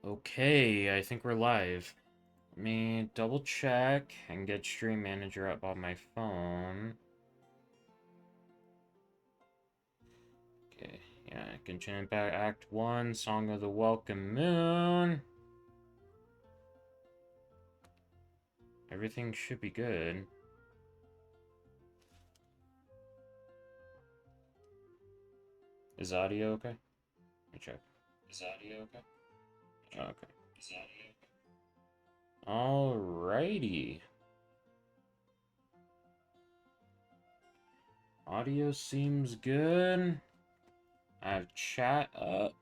Okay, I think we're live. Let me double check and get Stream Manager up on my phone. Okay, yeah, Genshin Impact Act 1, Song of the Welcome Moon. Everything should be good. Is audio okay? Let me check. Is audio okay? Okay. Is audio okay? Alrighty. Audio seems good. I have chat up.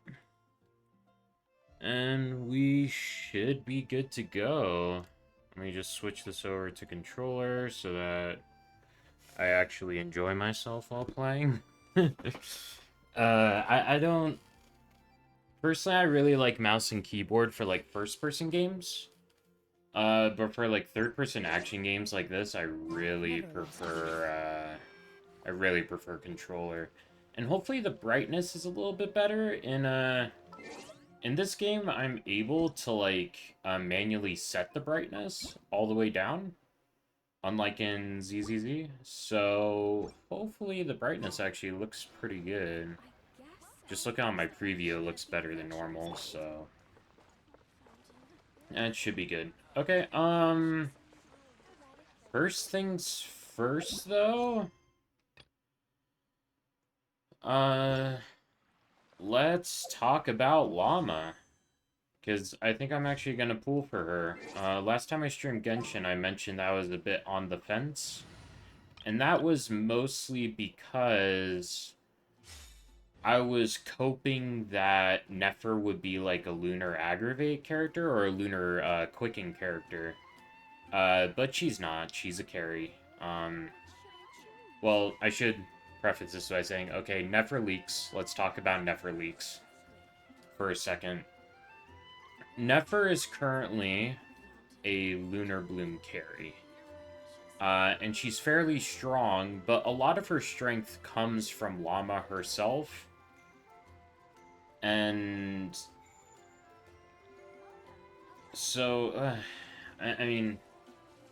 And we should be good to go. Let me just switch this over to controller so that I actually enjoy myself while playing. I don't... Personally, I really like mouse and keyboard for, like, first-person games. But for, like, third-person action games like this, I really prefer controller. And hopefully the brightness is a little bit better in this game. I'm able to, like, manually set the brightness all the way down, unlike in ZZZ. So, hopefully the brightness actually looks pretty good. Just looking on my preview, it looks better than normal, so... That should be good. Okay, first things first, though... Uh... Let's talk about Llama. Because I think I'm actually going to pull for her. Last time I streamed Genshin, I mentioned I was a bit on the fence. And that was mostly because I was coping that Nefer would be like a Lunar Aggravate character or a Lunar Quicken character. But she's not. She's a carry. Well, I should preface this by saying, okay, Nefer leaks. Let's talk about Nefer leaks for a second. Nefer is currently a Lunar Bloom carry. And she's fairly strong, but a lot of her strength comes from Llama herself. And so, I mean,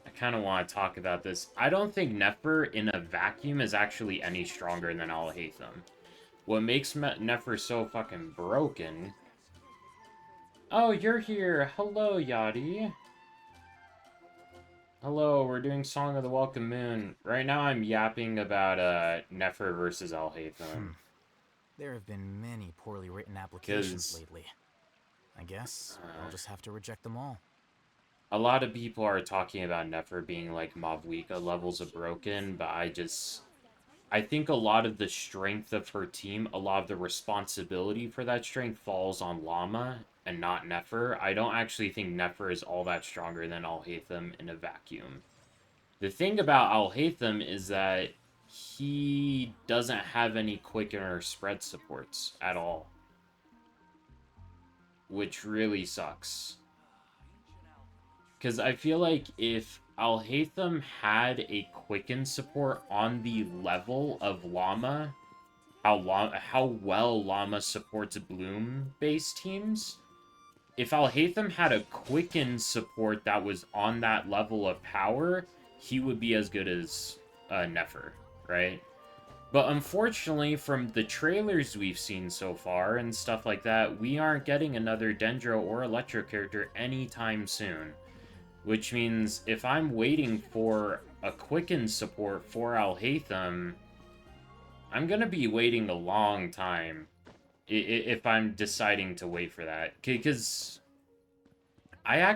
I kind of want to talk about this. I don't think Nefer in a vacuum is actually any stronger than Alhaitham. What makes Nefer so fucking broken... Oh, you're here! Hello, Yachty! Hello, we're doing Song of the Welcome Moon. Right now I'm yapping about Nefer versus Alhaitham. There have been many poorly written applications 'Cause, lately. I guess I'll just have to reject them all. a lot of people are talking about Nefer being like Mavwika levels of broken, but I think a lot of the strength of her team, a lot of the responsibility for that strength falls on Llama and not Nefer. I don't actually think Nefer is all that stronger than Alhaitham in a vacuum. The thing about Alhaitham is that he doesn't have any quicken or spread supports at all, which really sucks. Because I feel like if Alhaitham had a quicken support on the level of Llama, how well Llama supports Bloom-based teams, if Alhaitham had a quicken support that was on that level of power, he would be as good as Nefer, right? But unfortunately, from the trailers we've seen so far and stuff like that, we aren't getting another Dendro or Electro character anytime soon. Which means if I'm waiting for a Quicken support for Alhaitham, I'm gonna be waiting a long time if I'm deciding to wait for that. Because I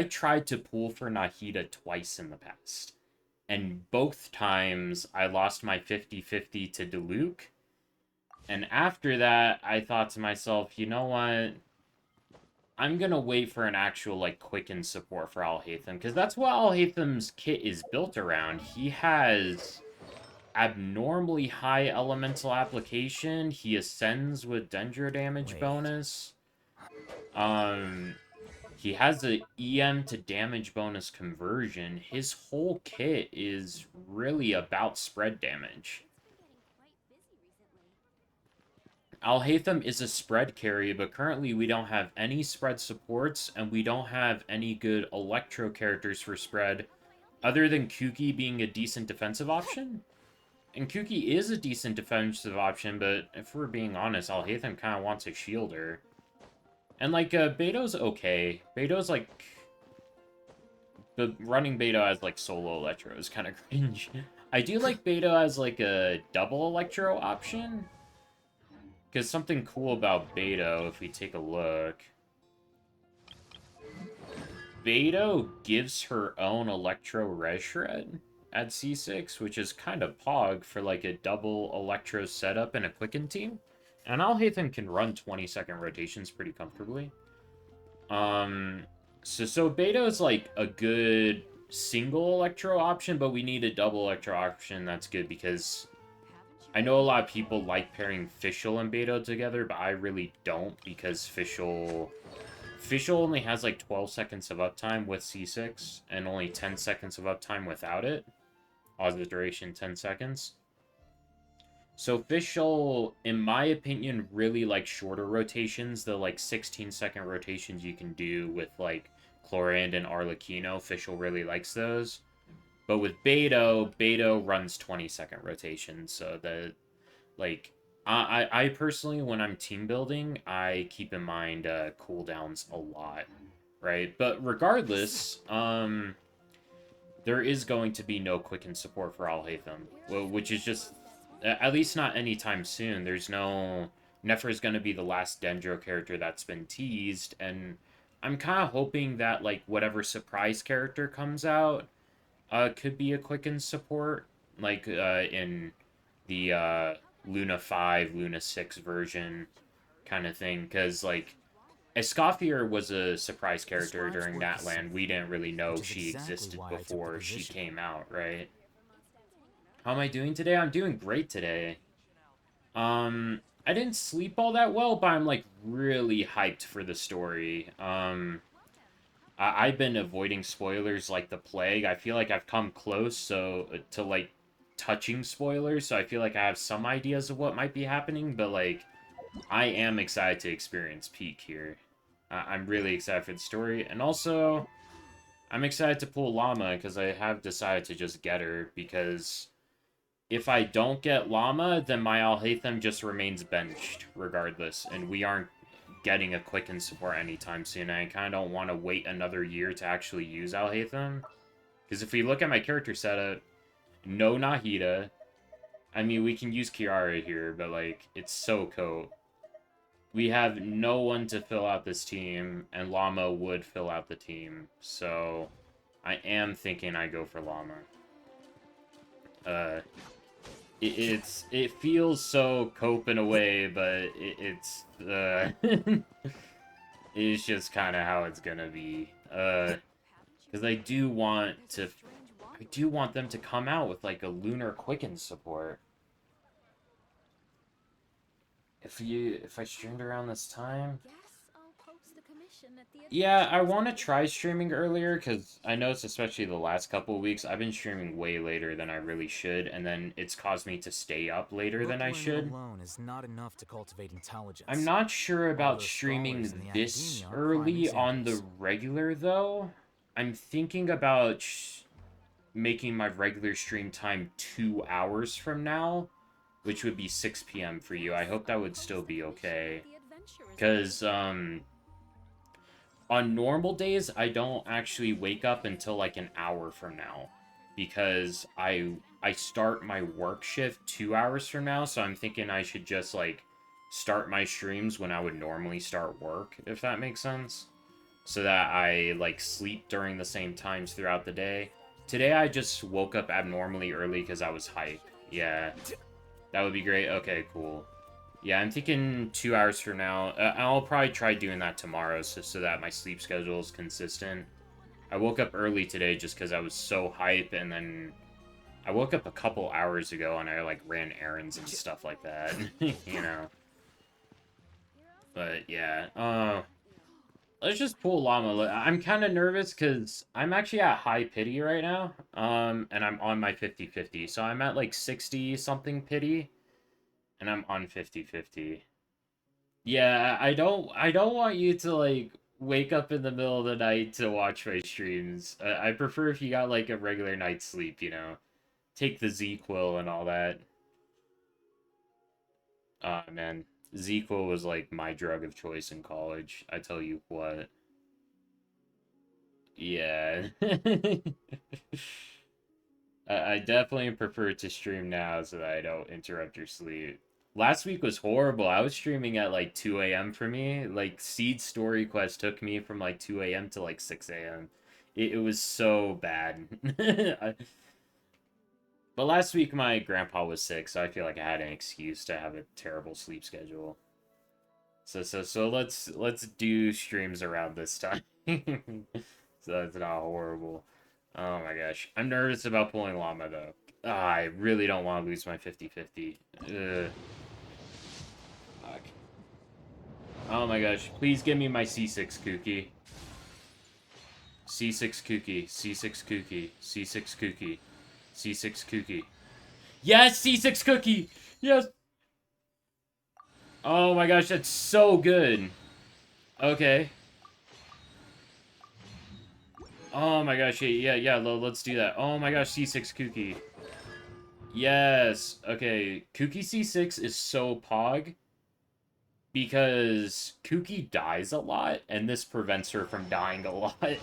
tried to pull for Nahida twice in the past. And both times I lost my 50-50 to Diluc. And after that, I thought to myself, you know what? I'm gonna wait for an actual, like, quicken support for Alhaitham, because that's what Alhaitham's kit is built around. He has abnormally high elemental application. He ascends with Dendro damage bonus. He has a EM to damage bonus conversion. His whole kit is really about spread damage. Alhaitham is a spread carry, but currently we don't have any spread supports, and we don't have any good electro characters for spread, other than Kuki being a decent defensive option. And Kuki is a decent defensive option, but if we're being honest, Alhaitham kind of wants a shielder. And, like, Beto's okay. Beto's, like... The running Beto as, like, solo Electro is kind of cringe. I do like Beto as, like, a double Electro option. Because something cool about Beto, if we take a look... Beto gives her own Electro Res Shred at C6, which is kind of pog for, like, a double Electro setup in a Quicken team. And Alhaitham can run 20-second rotations pretty comfortably. So Beto is, like, a good single Electro option, but we need a double Electro option that's good because I know a lot of people like pairing Fischl and Beto together, but I really don't because Fischl only has, like, 12 seconds of uptime with C6 and only 10 seconds of uptime without it. Pause the duration 10 seconds. So Fischl, in my opinion, really likes shorter rotations. The, like, 16-second rotations you can do with, like, Chlorand and Arlecchino. Fischl really likes those. But with Beto runs 20-second rotations. So the, like, I personally, when I'm team building, I keep in mind cooldowns a lot, right? But regardless, there is going to be no Quicken support for Alhaitham, which is just... At least not anytime soon. There's no... Nefer is going to be the last Dendro character that's been teased, and I'm kind of hoping that, like, whatever surprise character comes out could be a Quicken support, like, in the Luna 5, Luna 6 version kind of thing, because, like, Escoffier was a surprise character during that land. We didn't really know she existed before she came out, right? How am I doing today? I'm doing great today. I didn't sleep all that well, but I'm, like, really hyped for the story. I've been avoiding spoilers like the plague. I feel like I've come close to, like, touching spoilers, so I feel like I have some ideas of what might be happening, but, like, I am excited to experience Peak here. I'm really excited for the story, and also, I'm excited to pull Llama, because I have decided to just get her, because... If I don't get Llama, then my Alhaitham just remains benched, regardless, and we aren't getting a Quicken support anytime soon. I kind of don't want to wait another year to actually use Alhaitham. Because if we look at my character setup, no Nahida. I mean, we can use Kiara here, but, like, it's so coat. We have no one to fill out this team, and Llama would fill out the team. So, I am thinking I go for Llama. It feels so cope in a way, but it's it's just kind of how it's gonna be. Because I do want them to come out with, like, a Lunar Quicken support. If I streamed around this time. Yeah, I want to try streaming earlier, because I noticed, especially the last couple of weeks, I've been streaming way later than I really should, and then it's caused me to stay up later than I should. Alone is not enough to cultivate intelligence. I'm not sure about streaming this early on the regular, though. I'm thinking about making my regular stream time 2 hours from now, which would be 6 p.m. for you. I hope that would still be okay. Because, on normal days, I don't actually wake up until, like, an hour from now. Because I start my work shift 2 hours from now, so I'm thinking I should just, like, start my streams when I would normally start work, if that makes sense. So that I, like, sleep during the same times throughout the day. Today I just woke up abnormally early because I was hype. Yeah. That would be great. Okay, cool. Yeah, I'm thinking 2 hours from now. I'll probably try doing that tomorrow so that my sleep schedule is consistent. I woke up early today just because I was so hype, and then I woke up a couple hours ago and I, like, ran errands and stuff like that, you know. But, yeah. Let's just pull Llama. I'm kind of nervous because I'm actually at high pity right now, and I'm on my 50-50. So I'm at, like, 60-something pity. And I'm on 50-50. Yeah, I don't want you to like wake up in the middle of the night to watch my streams. I prefer if you got like a regular night's sleep, you know. Take the Z-Quil and all that. Man, Z-Quil was like my drug of choice in college. I tell you what. Yeah. I definitely prefer to stream now so that I don't interrupt your sleep. Last week was horrible. I was streaming at like 2 a.m. for me. Like Seed Story Quest took me from like 2 a.m. to like 6 a.m. It was so bad. But last week my grandpa was sick, so I feel like I had an excuse to have a terrible sleep schedule. So let's do streams around this time. So that's not horrible. Oh my gosh. I'm nervous about pulling llama though. Ah, I really don't want to lose my 50-50. Ugh. Fuck. Oh my gosh. Please give me my C6 Kooky. C6 Kooky. C6 Kooky. C6 Kooky. C6 Kooky. Yes, C6 Cookie! Yes! Oh my gosh, that's so good. Okay. Oh my gosh, yeah, let's do that. Oh my gosh, C6 Kooky. Yes. Okay, Kooky C6 is so pog because Kooky dies a lot, and this prevents her from dying a lot.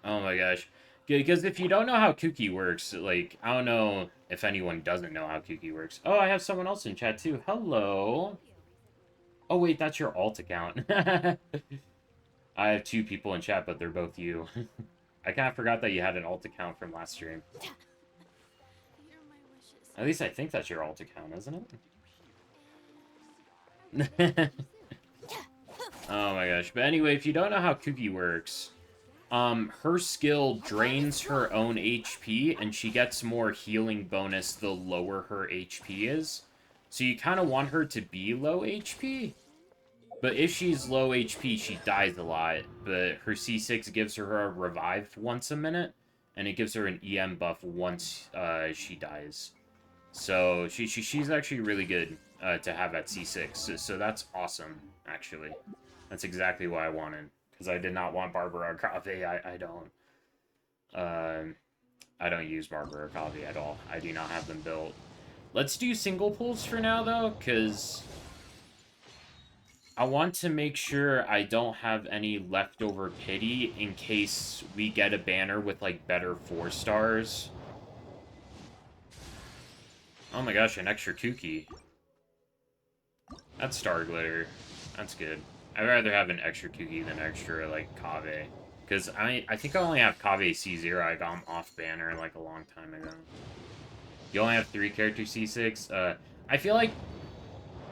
Oh my gosh. Because if you don't know how Kooky works, like, I don't know if anyone doesn't know how Kooky works. Oh, I have someone else in chat too. Hello. Oh wait, that's your alt account. I have two people in chat, but they're both you. I kind of forgot that you had an alt account from last stream. At least I think that's your alt account, isn't it? Oh my gosh. But anyway, if you don't know how Kooky works, her skill drains her own HP, and she gets more healing bonus the lower her HP is. So you kind of want her to be low HP. But if she's low HP, she dies a lot. But her C6 gives her a revive once a minute, and it gives her an EM buff once she dies. So she's actually really good to have at C6. So that's awesome, actually. That's exactly what I wanted. Because I did not want Barbara or Kave. Uh, I don't use Barbara or Kave at all. I do not have them built. Let's do single pulls for now, though, because I want to make sure I don't have any leftover pity in case we get a banner with, like, better 4 stars. Oh my gosh, an extra Kooky. That's Star Glitter. That's good. I'd rather have an extra Kooky than extra, like, Kave. Because I think I only have Kave C0. I got him off banner, like, a long time ago. You only have 3 character C6? I feel like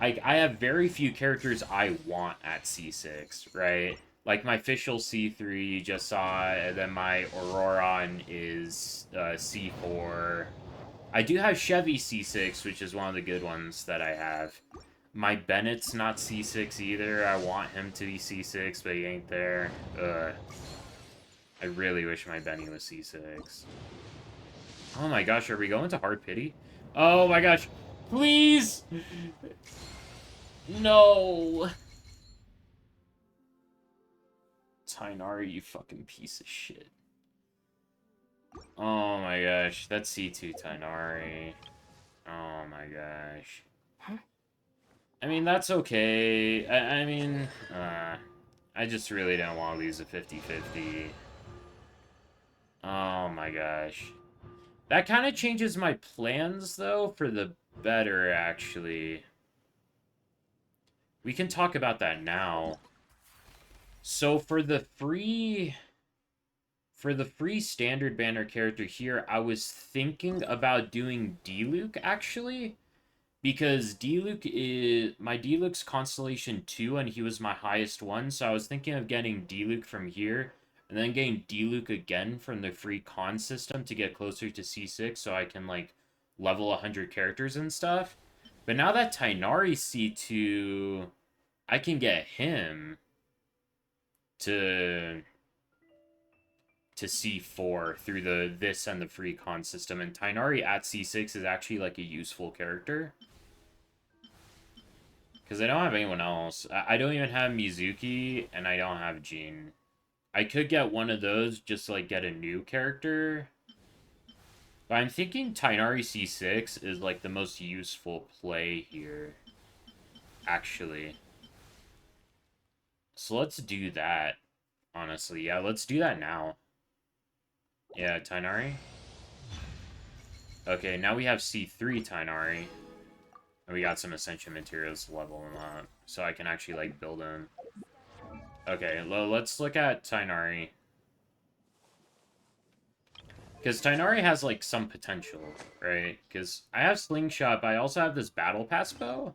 I have very few characters I want at C6, right? Like, my official C3 you just saw, and then my Auroron is C4. I do have Chevy C6, which is one of the good ones that I have. My Bennett's not C6 either. I want him to be C6, but he ain't there. I really wish my Benny was C6. Oh my gosh, are we going to hard pity? Oh my gosh. Please! No! Tainari, you fucking piece of shit. Oh my gosh, that's C2 Tainari. Oh my gosh. I mean, that's okay. I mean, I just really don't want to lose a 50-50. Oh my gosh. That kind of changes my plans, though, for the better, actually. We can talk about that now. So for the free standard banner character here, I was thinking about doing D-Luke, actually. Because D-Luke is... My D-Luke's Constellation 2, and he was my highest one, so I was thinking of getting D-Luke from here, and then getting D-Luke again from the free con system to get closer to C6, so I can, like, level 100 characters and stuff. But now that Tainari's C2, I can get him to C4 through this and the free con system, and Tainari at C6 is actually, like, a useful character. Because I don't have anyone else. I don't even have Mizuki, and I don't have Jean. I could get one of those just to, like, get a new character. But I'm thinking Tainari C6 is, like, the most useful play here. Actually. So let's do that, honestly. Yeah, let's do that now. Yeah, Tainari. Okay, now we have C3 Tainari. And we got some Ascension materials to level him up. So I can actually, like, build him. Okay, let's look at Tainari. Because Tainari has, like, some potential, right? Because I have Slingshot, but I also have this Battle Pass bow.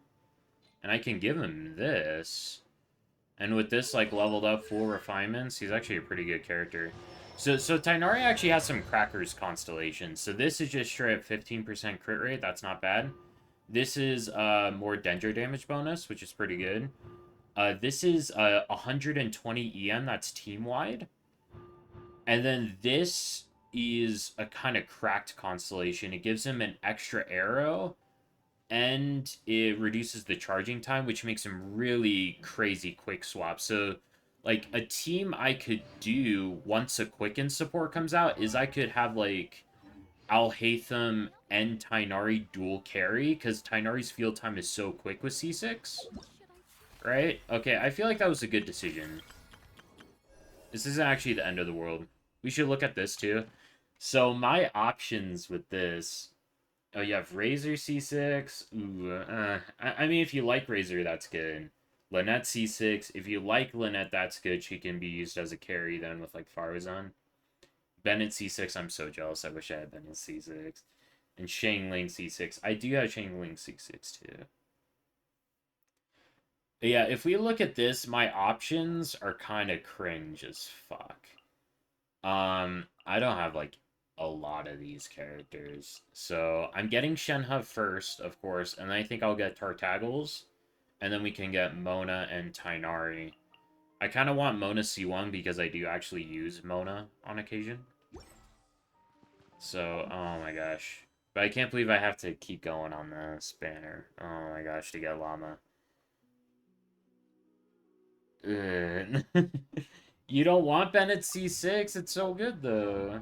And I can give him this. And with this, like, leveled up full refinements, he's actually a pretty good character. So Tainari actually has some Crackers constellations. So this is just straight up 15% crit rate. That's not bad. This is more Dendro damage bonus, which is pretty good. This is 120 EM. That's team-wide. And then this is a kind of cracked constellation. It gives him an extra arrow, and it reduces the charging time, which makes him really crazy quick swap. So, like, a team I could do once a Quicken support comes out is I could have, like, Alhaitham and Tainari dual carry, because Tainari's field time is so quick with C6. Right? Okay, I feel like that was a good decision. This isn't actually the end of the world. We should look at this, too. So, my options with this... Oh, you have Razor C6. Ooh, I mean, if you like Razor, that's good. Lynette C6. If you like Lynette, that's good. She can be used as a carry then with, like, Farazan. Bennett C6, I'm so jealous. I wish I had Bennett C6. And Shangling C6. I do have Shangling C6, too. But yeah, if we look at this, my options are kind of cringe as fuck. I don't have, like, a lot of these characters. So, I'm getting Shenhe first, of course, and I think I'll get Tartaggles. And then we can get Mona and Tainari. I kind of want Mona C1 because I do actually use Mona on occasion. So, oh my gosh. But I can't believe I have to keep going on this banner. Oh my gosh, to get Llama. You don't want Bennett C6? It's so good, though.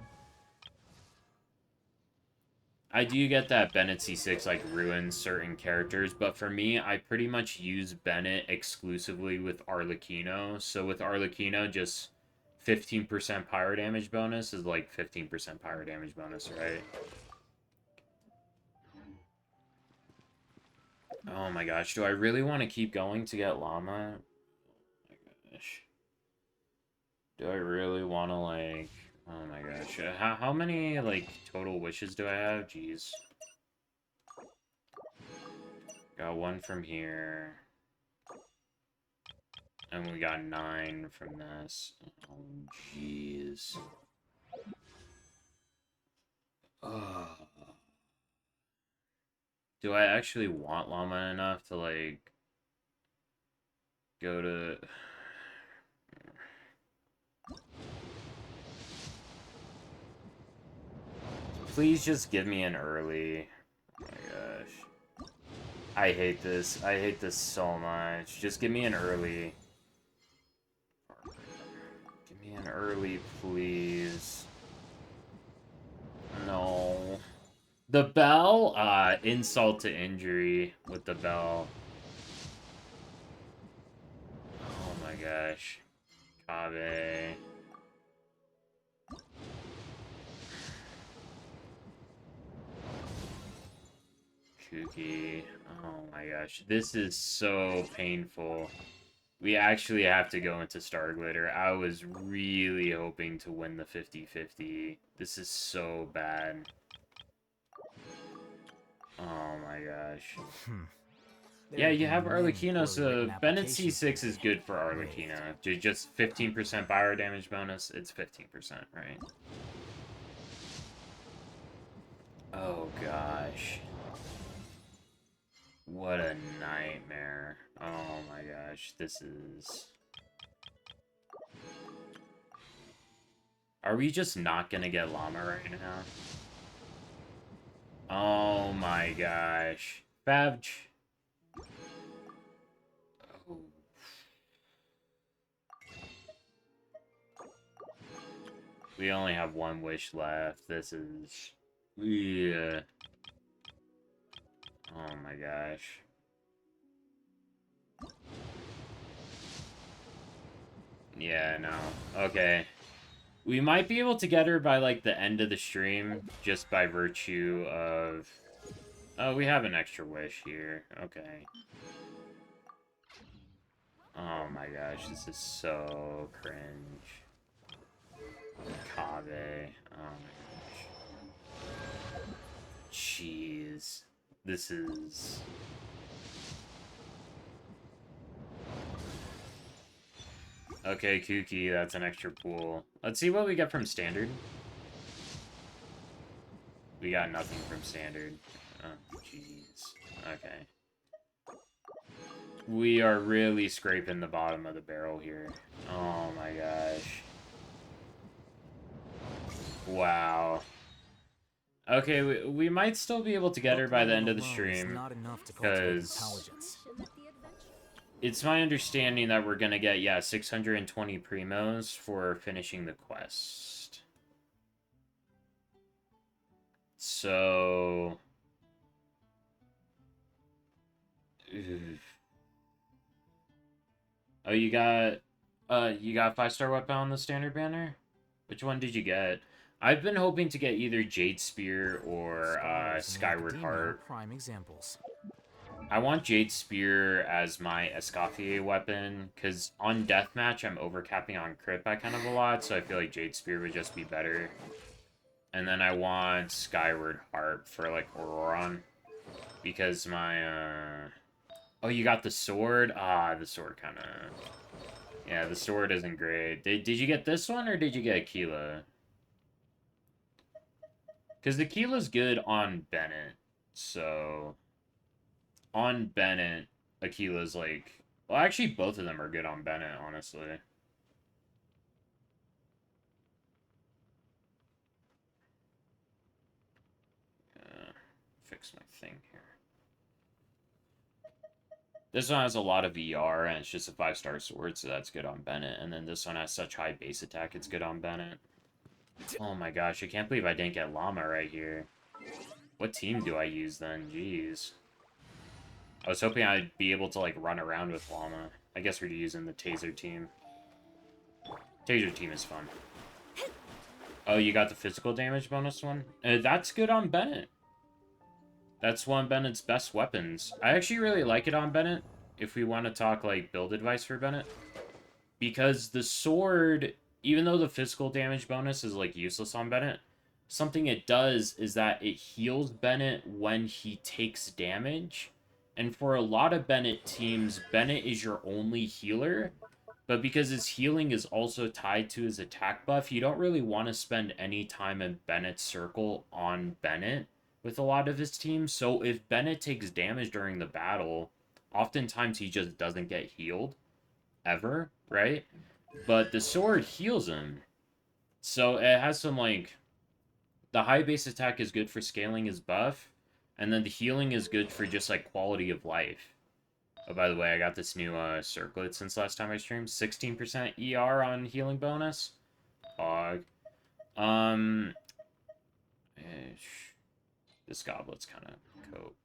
I do get that Bennett C6, like, ruins certain characters, but for me, I pretty much use Bennett exclusively with Arlecchino. So with Arlecchino, just 15% pyro damage bonus is like 15% pyro damage bonus, right? Oh my gosh, do I really want to keep going to get Llama? Oh my gosh. Do I really want to, like... Oh my gosh. How many, like, total wishes do I have? Jeez. Got one from here. And we got 9 from this. Oh, jeez. Do I actually want Llama enough to, like, go to... Please just give me an early. Oh my gosh. I hate this. I hate this so much. Just give me an early. Give me an early, please. No. The bell? Insult to injury with the bell. Oh my gosh. Kave. Kuki. Oh my gosh. This is so painful. We actually have to go into Star Glitter. I was really hoping to win the 50-50. This is so bad. Oh my gosh. Yeah, you have Arlecchino, so Bennett C6 is good for Arlecchino. Just 15% bio damage bonus, it's 15%, right? Oh gosh. What a nightmare. Oh my gosh, this is... Are we just not gonna get Llama right now? Oh my gosh. Favj. We only have one wish left. This is... Yeah. Oh my gosh. Yeah, no. Okay. We might be able to get her by, like, the end of the stream, just by virtue of... Oh, we have an extra wish here. Okay. Oh my gosh, this is so cringe. Kave. Oh my gosh. Jeez. This is... Okay, Kooky, that's an extra pool. Let's see what we get from Standard. We got nothing from Standard. Oh, jeez. Okay. We are really scraping the bottom of the barrel here. Oh my gosh. Wow. Okay, we might still be able to get her by the end of the stream. Because... It's my understanding that we're gonna get, yeah, 620 primos for finishing the quest. So... Oof. Oh, you got 5-star weapon on the standard banner? Which one did you get? I've been hoping to get either Jade Spear or Skyward Heart. Prime examples. I want Jade Spear as my Escoffier weapon, because on Deathmatch, I'm overcapping on crit by kind of a lot, so I feel like Jade Spear would just be better. And then I want Skyward Heart for, like, Auroron, because my, Oh, you got the sword? Ah, the sword kind of... Yeah, the sword isn't great. Did you get this one, or did you get Aquila? Because the Aquila's good on Bennett, so... On Bennett, Aquila's like... Well, actually, both of them are good on Bennett, honestly. Fix my thing here. This one has a lot of ER, and it's just a 5-star sword, so that's good on Bennett. And then this one has such high base attack, it's good on Bennett. Oh my gosh, I can't believe I didn't get Llama right here. What team do I use then? Jeez. I was hoping I'd be able to, like, run around with Llama. I guess we're using the Taser team. Taser team is fun. Oh, you got the physical damage bonus one? That's good on Bennett. That's one of Bennett's best weapons. I actually really like it on Bennett, if we want to talk, like, build advice for Bennett. Because the sword, even though the physical damage bonus is, like, useless on Bennett, something it does is that it heals Bennett when he takes damage. And for a lot of Bennett teams, Bennett is your only healer. But because his healing is also tied to his attack buff, you don't really want to spend any time in Bennett's circle on Bennett with a lot of his teams. So if Bennett takes damage during the battle, oftentimes he just doesn't get healed. Ever, right? But the sword heals him. So it has some, like... The high base attack is good for scaling his buff. And then the healing is good for just, like, quality of life. Oh, by the way, I got this new circlet since last time I streamed. 16% ER on healing bonus. Fog. This goblet's kind of cope.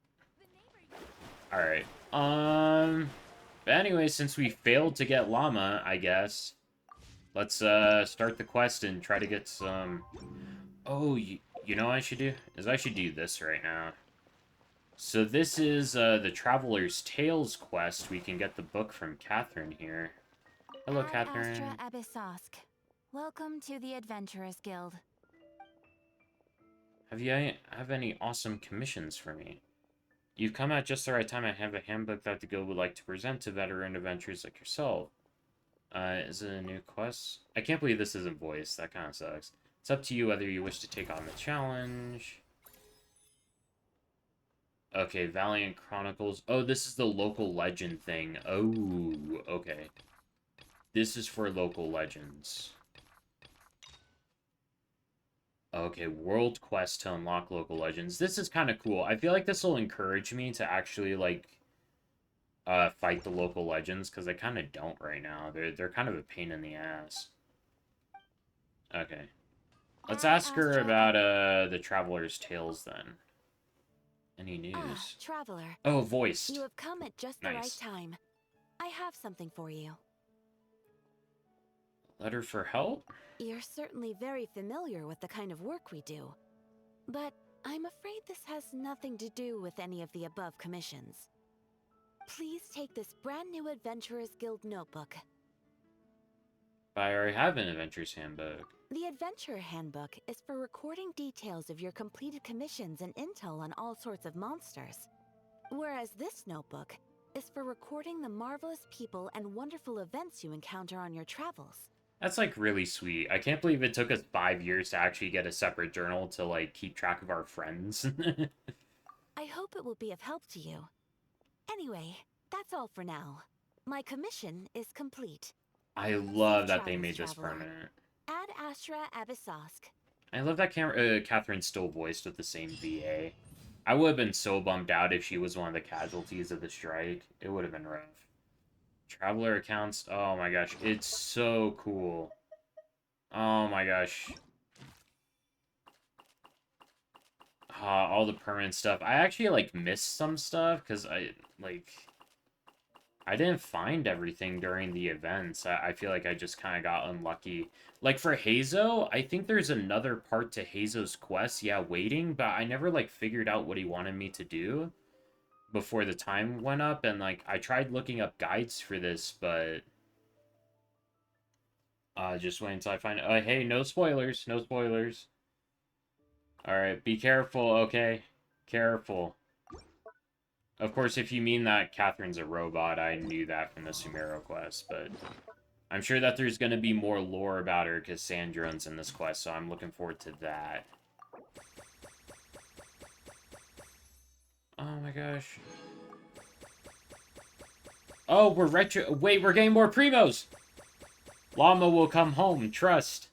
Alright. But anyway, since we failed to get Llama, I guess, let's start the quest and try to get some... Oh, you know what I should do? Is I should do this right now. So this is the Traveler's Tales quest. We can get the book from Catherine here. Hello, Catherine. Welcome to the Adventurers Guild. Have any awesome commissions for me? You've come at just the right time. I have a handbook that the guild would like to present to veteran adventurers like yourself. Is it a new quest? I can't believe this isn't voiced. That kind of sucks. It's up to you whether you wish to take on the challenge. Okay, Valiant Chronicles. Oh, this is the local legend thing. Oh, okay. This is for local legends. Okay, world quest to unlock local legends. This is kind of cool. I feel like this will encourage me to actually, like, fight the local legends, because I kind of don't right now. They're kind of a pain in the ass. Okay. Let's Ad ask her Astra about the Traveler's Tales then. Any Ah, news? traveler. Oh, voiced. You have come at just the right Nice. time. I have something for you. Letter for help? You're certainly very familiar with the kind of work we do. But I'm afraid this has nothing to do with any of the above commissions. Please take this brand new Adventurers Guild notebook. I already have an Adventurer's Handbook. The Adventurer Handbook is for recording details of your completed commissions and intel on all sorts of monsters. Whereas this notebook is for recording the marvelous people and wonderful events you encounter on your travels. That's, like, really sweet. I can't believe it took us 5 years to actually get a separate journal to, like, keep track of our friends. I hope it will be of help to you. Anyway, that's all for now. My commission is complete. I love Safe that they travels, made this traveler. permanent. Ad Astra Abyssosk. I love that Catherine's still voiced with the same VA. I would have been so bummed out if she was one of the casualties of the strike. It would have been rough. Traveler accounts. Oh my gosh. It's so cool. Oh my gosh. All the permanent stuff. I actually, like, missed some stuff because I didn't find everything during the events. I feel like I just kind of got unlucky. Like, for Hazo, I think there's another part to Hazo's quest. Yeah, waiting, but I never, like, figured out what he wanted me to do before the time went up. And, like, I tried looking up guides for this, but just wait until I find... hey, no spoilers. No spoilers. Alright, be careful, okay? Careful. Of course, if you mean that Catherine's a robot, I knew that from the Sumero quest, but I'm sure that there's going to be more lore about her because Sandron's in this quest, so I'm looking forward to that. Oh my gosh. Oh, we're retro... Wait, we're getting more Primos! Llama will come home, trust.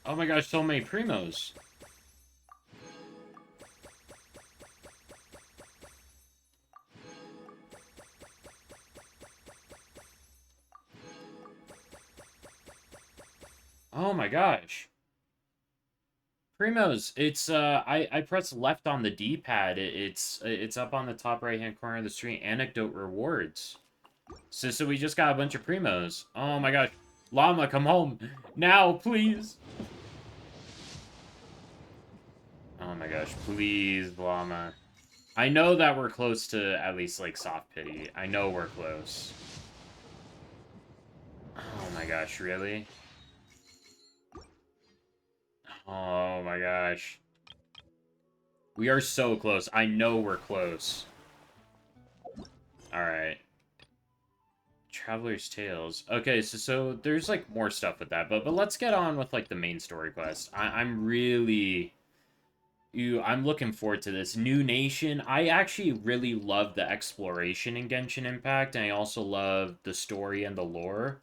Oh my gosh, so many Primos. Oh my gosh. Primos, it's, I press left on the D-pad. It's up on the top right-hand corner of the screen. Anecdote rewards. So we just got a bunch of Primos. Oh my gosh. Llama, come home. Now, please. Oh my gosh, please, Llama. I know that we're close to at least, like, soft pity. I know we're close. Oh my gosh, really? Oh my gosh. We are so close. I know we're close. Alright. Traveler's Tales. Okay, so there's, like, more stuff with that, but let's get on with, like, the main story quest. I'm really... I'm looking forward to this. New Nation. I actually really love the exploration in Genshin Impact, and I also love the story and the lore.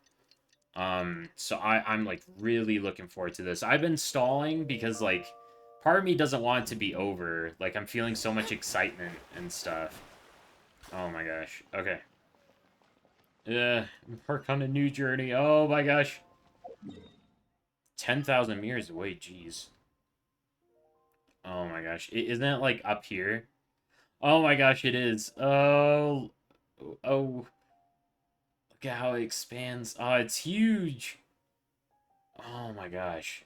So I'm, like, really looking forward to this. I've been stalling because, like, part of me doesn't want it to be over. Like, I'm feeling so much excitement and stuff. Oh my gosh. Okay. Embark on a new journey. Oh my gosh. 10,000 meters away, jeez. Oh my gosh. Isn't it, like, up here? Oh my gosh, it is. Oh. Oh. Look at how it expands. Oh, it's huge. Oh my gosh.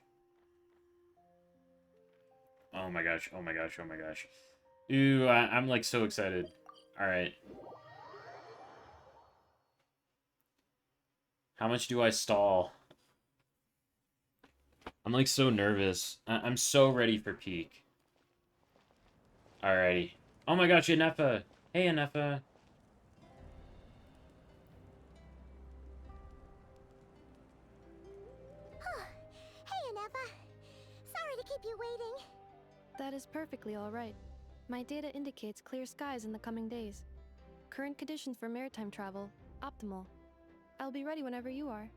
Oh my gosh, oh my gosh, oh my gosh. Ooh, I'm, like, so excited. Alright. How much do I stall? I'm, like, so nervous. I'm so ready for peak. Alrighty. Oh my gosh, Anefa! Hey, Anefa! Hey, Anefa. Sorry to keep you waiting. That is perfectly all right. My data indicates clear skies in the coming days. Current conditions for maritime travel, optimal. I'll be ready whenever you are.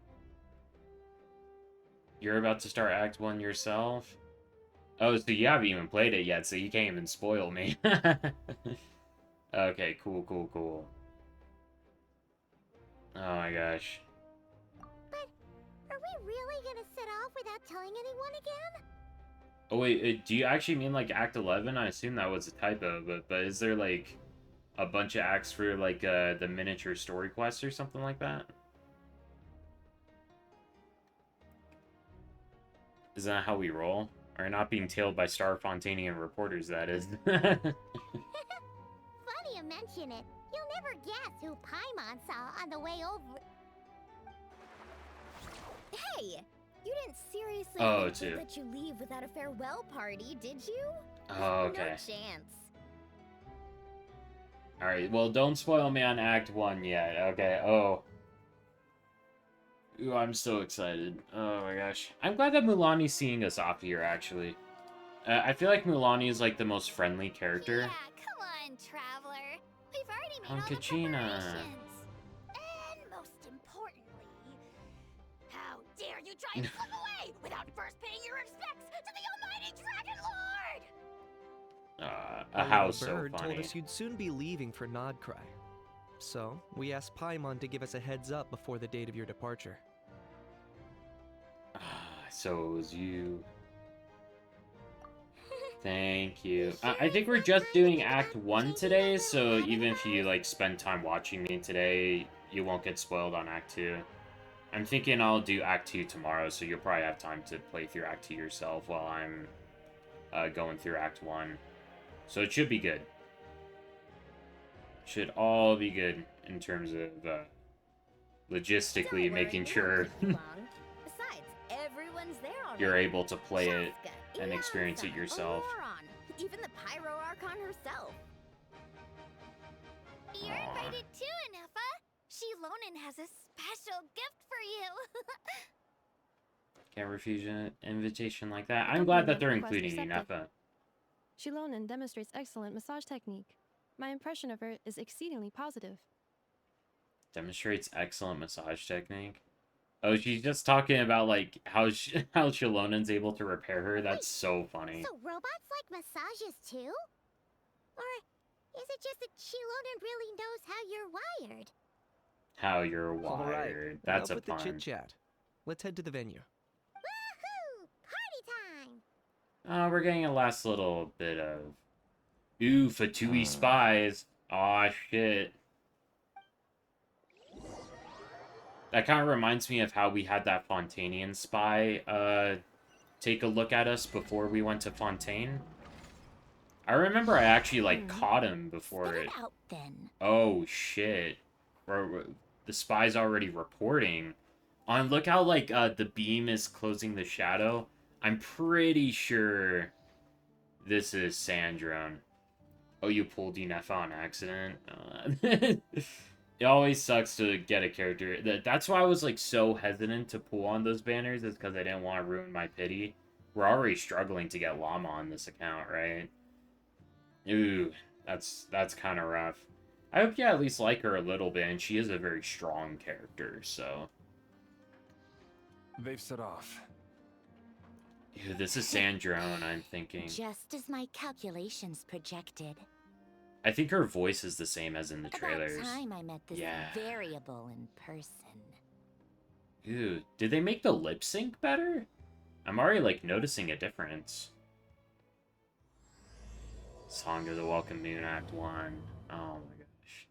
You're about to start Act 1 yourself? Oh, so you haven't even played it yet, so you can't even spoil me. Okay, cool, cool, cool. Oh my gosh. gonna set off without telling anyone again? Oh wait, do you actually mean like Act 11? I assume that was a typo, but is there like a bunch of acts for like the miniature story quest or something like that? Isn't that how we roll? Or not being tailed by Star Fontanian reporters, that is. Funny you mention it. You'll never guess who Paimon saw on the way over. Hey! You didn't seriously let you leave without a farewell party, did you? Oh, okay. No chance. Alright, well, don't spoil me on Act 1 yet, okay? Oh. Ooh, I'm so excited. Oh my gosh. I'm glad that Mulani's seeing us off here, actually. I feel like Mulani is, like, the most friendly character. Yeah, come on, Traveler. We've already made all the Punkachina. preparations. And most importantly, how dare you try and slip away without first paying your respects to the almighty Dragon Lord! How so Bird funny. told us you'd soon be leaving for Nodcry. So, we asked Paimon to give us a heads up before the date of your departure. So it was you. Thank you. I think we're just doing Act 1 today, so even if you, like, spend time watching me today, you won't get spoiled on Act 2. I'm thinking I'll do Act 2 tomorrow, so you'll probably have time to play through Act 2 yourself while I'm going through Act 1. So it should be good. Should all be good in terms of logistically making sure Besides, everyone's there already. you're able to play it Shaska, and experience it Ion-san, yourself. Auroron, even the Pyro Archon herself. You're invited too, Anefa. Shilonen has a special gift for you. Can't refuse an invitation like that. I'm glad that they're including Inefa. Shilonen demonstrates excellent massage technique. My impression of her is exceedingly positive. Demonstrates excellent massage technique. Oh, she's just talking about, like, how how Shilonen's able to repair her. That's so funny. So robots like massages too? Or is it just that Shilonen really knows how you're wired? How you're All right, wired. That's enough a with the pun. chit-chat. Let's head to the venue. Woohoo! Party time! We're getting a last little bit of... Ooh, Fatui spies. Aw, shit. That kind of reminds me of how we had that Fontanian spy take a look at us before we went to Fontaine. I remember I actually, like, caught him before Spit it... it out then. Oh, shit. The spy's already reporting. And look how, like, the beam is closing the shadow. I'm pretty sure this is Sandrone. Oh, you pulled Inefa on accident? It always sucks to get a character. That's why I was, like, so hesitant to pull on those banners, is because I didn't want to ruin my pity. We're already struggling to get Llama on this account, right? Ooh, that's kind of rough. I hope you at least like her a little bit, and she is a very strong character, so... They've set off. Ew, this is Sandrone, I'm thinking. Just as my calculations projected. I think her voice is the same as in the trailers. About time I met this Yeah. variable in person. Ew, did they make the lip sync better? I'm already, like, noticing a difference. Song of the Welcome Moon, Act 1. Oh my gosh.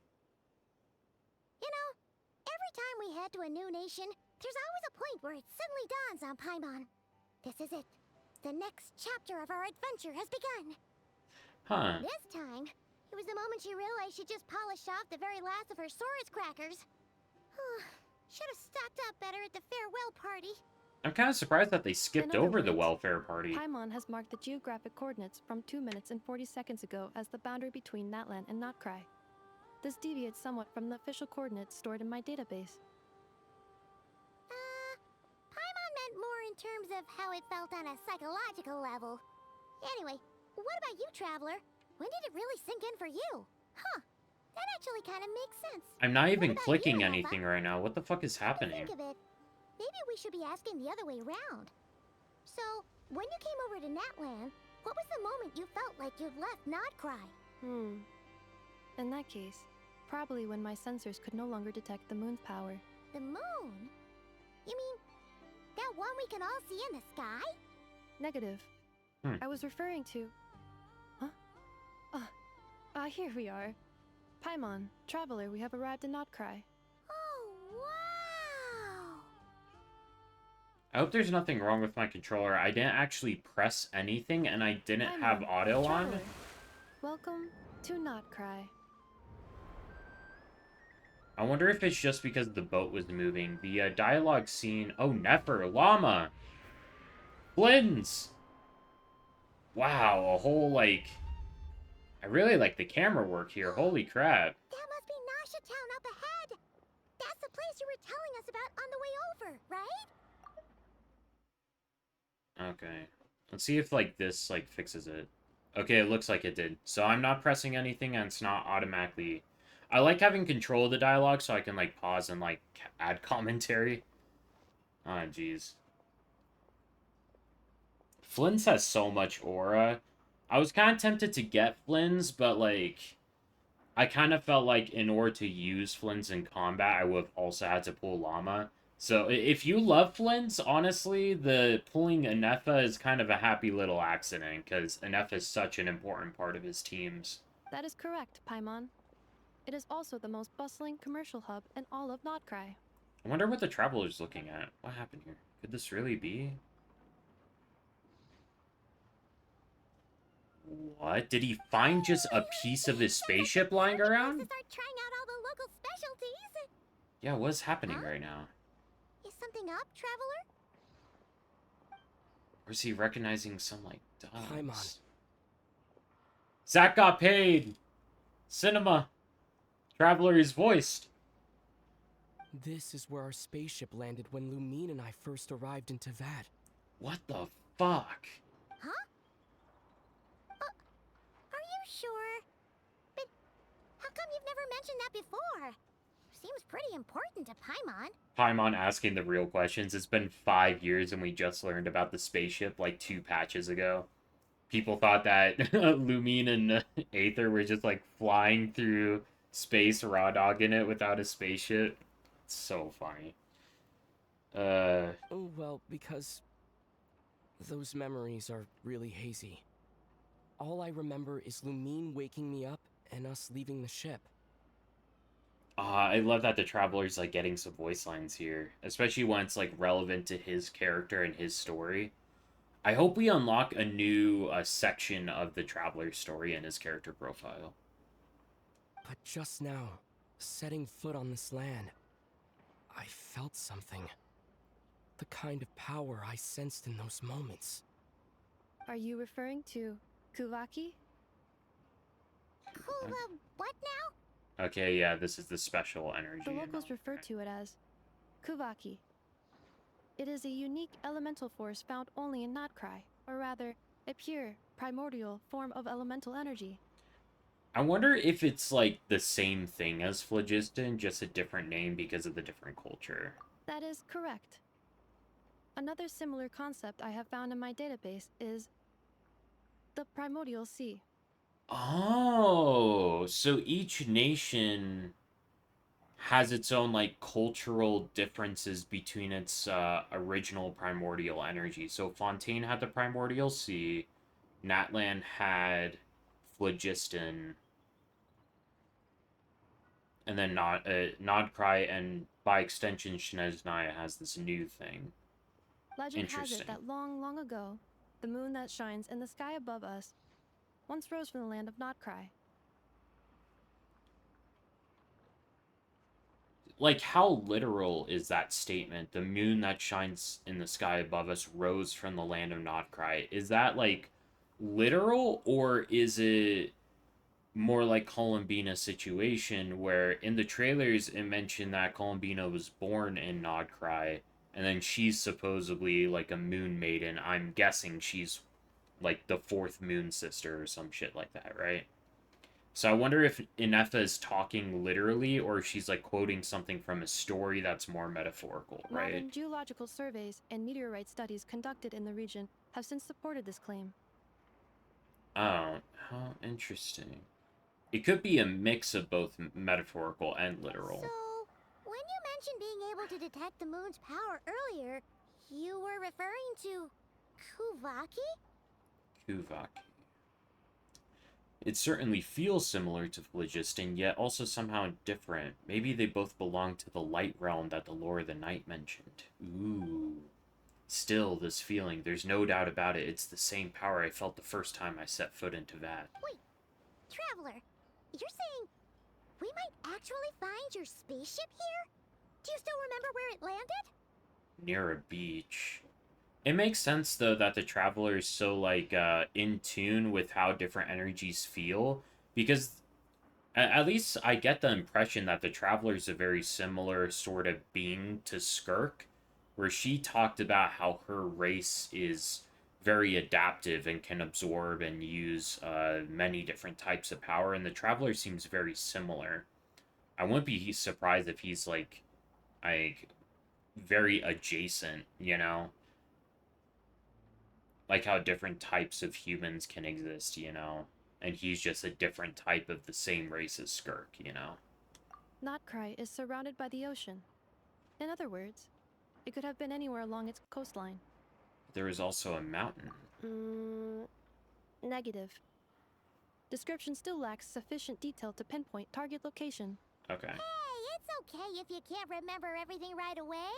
You know, every time we head to a new nation, there's always a point where it suddenly dawns on Paimon. This is it. The next chapter of our adventure has begun. Huh. This time, it was the moment she realized she just polished off the very last of her Saurus crackers. Should have stocked up better at the farewell party. I'm kind of surprised that they skipped In other over the words, welfare party. Paimon has marked the geographic coordinates from 2 minutes and 40 seconds ago as the boundary between Natlan and Notcry. This deviates somewhat from the official coordinates stored in my database. Paimon meant more in terms of how it felt on a psychological level. Anyway, what about you, Traveler? When did it really sink in for you? Huh, that actually kind of makes sense. I'm not even about clicking you, anything right now. What the fuck is Come to happening? think of it, maybe we should be asking the other way around. So, when you came over to Natlan, what was the moment you felt like you'd left Nodcry? In that case, probably when my sensors could no longer detect the moon's power. The moon? You mean that one we can all see in the sky? Negative. I was referring to... Huh? Here we are. Paimon, traveler, we have arrived in Notcry. Oh, wow! I hope there's nothing wrong with my controller. I didn't actually press anything, and I didn't have audio on. Traveler, welcome to Notcry. I wonder if it's just because the boat was moving. The dialogue scene... Oh, Nefer, Llama! Flins! Wow, a whole, like... I really like the camera work here. Holy crap. That must be Nasha Town up ahead. That's the place you were telling us about on the way over, right? Okay. Let's see if, like, this, like, fixes it. Okay, it looks like it did. So I'm not pressing anything, and it's not automatically... I like having control of the dialogue so I can, like, pause and, like, add commentary. Ah, jeez. Flynn's has so much aura. I was kind of tempted to get Flynn's, but, like, I kind of felt like in order to use Flynn's in combat, I would have also had to pull Llama. So if you love Flynn's, honestly, the pulling Anefa is kind of a happy little accident, because Anefa is such an important part of his teams. That is correct, Paimon. It is also the most bustling commercial hub in all of Notcry. I wonder what the Traveler's looking at. What happened here? Could this really be? What? Did he find just a piece of his spaceship lying around? Start trying out all the local specialties. Yeah, what's happening right now? Is something up, traveler? Or is he recognizing some, like, dogs? Paimon. Zach got paid! Cinema! Traveler is voiced. This is where our spaceship landed when Lumine and I first arrived in Teyvat. What the fuck? Huh? Are you sure? But how come you've never mentioned that before? Seems pretty important to Paimon. Paimon asking the real questions. It's been 5 years and we just learned about the spaceship like 2 patches ago. People thought that Lumine and Aether were just like flying through space, raw dogging it without a spaceship. It's so funny. Oh, well, because those memories are really hazy. All I remember is Lumine waking me up and us leaving the ship. I love that the Traveler's like getting some voice lines here, especially when it's like relevant to his character and his story. I hope we unlock a new section of the Traveler's story in his character profile. But just now, setting foot on this land, I felt something. The kind of power I sensed in those moments. Are you referring to Kuvaki? What now? Okay, yeah, this is the special energy. The locals refer to it as Kuvaki. It is a unique elemental force found only in Notcry, or rather, a pure, primordial form of elemental energy. I wonder if it's like the same thing as phlogiston, just a different name because of the different culture. That is correct. Another similar concept I have found in my database is the primordial sea. Oh, so each nation has its own like cultural differences between its original primordial energy. So Fontaine had the primordial sea, Natlan had phlogiston, and then Nodcry, and by extension Sneznaya has this new thing. Legend has it that long, long ago, the moon that shines in the sky above us once rose from the land of Notcry. Like, how literal is that statement? The moon that shines in the sky above us rose from the land of Notcry. Is that, like, literal, or is it more like Columbina's situation, where in the trailers it mentioned that Columbina was born in Notcry, and then she's supposedly, like, a moon maiden. I'm guessing she's, like, the 4th moon sister or some shit like that, right? So I wonder if Inefa is talking literally, or if she's like quoting something from a story that's more metaphorical, right? Modern geological surveys and meteorite studies conducted in the region have since supported this claim. Oh, how interesting. It could be a mix of both metaphorical and literal. So, when you mentioned being able to detect the moon's power earlier, You were referring to Kuvaki? Kuvaki. It certainly feels similar to phlogiston, yet also somehow different. Maybe they both belong to the light realm that the Lore of the Night mentioned. Ooh. Still, this feeling, there's no doubt about it, it's the same power I felt the first time I set foot into Vat. Wait, Traveler, you're saying we might actually find your spaceship here? Do you still remember where it landed? Near a beach. It makes sense, though, that the Traveler is so, like, in tune with how different energies feel, because at least I get the impression that the Traveler is a very similar sort of being to Skirk, where she talked about how her race is very adaptive and can absorb and use many different types of power, and the Traveler seems very similar. I wouldn't be surprised if he's, like very adjacent, you know? Like how different types of humans can exist, you know? And he's just a different type of the same race as Skirk, you know? Notcry is surrounded by the ocean. In other words, it could have been anywhere along its coastline. There is also a mountain. Negative. Description still lacks sufficient detail to pinpoint target location. Okay. Hey, it's okay if you can't remember everything right away.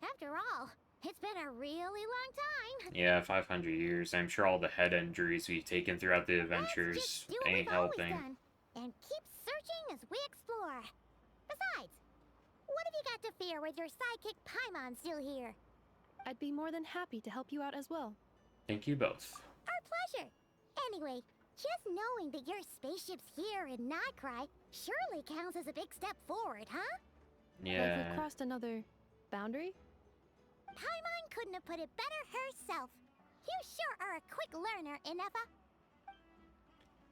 After all, it's been a really long time. Yeah, 500 years. I'm sure all the head injuries we've taken throughout the adventures ain't helping. Done, and keep searching as we explore. Besides, what have you got to fear with your sidekick Paimon still here? I'd be more than happy to help you out as well. Thank you both. Our pleasure. Anyway, just knowing that your spaceship's here in Notcry surely counts as a big step forward, huh? Yeah. Like we crossed another boundary? Paimon couldn't have put it better herself. You sure are a quick learner, Inefa.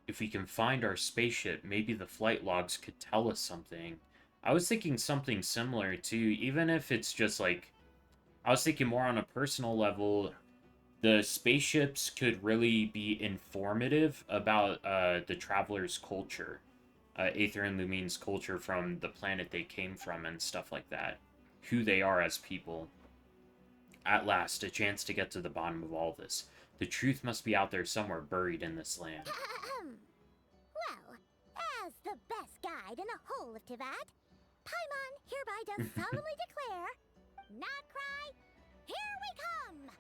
If we can find our spaceship, maybe the flight logs could tell us something. I was thinking something similar too, even if it's just like... I was thinking more on a personal level, the spaceships could really be informative about the Traveler's culture. Aether and Lumine's culture from the planet they came from and stuff like that. Who they are as people. At last, a chance to get to the bottom of all this. The truth must be out there somewhere buried in this land. Well, as the best guide in the whole of Tivat, Paimon hereby does solemnly declare, Notcry, here we come!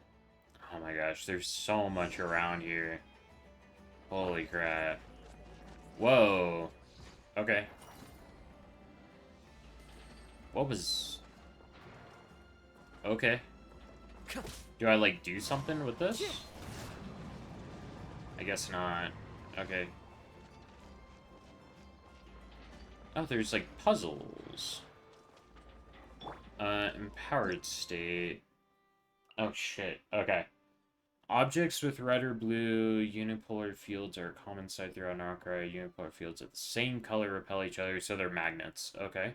Oh my gosh, there's so much around here. Holy crap. Whoa. Okay. What was... Okay. Do I, like, do something with this? I guess not. Okay. Oh, there's, like, puzzles. Empowered state. Oh, shit. Okay. Objects with red or blue unipolar fields are a common sight throughout Notcry. Unipolar fields of the same color repel each other, so they're magnets. Okay.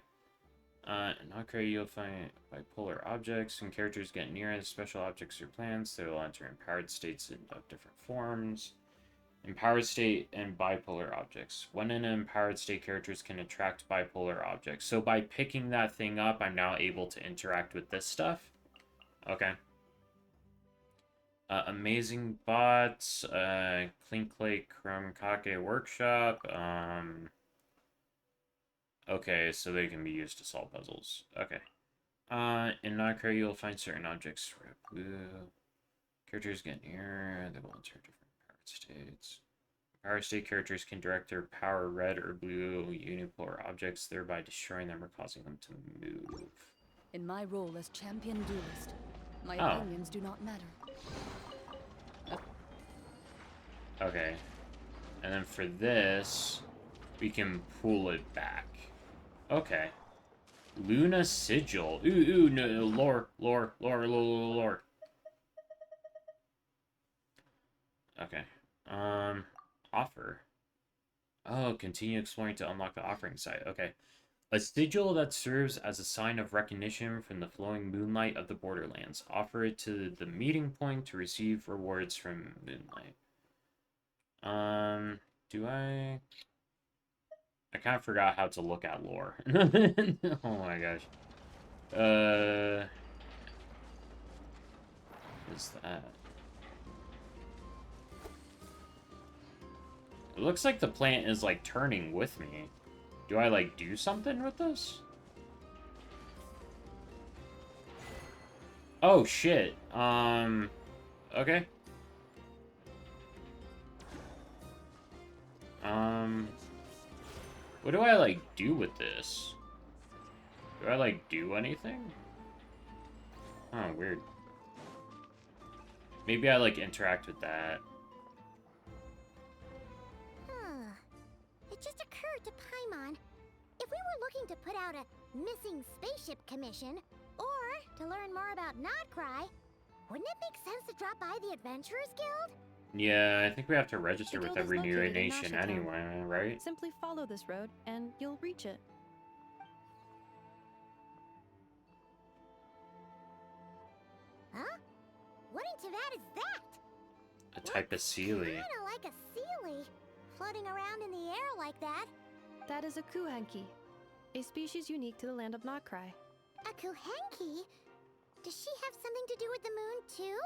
In Notcry, you'll find bipolar objects. When characters get near the special objects or plans, they will enter empowered states of different forms. Empowered state and bipolar objects. When in an empowered state, characters can attract bipolar objects. So by picking that thing up, I'm now able to interact with this stuff. Okay. Amazing bots. Clink Clay Chrome Kake Workshop. Okay, so they can be used to solve puzzles. Okay. In Notcry, you'll find certain objects. Red, blue. Characters get near. They will enter different power states. Power state characters can direct their power red or blue unipolar objects, thereby destroying them or causing them to move. In my role as champion duelist, my opinions do not matter. Okay. And then for this, we can pull it back. Okay. Luna Sigil. Ooh, no, lore. Okay. Offer. Oh, continue exploring to unlock the offering site. Okay. A sigil that serves as a sign of recognition from the flowing moonlight of the Borderlands. Offer it to the meeting point to receive rewards from moonlight. Do I kind of forgot how to look at lore. Oh my gosh. is that? It looks like the plant is, like, turning with me. Do I, like, do something with this? Oh, shit. Okay. What do I, like, do with this? Do I, like, do anything? Oh, weird. Maybe I, like, interact with that. Huh. It just occurred to Paimon. If we were looking to put out a missing spaceship commission, or to learn more about Nodcry, wouldn't it make sense to drop by the Adventurers Guild? Yeah, I think we have to register The with guild is every new located in nation Nashatown. anyway, right? Simply follow this road, and you'll reach it. Huh? What in Teyvat is that? A type of Sealy. Kinda like a Sealy, floating around in the air like that. That is a kuhenki, a species unique to the land of Nodcry. A Kuhenki? Does she have something to do with the moon, too?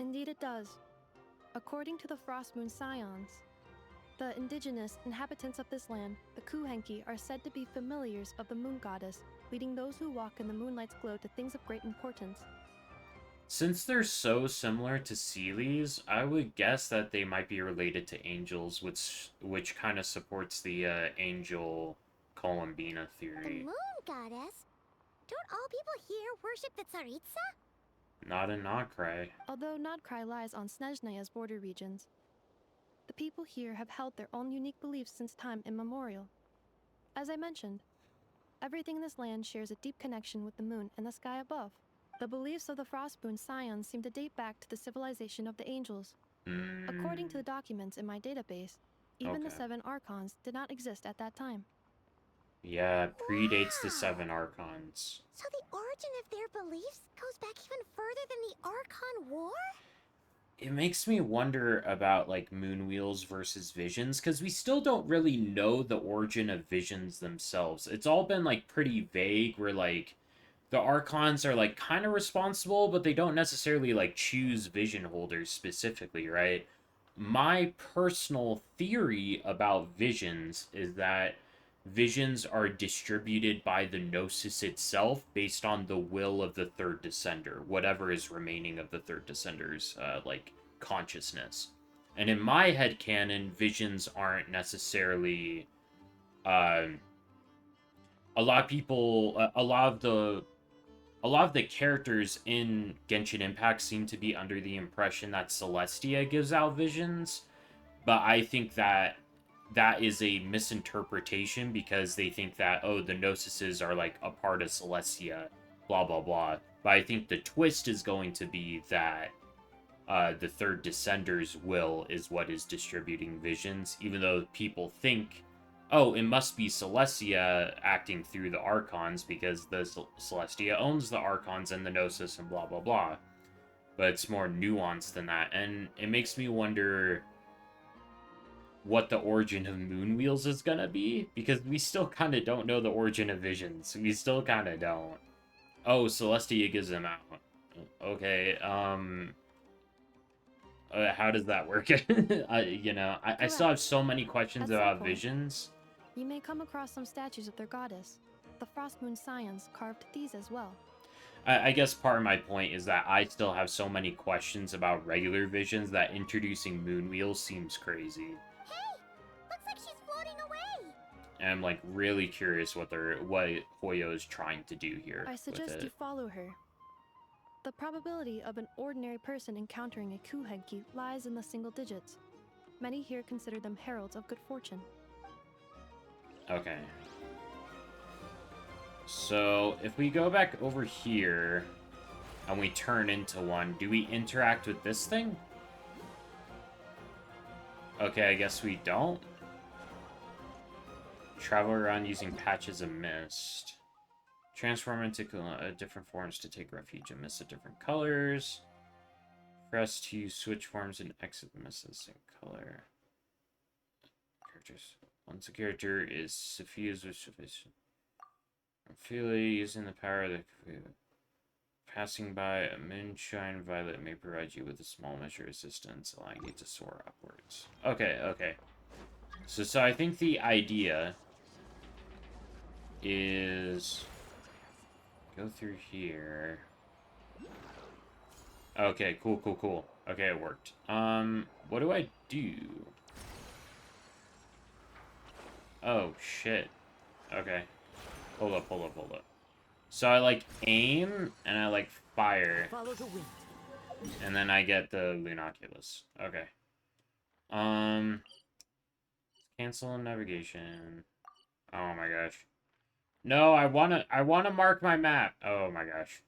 Indeed it does. According to the Frost Moon Scions, the indigenous inhabitants of this land, the kuhenki, are said to be familiars of the moon goddess, leading those who walk in the moonlight's glow to things of great importance. Since they're so similar to Sealies, I would guess that they might be related to angels, which kind of supports the angel Columbina The theory. moon goddess? Don't all people here worship the Tsaritsa? Not in Nodcry. Although Nodcry lies on Snezhneya's border regions, the people here have held their own unique beliefs since time immemorial. As I mentioned, everything in this land shares a deep connection with the moon and the sky above. The beliefs of the Frostmoon Scions seem to date back to the civilization of the angels. According to the documents in my database, even the Okay. 7 Archons did not exist at that time. Yeah, predates the Wow. 7 Archons. So the origin of their beliefs goes back even further than the Archon War? It makes me wonder about, like, moon wheels versus visions, because we still don't really know the origin of visions themselves. It's all been, like, pretty vague, where, like, the Archons are, like, kind of responsible, but they don't necessarily, like, choose vision holders specifically, right? My personal theory about visions is that visions are distributed by the Gnosis itself based on the will of the third descender, whatever is remaining of the third descender's, like, consciousness. And in my headcanon, visions aren't necessarily, a lot of people, a lot of the characters in Genshin Impact seem to be under the impression that Celestia gives out visions, but I think that is a misinterpretation because they think that, oh, the Gnosises are like a part of Celestia, blah blah blah. But I think the twist is going to be that the third Descender's will is what is distributing visions, even though people think, oh, it must be Celestia acting through the Archons because the Celestia owns the Archons and the Gnosis and blah blah blah. But it's more nuanced than that, and it makes me wonder what the origin of moon wheels is gonna be, because we still kind of don't know the origin of visions. We still kind of don't. Oh, Celestia gives them out. Okay, how does that work? I still have so many questions At some about point, visions. You may come across some statues of their goddess. The Frostmoon Scions carved these as well. I guess part of my point is that I still have so many questions about regular visions that introducing moon wheels seems crazy. Hey! Looks like she's floating away! And I'm, like, really curious what Hoyo is trying to do here. I suggest you follow her. The probability of an ordinary person encountering a kuhenki lies in the single digits. Many here consider them heralds of good fortune. Okay. So, if we go back over here, and we turn into one, do we interact with this thing? Okay, I guess we don't. Travel around using patches of mist. Transform into different forms to take refuge in mist of different colors. Press to switch forms and exit the mist of the same color. Characters. Once a character is suffused with sufficient feeling using the power of the Passing by a moonshine violet may provide you with a small measure of assistance, allowing you to soar upwards. Okay, okay. So I think the idea is go through here. Okay, cool, cool, cool. Okay, it worked. What do I do? Oh, shit. Okay. Hold up, hold up, hold up. So I, like, aim, and I, like, fire. Follow the wind. And then I get the Lunoculus. Okay. Cancel navigation. Oh my gosh. No, I wanna mark my map. Oh my gosh.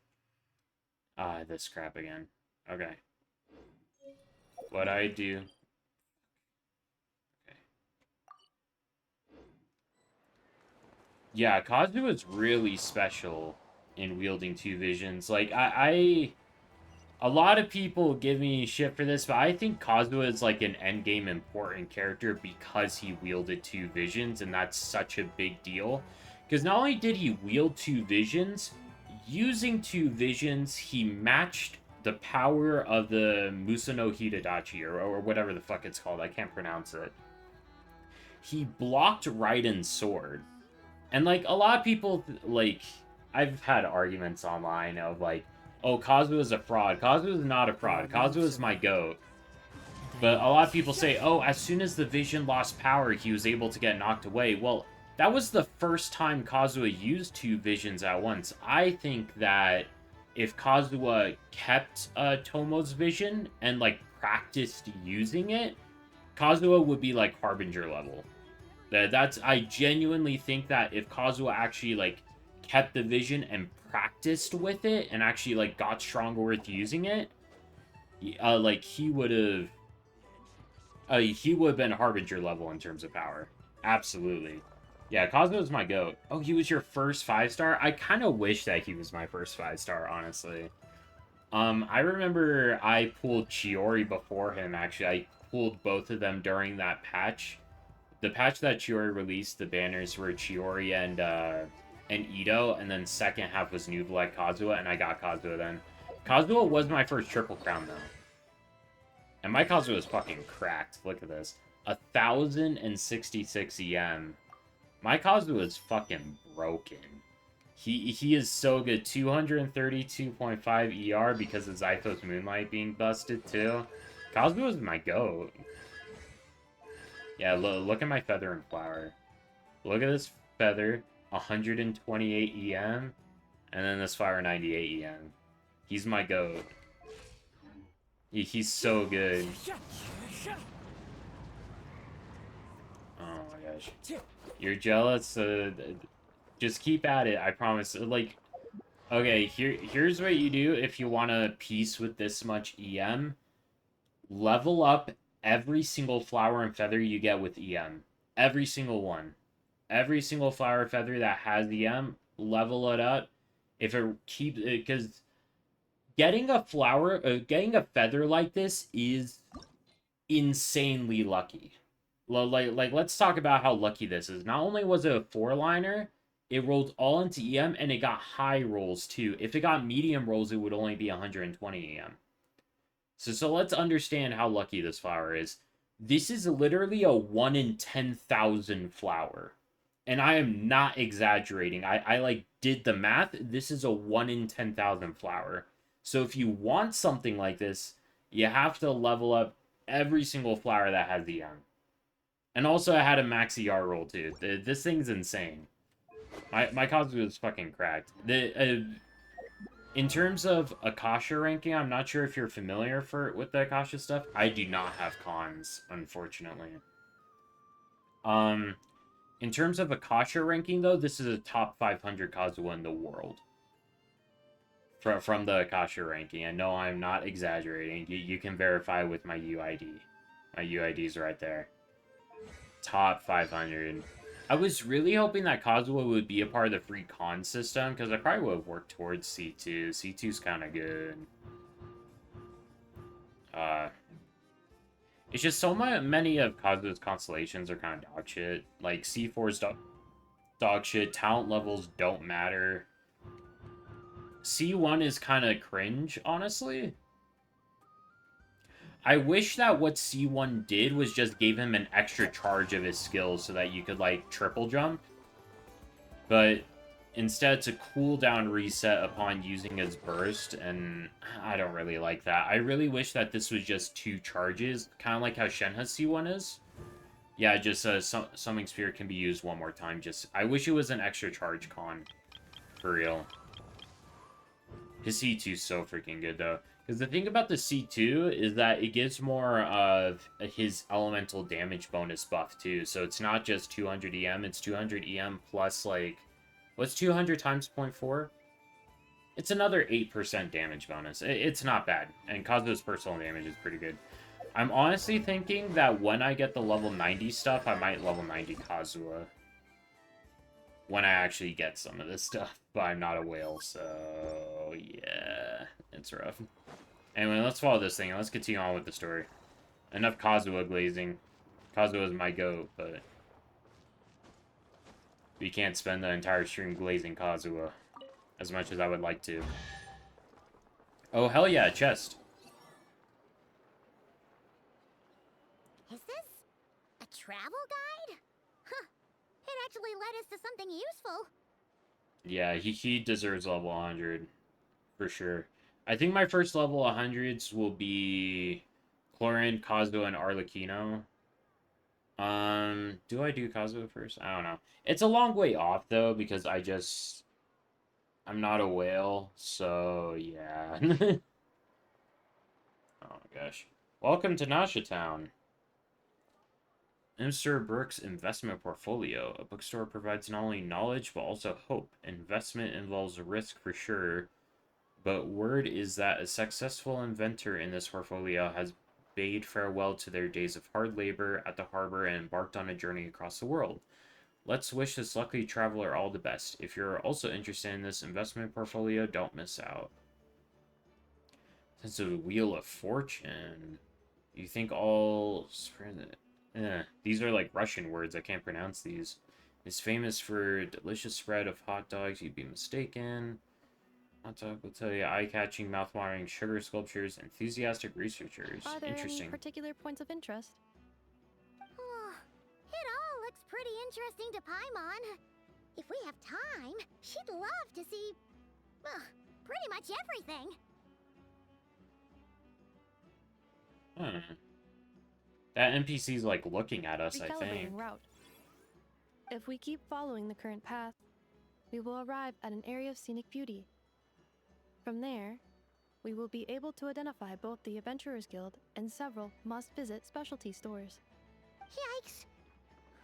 Ah, this crap again. Okay. What I do. Okay. Yeah, Kazuha is really special in wielding two visions. Like, a lot of people give me shit for this, but I think Kazuha is like an endgame important character because he wielded two visions, and that's such a big deal. Because not only did he wield two visions, using two visions, he matched the power of the Musano Hidadachi, or whatever the fuck it's called. I can't pronounce it. He blocked Raiden's sword. And, like, a lot of people, like, I've had arguments online of, like, oh, Kazuha is a fraud. Kazuha is not a fraud. Kazuha is my goat. But a lot of people say, oh, as soon as the vision lost power, he was able to get knocked away. Well, that was the first time Kazuha used two visions at once. I think that if Kazuha kept Tomo's vision and, like, practiced using it, Kazuha would be, like, Harbinger level. I genuinely think that if Kazuha actually, like, kept the vision and practiced with it and actually, like, got stronger with using it, like, he would have been Harbinger level in terms of power. Absolutely. Yeah, Kazuha's my goat. Oh, he was your first 5-star? I kind of wish that he was my first 5-star, honestly. I remember I pulled Chiori before him, actually. I pulled both of them during that patch. The patch that Chiori released, the banners were Chiori and Ito, and then second half was New Black Kazuha, and I got Kazuha then. Kazuha was my first Triple Crown, though. And my Kazuha is fucking cracked. Look at this. 1,066 EM. My Kazuha is fucking broken. He is so good. 232.5 ER because of Zythos Moonlight being busted, too. Kazuha is my goat. Yeah, look at my feather and flower. Look at this feather. 128 EM, and then this flower 98 EM. He's my goat. He's so good. Oh my gosh. You're jealous? Just keep at it, I promise. Like, okay, here's what you do if you want to piece with this much EM. Level up every single flower and feather you get with EM. Every single one. Every single flower feather that has EM, level it up. If it keeps, because getting a feather like this is insanely lucky. Like, let's talk about how lucky this is. Not only was it a 4-liner, it rolled all into EM, and it got high rolls too. If it got medium rolls, it would only be 120 EM. So let's understand how lucky this flower is. This is literally a 1 in 10,000 flower. And I am not exaggerating. I like did the math. This is a 1 in 10,000 flower. So if you want something like this, you have to level up every single flower that has EM. And also I had a max ER roll too. This thing's insane. My Kazuha is fucking cracked. In terms of Akasha ranking, I'm not sure if you're familiar with the Akasha stuff. I do not have cons, unfortunately. In terms of Akasha ranking, though, this is a top 500 Kazuha in the world. From the Akasha ranking. And no, I'm not exaggerating. You can verify with my UID. My UID's right there. Top 500. I was really hoping that Kazuha would be a part of the free con system, because I probably would have worked towards C2. C2's kind of good. It's just so many of Kazuha's constellations are kind of dog shit. Like, C4's dog shit. Talent levels don't matter. C1 is kind of cringe, honestly. I wish that what C1 did was just gave him an extra charge of his skills so that you could, like, triple jump. But instead, it's a cooldown reset upon using his burst, and I don't really like that. I really wish that this was just 2 charges, kind of like how Shenhe's C1 is. Yeah, just Summoning Sphere can be used one more time. Just I wish it was an extra charge con. For real. His C2 is so freaking good, though. Because the thing about the C2 is that it gives more of his elemental damage bonus buff, too. So it's not just 200 EM, it's 200 EM plus, like... What's 200 times 0.4? It's another 8% damage bonus. It's not bad. And Kazuo's personal damage is pretty good. I'm honestly thinking that when I get the level 90 stuff, I might level 90 Kazuo. When I actually get some of this stuff. But I'm not a whale, so... yeah, it's rough. Anyway, let's follow this thing, and let's continue on with the story. Enough Kazuo glazing. Kazuo is my goat, but... we can't spend the entire stream glazing Kazuo. As much as I would like to. Oh, hell yeah, a chest. Is this a travel guide? Huh. It actually led us to something useful. Yeah, he deserves level 100. For sure. I think my first level 100s will be Chlorine, Kazuo, and Arlecchino. Do I do Kazuo first? I don't know. It's a long way off, though, because I'm not a whale, so yeah. Oh my gosh. Welcome to Nasha Town. Mr. Brooks' investment portfolio. A bookstore provides not only knowledge, but also hope. Investment involves risk for sure, but word is that a successful inventor in this portfolio has bade farewell to their days of hard labor at the harbor and embarked on a journey across the world. Let's wish this lucky traveler all the best. If you're also interested in this investment portfolio, don't miss out. Since the Wheel of Fortune, you think all... these are like Russian words. I can't pronounce these. Is famous for delicious spread of hot dogs. You'd be mistaken. Hot dog will tell you eye-catching, mouth-watering sugar sculptures, enthusiastic researchers. Are there Interesting. any particular points of interest? Oh, it all looks pretty interesting to Paimon. If we have time, she'd love to see... pretty much everything. That NPC's like looking at us, I think. Route. If we keep following the current path, we will arrive at an area of scenic beauty. From there, we will be able to identify both the Adventurers Guild and several must-visit specialty stores. Yikes!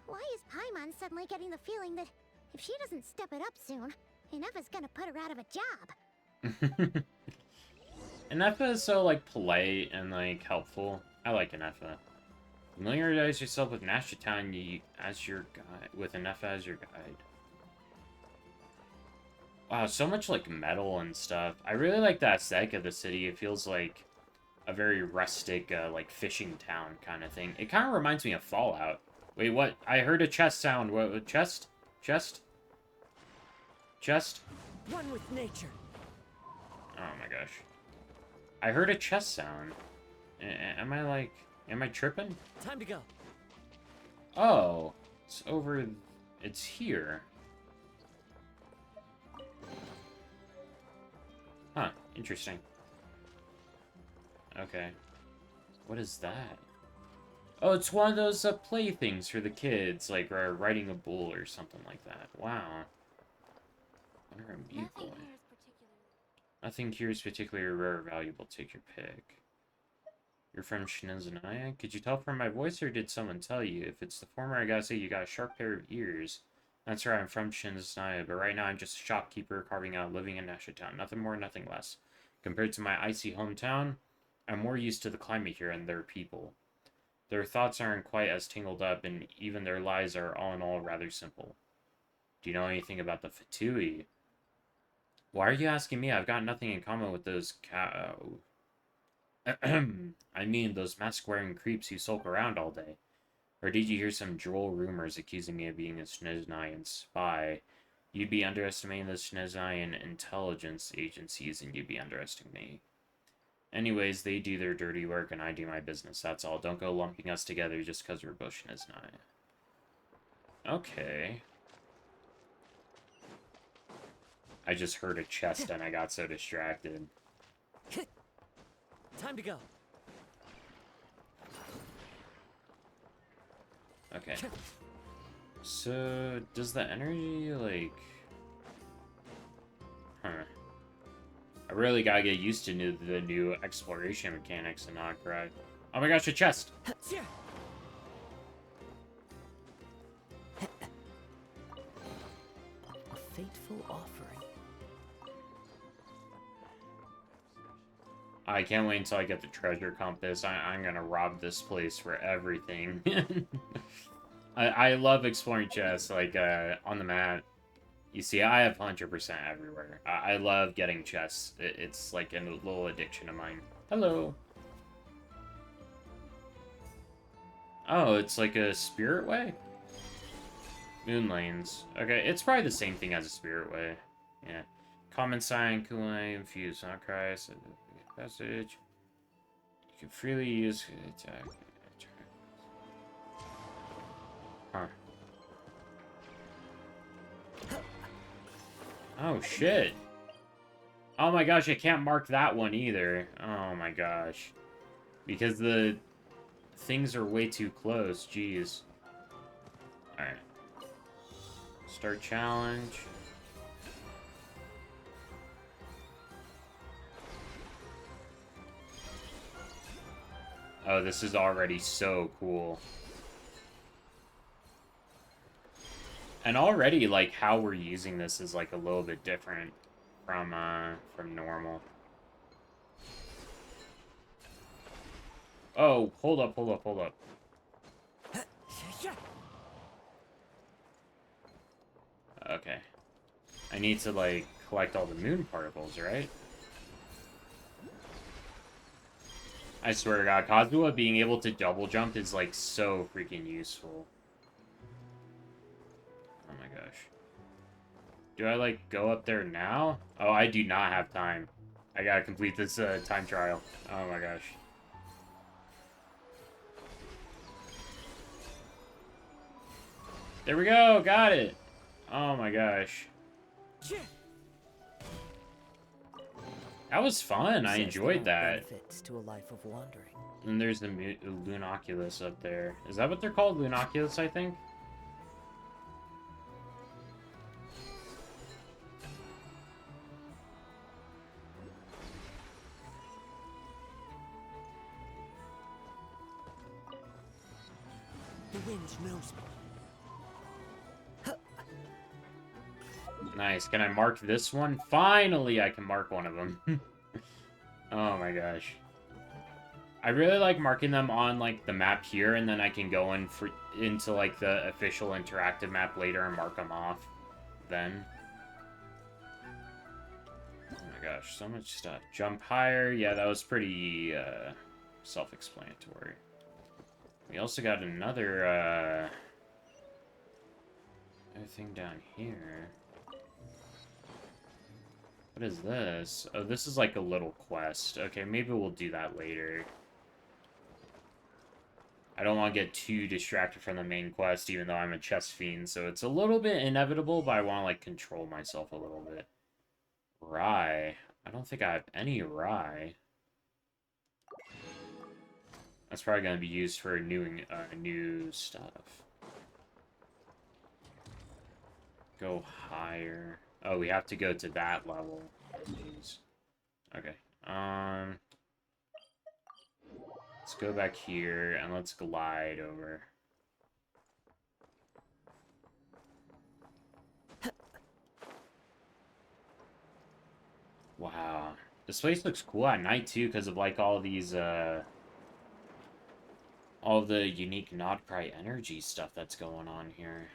Why is Paimon suddenly getting the feeling that if she doesn't step it up soon, Ineffa's gonna put her out of a job? Ineffa is so, like, polite and, like, helpful. I like Ineffa. Familiarize yourself with Nasha Town as your guide, with Ineffa as your guide. Wow, so much, like, metal and stuff. I really like the aesthetic of the city. It feels like a very rustic, like, fishing town kind of thing. It kind of reminds me of Fallout. Wait, what? I heard a chest sound. What? Chest? Chest? Chest? One with nature. Oh my gosh. I heard a chest sound. Am I tripping? Time to go. Oh, it's over. It's here. Huh, interesting. Okay. What is that? Oh, it's one of those playthings for the kids, like riding a bull or something like that. Wow. Wonder a mute boy. Nothing here is particularly rare or valuable. Take your pick. You're from Shinazanaya? Could you tell from my voice, or did someone tell you? If it's the former, I gotta say you got a sharp pair of ears. That's right, I'm from Shinazanaya, but right now I'm just a shopkeeper carving out living in Nasha Town. Nothing more, nothing less. Compared to my icy hometown, I'm more used to the climate here and their people. Their thoughts aren't quite as tangled up, and even their lives are all in all rather simple. Do you know anything about the Fatui? Why are you asking me? I've got nothing in common with those I mean, those mask-wearing creeps who sulk around all day. Or did you hear some droll rumors accusing me of being a Snezhnayan spy? You'd be underestimating the Snezaian intelligence agencies, and you'd be underestimating me. Anyways, they do their dirty work, and I do my business. That's all. Don't go lumping us together just because we're Bush Snezai. Okay. I just heard a chest, and I got so distracted. Time to go. Okay. So, does the energy, like... Huh. I really gotta get used to the new exploration mechanics in Noctri. Oh my gosh, a chest! A fateful offering. I can't wait until I get the treasure compass. I'm gonna rob this place for everything. I love exploring chests, like, on the map. You see, I have 100% everywhere. I love getting chests. It's like a little addiction of mine. Hello! Oh, it's like a spirit way? Moon lanes. Okay, it's probably the same thing as a spirit way. Yeah. Common sign, Kulai, infused, not Christ. Passage. You can freely use attack. Huh. Oh, shit. Oh my gosh, I can't mark that one either. Oh my gosh. Because the things are way too close. Jeez. Alright. Start challenge. Oh, this is already so cool. And already, like, how we're using this is, like, a little bit different from normal. Oh, hold up. Okay. I need to, like, collect all the moon particles, right? I swear to God, Kazuha being able to double jump is, like, so freaking useful. Oh my gosh. Do I, like, go up there now? Oh, I do not have time. I gotta complete this, time trial. Oh my gosh. There we go! Got it! Oh my gosh. That was fun. I enjoyed that. To a life of wandering. And there's the Lunoculus up there. Is that what they're called? Lunoculus, I think? The wind knows me. Nice. Can I mark this one? Finally, I can mark one of them. Oh my gosh. I really like marking them on, like, the map here, and then I can go into, like, the official interactive map later and mark them off then. Oh my gosh, so much stuff. Jump higher. Yeah, that was pretty, self-explanatory. We also got another thing down here. What is this? Oh, this is like a little quest. Okay, maybe we'll do that later. I don't want to get too distracted from the main quest, even though I'm a chest fiend, so it's a little bit inevitable, but I want to, like, control myself a little bit. Rye. I don't think I have any rye. That's probably going to be used for new stuff. Go higher. Oh, we have to go to that level. Jeez. Okay. Let's go back here and let's glide over. Wow. This place looks cool at night too because of, like, all these all the unique Nodcry energy stuff that's going on here.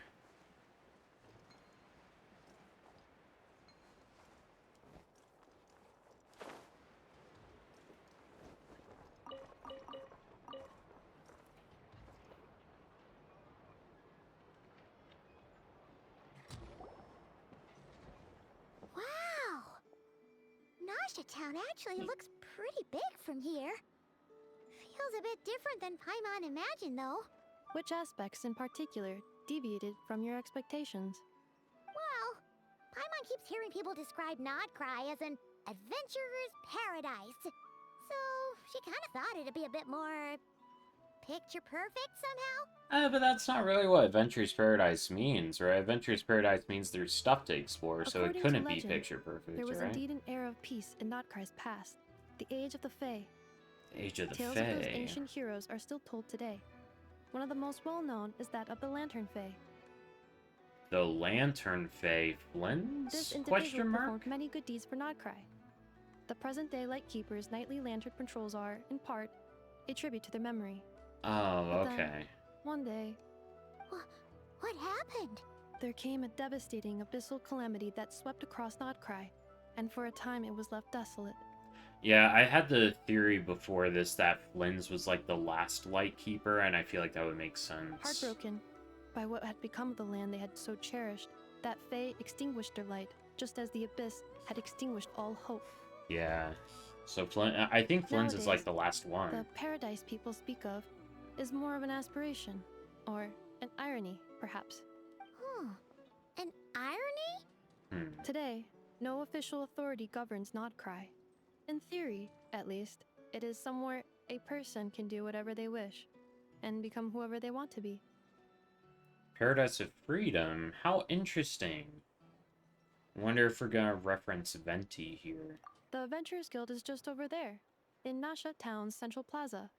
Nasha Town actually looks pretty big from here. Feels a bit different than Paimon imagined, though. Which aspects in particular deviated from your expectations? Well, Paimon keeps hearing people describe Nodcry as an adventurer's paradise. So, she kind of thought it'd be a bit more picture perfect somehow. But that's not really what Adventurous Paradise means, right? Adventurous Paradise means there's stuff to explore, so it According to couldn't be legend, picture perfect, there was right? indeed an era of peace in Notcry's past, the Age of the Fae. Age of the Tales of those Fae. ancient heroes are still told today. One of the most well-known is that of the Lantern Fae. The Lantern Fae This Flins? individual performed many good deeds for Nodcry. The present-day Lightkeeper's nightly lantern patrols are, in part, a tribute to their memory. Oh, But then, okay. one day, What happened? there came a devastating abyssal calamity that swept across Nodcry, and for a time it was left desolate. Yeah, I had the theory before this that Flynn's was like the last Lightkeeper, and I feel like that would make sense. Heartbroken by what had become of the land they had so cherished, that Fae extinguished their light, just as the Abyss had extinguished all hope. Yeah. So Flynn, I think Flynn's is like Nowadays, the last one. The paradise people speak of is more of an aspiration, or an irony, perhaps. An irony? Today, no official authority governs Nodcry. In theory, at least, it is somewhere a person can do whatever they wish, and become whoever they want to be. Paradise of Freedom? How interesting. Wonder if we're gonna reference Venti here. The Adventurers Guild is just over there, in Nasha Town's Central Plaza,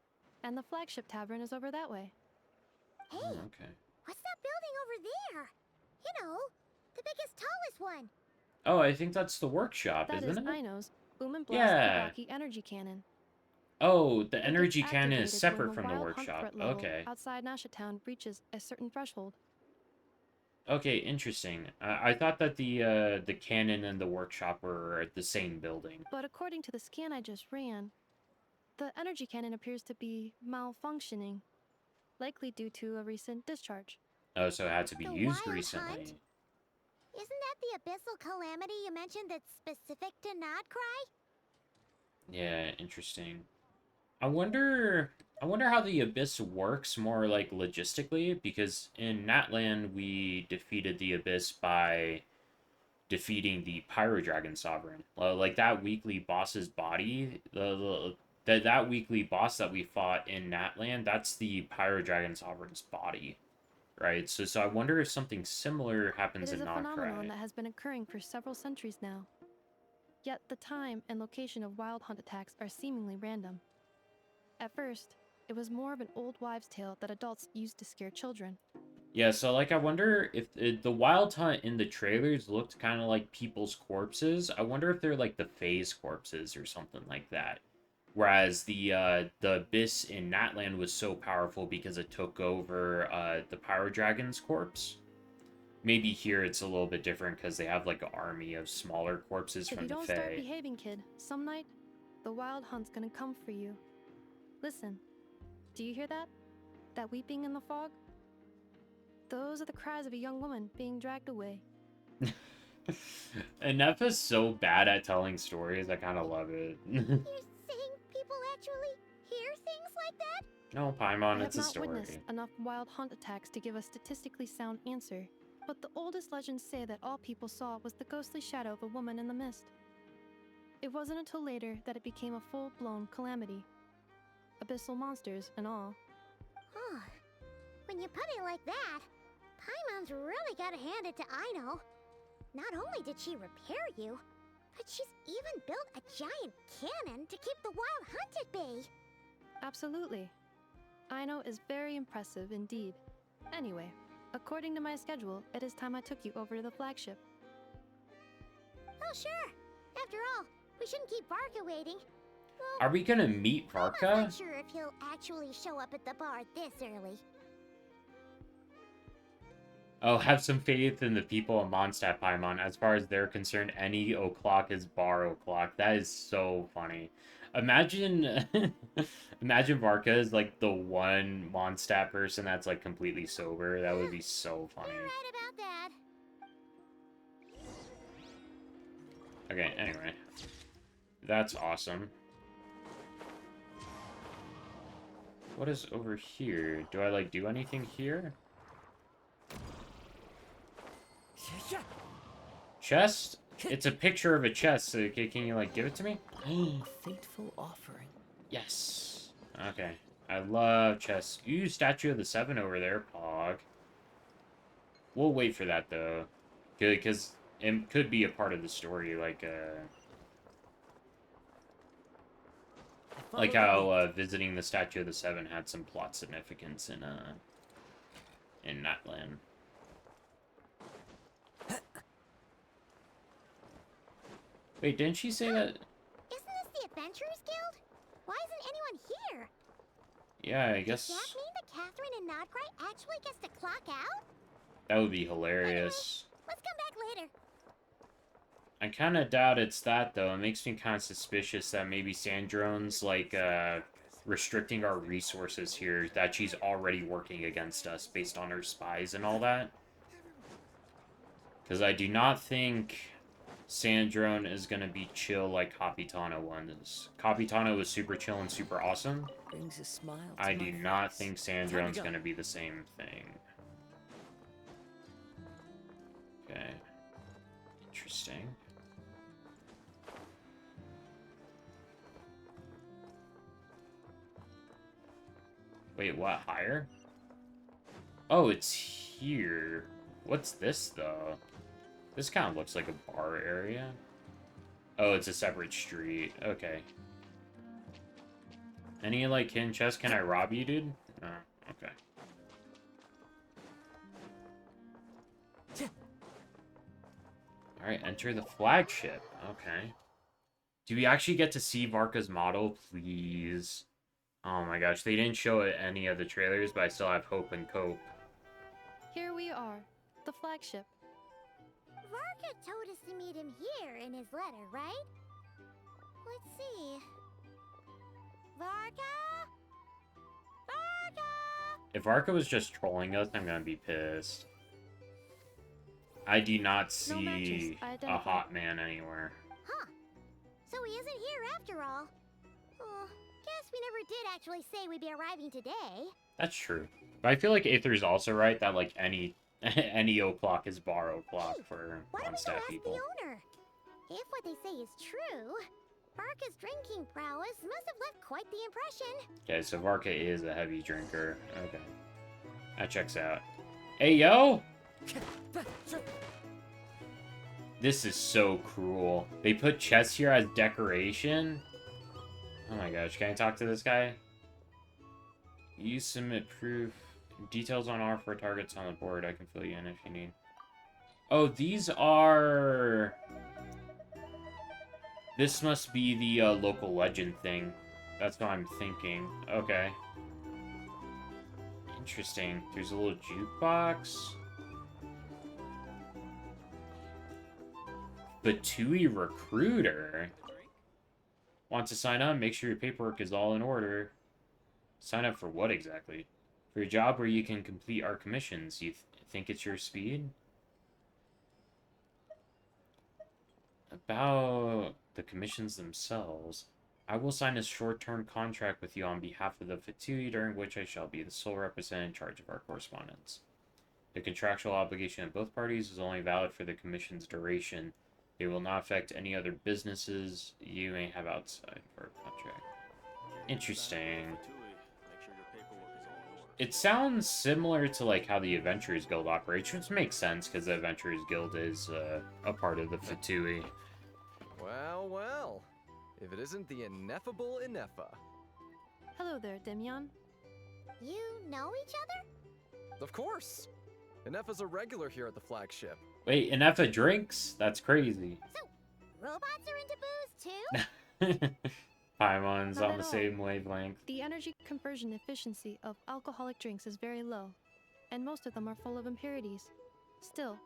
and the flagship tavern is over that way. Hey, okay. what's that building over there? You know, the biggest, tallest one. Oh, I think that's the workshop, That isn't is it? Ino's Boom and Blast Yeah. Kawaki energy cannon. Oh, the It energy gets cannon is activated separate when from the wild hunt workshop. threat level Okay. outside Nasha Town reaches a certain threshold. Okay, interesting. I thought that the cannon and the workshop were the same building. But according to the scan I just ran, the energy cannon appears to be malfunctioning, likely due to a recent discharge. Oh, so it had to be The used wild recently. hunt? Isn't that the abyssal calamity you mentioned that's specific to Nodcry? Yeah, interesting. I wonder how the Abyss works more like logistically, because in Natlan we defeated the Abyss by defeating the Pyro Dragon Sovereign. Like that weekly boss's body, that weekly boss that we fought in Natlan, that's the Pyro Dragon Sovereign's body, right? So I wonder if something similar happens It is in a phenomenon Nodcry. that has been occurring for several centuries now. Yet the time and location of wild hunt attacks are seemingly random. At first, it was more of an old wives' tale that adults used to scare children. Yeah, so like I wonder if the wild hunt in the trailers looked kind of like people's corpses. I wonder if they're like the Fae's corpses or something like that. Whereas the Abyss in Natlan was so powerful because it took over the Pyro Dragon's corpse. Maybe here it's a little bit different because they have like an army of smaller corpses If from you the don't start Fae. behaving, kid, some night, the wild hunt's gonna come for you. Listen, do you hear that? That weeping in the fog? Those are the cries of a young woman being dragged away. And Nefa's so bad at telling stories, I kind of love it. You're saying people actually hear things like that? No, I Paimon, have it's a not story. witnessed enough wild hunt attacks to give a statistically sound answer, but the oldest legends say that all people saw was the ghostly shadow of a woman in the mist. It wasn't until later that it became a full-blown calamity. Abyssal monsters and all. Huh. When you put it like that, Paimon's really gotta hand it to Ino. Not only did she repair you, but she's even built a giant cannon to keep the wild hunt at bay. Absolutely. Ino is very impressive indeed. Anyway, according to my schedule, it is time I took you over to the flagship. Oh, sure. After all, we shouldn't keep Varka waiting. Well, Are we gonna meet I'm Varka? not sure if he'll actually show up at the bar this early. Oh, have some faith in the people of Mondstadt, Paimon. As far as they're concerned, any o'clock is bar o'clock. That is so funny. Imagine, imagine Varka is like the one Mondstadt person that's like completely sober. That would be so funny. You're right about that. Okay, anyway. That's awesome. What is over here? Do I, like, do anything here? Chest? It's a picture of a chest, so can you, like, give it to me? A fateful offering. Yes. Okay. I love chests. Ooh, Statue of the Seven over there, Pog. We'll wait for that, though. Good, because it could be a part of the story, like how visiting the Statue of the Seven had some plot significance in Natlan. Wait, didn't she say that? Isn't this the Adventurers Guild? Why isn't anyone here? Yeah, I guess Does that mean that Catherine and Nodcry actually gets to clock out? that would be hilarious. Anyway, let's come back later. I kind of doubt it's that, though. It makes me kind of suspicious that maybe Sandrone's, like, restricting our resources here, that she's already working against us based on her spies and all that. Because I do not think Sandrone is going to be chill like Capitano was. Capitano was super chill and super awesome. Brings a smile to I my do not face. think Sandrone's going to be the same thing. Okay. Interesting. Wait, what? Higher? Oh, it's here. What's this, though? This kind of looks like a bar area. Oh, it's a separate street. Okay. Any, like, hidden chests? Can I rob you, dude? Oh, okay. Alright, enter the flagship. Okay. Do we actually get to see Varka's model? Please. Oh my gosh, they didn't show it any of the trailers, but I still have hope and cope. Here we are, the flagship. Varka told us to meet him here in his letter, right? Let's see. Varka? Varka? If Varka was just trolling us, I'm gonna be pissed. I do not see a hot man anywhere. Huh. So he isn't here after all. Oh, guess we never did actually say we'd be arriving today. That's true. But I feel like Aether's also right that, like, any o'clock is bar o'clock for on-staff people. The owner? If what they say is true, Varka's drinking prowess must have left quite the impression. Okay, so Varka is a heavy drinker. Okay. That checks out. Hey, yo! This is so cruel. They put chests here as decoration? Oh my gosh, can I talk to this guy? You submit proof. Details on offer targets on the board. I can fill you in if you need. Oh, these are... This must be the local legend thing. That's what I'm thinking. Okay. Interesting. There's a little jukebox. Batui Recruiter. Want to sign up? Make sure your paperwork is all in order. Sign up for what exactly? For your job where you can complete our commissions. You think it's your speed? About the commissions themselves. I will sign a short-term contract with you on behalf of the Fatui, during which I shall be the sole representative in charge of our correspondence. The contractual obligation of both parties is only valid for the commission's duration. It will not affect any other businesses you may have outside of our contract. Interesting. It sounds similar to, like, how the Adventurers Guild operates, which makes sense, because the Adventurers Guild is a part of the Fatui. Well, well. If it isn't the ineffable Inefa. Hello there, Demian. You know each other? Of course. Inefa's a regular here at the flagship. Wait, Inefa drinks? That's crazy. So, robots are into booze, too? Paimon's Not on the at same wavelength. The energy conversion efficiency of alcoholic drinks is very low, and most of them are full of impurities. Still,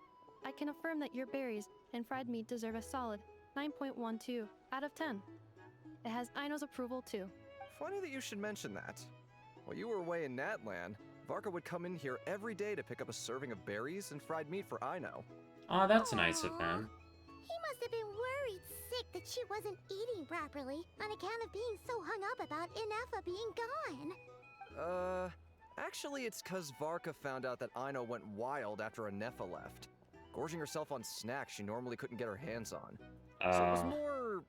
I can affirm that your berries and fried meat deserve a solid 9.12 out of 10. It has Aino's approval, too. Funny that you should mention that. While you were away in Natlan, Varka would come in here every day to pick up a serving of berries and fried meat for Aino. Aw, that's nice of him. He must have been worried sick that she wasn't eating properly on account of being so hung up about Inefa being gone. Actually it's cause Varka found out that Aino went wild after Inefa left, gorging herself on snacks she normally couldn't get her hands on. So it was more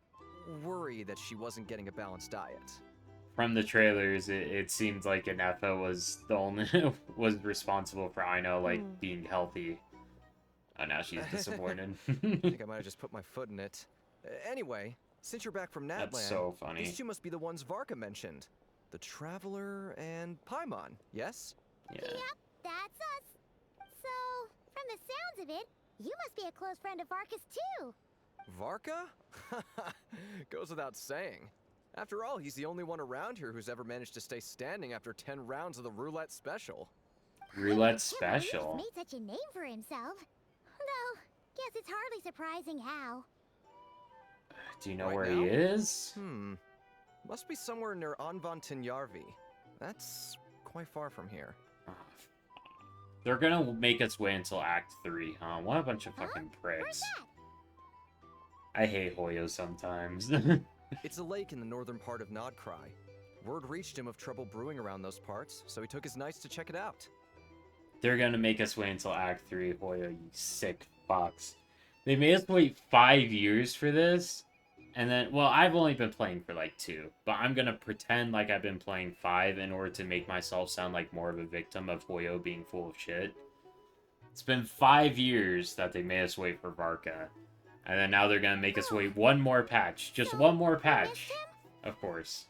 worry that she wasn't getting a balanced diet. From the trailers, it seemed like Inefa was the only was responsible for Aino like being healthy. Oh, now she's disappointed. I think I might have just put my foot in it. Anyway, since you're back from Natland, That's so funny. these two must be the ones Varka mentioned. The Traveler and Paimon, yes? Yeah. Yep, that's us. So, from the sounds of it, you must be a close friend of Varka's too. Varka? Goes without saying. After all, he's the only one around here who's ever managed to stay standing after 10 rounds of the roulette special. Roulette special? He's made such a name for himself. Though, guess it's hardly surprising how. Do you know where he is? Must be somewhere near Anvan Tinyarvi. That's quite far from here. They're gonna make us wait until Act 3, huh? What a bunch of fucking pricks. I hate Hoyo sometimes. It's a lake in the northern part of Nodcry. Word reached him of trouble brewing around those parts, so he took his knights to check it out. They're gonna make us wait until Act 3, Hoyo, you sick fucks. They made us wait 5 years for this, and then, well, I've only been playing for like 2, but I'm gonna pretend like I've been playing 5 in order to make myself sound like more of a victim of Hoyo being full of shit. It's been 5 years that they made us wait for Varka, and then now they're gonna make us wait one more patch. Just one more patch. Of course.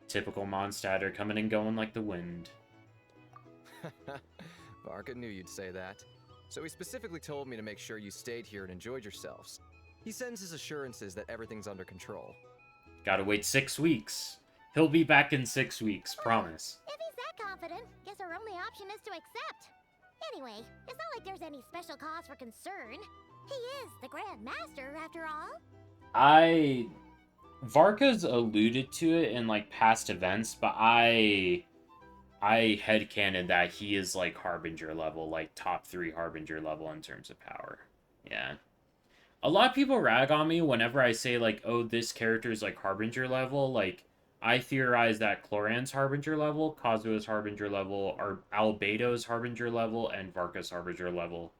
Typical Mondstadt coming and going like the wind. Varka knew you'd say that. So he specifically told me to make sure you stayed here and enjoyed yourselves. He sends his assurances that everything's under control. Gotta wait 6 weeks. He'll be back in 6 weeks, promise. If he's that confident, guess our only option is to accept. Anyway, it's not like there's any special cause for concern. He is the Grand Master, after all. Varka's alluded to it in, like, past events, but I headcanon that he is, like, Harbinger level, like, top 3 Harbinger level in terms of power. Yeah. A lot of people rag on me whenever I say, like, oh, this character is, like, Harbinger level. Like, I theorize that Cloran's Harbinger level, Kazuha's Harbinger level, or Albedo's Harbinger level, and Varka's Harbinger level.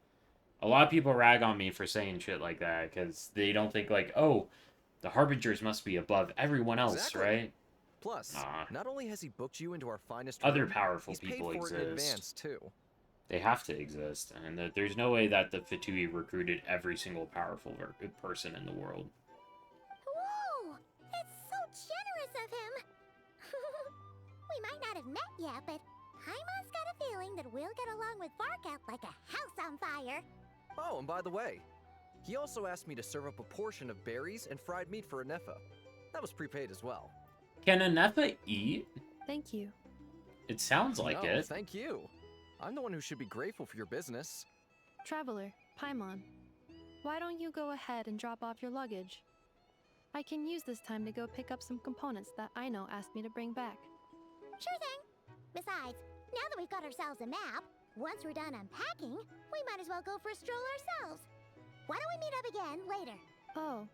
A lot of people rag on me for saying shit like that, because they don't think, like, oh, the Harbingers must be above everyone else, exactly. Right? Plus, not only has he booked you into our finest other room, powerful he's people paid for exist. it in advance, too. They have to exist, and there's no way that the Fatui recruited every single powerful person in the world. Whoa! That's so generous of him! We might not have met yet, but Paimon's got a feeling that we'll get along with Varka like a house on fire. Oh, and by the way, he also asked me to serve up a portion of berries and fried meat for Inefa. That was prepaid as well. Can Inefa eat? Thank you. It sounds like no, it. Thank you. I'm the one who should be grateful for your business. Traveler, Paimon, why don't you go ahead and drop off your luggage? I can use this time to go pick up some components that Aino asked me to bring back. Sure thing. Besides, now that we've got ourselves a map, once we're done unpacking, we might as well go for a stroll ourselves. Why don't we meet up again later? Oh.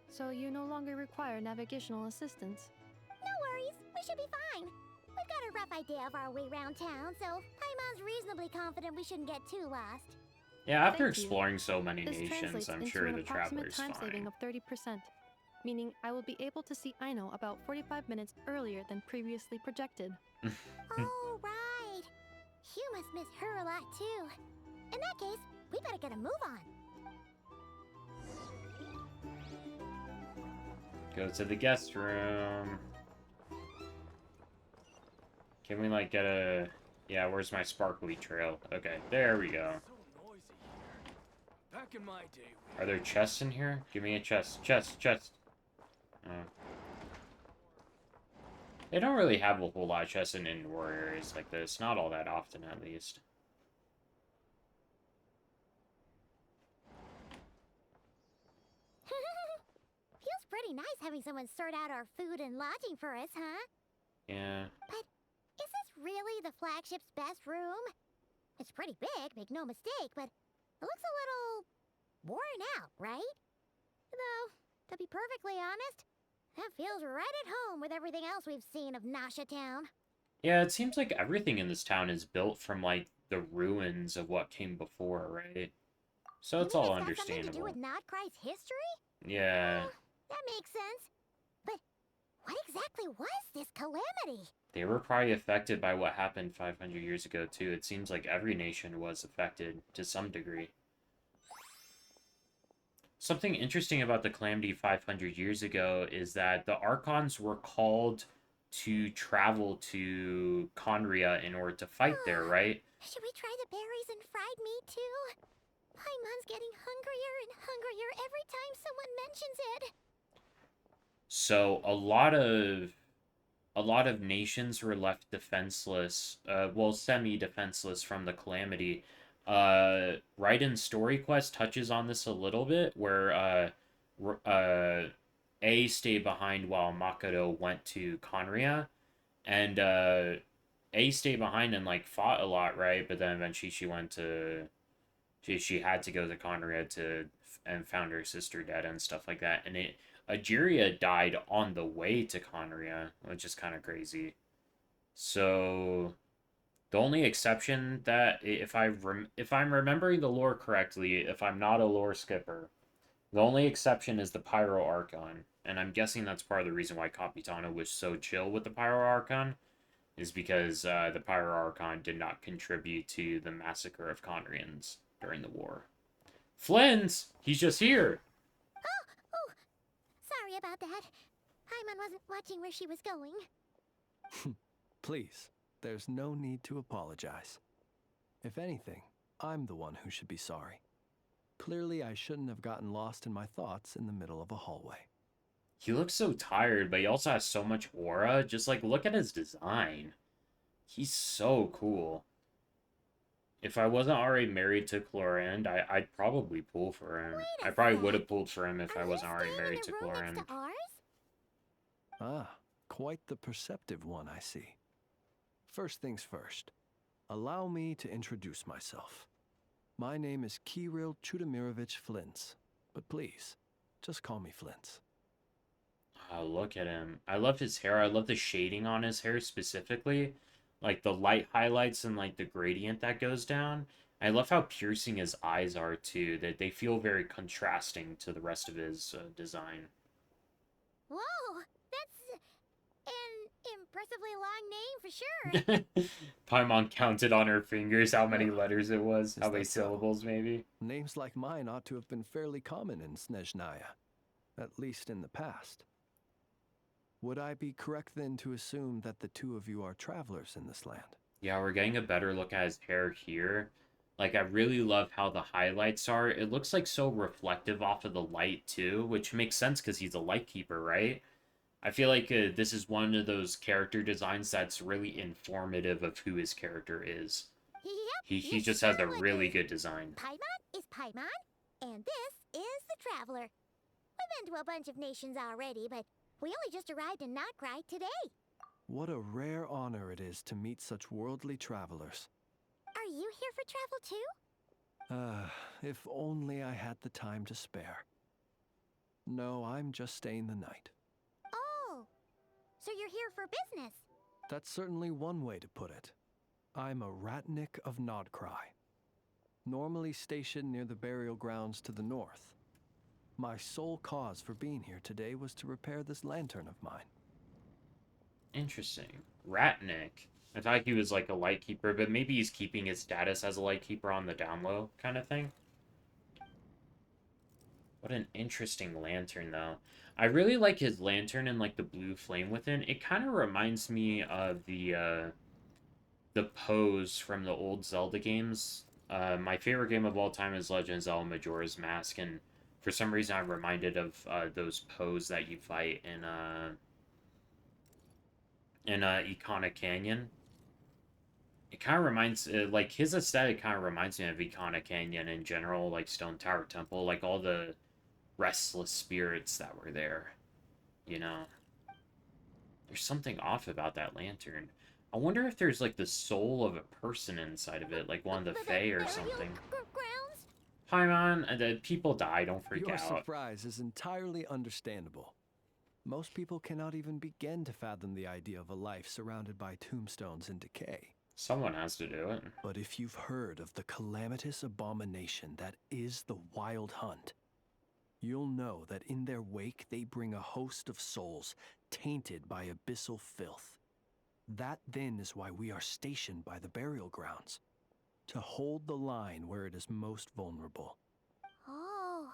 So you no longer require navigational assistance? No worries, we should be fine. We've got a rough idea of our way around town, so Paimon's reasonably confident we shouldn't get too lost. Yeah, after exploring so many this nations, I'm into sure an the approximate traveler's time fine. saving of 30%, meaning I will be able to see Aino about 45 minutes earlier than previously projected. Oh, right. You must miss her a lot, too. In that case, we better get a move on. Go to the guest room. Can we, like, get a... Yeah, where's my sparkly trail? Okay, there we go. Back in my day. Are there chests in here? Give me a chest. Chest. Oh. They don't really have a whole lot of chests in indoor areas like this. Not all that often, at least. Feels pretty nice having someone sort out our food and lodging for us, huh? Yeah. But is this really the flagship's best room? It's pretty big, make no mistake, but it looks a little worn out, right? Though, to be perfectly honest, that feels right at home with everything else we've seen of Nasha Town. Yeah, it seems like everything in this town is built from, like, the ruins of what came before, right? So it's all understandable. Something to do with Nodcry's history? Yeah. That makes sense. But what exactly was this calamity? They were probably affected by what happened 500 years ago, too. It seems like every nation was affected to some degree. Something interesting about the calamity 500 years ago is that the Archons were called to travel to Conria in order to fight there, right? Should we try the berries and fried meat too? Paimon's getting hungrier and hungrier every time someone mentions it. So a lot of nations were left defenseless, well, semi-defenseless from the calamity. Raiden's story quest touches on this a little bit, where A stayed behind while Makoto went to Conria, and A stayed behind and like fought a lot, right? But then eventually she went to she had to go to Conria and found her sister dead and stuff like that. And Ajiria died on the way to Conria, which is kind of crazy. So the only exception that, if I'm remembering the lore correctly, if I'm not a lore skipper, the only exception is the Pyro Archon. And I'm guessing that's part of the reason why Capitano was so chill with the Pyro Archon, is because the Pyro Archon did not contribute to the massacre of Conrians during the war. Flins! He's just here! Oh! Sorry about that. Paimon wasn't watching where she was going. Please, there's no need to apologize. If anything, I'm the one who should be sorry. Clearly, I shouldn't have gotten lost in my thoughts in the middle of a hallway. He looks so tired, but he also has so much aura. Just, like, look at his design. He's so cool. If I wasn't already married to Clorinde, I'd probably pull for him. I probably would have pulled for him if I wasn't already married to Clorinde. Ah, quite the perceptive one, I see. First things first, allow me to introduce myself. My name is Kirill Chudamirovich Flintz, but please, just call me Flintz. Oh, look at him. I love his hair. I love the shading on his hair specifically. Like the light highlights and like the gradient that goes down. I love how piercing his eyes are too. That they feel very contrasting to the rest of his design. Whoa, that's an impressively long name for sure. Paimon counted on her fingers how many letters it was, how many syllables maybe. Names like mine ought to have been fairly common in Snezhnaya, at least in the past. Would I be correct then to assume that the two of you are travelers in this land? Yeah, we're getting a better look at his hair here. Like, I really love how the highlights are. It looks like so reflective off of the light too, which makes sense because he's a light keeper, right? I feel like this is one of those character designs that's really informative of who his character is. Yep, he just has a really good design. Paimon is Paimon, and this is the Traveler. We've been to a bunch of nations already, but we only just arrived in Nodcry today. What a rare honor it is to meet such worldly travelers. Are you here for travel too? If only I had the time to spare. No, I'm just staying the night. Oh, so you're here for business? That's certainly one way to put it. I'm a Ratnik of Nodcry, normally stationed near the burial grounds to the north. My sole cause for being here today was to repair this lantern of mine. Interesting. Ratnik. I thought he was like a lightkeeper, but maybe he's keeping his status as a lightkeeper on the down low kind of thing. What an interesting lantern, though. I really like his lantern and like the blue flame within. It kind of reminds me of the pose from the old Zelda games. My favorite game of all time is Legend of Zelda Majora's Mask, and for some reason I'm reminded of those pose that you fight in Icona Canyon. It kind of reminds, like, his aesthetic kind of reminds me of Icona Canyon in general, like Stone Tower Temple, like all the restless spirits that were there, you know? There's something off about that lantern. I wonder if there's, like, the soul of a person inside of it, like one of the Fae or something. Paimon, the people die, don't freak Your out. surprise is entirely understandable. Most people cannot even begin to fathom the idea of a life surrounded by tombstones and decay. Someone has to do it. But if you've heard of the calamitous abomination that is the Wild Hunt, you'll know that in their wake they bring a host of souls tainted by abyssal filth. That then is why we are stationed by the burial grounds, to hold the line where it is most vulnerable. Oh,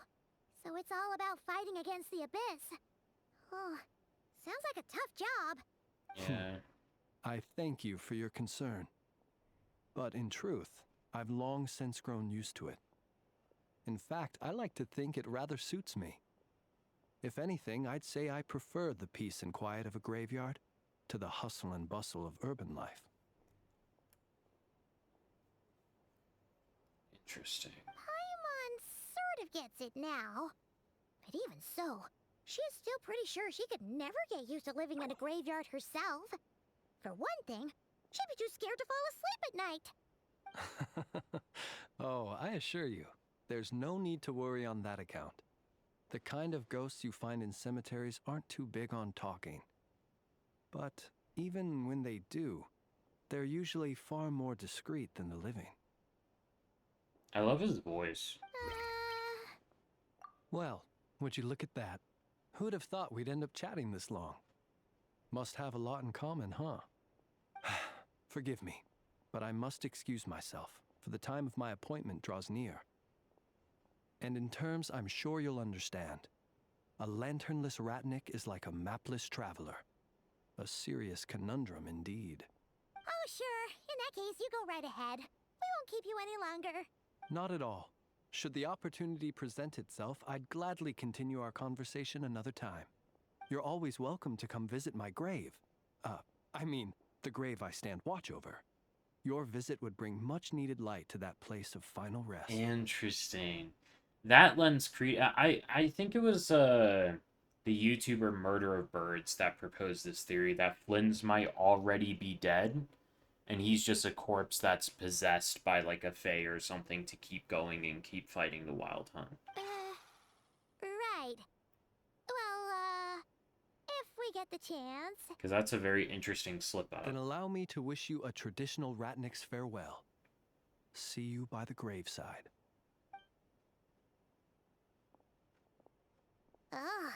so it's all about fighting against the abyss. Oh, sounds like a tough job. Yeah. I thank you for your concern. But in truth, I've long since grown used to it. In fact, I like to think it rather suits me. If anything, I'd say I prefer the peace and quiet of a graveyard to the hustle and bustle of urban life. Interesting. Paimon sort of gets it now. But even so, she is still pretty sure she could never get used to living in a graveyard herself. For one thing, she'd be too scared to fall asleep at night. Oh, I assure you, there's no need to worry on that account. The kind of ghosts you find in cemeteries aren't too big on talking. But even when they do, they're usually far more discreet than the living. I love his voice. Well, would you look at that? Who'd have thought we'd end up chatting this long? Must have a lot in common, huh? Forgive me, but I must excuse myself, for the time of my appointment draws near. And in terms I'm sure you'll understand, a lanternless Ratnik is like a mapless traveler. A serious conundrum indeed. Oh, sure. In that case, you go right ahead. We won't keep you any longer. Not at all. Should the opportunity present itself, I'd gladly continue our conversation another time. You're always welcome to come visit my grave. I mean, the grave I stand watch over. Your visit would bring much-needed light to that place of final rest. Interesting. That lends I think it was the YouTuber Murder of Birds that proposed this theory that Flynn's might already be dead, and he's just a corpse that's possessed by like a fae or something to keep going and keep fighting the Wild Hunt. Right. Well, if we get the chance. Because that's a very interesting slip-up. Then allow me to wish you a traditional Ratnik's farewell. See you by the graveside. Ugh.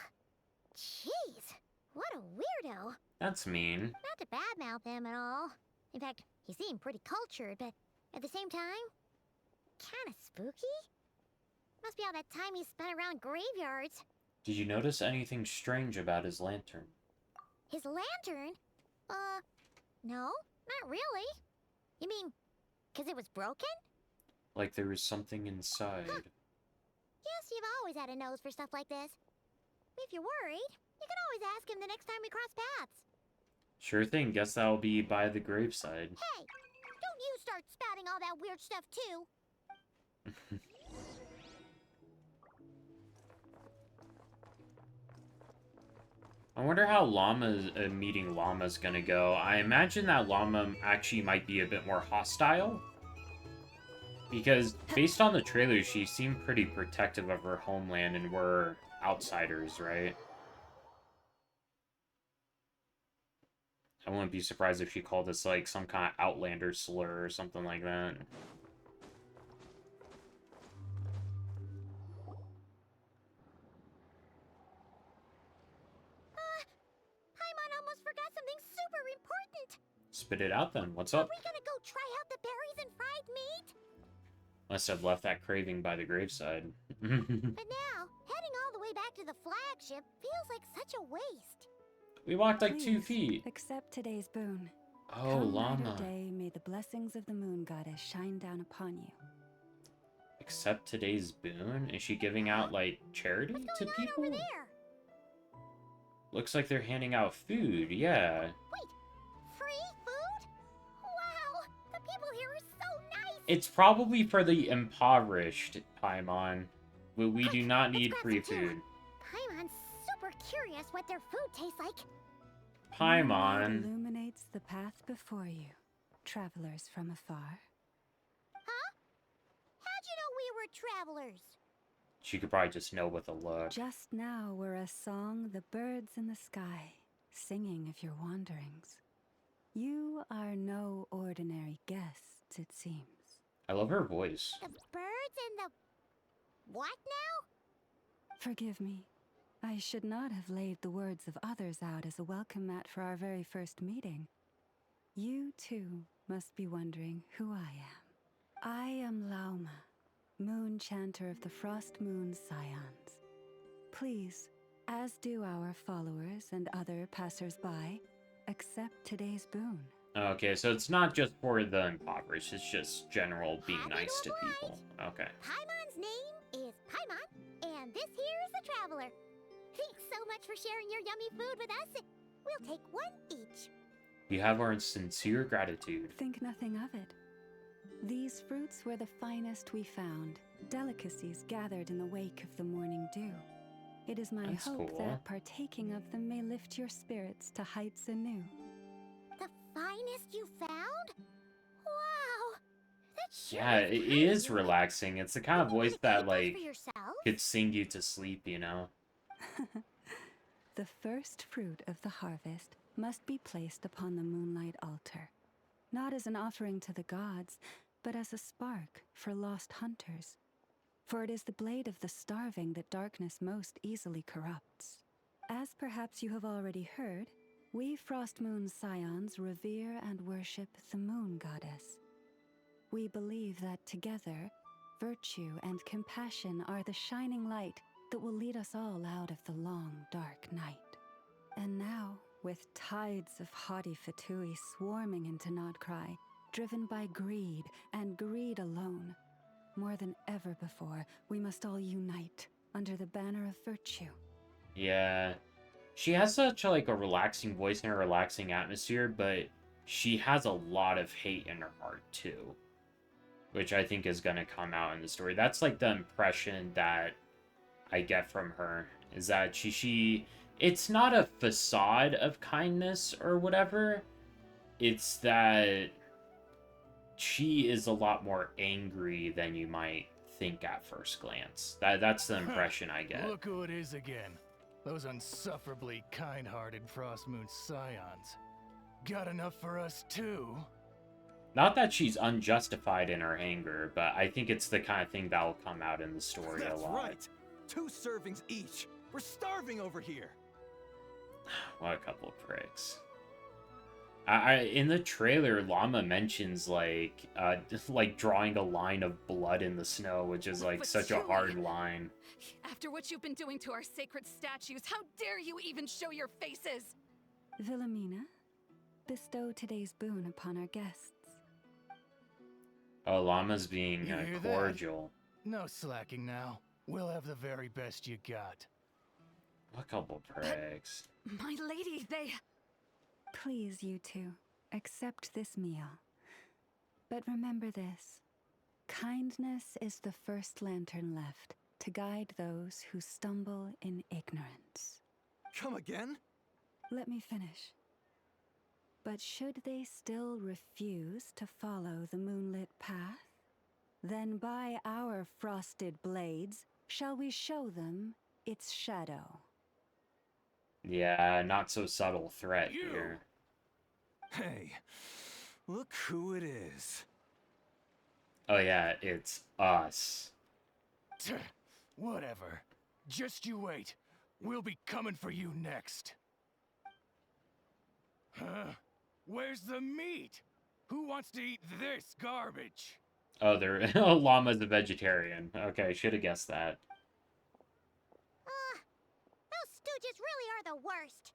Jeez. What a weirdo. That's mean. Not to badmouth him at all. In fact, he seemed pretty cultured, but at the same time, kind of spooky. Must be all that time he spent around graveyards. Did you notice anything strange about his lantern? His lantern? No, not really. You mean, 'cause it was broken? Like there was something inside. Huh. Yes, you've always had a nose for stuff like this. If you're worried, you can always ask him the next time we cross paths. Sure thing, guess that'll be by the graveside. Hey, don't you start spouting all that weird stuff too. I wonder how meeting Llama's gonna go. I imagine that Llama actually might be a bit more hostile. Because based on the trailer, she seemed pretty protective of her homeland and we're outsiders, right? I wouldn't be surprised if she called us like some kind of Outlander slur or something like that. Paimon almost forgot something super important. Spit it out then. What's up? Are we gonna go try out the berries and fried meat? Must have left that craving by the graveside. But now, heading all the way back to the flagship feels like such a waste. We walked like 2 feet. Accept today's boon. Oh, Come Llama. night or day, may the blessings of the moon goddess shine down upon you. Accept today's boon? Is she giving out, like, charity to people? Over there? Looks like they're handing out food, yeah. Wait, free food? Wow, the people here are so nice. It's probably for the impoverished, Paimon. We do not need free food. Paimon's super curious what their food tastes like. Paimon. Illuminates the path before you, travelers from afar. Huh? How'd you know we were travelers. She could probably just know with a look. Just now were a song the birds in the sky, singing of your wanderings. You are no ordinary guests, it seems. I love her voice. The birds and the... what now? Forgive me. I should not have laid the words of others out as a welcome mat for our very first meeting. You, too, must be wondering who I am. I am Lauma, Moon Chanter of the Frost Moon Scions. Please, as do our followers and other passers-by, accept today's boon. Okay, so it's not just for the impoverished, it's just general being nice to people. Okay. Paimon's name is Paimon, and this here is the Traveler. Thanks so much for sharing your yummy food with us. We'll take one each. You have our sincere gratitude. Think nothing of it. These fruits were the finest we found, delicacies gathered in the wake of the morning dew. It is my hope that partaking of them may lift your spirits to heights anew. The finest you found? Wow! That's Yeah, it is relaxing. It's the kind of voice that, like, could sing you to sleep, you know? The first fruit of the harvest must be placed upon the moonlight altar, not as an offering to the gods, but as a spark for lost hunters. For it is the blade of the starving that darkness most easily corrupts. As perhaps you have already heard, we Frost Moon Scions revere and worship the moon goddess. We believe that together, virtue and compassion are the shining light that will lead us all out of the long, dark night. And now, with tides of haughty Fatui swarming into Nodcry, driven by greed, and greed alone, more than ever before, we must all unite under the banner of virtue. Yeah. She has such, like, a relaxing voice and a relaxing atmosphere, but she has a lot of hate in her heart, too. Which I think is gonna come out in the story. That's, like, the impression that I get from her, is that she it's not a facade of kindness or whatever. It's that she is a lot more angry than you might think at first glance. That's the impression I get. Look who it is again. Those unsufferably kind-hearted Frost Moon Scions. Got enough for us too? Not that she's unjustified in her anger, but I think it's the kind of thing that will come out in the story a lot. That's right! 2 servings each! We're starving over here! What a couple of pricks. In the trailer, Llama mentions, like drawing a line of blood in the snow, which is, like, such a hard line. After what you've been doing to our sacred statues, how dare you even show your faces? Wilhelmina, bestow today's boon upon our guests. Oh, Llama's being cordial. No slacking now. We'll have the very best you got. A couple pricks. My lady, they... Please, you two, accept this meal. But remember this. Kindness is the first lantern left to guide those who stumble in ignorance. Come again? Let me finish. But should they still refuse to follow the moonlit path, then by our frosted blades shall we show them its shadow. Yeah, not so subtle threat here. Hey, look who it is. Oh yeah, it's us. Whatever. Just you wait. We'll be coming for you next. Huh? Where's the meat? Who wants to eat this garbage? Oh, Llama's a vegetarian. Okay, should have guessed that. Those stooges really are the worst.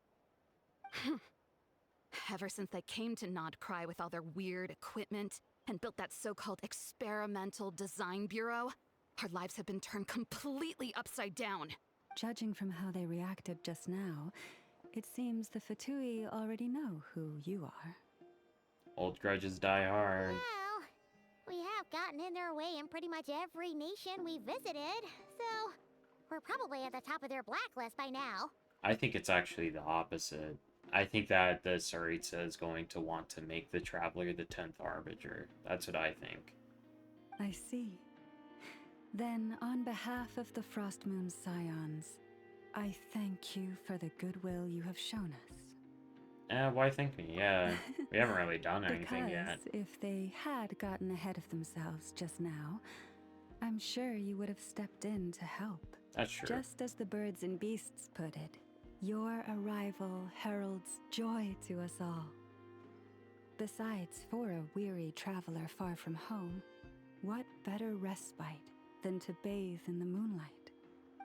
Ever since they came to Nodcry with all their weird equipment and built that so-called experimental design bureau, our lives have been turned completely upside down. Judging from how they reacted just now, it seems the Fatui already know who you are. Old grudges die hard. Well, we have gotten in their way in pretty much every nation we visited, so we're probably at the top of their blacklist by now. I think it's actually the opposite. I think that the Tsaritsa is going to want to make the Traveler the 10th Arbiter. That's what I think. I see. Then, on behalf of the Frost Moon Scions, I thank you for the goodwill you have shown us. Why thank me? Yeah, we haven't really done anything yet. If they had gotten ahead of themselves just now, I'm sure you would have stepped in to help. That's true. Just as the birds and beasts put it, your arrival heralds joy to us all. Besides, for a weary traveler far from home, what better respite than to bathe in the moonlight?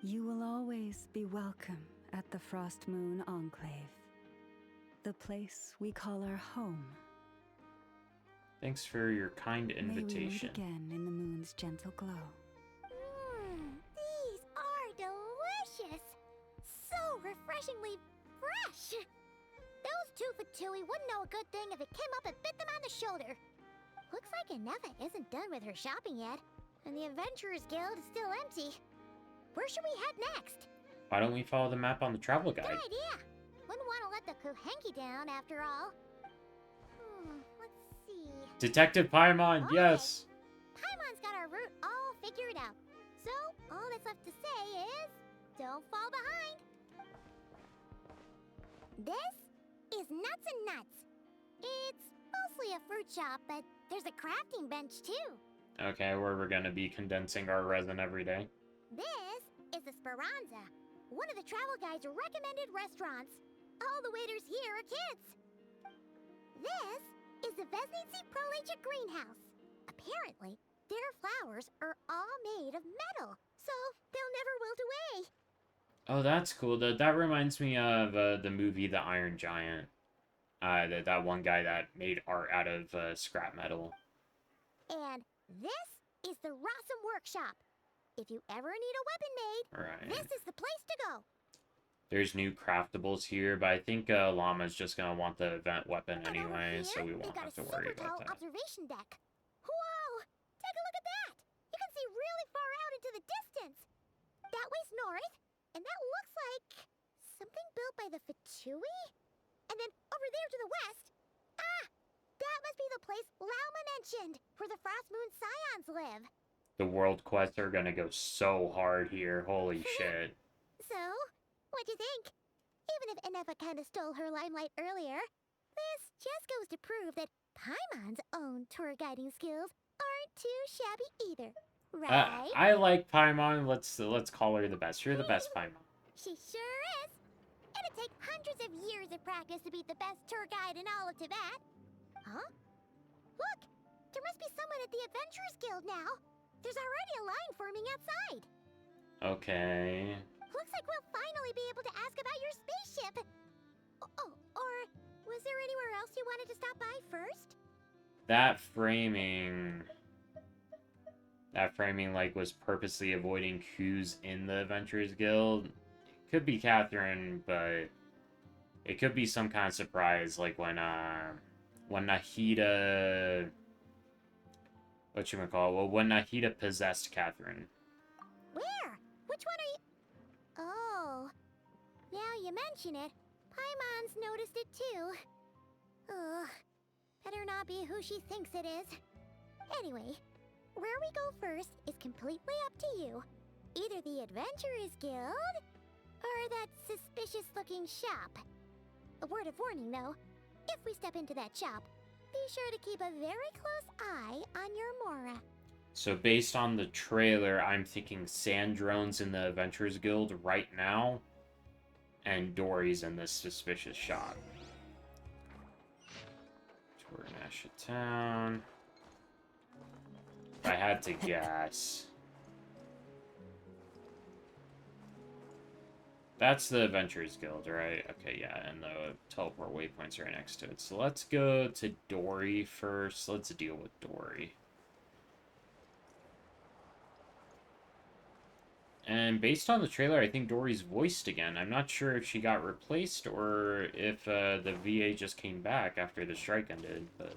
You will always be welcome at the Frost Moon Enclave, the place we call our home. Thanks for your kind invitation. May we meet again in the moon's gentle glow. These are delicious! So refreshingly fresh! Those two for Tui wouldn't know a good thing if it came up and bit them on the shoulder. Looks like Anefa isn't done with her shopping yet, and the Adventurers Guild is still empty. Where should we head next? Why don't we follow the map on the travel guide? Good idea! Wouldn't want to let the Kuhenki down, after all. Let's see... Detective Paimon, okay. Yes! Paimon's got our route all figured out. So, all that's left to say is... don't fall behind! This is Nuts and Nuts. It's mostly a fruit shop, but there's a crafting bench, too. Okay, where we're gonna be condensing our resin every day. This is the Speranza, one of the travel guide's recommended restaurants. All the waiters here are kids. This is the Vesnitsi Prolejia greenhouse. Apparently, their flowers are all made of metal, so they'll never wilt away. Oh, that's cool. That reminds me of the movie The Iron Giant. That one guy that made art out of scrap metal. And this is the Rossum Workshop. If you ever need a weapon made, this is the place to go. There's new craftables here, but I think Llama's just gonna want the event weapon anyway, so we won't have to worry about that. Observation deck. Whoa! Take a look at that! You can see really far out into the distance. That way's north, and that looks like something built by the Fatui? And then over there to the west, that must be the place Lauma mentioned, where the Frost Moon Scions live. The world quests are gonna go so hard here, holy shit. So, what'd you think? Even if Anefa kinda stole her limelight earlier, this just goes to prove that Paimon's own tour guiding skills aren't too shabby either, right? I like Paimon. Let's call her the best. You're the best, Paimon. She sure is. It'd take hundreds of years of practice to be the best tour guide in all of Tibet. Huh? Look! There must be someone at the Adventurers Guild now. There's already a line forming outside. Okay. Looks like we'll finally be able to ask about your spaceship. Oh, or was there anywhere else you wanted to stop by first? That framing like was purposely avoiding who's in the Adventurers Guild. It could be Catherine, but it could be some kind of surprise, like when Nahida, when Nahida possessed Catherine. Where? Which one are you? Oh, now you mention it, Paimon's noticed it too. Ugh, better not be who she thinks it is. Anyway, where we go first is completely up to you. Either the Adventurers Guild, or that suspicious-looking shop. A word of warning, though. If we step into that shop, be sure to keep a very close eye on your Mora. So based on the trailer, I'm thinking Sandrone's in the Adventurers Guild right now, and Dory's in this suspicious shop. Tour Nasha Town. If I had to guess. That's the Adventurers Guild, right? Okay, yeah, and the teleport waypoints are right next to it. So let's go to Dory first. Let's deal with Dory. And based on the trailer, I think Dory's voiced again. I'm not sure if she got replaced or if the VA just came back after the strike ended, but...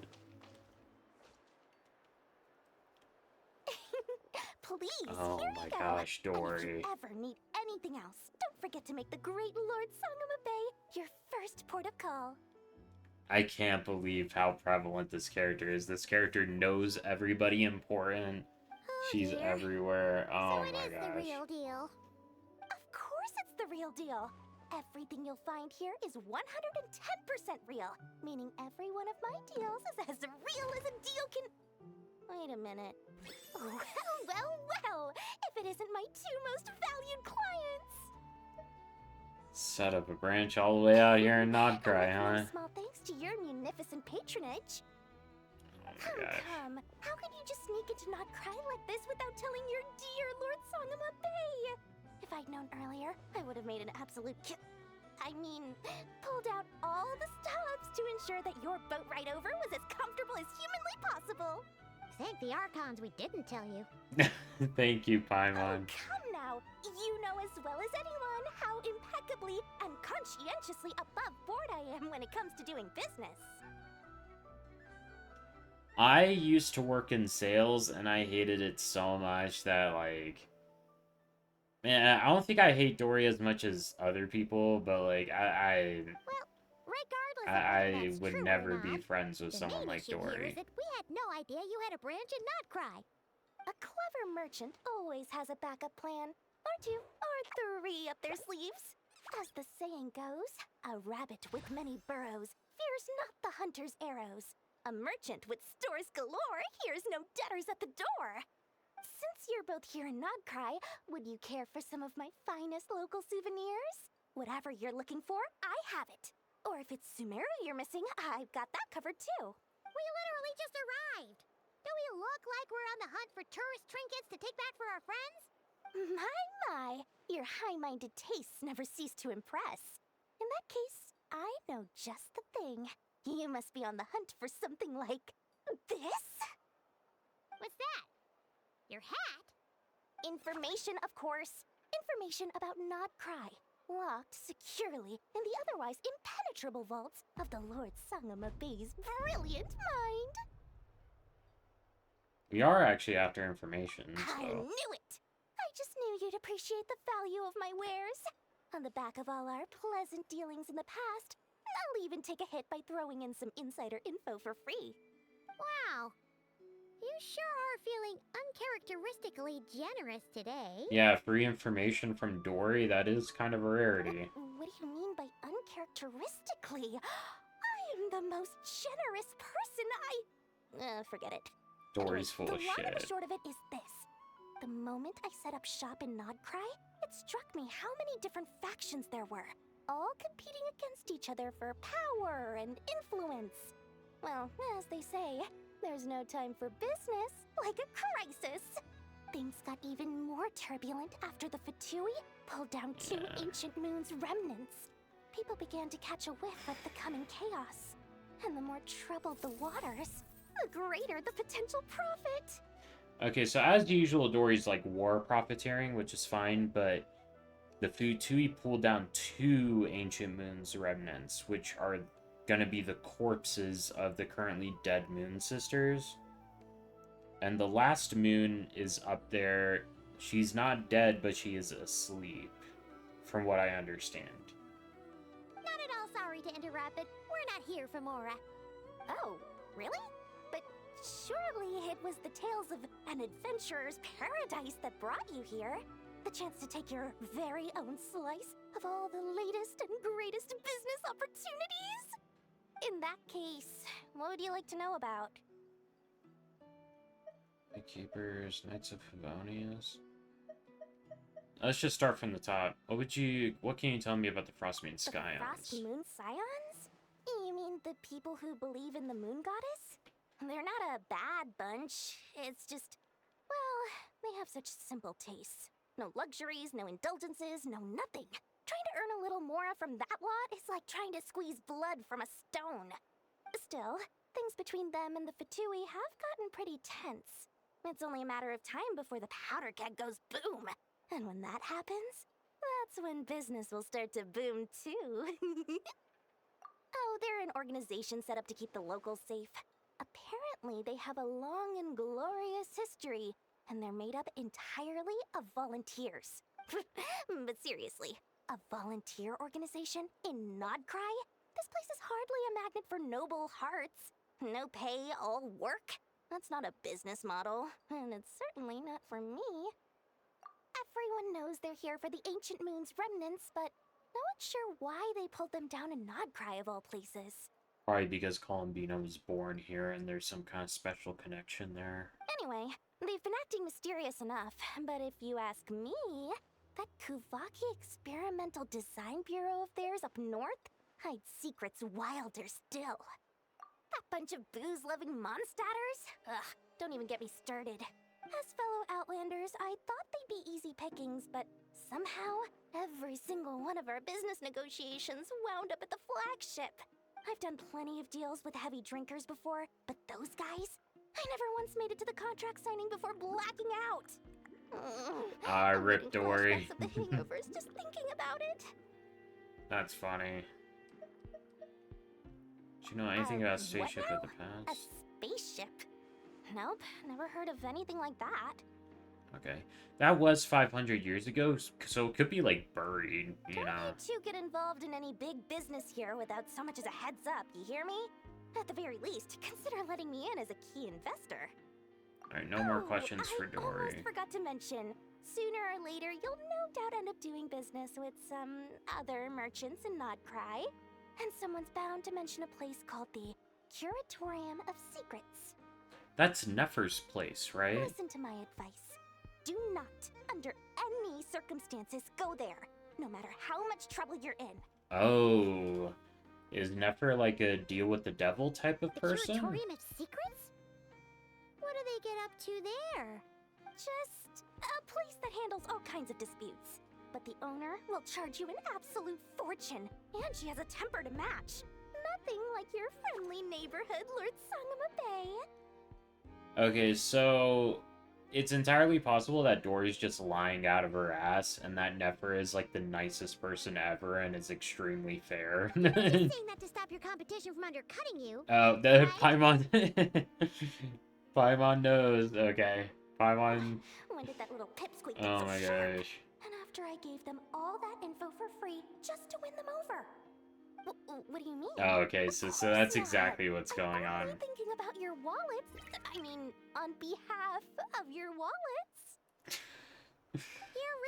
Please, oh here my we go. gosh, Dory. And if you ever need anything else, don't forget to make the great Lord Sangama Bay your first port of call. I can't believe how prevalent this character is. This character knows everybody important. She's here. everywhere. Oh so my it is the gosh. real deal. Of course it's the real deal. Everything you'll find here is 110% real, meaning every one of my deals is as real as a deal can... Wait a minute. Well, if it isn't my two most valued clients. Set up a branch all the way out here in Nodcry, huh? No small thanks to your munificent patronage. Oh my gosh. Come, how could you just sneak into Nodcry like this without telling your dear Lord Sangama Bay? If I'd known earlier, I would have made an absolute pulled out all the stops to ensure that your boat ride over was as comfortable as humanly possible. Thank the Archons we didn't tell you. Thank you, Paimon. Come now, you know as well as anyone how impeccably and conscientiously above board I am when it comes to doing business. I used to work in sales, and I hated it so much that, like... Man, I don't think I hate Dory as much as other people, but, like, I would never be friends with someone like Dory. We had no idea you had a branch in Nodcry. A clever merchant always has a backup plan, or two, or three up their sleeves. As the saying goes, a rabbit with many burrows fears not the hunter's arrows. A merchant with stores galore hears no debtors at the door. Since you're both here in Nodcry, would you care for some of my finest local souvenirs? Whatever you're looking for, I have it. Or if it's Sumeru you're missing, I've got that covered too. We literally just arrived. Do we look like we're on the hunt for tourist trinkets to take back for our friends? My, your high-minded tastes never cease to impress. In that case, I know just the thing. You must be on the hunt for something like this? What's that? Your hat? Information, of course. Information about Nodcry, locked securely in the otherwise impenetrable vaults of the Lord Sangama Bay's brilliant mind. We are actually after information, so... I knew it! I just knew you'd appreciate the value of my wares. On the back of all our pleasant dealings in the past, I'll even take a hit by throwing in some insider info for free. Wow. You sure are feeling uncharacteristically generous today. Yeah, free information from Dory, that is kind of a rarity. What do you mean by uncharacteristically? I am the most generous person forget it. Dory's full of shit. The long and shit. short of it is this. The moment I set up shop in Nodcry, it struck me how many different factions there were, all competing against each other for power and influence. Well, as they say, there's no time for business like a crisis. Things got even more turbulent after the Fatui pulled down two ancient moon's remnants. People began to catch a whiff of the coming chaos. And the more troubled the waters, the greater the potential profit. Okay, so as usual, Dory's like war profiteering, which is fine, but the Futui pulled down two ancient moon's remnants, which are gonna be the corpses of the currently dead moon sisters. And the last moon is up there. She's not dead, but she is asleep, from what I understand. Not at all sorry to interrupt, but we're not here for Mora. Oh, really? But surely it was the tales of an adventurer's paradise that brought you here. The chance to take your very own slice of all the latest and greatest business opportunities? In that case, what would you like to know about? The Keepers, Knights of Favonius. Let's just start from the top. What can you tell me about the Frostmoon Scions? The Frostmoon Scions? You mean the people who believe in the moon goddess? They're not a bad bunch. It's just, well, they have such simple tastes. No luxuries, no indulgences, no nothing. Trying to earn a little more from that lot is like trying to squeeze blood from a stone. Still, things between them and the Fatui have gotten pretty tense. It's only a matter of time before the powder keg goes boom. And when that happens, that's when business will start to boom too. Oh, they're an organization set up to keep the locals safe. Apparently, they have a long and glorious history, and they're made up entirely of volunteers. But seriously, a volunteer organization in Nodcry? This place is hardly a magnet for noble hearts. No pay, all work. That's not a business model, and it's certainly not for me. Everyone knows they're here for the ancient moon's remnants, but no one's sure why they pulled them down in Nodcry of all places. Probably because Columbina was born here and there's some kind of special connection there. Anyway, they've been acting mysterious enough, but if you ask me, that Kuvaki Experimental Design Bureau of theirs up north hides secrets wilder still. That bunch of booze-loving monstatters? Ugh, don't even get me started. As fellow Outlanders, I thought they'd be easy pickings, but somehow, every single one of our business negotiations wound up at the flagship. I've done plenty of deals with heavy drinkers before, but those guys? I never once made it to the contract signing before blacking out. Rip Dory. Of the hangovers just thinking about it. That's funny. Do you know anything about spaceship at the A past? spaceship? Nope, never heard of anything like that. Okay. That was 500 years ago, so it could be, like, buried, you know? Don't you two get involved in any big business here without so much as a heads up, you hear me? At the very least, consider letting me in as a key investor. Alright, no more questions for I Dory. almost forgot to mention, sooner or later you'll no doubt end up doing business with some other merchants in Nodcry. And someone's bound to mention a place called the Curatorium of Secrets. That's Nefer's place, right? Listen to my advice. Do not, under any circumstances, go there, no matter how much trouble you're in. Oh. Is Nefer like a deal with the devil type of person? Curatorium of Secrets? What do they get up to there? Just a place that handles all kinds of disputes. But the owner will charge you an absolute fortune, and she has a temper to match. Nothing like your friendly neighborhood, Lord Sangama Bay. Okay, so it's entirely possible that Dory's just lying out of her ass, and that Nefer is like the nicest person ever and is extremely fair. You're saying that to stop your competition from undercutting you. Oh, the Paimon. Paimon knows. Okay, Paimon. When did that little pipsqueak get Oh so my sharp? gosh. And after I gave them all that info for free just to win them over. What do you mean? Oh, okay, so that's exactly what's going on. I'm thinking about your wallets. I mean, on behalf of your wallets.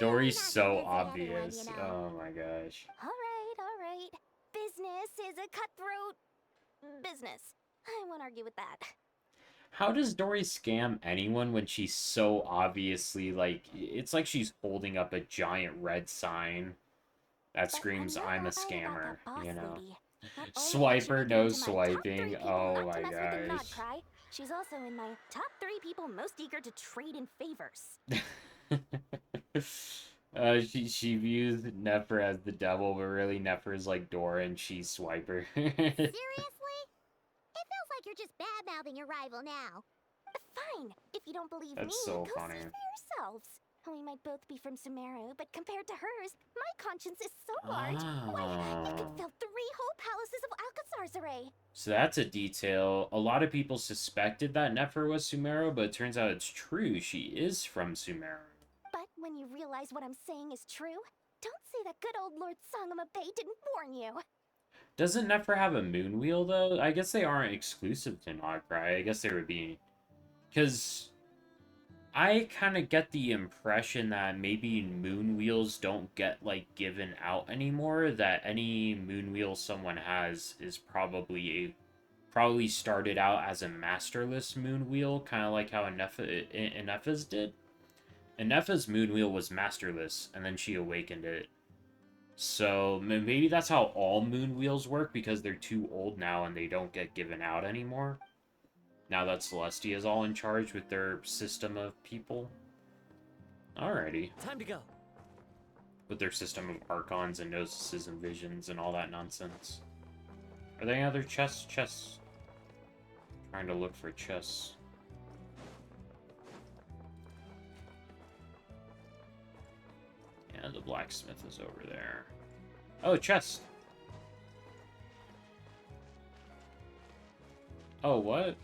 Dory's so obvious. Oh my gosh. All right. Business is a cutthroat business. I won't argue with that. How does Dory scam anyone when she's so obviously, like, it's like she's holding up a giant red sign that screams, I'm a scammer, you know? Swiper, no swiping, oh my gosh. She's also in my top 3 people most eager to trade in favors. She views Nefer as the devil, but really Nefer is like Dora and she's Swiper. Seriously? It feels like you're just bad-mouthing your rival now. Fine. If you don't believe That's me, so go funny. see for yourselves. We might both be from Sumeru, but compared to hers, my conscience is so large. Why, you could fill 3 whole palaces of Alcazar's array. So that's a detail. A lot of people suspected that Nefer was Sumeru, but it turns out it's true. She is from Sumeru. But when you realize what I'm saying is true, don't say that good old Lord Sangama Bay didn't warn you. Doesn't Nefer have a moon wheel, though? I guess they aren't exclusive to Nodcry. I guess they would be... Because I kind of get the impression that maybe moon wheels don't get, like, given out anymore. That any moon wheel someone has is probably started out as a masterless moon wheel, kind of like how Ineffa's did. Ineffa's moon wheel was masterless, and then she awakened it. So maybe that's how all moon wheels work, because they're too old now and they don't get given out anymore. Now that Celestia is all in charge with their system of people. Alrighty. Time to go. With their system of Archons and Gnosis and Visions and all that nonsense. Are there any other chests? Chests. Trying to look for chests. Yeah, the blacksmith is over there. Oh, chest! Oh, what?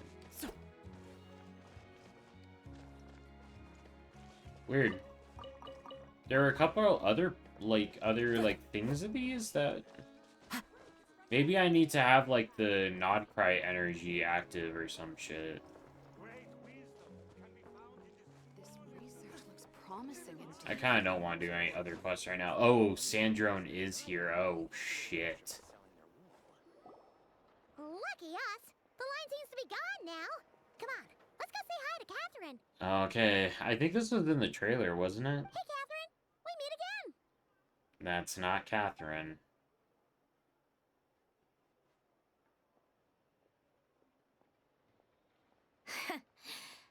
Weird. There are a couple other things of these that... Maybe I need to have, like, the Nodcry energy active or some shit. promising indeed. I kind of don't want to do any other quests right now. Oh, Sandrone is here. Oh, shit. Lucky us. The line seems to be gone now. Come on, let's go say hi to Catherine. Okay, I think this was in the trailer, wasn't it? Hey, Catherine. We meet again. That's not Catherine.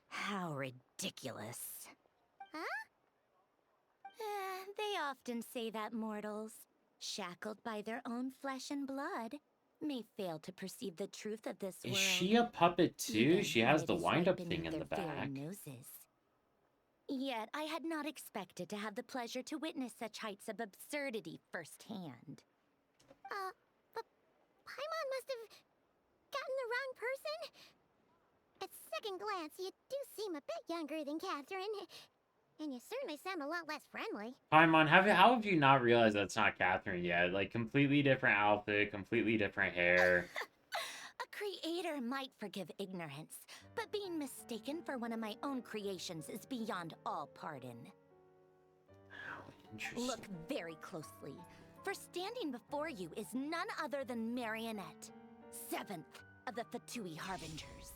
How ridiculous. Huh? They often say that mortals, shackled by their own flesh and blood, may fail to perceive the truth of this Is world. she a puppet too? Even She when has it the is wind-up right thing in beneath the their very back. noses. Yet I had not expected to have the pleasure to witness such heights of absurdity firsthand. But Paimon must have gotten the wrong person. At second glance, you do seem a bit younger than Catherine. And you certainly sound a lot less friendly. Paimon, how have you not realized that's not Catherine yet? Like, completely different outfit, completely different hair. A creator might forgive ignorance, but being mistaken for one of my own creations is beyond all pardon. Interesting. Look very closely, for standing before you is none other than Marionette, 7th of the Fatui Harbingers.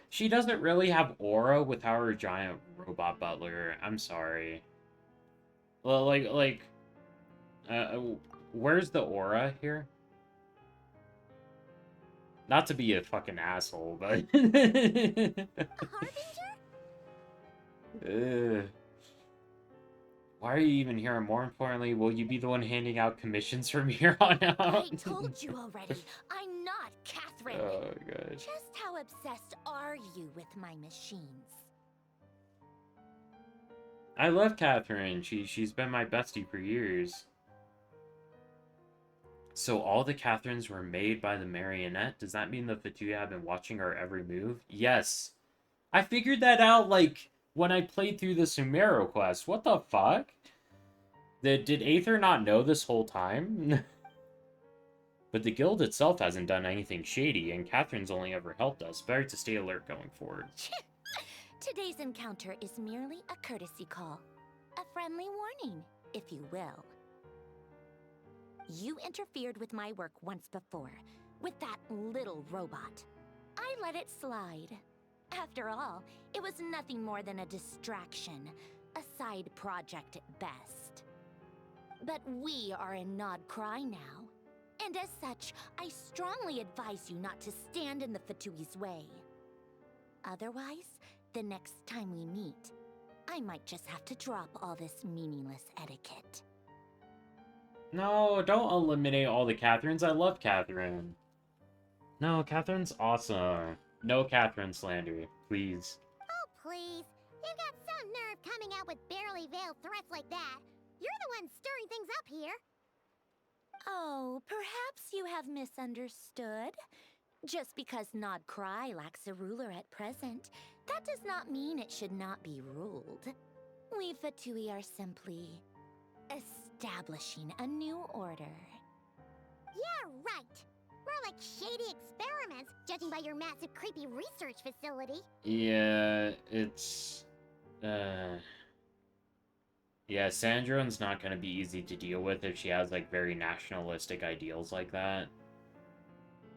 She doesn't really have aura without her giant robot butler. I'm sorry. Well, where's the aura here? Not to be a fucking asshole, but... A harbinger? Why are you even here? And more importantly, will you be the one handing out commissions from here on out? I told you already, I'm not Catherine. Oh, God. Just how obsessed are you with my machines? I love Catherine. She's been my bestie for years. So all the Catherines were made by the Marionette? Does that mean the Fatui have been watching our every move? Yes. I figured that out, like, when I played through the Sumero quest. What the fuck? Did Aether not know this whole time? But the guild itself hasn't done anything shady, and Catherine's only ever helped us. Better to stay alert going forward. Today's encounter is merely a courtesy call. A friendly warning, if you will. You interfered with my work once before, with that little robot. I let it slide. After all, it was nothing more than a distraction, a side project at best. But we are in Nod Cry now, and as such, I strongly advise you not to stand in the Fatui's way. Otherwise, the next time we meet, I might just have to drop all this meaningless etiquette. No, don't eliminate all the Catherines. I love Catherine. No, Catherine's awesome. No Catherine slander, please. Oh, please. You've got some nerve coming out with barely veiled threats like that. You're the one stirring things up here. Oh, perhaps you have misunderstood. Just because Nod Cry lacks a ruler at present, that does not mean it should not be ruled. We Fatui are simply establishing a new order. Yeah, right. More like shady experiments, judging by your massive creepy research facility. Yeah, it's... Yeah, Sandrone's not gonna be easy to deal with if she has, like, very nationalistic ideals like that.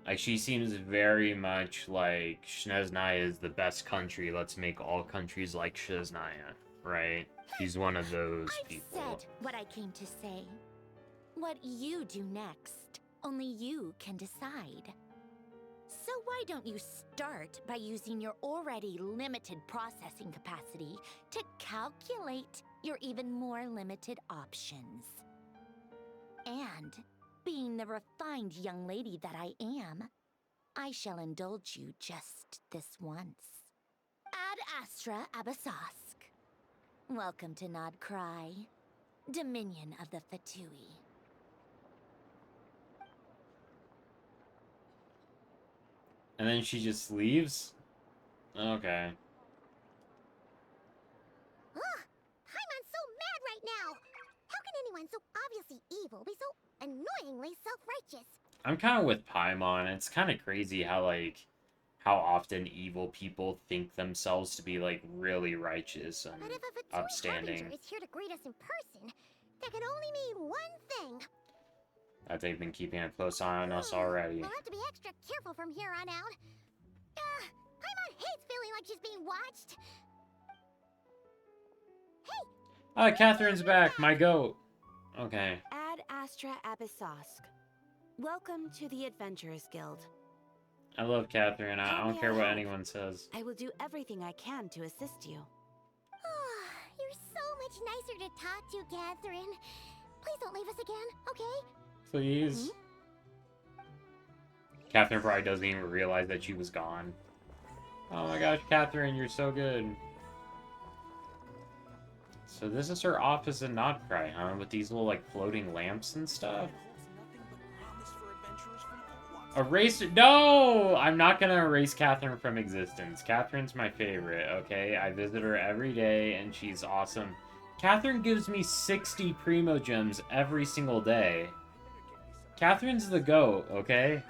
Like, she seems very much like Snezhnaya is the best country, let's make all countries like Snezhnaya, right? She's one of those people. I've said what I came to say. What you do next, only you can decide. So why don't you start by using your already limited processing capacity to calculate your even more limited options? And, being the refined young lady that I am, I shall indulge you just this once. Ad Astra Abasask. Welcome to Nod Cry, Dominion of the Fatui. And then she just leaves? Okay. Ugh! Paimon's so mad right now! How can anyone so obviously evil be so annoyingly self-righteous? I'm kind of with Paimon. It's kind of crazy how, like, how often evil people think themselves to be like really righteous and But if a Fatui upstanding. Harbinger is here to greet us in person, that can only mean one thing. That they've been keeping a close eye on us already. We'll have to be extra careful from here on out. Paimon hates feeling like she's being watched. Ah, Catherine's back, my goat. Okay. Ad Astra Abyssosk. Welcome to the Adventurers Guild. I love Catherine. I don't care what anyone says. I will do everything I can to assist you. You're so much nicer to talk to, Catherine. Please don't leave us again, okay? Please. Catherine probably doesn't even realize that she was gone. Oh my gosh, Catherine, you're so good. So this is her office in Nodcry, huh? With these little, like, floating lamps and stuff? Erase it? No! I'm not gonna erase Catherine from existence. Catherine's my favorite, okay? I visit her every day, and she's awesome. Catherine gives me 60 Primo Gems every single day. Catherine's the GOAT, okay?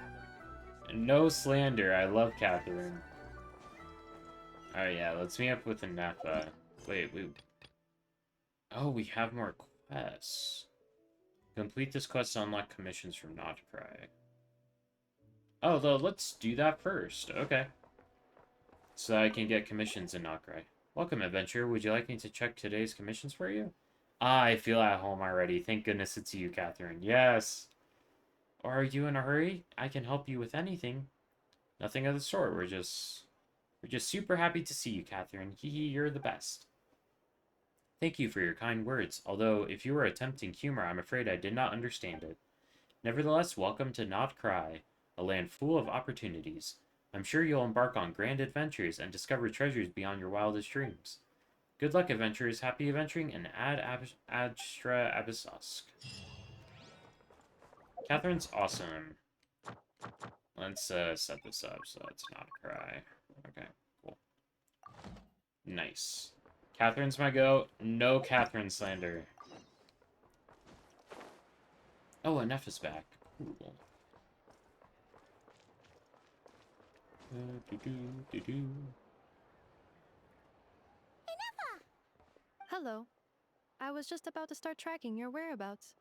No slander. I love Catherine. Alright, yeah, let's meet up with Anefa. Wait. Oh, we have more quests. Complete this quest to unlock commissions from Nodcry. Oh, though, let's do that first. Okay. So I can get commissions in Nodcry. Welcome, adventurer. Would you like me to check today's commissions for you? Ah, I feel at home already. Thank goodness it's you, Catherine. Yes. Or are you in a hurry? I can help you with anything. Nothing of the sort. We're just super happy to see you, Catherine. Hee hee, you're the best. Thank you for your kind words. Although, if you were attempting humor, I'm afraid I did not understand it. Nevertheless, welcome to Nodcry, a land full of opportunities. I'm sure you'll embark on grand adventures and discover treasures beyond your wildest dreams. Good luck, adventurers. Happy adventuring, and Ad Astra Abyssosk. Catherine's awesome. Let's set this up so it's not a cry. Okay, cool. Nice. Catherine's my goat. No Catherine slander. Oh, Anefa's back. Cool. Hello. I was just about to start tracking your whereabouts.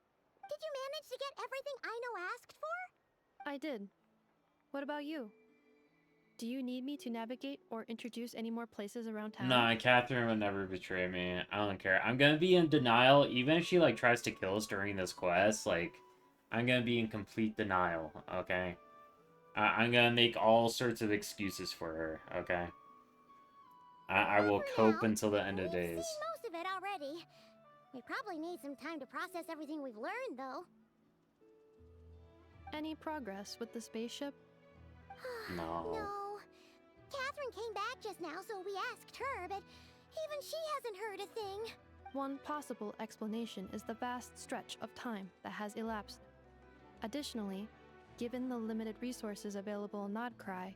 Did you manage to get everything Aino asked for? I did. What about you? Do you need me to navigate or introduce any more places around town? Nah, Catherine would never betray me. I don't care. I'm gonna be in denial, even if she, like, tries to kill us during this quest. Like, I'm gonna be in complete denial, okay? I'm gonna make all sorts of excuses for her, okay? I will cope until the end of days. We've seen most of it already. We probably need some time to process everything we've learned, though. Any progress with the spaceship? No. No. Catherine came back just now, so we asked her, but even she hasn't heard a thing. One possible explanation is the vast stretch of time that has elapsed. Additionally, given the limited resources available in Nodcry,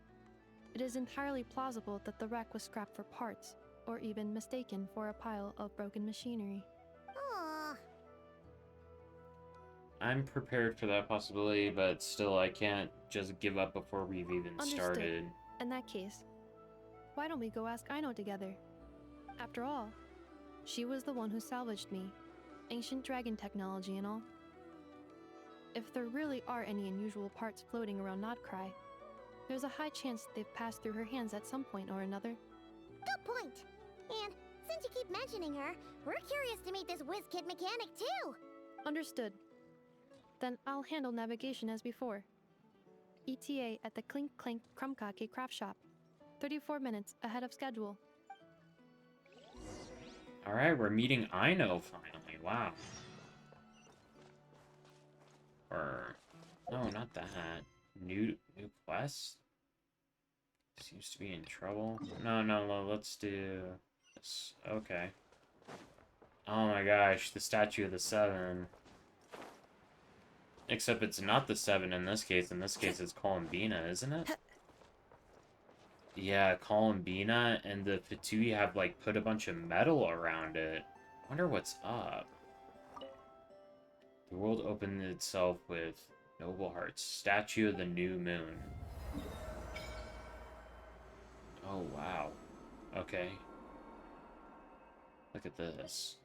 it is entirely plausible that the wreck was scrapped for parts, or even mistaken for a pile of broken machinery. Aww. I'm prepared for that possibility, but still, I can't just give up before we've even started. In that case, why don't we go ask Aino together? After all, she was the one who salvaged me, ancient dragon technology and all. If there really are any unusual parts floating around Nodcry, there's a high chance they've passed through her hands at some point or another. Good point. And since you keep mentioning her, we're curious to meet this whiz-kid mechanic too. Understood. Then I'll handle navigation as before. ETA at the Clink Clank Krumkake craft shop. 34 minutes ahead of schedule. Alright, we're meeting Aino finally. Wow. Or... no, not that. New quest? Seems to be in trouble. No, let's do this. Okay. Oh my gosh, the Statue of the Seven. Except it's not the Seven in this case. In this case, it's Columbina, isn't it? Yeah, Columbina and the Fatui have, like, put a bunch of metal around it. Wonder what's up. The world opened itself with noble hearts. Statue of the New Moon. Oh, wow. Okay. Look at this.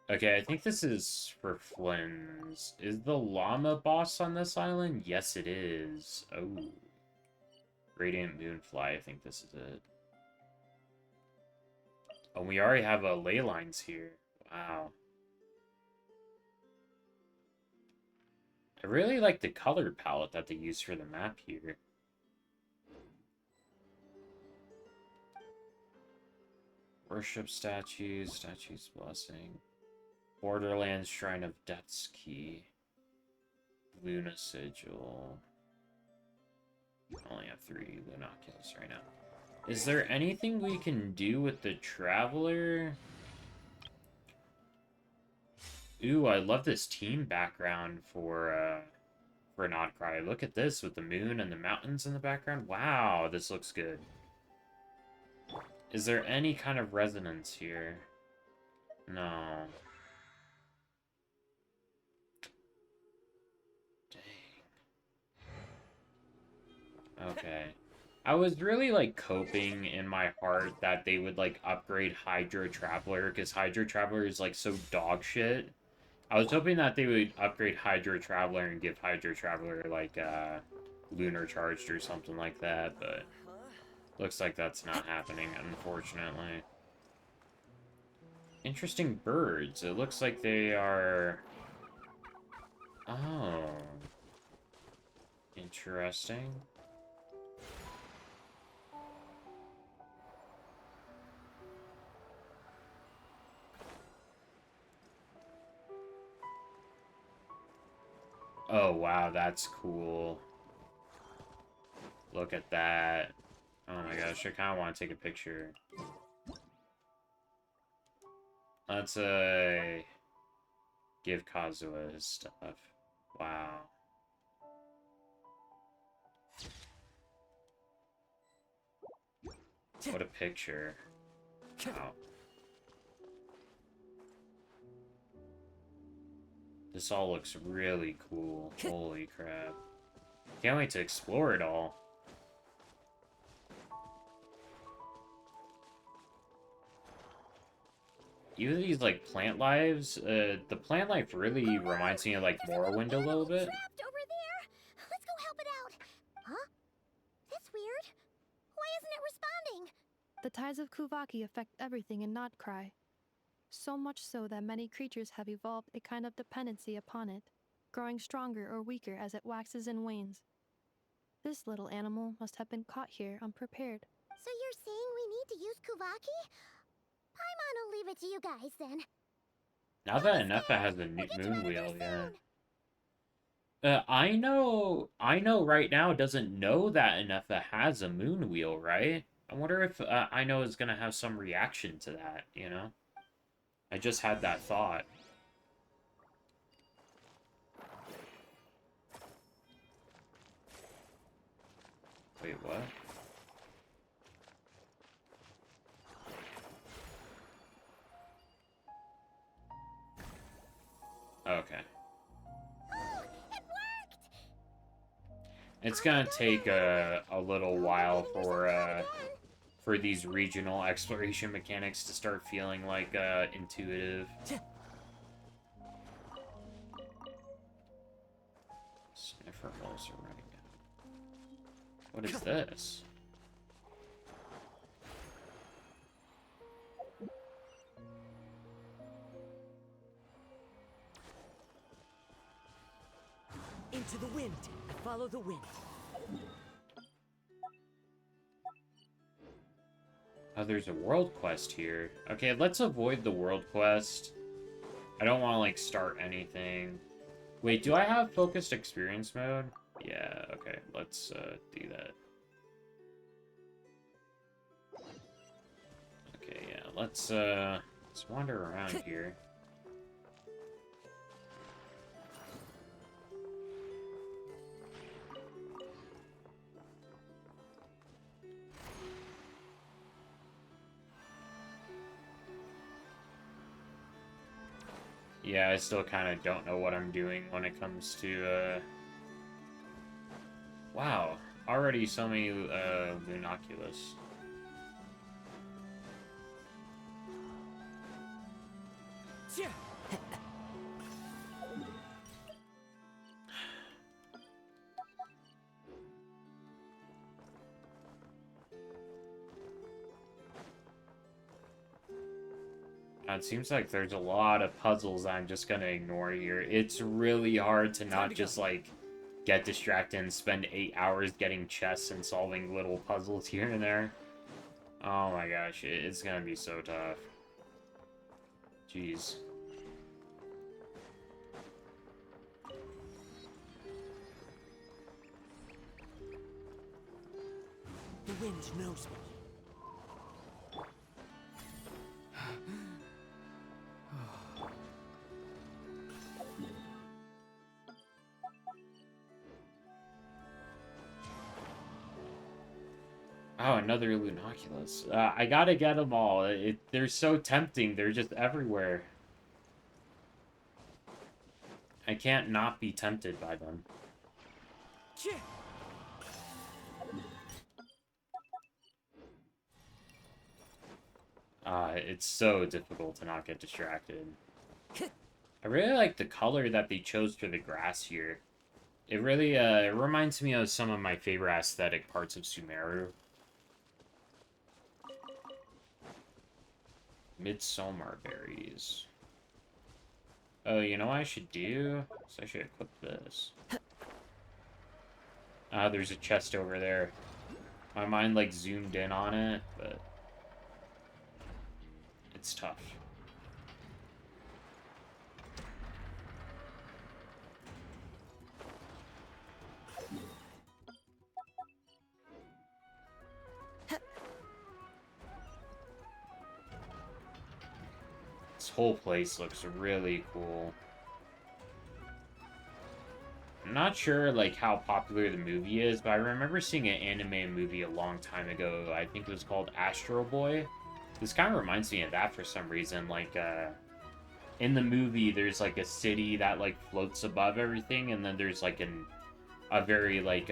Okay, I think this is for Flynn's. Is the llama boss on this island? Yes, it is. Oh. Radiant Moonfly, I think this is it. Oh, we already have ley lines here. Wow. I really like the color palette that they use for the map here. Worship statues, statues blessing. Borderlands Shrine of Death's Key. Luna Sigil. I only have 3 Lunoculus right now. Is there anything we can do with the Traveler? Ooh, I love this team background for Nodcry. Look at this with the moon and the mountains in the background. Wow, this looks good. Is there any kind of resonance here? No. Dang. Okay. I was really, like, coping in my heart that they would, like, upgrade Hydra Traveler, because Hydra Traveler is, like, so dog shit. I was hoping that they would upgrade Hydra Traveler and give Hydra Traveler, like, Lunar Charged or something like that, but looks like that's not happening, unfortunately. Interesting birds. It looks like they are... Oh. Interesting. Oh, wow, that's cool. Look at that. Oh my gosh, I kind of want to take a picture. Let's, give Kazuha his stuff. Wow. What a picture. Wow. This all looks really cool. Holy crap. Can't wait to explore it all. Even these, like, plant lives, the plant life really reminds me of, like, Morrowind a little bit. Trapped over there. Let's go help it out. Huh? That's weird. Why isn't it responding? The tides of Kuvaki affect everything in Nodcry. So much so that many creatures have evolved a kind of dependency upon it, growing stronger or weaker as it waxes and wanes. This little animal must have been caught here unprepared. So you're saying we need to use Kuvaki? Paimon will leave it to you guys then. Now that Anefa has the moon wheel, yeah. I know right now doesn't know that Anefa has a moon wheel, right? I wonder if I know is gonna have some reaction to that, you know? I just had that thought. Wait, what? Okay. Oh, it worked! It's gonna take a little while for these regional exploration mechanics to start feeling like intuitive. Sniffer holes are running out. What is this? Into the wind. Follow the wind. Oh, there's a world quest here. Okay, let's avoid the world quest. I don't want to, like, start anything. Wait, do I have focused experience mode? Yeah, okay, let's do that. Okay, yeah, let's wander around here. Yeah, I still kind of don't know what I'm doing when it comes to, Wow, already so many, Lunoculus. It seems like there's a lot of puzzles I'm just gonna ignore here. It's really hard to not just, like, get distracted and spend 8 hours getting chests and solving little puzzles here and there. Oh my gosh, it's gonna be so tough. Jeez. The wind knows me. Oh, another Lunoculus. I gotta get them all. They're so tempting. They're just everywhere. I can't not be tempted by them. It's so difficult to not get distracted. I really like the color that they chose for the grass here. It really it reminds me of some of my favorite aesthetic parts of Sumeru. Midsummer berries. Oh, you know what I should do? So I should equip this. There's a chest over there. My mind, like, zoomed in on it, but... it's tough. This whole place looks really cool. I'm not sure, like, how popular the movie is, but I remember seeing an anime movie a long time ago. I think it was called Astro Boy. This kind of reminds me of that for some reason. Like, in the movie, there's, like, a city that, like, floats above everything, and then there's, like, a very, like,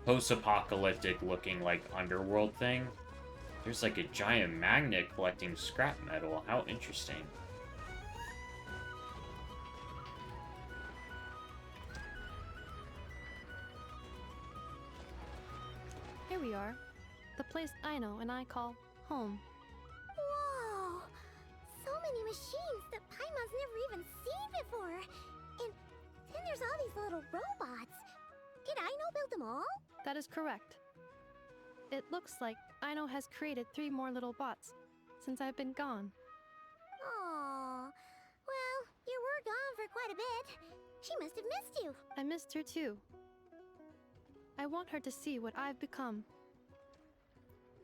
post-apocalyptic looking, like, underworld thing. There's, like, a giant magnet collecting scrap metal. How interesting. Here we are. The place Aino and I call home. Whoa! So many machines that Paimon's never even seen before. And then there's all these little robots. Did Aino build them all? That is correct. It looks like Aino has created 3 more little bots since I've been gone. Aww. Well, you were gone for quite a bit. She must have missed you. I missed her too. I want her to see what I've become.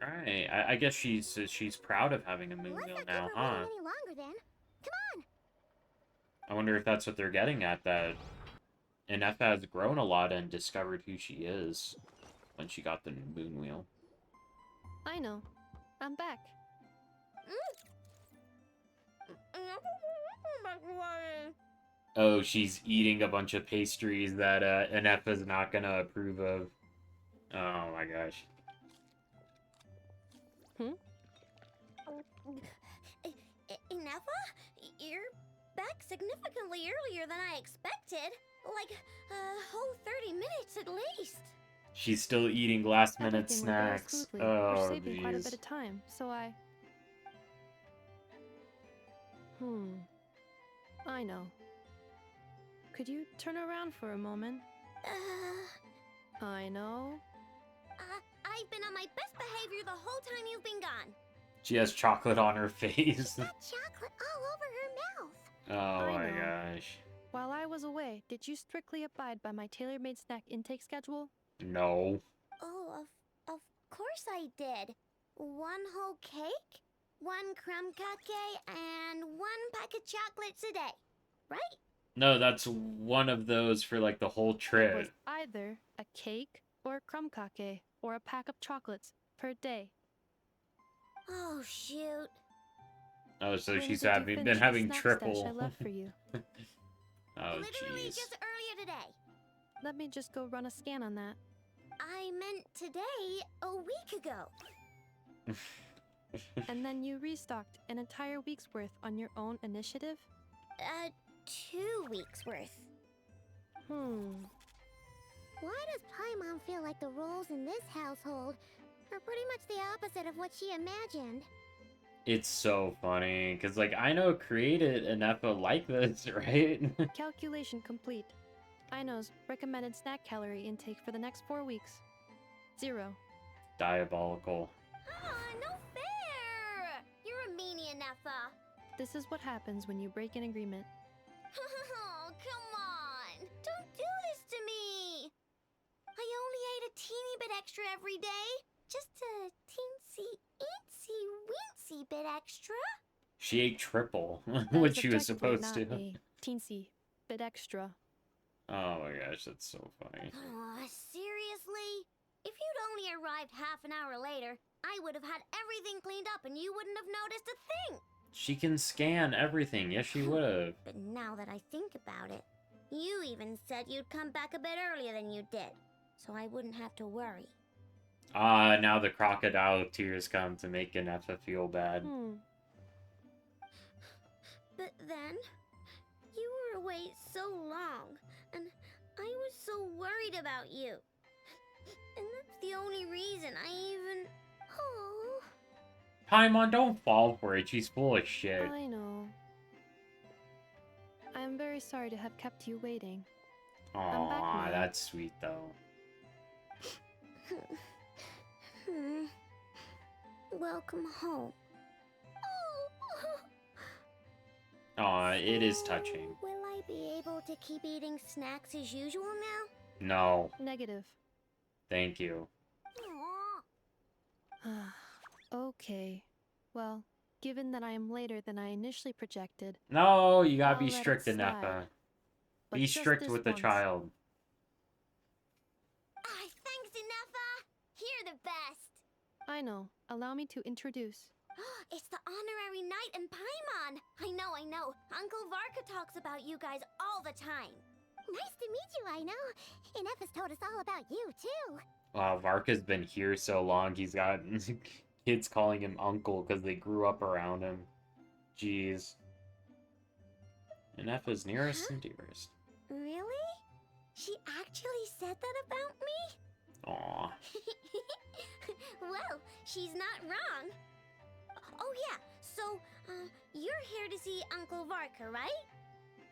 Alright, I guess she's proud of having a moon wheel now, huh? Any longer then. Come on. I wonder if that's what they're getting at, that Inef has grown a lot and discovered who she is when she got the moon wheel. I know. I'm back. Oh, she's eating a bunch of pastries that Inef is not gonna approve of. Oh my gosh. Inefa? You're back significantly earlier than I expected. Like, a whole 30 minutes at least. She's still eating last-minute Everything went very snacks. smoothly. Oh, We're saving quite a bit jeez. of time, so I know. Could you turn around for a moment? I know. I've been on my best behavior the whole time you've been gone. She has chocolate on her face. Chocolate all over her mouth. Oh my know. gosh. While I was away, did you strictly abide by my tailor-made snack intake schedule? No. Oh, of course I did. 1 whole cake, 1 crumb cake, and 1 pack of chocolates a day. Right? No, that's one of those for like the whole It was trip. either a cake or a crumb cake or a pack of chocolates per day. Oh, shoot. Oh, so When she's did you been finish the having snack stash triple. I left for you? Oh, Literally jeez. just earlier today. Let me just go run a scan on that. I meant today, a week ago. And then you restocked an entire week's worth on your own initiative? 2 weeks worth. Why does Paimon feel like the roles in this household are pretty much the opposite of what she imagined? It's so funny, because, like, I know created an Epa like this, right? Calculation complete. Ino's recommended snack calorie intake for the next 4 weeks. 0. Diabolical. No fair! You're a meanie, Nefa. This is what happens when you break an agreement. Oh, come on! Don't do this to me! I only ate a teeny bit extra every day. Just a teensy, eensy, weensy bit extra. She ate triple, That what is she was objectively supposed not to. a teensy bit extra. Oh my gosh, that's so funny. Seriously? If you'd only arrived half an hour later, I would have had everything cleaned up and you wouldn't have noticed a thing. She can scan everything. Yes, she would have. But now that I think about it, you even said you'd come back a bit earlier than you did, so I wouldn't have to worry. Ah, now the crocodile tears come to make Ganefa feel bad. But then, you were away so long, and I was so worried about you. And that's the only reason I even... Oh... Paimon, don't fall for it. She's full of shit. I know. I'm very sorry to have kept you waiting. Aw, that's sweet though. Welcome home. Aw, it is touching. Will I be able to keep eating snacks as usual now? No. Negative. Thank you. Okay. Well, given that I am later than I initially projected... No, you gotta I'll be let it strict, slide. Anefa. But Be just strict this with the once. child. Thanks, Inefa! You're the best! I know. Allow me to introduce. It's the honorary knight and Paimon! I know. Uncle Varka talks about you guys all the time. Nice to meet you, I know. Inefa's told us all about you, too. Wow, Varka's been here so long, he's got kids calling him uncle because they grew up around him. Jeez. Anefa's nearest and dearest. Really? She actually said that about me? Aw. Well, she's not wrong. Oh yeah, so, you're here to see Uncle Varka, right?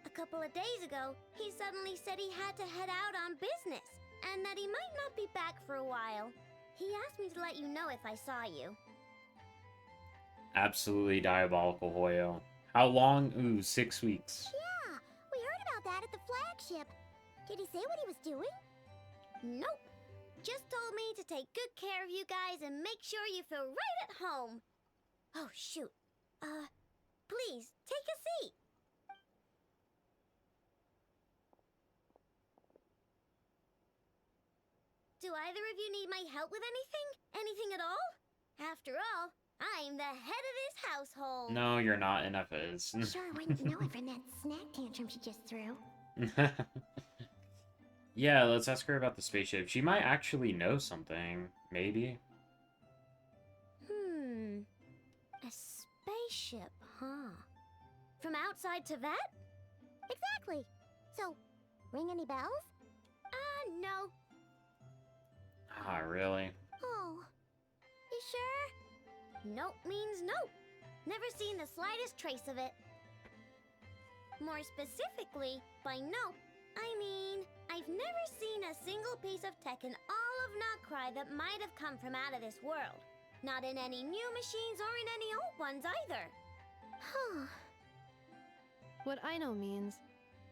A couple of days ago, he suddenly said he had to head out on business, and that he might not be back for a while. He asked me to let you know if I saw you. Absolutely diabolical, Hoyo. How long? Ooh, 6 weeks. Yeah, we heard about that at the flagship. Did he say what he was doing? Nope. Just told me to take good care of you guys and make sure you feel right at home. Oh, shoot. Please, take a seat. Do either of you need my help with anything? Anything at all? After all, I'm the head of this household. No, you're not. Anefa is. Sure wouldn't know it from that snack tantrum she just threw. Yeah, let's ask her about the spaceship. She might actually know something. Maybe. A spaceship, huh? From outside to that? Exactly. So, ring any bells? No. Ah, really? Oh. You sure? Nope means nope. Never seen the slightest trace of it. More specifically, by nope, I mean, I've never seen a single piece of tech in all of Notcry that might have come from out of this world. Not in any new machines or in any old ones either. Huh. What I know means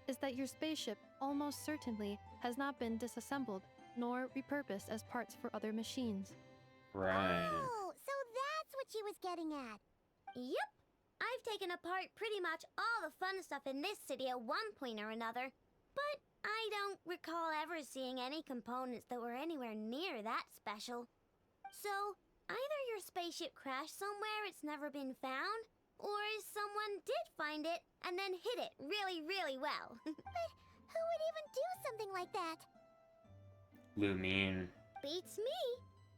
is that your spaceship almost certainly has not been disassembled nor repurposed as parts for other machines. Right. Oh, so that's what she was getting at. Yep. I've taken apart pretty much all the fun stuff in this city at one point or another, but I don't recall ever seeing any components that were anywhere near that special. So, either your spaceship crashed somewhere it's never been found, or someone did find it and then hid it really, really well. But who would even do something like that? Lumine. Beats me.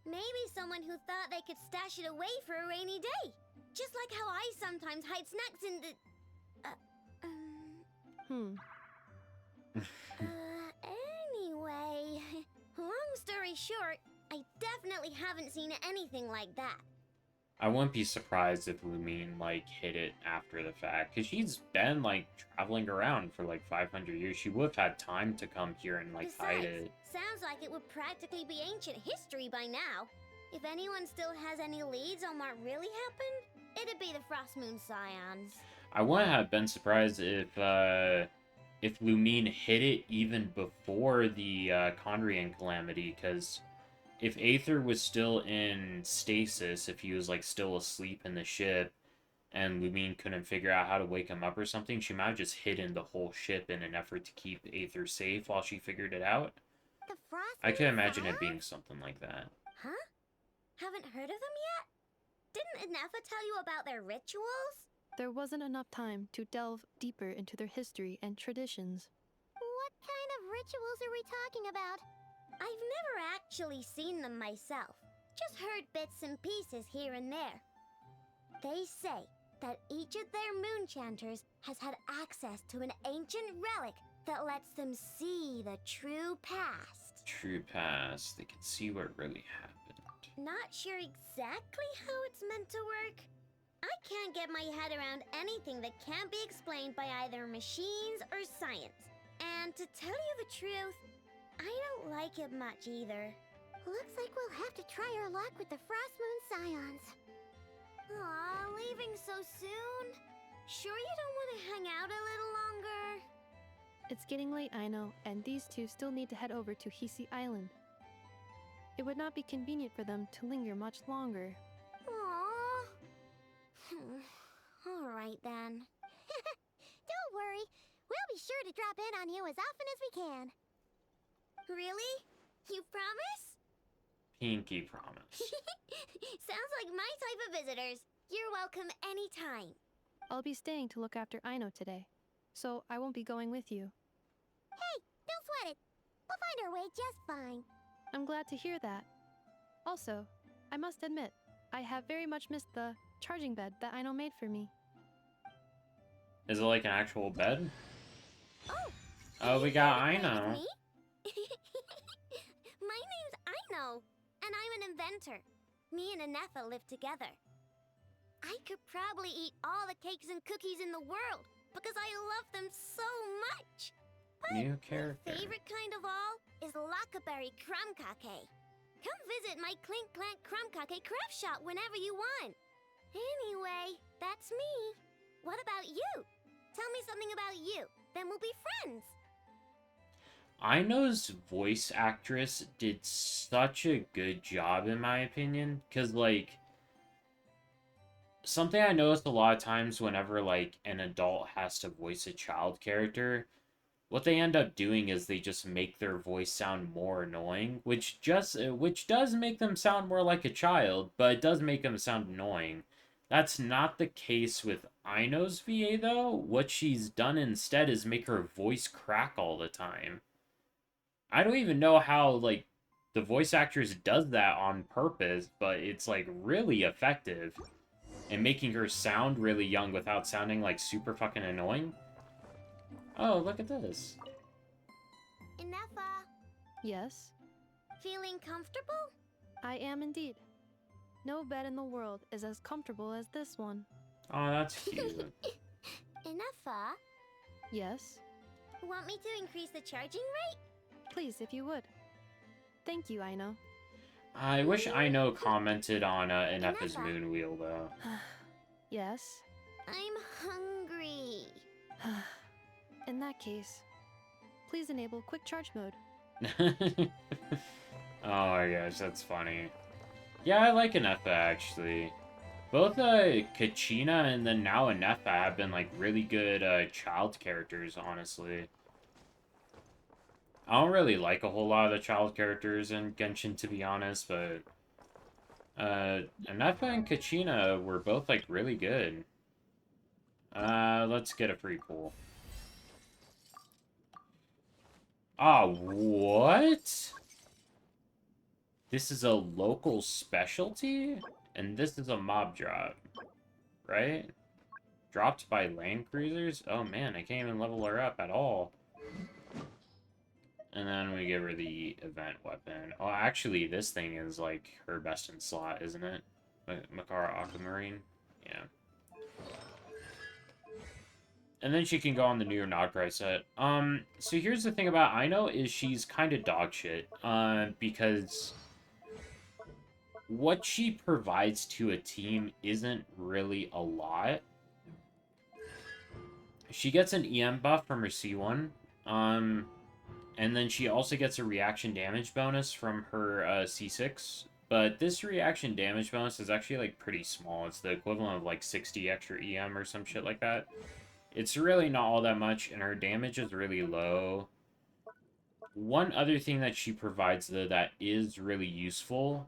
Maybe someone who thought they could stash it away for a rainy day. Just like how I sometimes hide snacks in the... Anyway, long story short, I definitely haven't seen anything like that. I wouldn't be surprised if Lumine, like, hit it after the fact. Because she's been, like, traveling around for, like, 500 years. She would have had time to come here and, like, hide it. Sounds like it would practically be ancient history by now. If anyone still has any leads on what really happened, it'd be the Frost Moon Scions. I wouldn't have been surprised if Lumine hit it even before the Conrian Calamity, because if Aether was still in stasis, if he was, like, still asleep in the ship, and Lumine couldn't figure out how to wake him up or something, she might have just hidden the whole ship in an effort to keep Aether safe while she figured it out. The Frost I could Moon imagine it Scions? being something like that. Huh? Haven't heard of them yet? Didn't Inefa tell you about their rituals? There wasn't enough time to delve deeper into their history and traditions. What kind of rituals are we talking about? I've never actually seen them myself, just heard bits and pieces here and there. They say that each of their moon chanters has had access to an ancient relic that lets them see the true past. True past. They can see what really happened. Not sure exactly how it's meant to work. I can't get my head around anything that can't be explained by either machines or science. And to tell you the truth, I don't like it much either. Looks like we'll have to try our luck with the Frost Moon Scions. Aw, leaving so soon? Sure you don't want to hang out a little longer? It's getting late, I know, and these two still need to head over to Hisi Island. It would not be convenient for them to linger much longer. Aww. Alright then. Don't worry. We'll be sure to drop in on you as often as we can. Really? You promise? Pinky promise. Sounds like my type of visitors. You're welcome anytime. I'll be staying to look after Aino today, so I won't be going with you. Hey, don't sweat it. We'll find our way just fine. I'm glad to hear that. Also, I must admit, I have very much missed the charging bed that Aino made for me. Is it like an actual bed? Oh, we got Aino. My name's Aino, and I'm an inventor. Me and Inefa live together. I could probably eat all the cakes and cookies in the world because I love them so much. But New character. my favorite kind of all is Lockaberry Crumb Cake. Come visit my Clink Clank Crumb Cake craft shop whenever you want. Anyway, that's me. What about you? Tell me something about you, then we'll be friends. Aino's voice actress did such a good job, in my opinion, because, like, something I noticed a lot of times whenever, like, an adult has to voice a child character, what they end up doing is they just make their voice sound more annoying, which does make them sound more like a child, but it does make them sound annoying. That's not the case with Aino's VA, though. What she's done instead is make her voice crack all the time. I don't even know how, like, the voice actress does that on purpose, but it's, like, really effective in making her sound really young without sounding, like, super fucking annoying. Oh, look at this. Inefa, Yes, feeling comfortable? I am indeed. No bed in the world is as comfortable as this one. Oh, that's cute. Inefa, Yes, want me to increase the charging rate? please, if you would. Thank you, Aino. I wish Aino commented on Inefa's moon wheel, though. Yes? I'm hungry. In that case, please enable quick charge mode. Oh my gosh, that's funny. Yeah, I like Inefa, actually. Both Kachina and then now Inefa have been, like, really good child characters, honestly. I don't really like a whole lot of the child characters in Genshin, to be honest, but Inefa and Kachina were both, like, really good. Let's get a free pull. Ah, what? This is a local specialty? And this is a mob drop, right? Dropped by land cruisers? Oh man, I can't even level her up at all. And then we give her the event weapon. Oh, actually, this thing is, like, her best in slot, isn't it? Makara Aquamarine. Yeah. And then she can go on the new Nograi set. So here's the thing about Aino is she's kind of dog shit. Because what she provides to a team isn't really a lot. She gets an EM buff from her C1. And then she also gets a reaction damage bonus from her C6. But this reaction damage bonus is actually, like, pretty small. It's the equivalent of, like, 60 extra EM or some shit like that. It's really not all that much, and her damage is really low. One other thing that she provides, though, that is really useful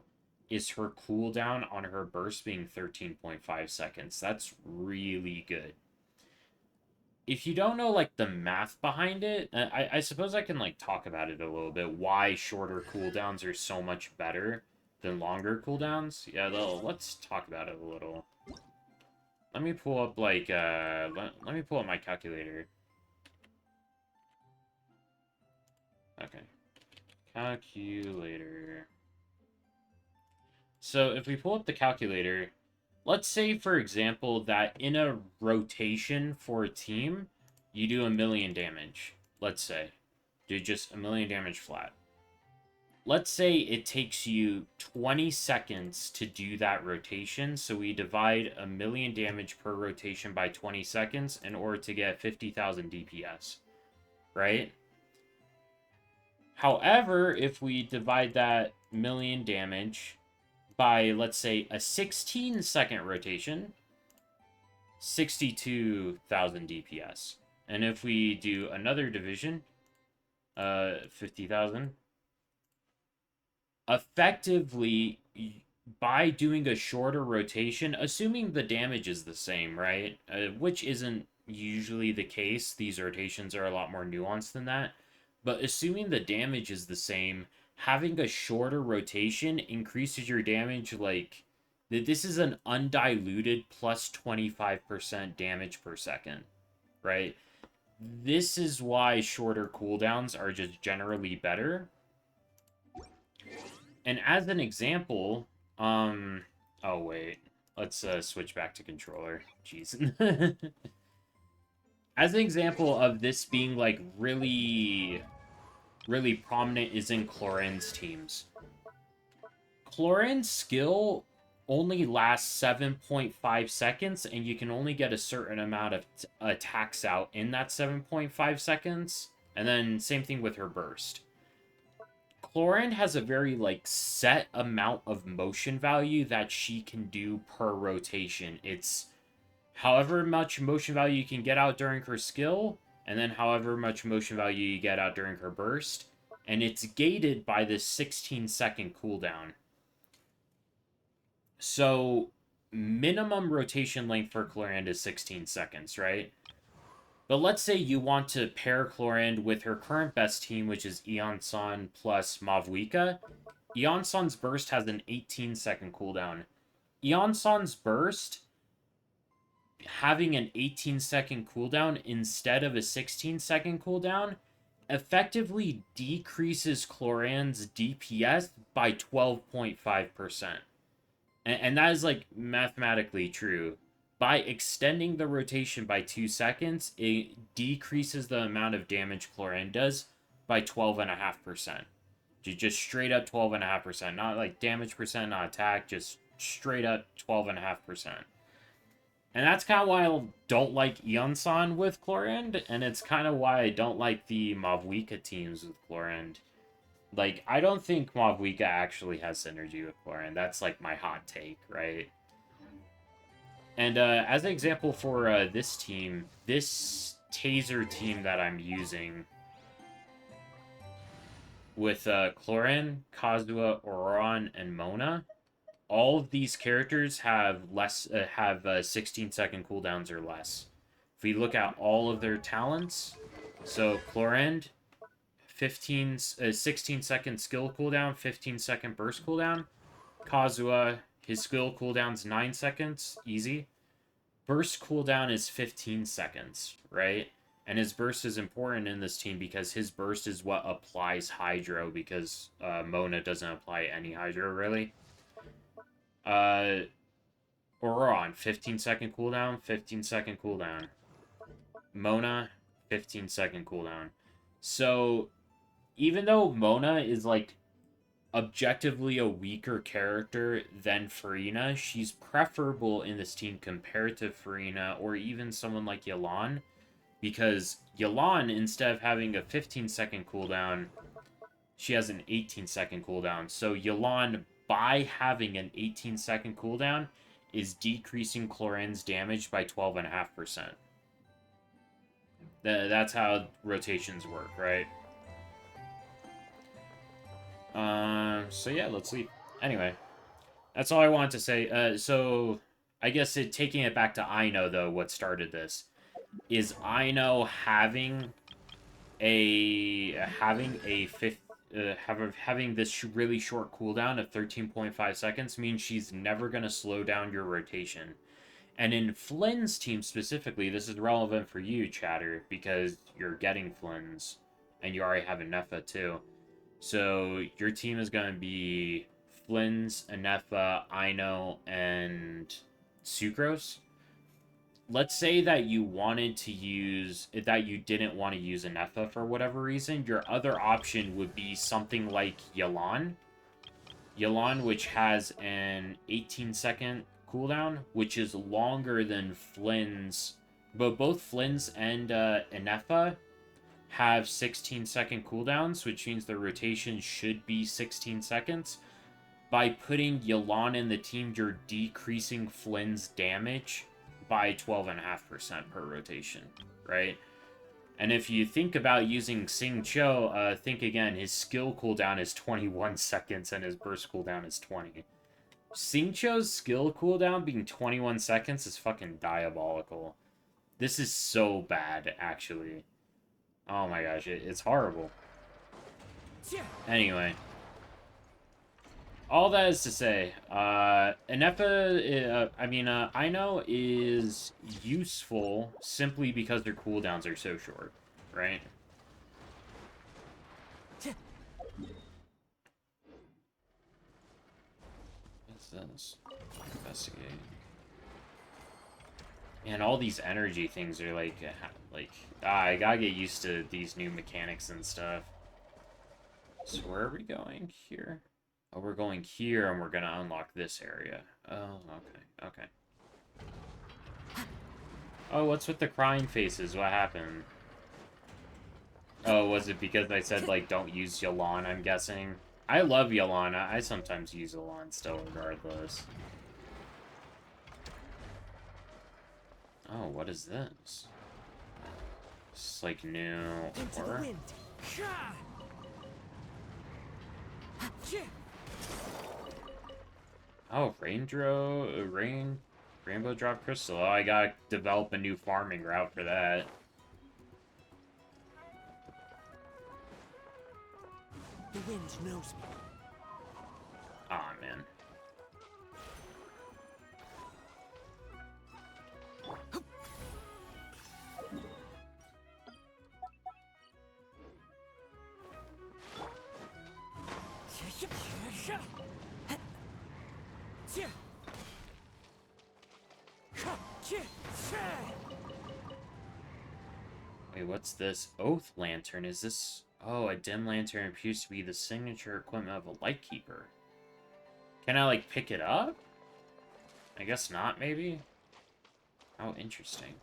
is her cooldown on her burst being 13.5 seconds. That's really good. If you don't know, like, the math behind it, I suppose I can, like, talk about it a little bit. Why shorter cooldowns are so much better than longer cooldowns. Yeah, let's talk about it a little. Let me pull up, like, let me pull up my calculator. Okay. Calculator. So, if we pull up the calculator, let's say, for example, that in a rotation for a team, you do 1,000,000 damage. Let's say. Do just 1,000,000 damage flat. Let's say it takes you 20 seconds to do that rotation, so we divide 1,000,000 damage per rotation by 20 seconds in order to get 50,000 DPS, right? However, if we divide that 1,000,000 damage by, let's say, a 16-second rotation, 62,000 DPS. And if we do another division, 50,000, effectively, by doing a shorter rotation, assuming the damage is the same, right? Which isn't usually the case. These rotations are a lot more nuanced than that. But assuming the damage is the same, having a shorter rotation increases your damage, like, this is an undiluted plus 25% damage per second, right? This is why shorter cooldowns are just generally better. And as an example, oh wait, let's switch back to controller. Jeez. As an example of this being, like, really prominent is in Clorin's teams. Clorin's skill only lasts 7.5 seconds, and you can only get a certain amount of attacks out in that 7.5 seconds. And then same thing with her burst. Clorin has a very, like, set amount of motion value that she can do per rotation. It's however much motion value you can get out during her skill, and then however much motion value you get out during her burst. And it's gated by this 16-second cooldown. So, minimum rotation length for Clorinde is 16 seconds, right? But let's say you want to pair Clorinde with her current best team, which is Eon-san plus Mavwika. Eon-san's burst has an 18-second cooldown. Eon-san's burst, having an 18-second cooldown instead of a 16-second cooldown, effectively decreases Clorinde's DPS by 12.5%. And that is, like, mathematically true. By extending the rotation by 2 seconds, it decreases the amount of damage Clorinde does by 12.5%. Just straight up 12.5%. Not, like, damage percent, not attack, just straight up 12.5%. And that's kind of why I don't like Eon-san with Clorinde, and it's kind of why I don't like the Mavwika teams with Clorinde. Like, I don't think Mavwika actually has synergy with Clorinde. That's, like, my hot take, right? And as an example for this team, this Taser team that I'm using with Clorinde, Kazuha, Auron, and Mona, all of these characters have 16-second cooldowns or less. If we look at all of their talents, so Clorinde, 16-second skill cooldown, 15-second burst cooldown. Kazuha, his skill cooldown's 9 seconds, easy. Burst cooldown is 15 seconds, right? And his burst is important in this team because his burst is what applies Hydro, because Mona doesn't apply any Hydro, really. Or we're on 15-second cooldown, 15-second cooldown. Mona, 15-second cooldown. So, even though Mona is, like, objectively a weaker character than Farina, she's preferable in this team compared to Farina or even someone like Yelan, because Yelan, instead of having a 15-second cooldown, she has an 18-second cooldown. So Yelan, by having an 18-second cooldown, is decreasing Clorin's damage by 12.5%. That's how rotations work, right? So yeah, let's leave. Anyway, that's all I wanted to say. So I guess taking it back to Aino, though, what started this is Aino having this really short cooldown of 13.5 seconds means she's never going to slow down your rotation. And in Flynn's team specifically, this is relevant for you, Chatter, because you're getting Flynn's, and you already have a Nefa too. So your team is going to be Flynn's, Anefa, Aino, and Sucrose. Let's say that you didn't want to use Anefa for whatever reason. Your other option would be something like Yelan. Yelan, which has an 18-second cooldown, which is longer than Flynn's. But both Flynn's and Anefa have 16-second cooldowns, which means the rotation should be 16 seconds. By putting Yelan in the team, you're decreasing Flynn's damage by 12.5% per rotation, right? And if you think about using Sing Cho, think again, his skill cooldown is 21 seconds and his burst cooldown is 20. Sing Cho's skill cooldown being 21 seconds is fucking diabolical. This is so bad, actually. Oh my gosh, it's horrible. Anyway. All that is to say, Anefa, Aino is useful simply because their cooldowns are so short, right? What's this? Investigate. And all these energy things are I gotta get used to these new mechanics and stuff. So where are we going here? Oh, we're going here, and we're gonna unlock this area. Oh, okay. Oh, what's with the crying faces? What happened? Oh, was it because I said, like, don't use Yelan, I'm guessing? I love Yelan. I sometimes use Yelan still, regardless. Oh, what is this? It's like new or? Oh, Rainbow Drop Crystal. Oh, I gotta develop a new farming route for that. The wind knows me. Aw, man. Wait, what's this? Oath Lantern. Is this... Oh, a dim lantern appears to be the signature equipment of a Lightkeeper. Can I, like, pick it up? I guess not, maybe? How interesting.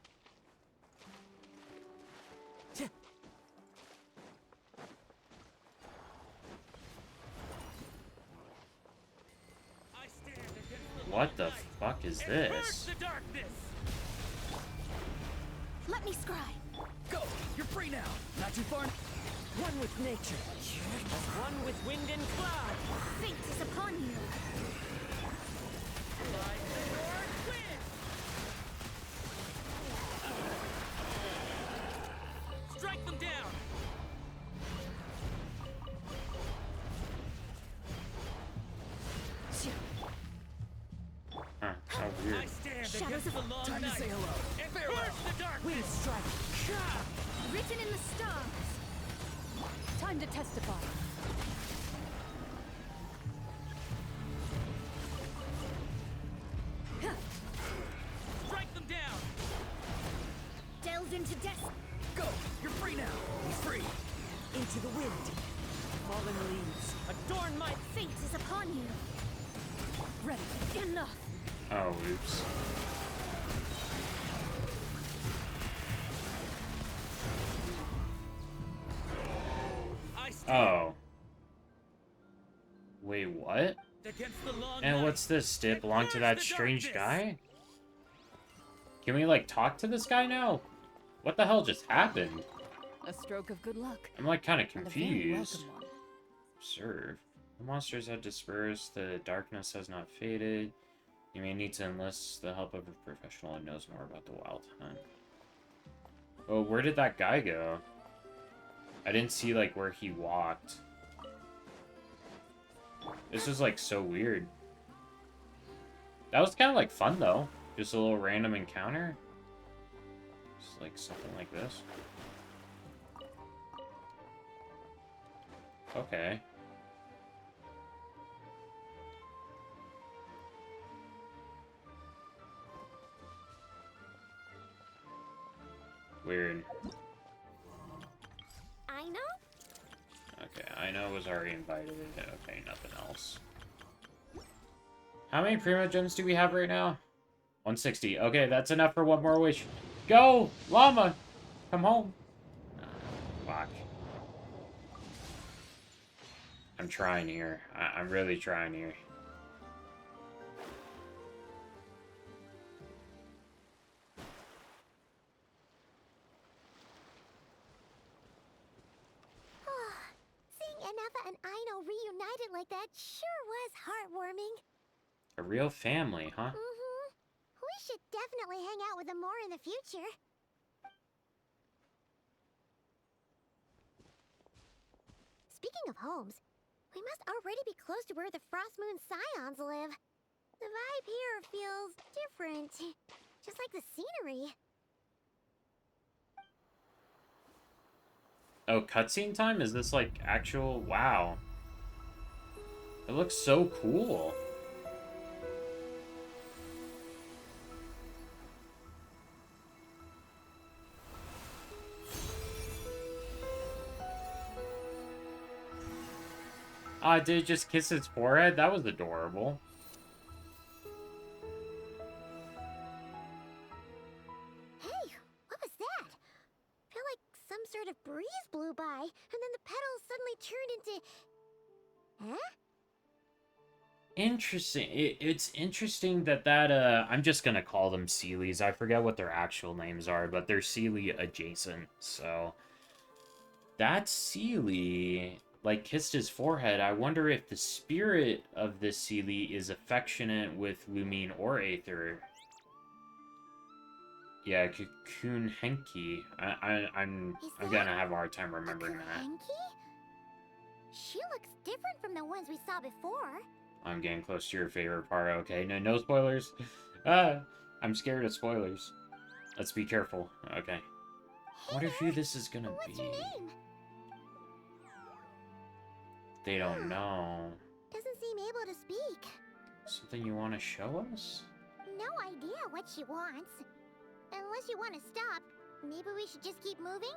What the fuck is this? Let me scry. Go! You're free now! Not too far. One with nature. One with wind and cloud. Fate is upon you. Strike them down! Huh, how weird. I stand against the long Time night. to say hello. And farewell. The darkness. Wind strike. Written in the stars. Time to testify. adorn my Fate is upon you. ready. Enough. Oh, oops. Oh. Wait, what? Against the long And night. what's this? Did it belong to Burst that the strange darkness. guy? Can we, like, talk to this guy now? What the hell just happened? A stroke of good luck. I'm, like, kind of And a very confused. welcome one. Observe. The monsters have dispersed. The darkness has not faded. You may need to enlist the help of a professional who knows more about the wild hunt. Oh, where did that guy go? I didn't see, like, where he walked. This was, like, so weird. That was kind of, like, fun, though. Just a little random encounter. Just, like, something like this. Okay. Weird. I know? Okay, I know was already invited. Okay, nothing else. How many Primo Gems do we have right now? 160. Okay, that's enough for one more wish. Go! Llama! Come home. Fuck. I'm trying here. I'm really trying here. Seeing Anafa and Aino reunited like that sure was heartwarming. A real family, huh? Mm-hmm. We should definitely hang out with them more in the future. Speaking of homes, we must already be close to where the Frost Moon Scions live. The vibe here feels different. Just like the scenery. Oh, cutscene time? Is this like actual... Wow. It looks so cool. Ah, did it just kiss its forehead? That was adorable. Hey, what was that? Felt like some sort of breeze blew by, and then the petals suddenly turned into... Huh? Interesting. It's interesting that I'm just gonna call them Seelies. I forget what their actual names are, but they're Seelie adjacent, so... That Seelie, like, kissed his forehead. I wonder if the spirit of this Seelie is affectionate with Lumine or Aether. Yeah, Cocoon Henki. I'm gonna have a hard time remembering that. Henki? She looks different from the ones we saw before. I'm getting close to your favorite part. Okay, no spoilers. I'm scared of spoilers. Let's be careful. Okay. I wonder who this is gonna be. What's your name? They don't know. Doesn't seem able to speak. Something you want to show us? No idea what she wants. Unless you want to stop, maybe we should just keep moving?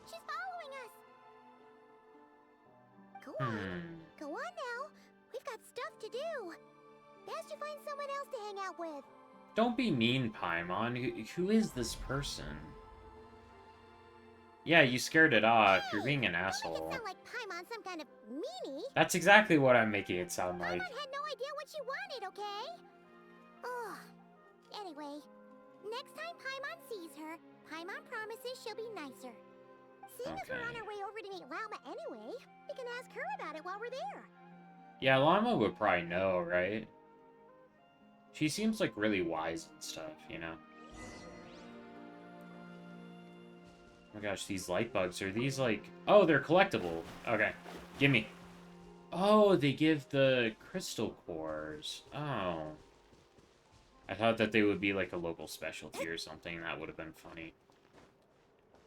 She's following us! Go on. Go on now. We've got stuff to do. Best you find someone else to hang out with. Don't be mean, Paimon. Who is this person? Yeah, you scared it off. You're being an asshole. Don't make it sound like Paimon's some kind of meanie. That's exactly what I'm making it sound like. Paimon had no idea what she wanted, okay? Oh. Anyway, next time Paimon sees her, Paimon promises she'll be nicer. Seeing as we're on our way over to meet Llama anyway, we can ask her about it while we're there. Yeah, Llama would probably know, right? She seems like really wise and stuff, you know? Oh my gosh, these light bugs, are these like... Oh, they're collectible. Okay, gimme. Oh, they give the crystal cores. Oh. I thought that they would be like a local specialty or something. That would have been funny.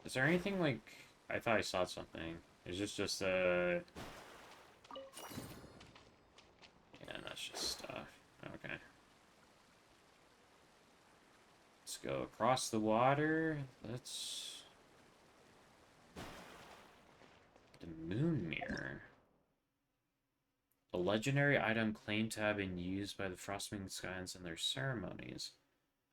Is there anything like... I thought I saw something. Is this just a... Yeah, that's just stuff. Okay. Let's go across the water. Let's... The moon mirror. A legendary item claimed to have been used by the Frostmoon Scions in their ceremonies.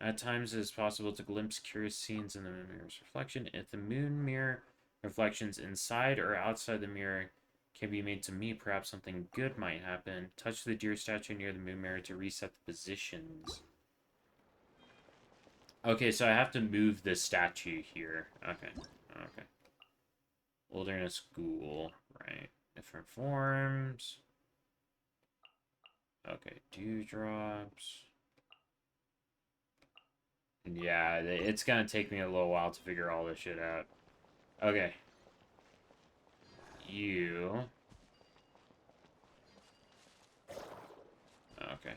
At times, it is possible to glimpse curious scenes in the moon mirror's reflection. If the moon mirror reflections inside or outside the mirror can be made to me, perhaps something good might happen. Touch the deer statue near the moon mirror to reset the positions. Okay, so I have to move this statue here. Okay, okay. Wilderness Ghoul, right. Different forms. Okay, dewdrops. Yeah, it's gonna take me a little while to figure all this shit out. Okay. You. Okay.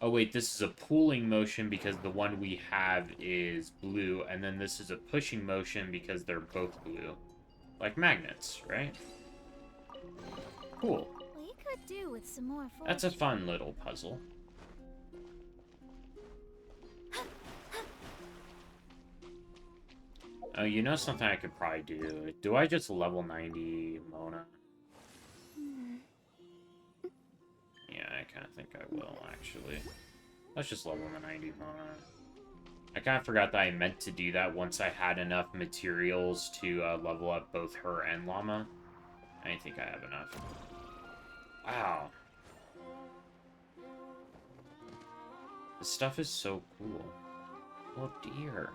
Oh wait, this is a pulling motion because the one we have is blue, and then this is a pushing motion because they're both blue. Like magnets, right? Cool. We could do with some more fortune. That's a fun little puzzle. Oh, you know something I could probably do? Do I just level 90 Mona? Yeah, I kind of think I will, actually. Let's just level the 90 Mona. I kind of forgot that I meant to do that once I had enough materials to level up both her and Llama. I don't think I have enough. Wow. This stuff is so cool. Oh dear.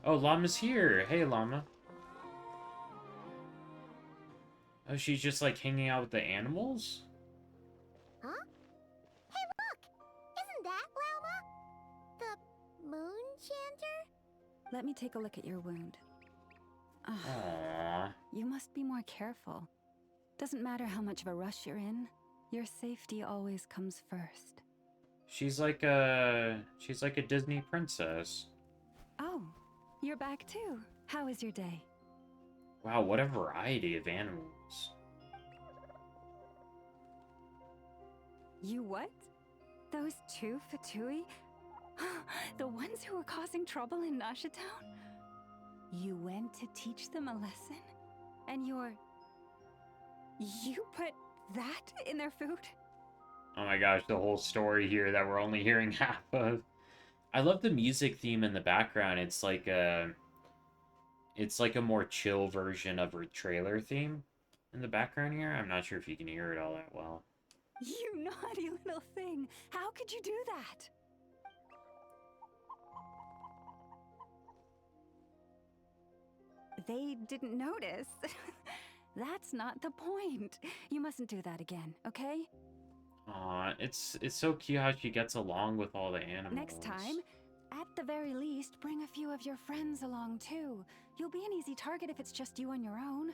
Oh, Llama's here. Hey, Llama. Oh, she's just like hanging out with the animals? Huh? Hey, look! Isn't that Llama? The moon chanter? Let me take a look at your wound. Aww. You must be more careful. Doesn't matter how much of a rush you're in, your safety always comes first. She's like a Disney princess. Oh, you're back too. How was your day? Wow, what a variety of animals. You what? Those two Fatui? The ones who were causing trouble in Nasha Town? You went to teach them a lesson? And you put that in their food? Oh my gosh, the whole story here that we're only hearing half of. I love the music theme in the background. It's like a more chill version of her trailer theme in the background here. I'm not sure if you can hear it all that well. You naughty little thing. How could you do that? They didn't notice. That's not the point. You mustn't do that again, okay? Aw, it's so cute how she gets along with all the animals. Next time, at the very least, bring a few of your friends along too. You'll be an easy target if it's just you on your own.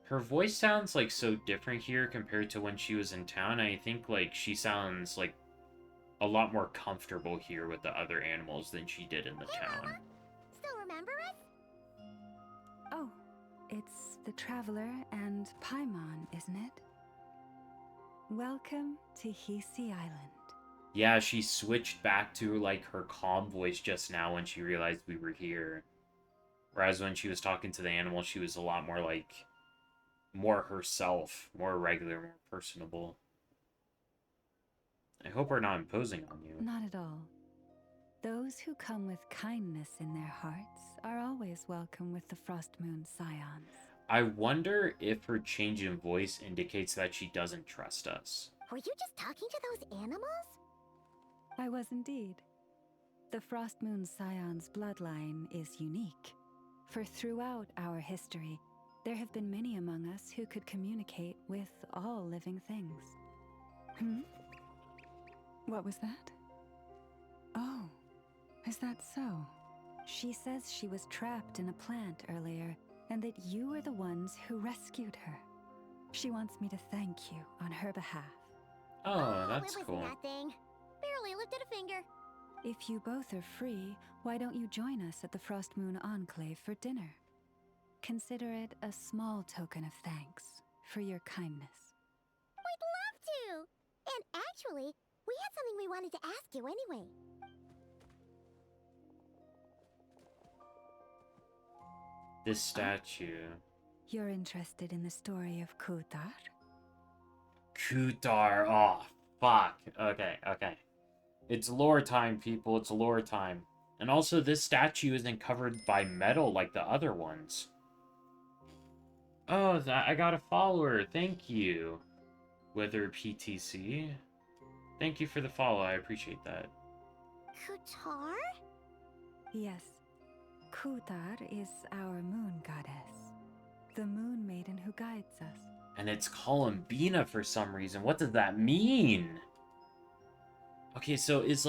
Her voice sounds like so different here compared to when she was in town. I think like she sounds like a lot more comfortable here with the other animals than she did in the town. Mama. Still remember us? Oh, it's the Traveler and Paimon, isn't it? Welcome to Hisi Island. Yeah, she switched back to like her calm voice just now when she realized we were here. Whereas when she was talking to the animal, she was a lot more like more herself, more regular, more personable. I hope we're not imposing on you. Not at all. Those who come with kindness in their hearts are always welcome with the Frostmoon Scions. I wonder if her change in voice indicates that she doesn't trust us. Were you just talking to those animals? I was indeed. The Frostmoon Scions bloodline is unique, for throughout our history, there have been many among us who could communicate with all living things. What was that? Oh, is that so? She says she was trapped in a plant earlier, and that you were the ones who rescued her. She wants me to thank you on her behalf. Oh, that's it was cool. nothing. Barely lifted a finger. If you both are free, why don't you join us at the Frost Moon Enclave for dinner? Consider it a small token of thanks for your kindness. We'd love to! And actually, we had something we wanted to ask you anyway. This statue. You're interested in the story of Kutar? Kutar. Oh, fuck. Okay. It's lore time, people. It's lore time. And also, this statue isn't covered by metal like the other ones. Oh, I got a follower. Thank you. Whether PTC. Thank you for the follow. I appreciate that. Kutar? Yes. Kutar is our moon goddess. The moon maiden who guides us. And it's Columbina for some reason. What does that mean? Okay, so is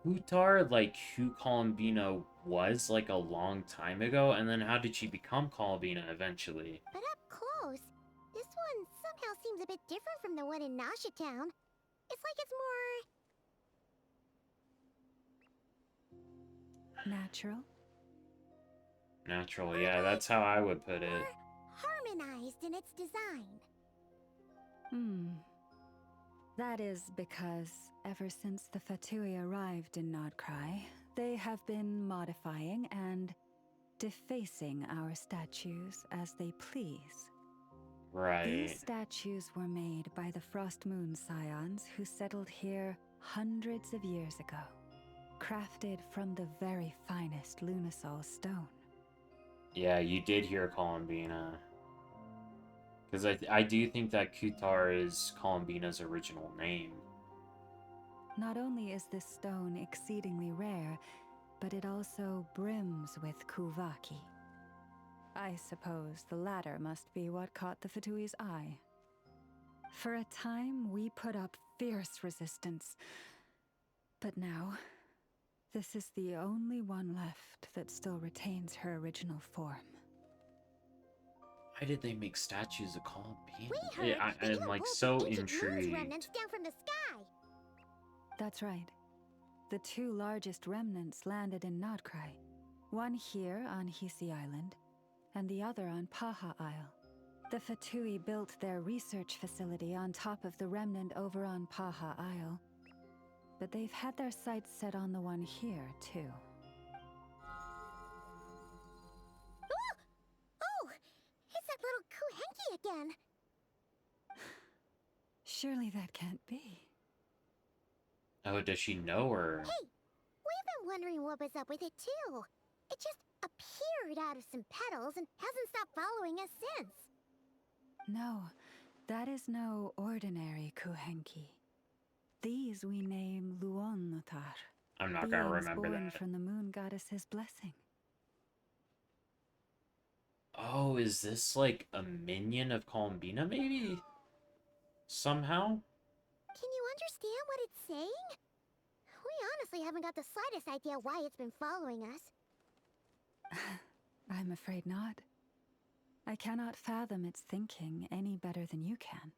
Kutar like who Columbina was like a long time ago? And then how did she become Columbina eventually? But up close, this one somehow seems a bit different from the one in Nasha Town. It's like it's more... natural? Natural, yeah, that's how I would put it. harmonized in its design. That is because ever since the Fatui arrived in Nodcry, they have been modifying and defacing our statues as they please. Right. These statues were made by the Frost Moon Scions who settled here hundreds of years ago, crafted from the very finest Lunasol stone. Yeah, you did hear Columbina. Because I do think that Kutar is Columbina's original name. Not only is this stone exceedingly rare, but it also brims with Kuvaki. I suppose the latter must be what caught the Fatui's eye. For a time, we put up fierce resistance. But now, this is the only one left that still retains her original form. Why did they make statues of Columbina? We heard I'm like so intrigued. Remnants down from the sky. That's right. The two largest remnants landed in Nodcry. One here on Hisi Island, and the other on Paha Isle. The Fatui built their research facility on top of the remnant over on Paha Isle. But they've had their sights set on the one here, too. Oh! It's that little Kuhenki again! Surely that can't be. Oh, does she know her? Hey! We've been wondering what was up with it, too. It just appeared out of some petals and hasn't stopped following us since. No, that is no ordinary Kuhenki. These we name Luonnotar. I'm not gonna remember born that. From the moon goddess's blessing. Oh, is this like a minion of Columbina, maybe? Somehow? Can you understand what it's saying? We honestly haven't got the slightest idea why it's been following us. I'm afraid not. I cannot fathom its thinking any better than you can.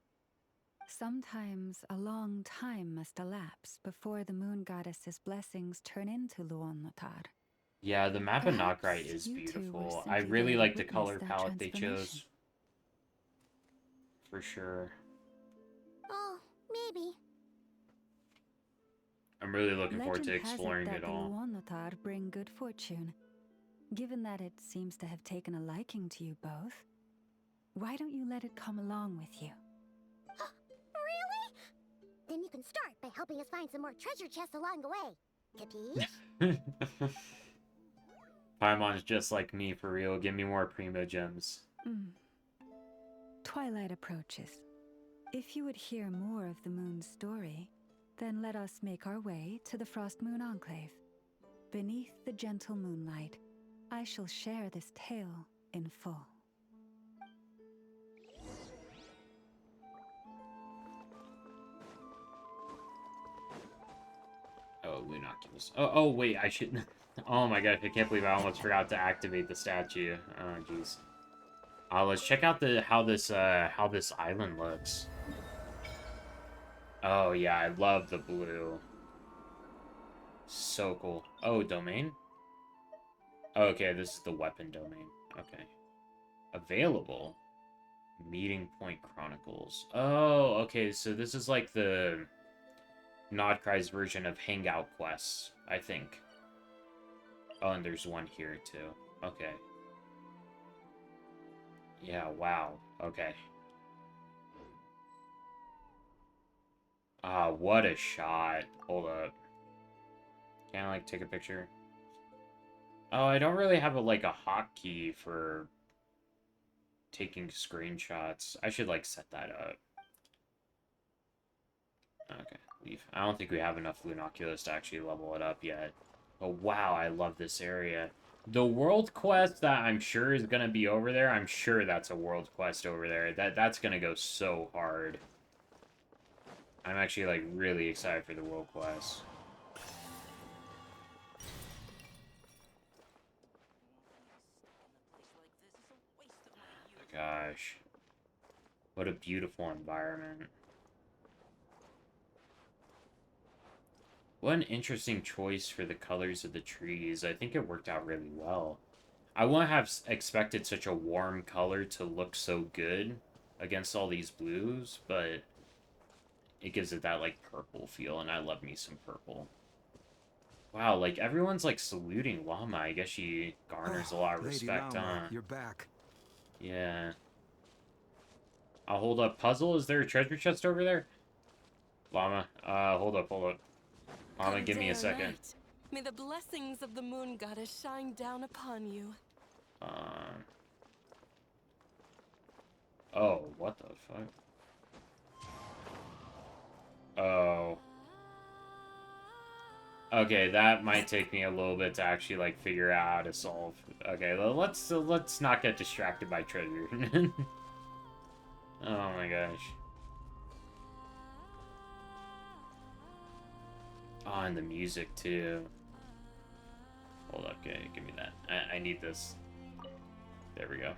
Sometimes a long time must elapse before the moon goddess's blessings turn into Luonnotar. Yeah, the map of Perhaps Nockrite is you two were beautiful. I simply really there to like the witness color that palette they transformation. chose. For sure. Oh, maybe. I'm really looking forward to Legend has exploring that it the all. Luonnotar bring good fortune. Given that it seems to have taken a liking to you both, why don't you let it come along with you? Really? Then you can start by helping us find some more treasure chests along the way. Capiche? Paimon's just like me, for real. Give me more Primo Gems. Twilight approaches. If you would hear more of the moon's story, then let us make our way to the Frost Moon Enclave. Beneath the gentle moonlight, I shall share this tale in full. Oh, Lunoculus. Oh, wait, I shouldn't. Oh my gosh, I can't believe I almost forgot to activate the statue. Oh, jeez. Let's check out how this island looks. Oh yeah, I love the blue. So cool. Oh, domain? Okay, this is the weapon domain. Okay. Available. Meeting Point Chronicles. Oh, okay, so this is like the Nodcry's version of Hangout quests, I think. Oh, and there's one here, too. Okay. Yeah, wow. Okay. Ah, what a shot. Hold up. Can I, like, take a picture? Oh, I don't really have, like, a hotkey for taking screenshots. I should, like, set that up. Okay, leave. I don't think we have enough Lunoculus to actually level it up yet. Oh, wow, I love this area. The world quest that I'm sure is going to be over there, I'm sure that's a world quest over there. That's going to go so hard. I'm actually, like, really excited for the world quest. Gosh. What a beautiful environment. What an interesting choice for the colors of the trees. I think it worked out really well. I wouldn't have expected such a warm color to look so good against all these blues, but it gives it that, like, purple feel, and I love me some purple. Wow, like, everyone's, like, saluting Llama. I guess she garners a lot of respect, huh? You're back. Yeah. I'll hold up. Puzzle, is there a treasure chest over there? Llama, hold up. Llama, give me a second. Night. May the blessings of the moon goddess shine down upon you. Oh, what the fuck? Oh. Okay, that might take me a little bit to actually, like, figure out how to solve. Okay, let's not get distracted by treasure. Oh my gosh. Oh, and the music, too. Hold up, okay, give me that. I need this. There we go.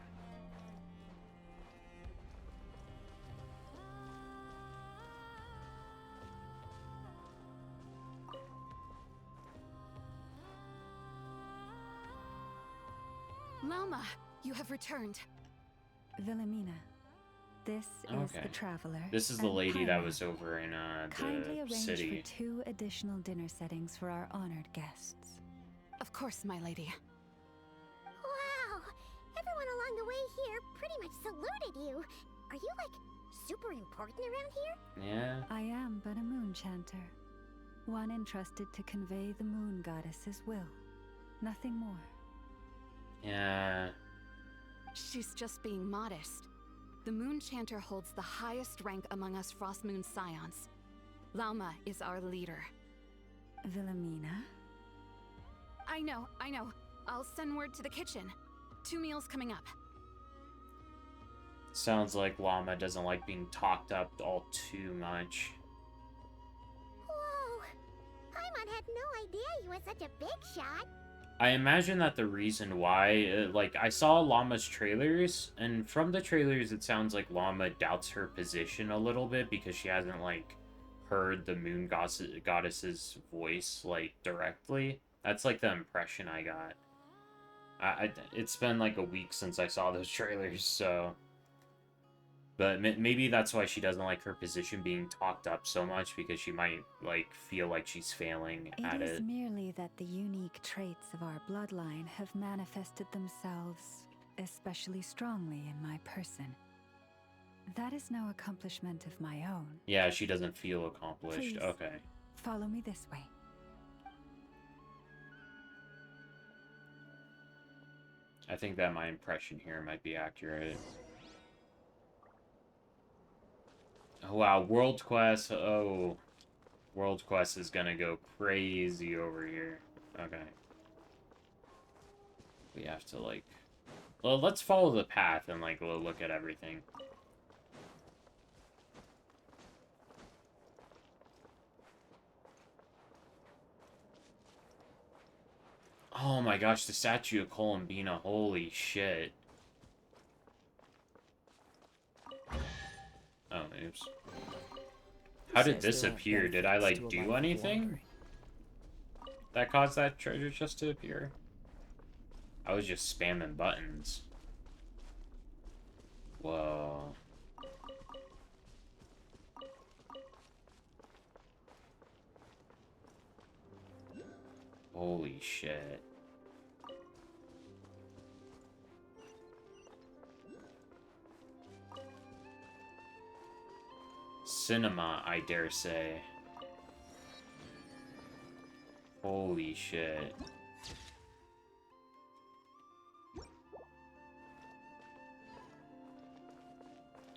Llama, you have returned. Wilhelmina, this is the traveler. This is the and lady that Paimon. was over in Kindly the arrange city. for 2 additional dinner settings for our honored guests. Of course, my lady. Wow! Everyone along the way here pretty much saluted you. Are you, like, super important around here? Yeah. I am but a moon chanter. One entrusted to convey the moon goddess's will. Nothing more. Yeah. She's just being modest. The Moon Chanter holds the highest rank among us Frost Moon Scions. Lauma is our leader. Wilhelmina? I know. I'll send word to the kitchen. 2 meals coming up. Sounds like Llama doesn't like being talked up all too much. Whoa! Paimon had no idea you were such a big shot. I imagine that the reason why, like, I saw Llama's trailers, and from the trailers it sounds like Llama doubts her position a little bit because she hasn't, like, heard the moon goddess's voice, like, directly. That's, like, the impression I got. It's been, like, a week since I saw those trailers, so... But maybe that's why she doesn't like her position being talked up so much, because she might, like, feel like she's failing at it. It is merely that the unique traits of our bloodline have manifested themselves especially strongly in my person. That is no accomplishment of my own. Yeah, she doesn't feel accomplished. Please, okay. follow me this way. I think that my impression here might be accurate. Oh, wow, World Quest. Oh, World Quest is gonna go crazy over here. Okay. We have to, like... Well, let's follow the path and, like, we'll look at everything. Oh my gosh, the statue of Columbina. Holy shit. Oh, oops. How did this appear? Did I, like, do anything? that caused that treasure chest to appear? I was just spamming buttons. Whoa. Holy shit. Cinema, I dare say. Holy shit.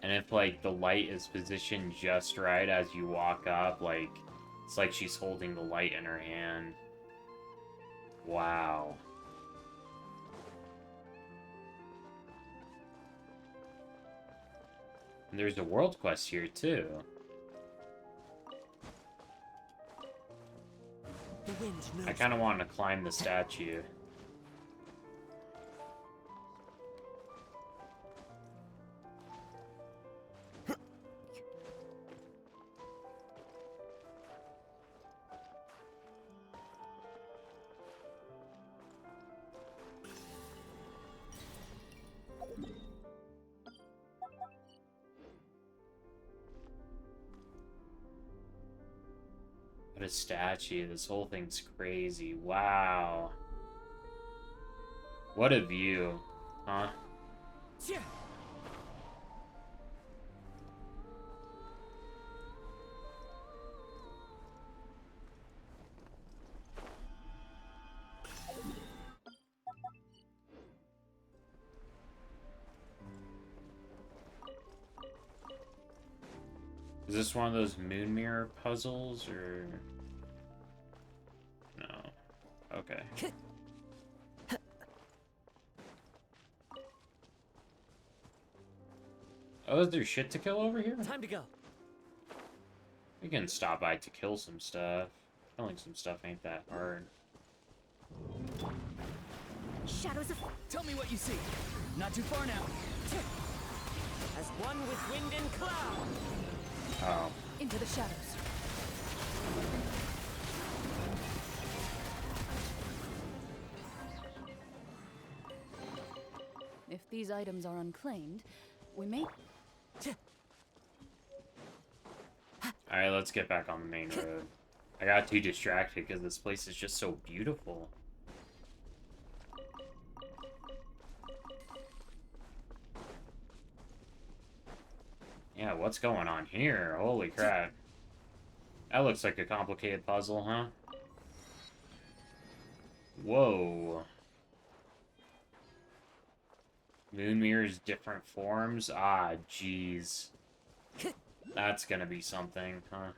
And if, like, the light is positioned just right as you walk up, like, it's like she's holding the light in her hand. Wow. And there's a world quest here, too. I kind of want to climb the statue. What a statue. This whole thing's crazy. Wow. What a view. Huh? Is this one of those moon mirror puzzles, or... No. Okay. Oh, is there shit to kill over here? Time to go. We can stop by to kill some stuff. Killing some stuff ain't that hard. Shadows of... Tell me what you see. Not too far now. As one with wind and cloud. Oh. Into the shadows. If these items are unclaimed, we may... Alright, let's get back on the main road. I got too distracted because this place is just so beautiful. Yeah, what's going on here? Holy crap. That looks like a complicated puzzle, huh? Whoa. Moon mirrors, different forms? Ah, jeez. That's gonna be something, huh?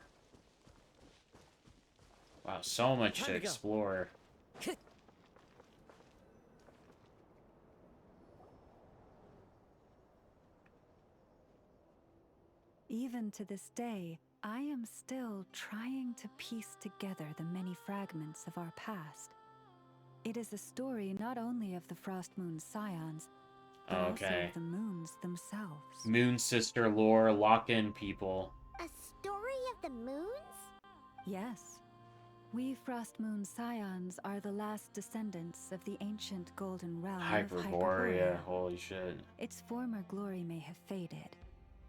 Wow, so much to explore. Even to this day, I am still trying to piece together the many fragments of our past. It is a story not only of the Frost Moon Scions, but also of the moons themselves. Moon sister lore, lock in, people. A story of the moons? Yes. We Frost Moon Scions are the last descendants of the ancient golden realm of Hyperborea, holy shit. Its former glory may have faded,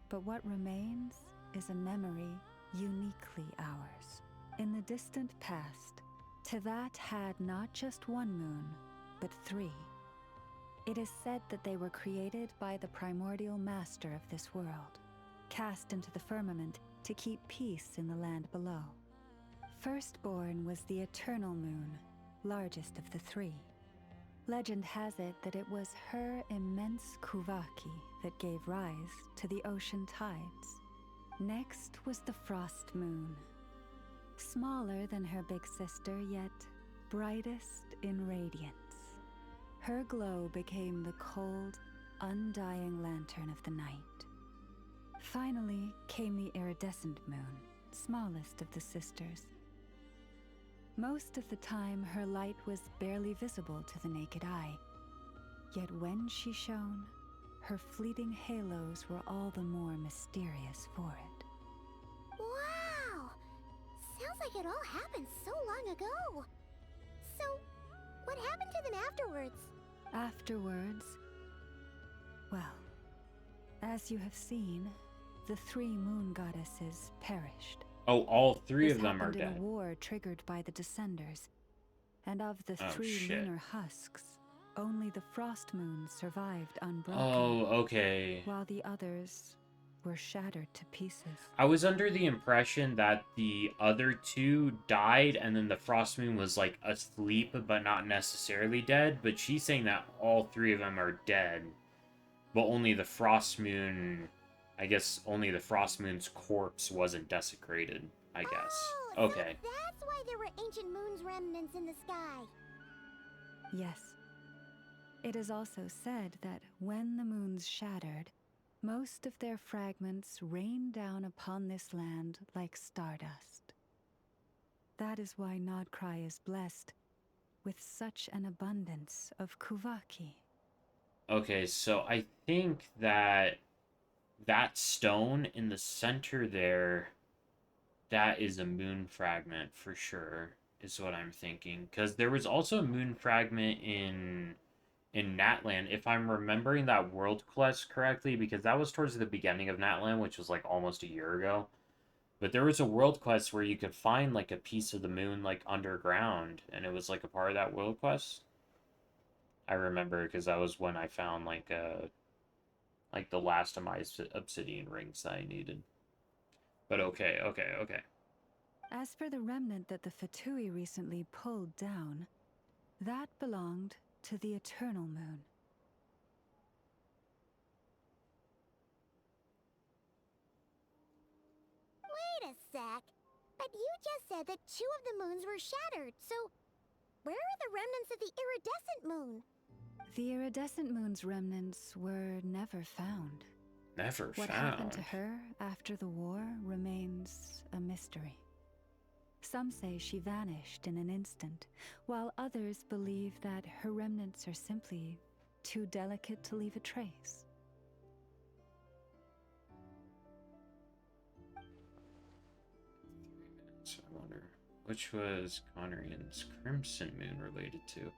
but what remains is a memory uniquely ours. In the distant past, Tivat had not just one moon, but 3. It is said that they were created by the primordial master of this world, cast into the firmament to keep peace in the land below. Firstborn was the eternal moon, largest of the 3. Legend has it that it was her immense kuvaki that gave rise to the ocean tides. Next was the frost moon. Smaller than her big sister, yet brightest in radiance. Her glow became the cold, undying lantern of the night. Finally came the iridescent moon, smallest of the sisters. Most of the time, her light was barely visible to the naked eye. Yet when she shone, her fleeting halos were all the more mysterious for it. Wow! Sounds like it all happened so long ago. So, what happened to them afterwards? Afterwards, well, as you have seen, the 3 moon goddesses perished. Oh, all 3 This of them are happened in dead. a war triggered by the Descenders. And of the 3 shit. lunar husks, only the Frost Moon survived unbroken. Oh, okay. While the others were shattered to pieces. I was under the impression that the other 2 died and then the Frost Moon was like asleep but not necessarily dead, but she's saying that all 3 of them are dead. But only the Frost Moon, I guess only the Frost Moon's corpse wasn't desecrated, I guess. Oh, okay. So that's why there were ancient moon's remnants in the sky. Yes. It is also said that when the moons shattered, most of their fragments rained down upon this land like stardust. That is why Nodcry is blessed with such an abundance of Kuvaki. Okay, so I think that that stone in the center there, that is a moon fragment for sure, is what I'm thinking. Because there was also a moon fragment in Natlan, if I'm remembering that world quest correctly, because that was towards the beginning of Natlan, which was like almost a year ago. But there was a world quest where you could find like a piece of the moon like underground, and it was like a part of that world quest. I remember because that was when I found like the last of my obsidian rings that I needed. But okay. As for the remnant that the Fatui recently pulled down, that belonged to the Eternal Moon. Wait a sec. But you just said that 2 of the moons were shattered, so where are the remnants of the iridescent moon? The iridescent moon's remnants were never found. Never What found? happened to her after the war remains a mystery. Some say she vanished in an instant, while others believe that her remnants are simply too delicate to leave a trace. So I wonder, which was Conrian's Crimson Moon related to?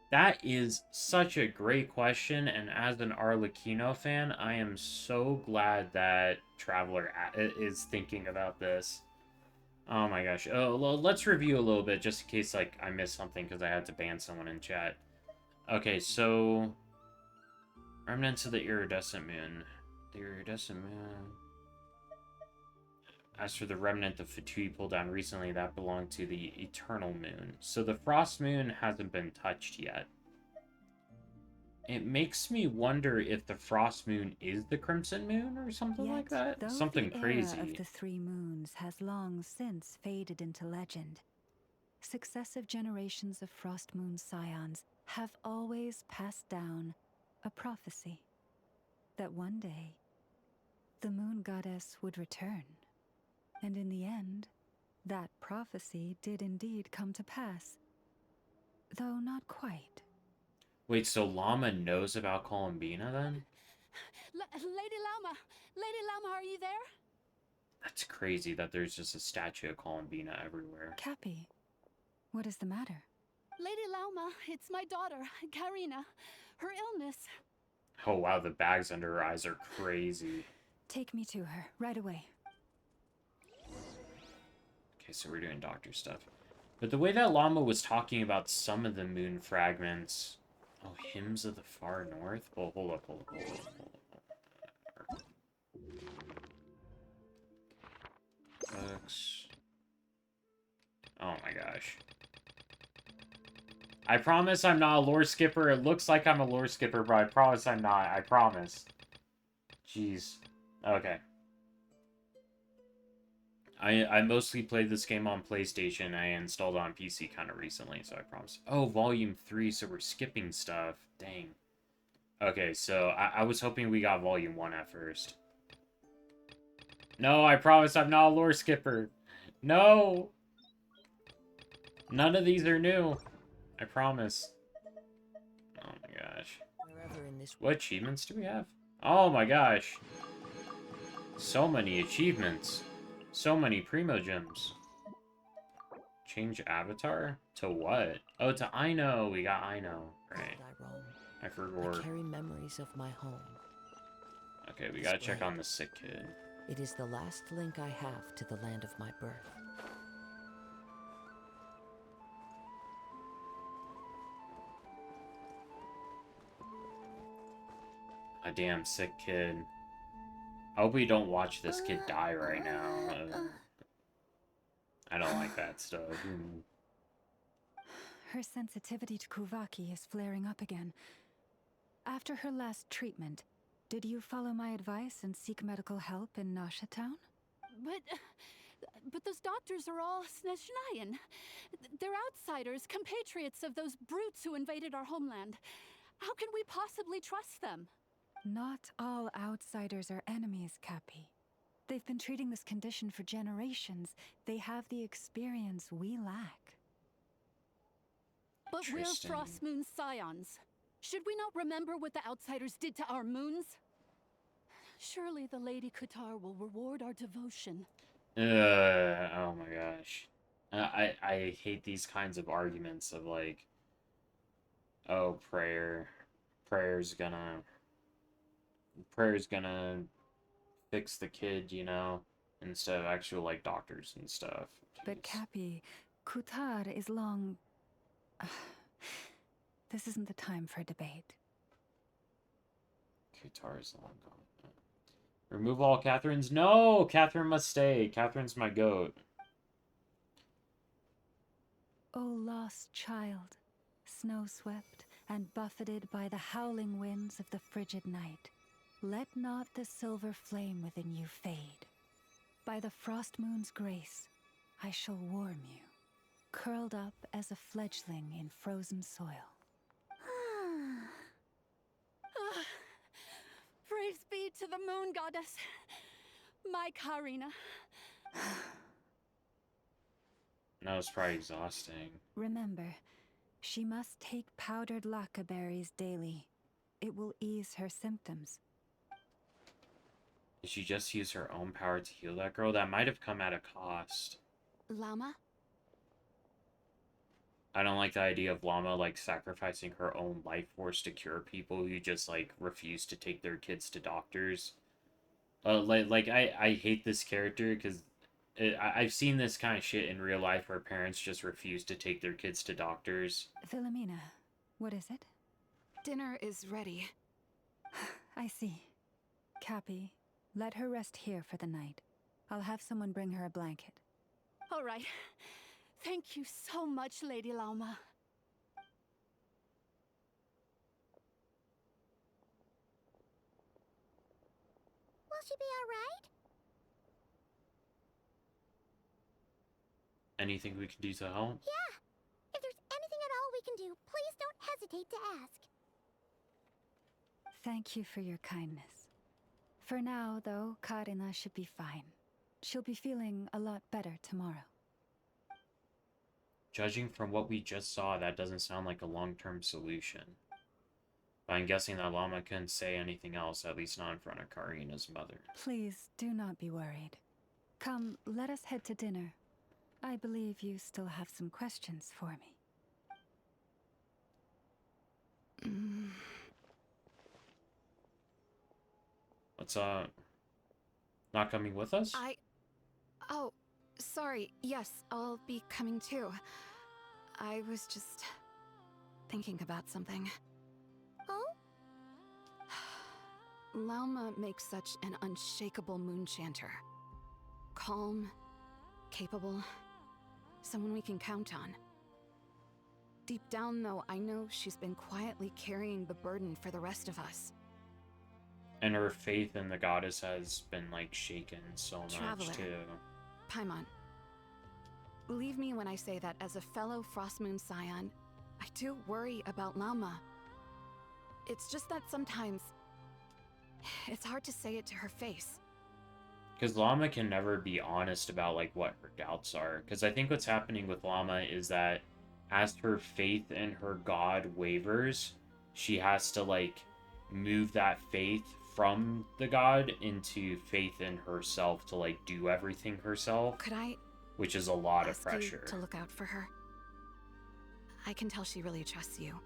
That is such a great question, and as an Arlecchino fan, I am so glad that Traveler is thinking about this. Oh my gosh. Let's review a little bit, just in case like I missed something, because I had to ban someone in chat. Okay, so... Remnants of the Iridescent Moon. The Iridescent Moon... As for the remnant of Fatui pulled down recently, that belonged to the Eternal Moon. So the Frost Moon hasn't been touched yet. It makes me wonder if the Frost Moon is the Crimson Moon or something like that. Though Something the crazy. era of the 3 moons has long since faded into legend, successive generations of Frost Moon scions have always passed down a prophecy that one day the moon goddess would return. And in the end, that prophecy did indeed come to pass. Though not quite. Wait, so Llama knows about Columbina then? Lady Llama, are you there? That's crazy that there's just a statue of Columbina everywhere. Cappy, what is the matter? Lady Llama, it's my daughter, Karina. Her illness. Oh wow, the bags under her eyes are crazy. Take me to her, right away. Okay, so we're doing doctor stuff. But the way that Llama was talking about some of the moon fragments... Oh, Hymns of the Far North? Oh, hold up. Books. Oh my gosh. I promise I'm not a lore skipper. It looks like I'm a lore skipper, but I promise I'm not. I promise. Jeez. Okay. I mostly played this game on PlayStation. I installed it on PC kind of recently, so I promise. Oh, Volume 3, so we're skipping stuff. Dang. Okay, so I was hoping we got Volume 1 at first. No, I promise I'm not a lore skipper. No! None of these are new. I promise. Oh my gosh. What achievements do we have? Oh my gosh. So many achievements. So many Primo Gems. Change avatar? To what? Oh, to Aino. We got Aino. Right. I roam. I forgot. I carry memories of my home. Okay, we gotta check on the sick kid. It is the last link I have to the land of my birth. A damn sick kid. I hope we don't watch this kid die right now. I don't like that stuff. Her sensitivity to Kuvaki is flaring up again. After her last treatment, did you follow my advice and seek medical help in Nasha Town? But those doctors are all Snezhnayan. They're outsiders, compatriots of those brutes who invaded our homeland. How can we possibly trust them? Not all outsiders are enemies, Cappy. They've been treating this condition for generations. They have the experience we lack. But we're Frost Moon scions. Should we not remember what the outsiders did to our moons? Surely the Lady Kutar will reward our devotion. Oh my gosh. I hate these kinds of arguments of like, oh, prayer's gonna fix the kid, you know, instead of actual like doctors and stuff. But Cappy, Kutar is long... This isn't the time for debate. Kutar is long gone. Remove all Catherines? No! Catherine must stay. Catherine's my goat. O lost child, snow-swept and buffeted by the howling winds of the frigid night, let not the silver flame within you fade. By the frost moon's grace, I shall warm you, curled up as a fledgling in frozen soil. Praise be to the moon goddess, my Karina. That was probably exhausting. Remember, she must take powdered laka berries daily. It will ease her symptoms. Did she just use her own power to heal that girl? That might have come at a cost. Llama? I don't like the idea of Llama, like, sacrificing her own life force to cure people who just, like, refuse to take their kids to doctors. I hate this character because I've seen this kind of shit in real life where parents just refuse to take their kids to doctors. Philomena, what is it? Dinner is ready. I see. Cappy, let her rest here for the night. I'll have someone bring her a blanket. All right. Thank you so much, Lady Llama. Will she be all right? Anything we can do to help? Yeah. If there's anything at all we can do, please don't hesitate to ask. Thank you for your kindness. For now, though, Karina should be fine. She'll be feeling a lot better tomorrow. Judging from what we just saw, that doesn't sound like a long-term solution. But I'm guessing that Llama couldn't say anything else, at least not in front of Karina's mother. Please, do not be worried. Come, let us head to dinner. I believe you still have some questions for me. What's, not coming with us? Oh, sorry. Yes, I'll be coming too. I was just thinking about something. Oh? Lauma makes such an unshakable moonchanter. Calm, capable, someone we can count on. Deep down, though, I know she's been quietly carrying the burden for the rest of us. And her faith in the goddess has been, like, shaken so much, Traveler. too. Paimon, believe me when I say that as a fellow Frostmoon Scion, I do worry about Llama. It's just that sometimes it's hard to say it to her face. Because Llama can never be honest about, like, what her doubts are. Because I think what's happening with Llama is that as her faith in her god wavers, she has to, like, move that faith from the god into faith in herself to, like, do everything herself. Could I which is a lot of ask you pressure. to look out for her. I can tell she really trusts you.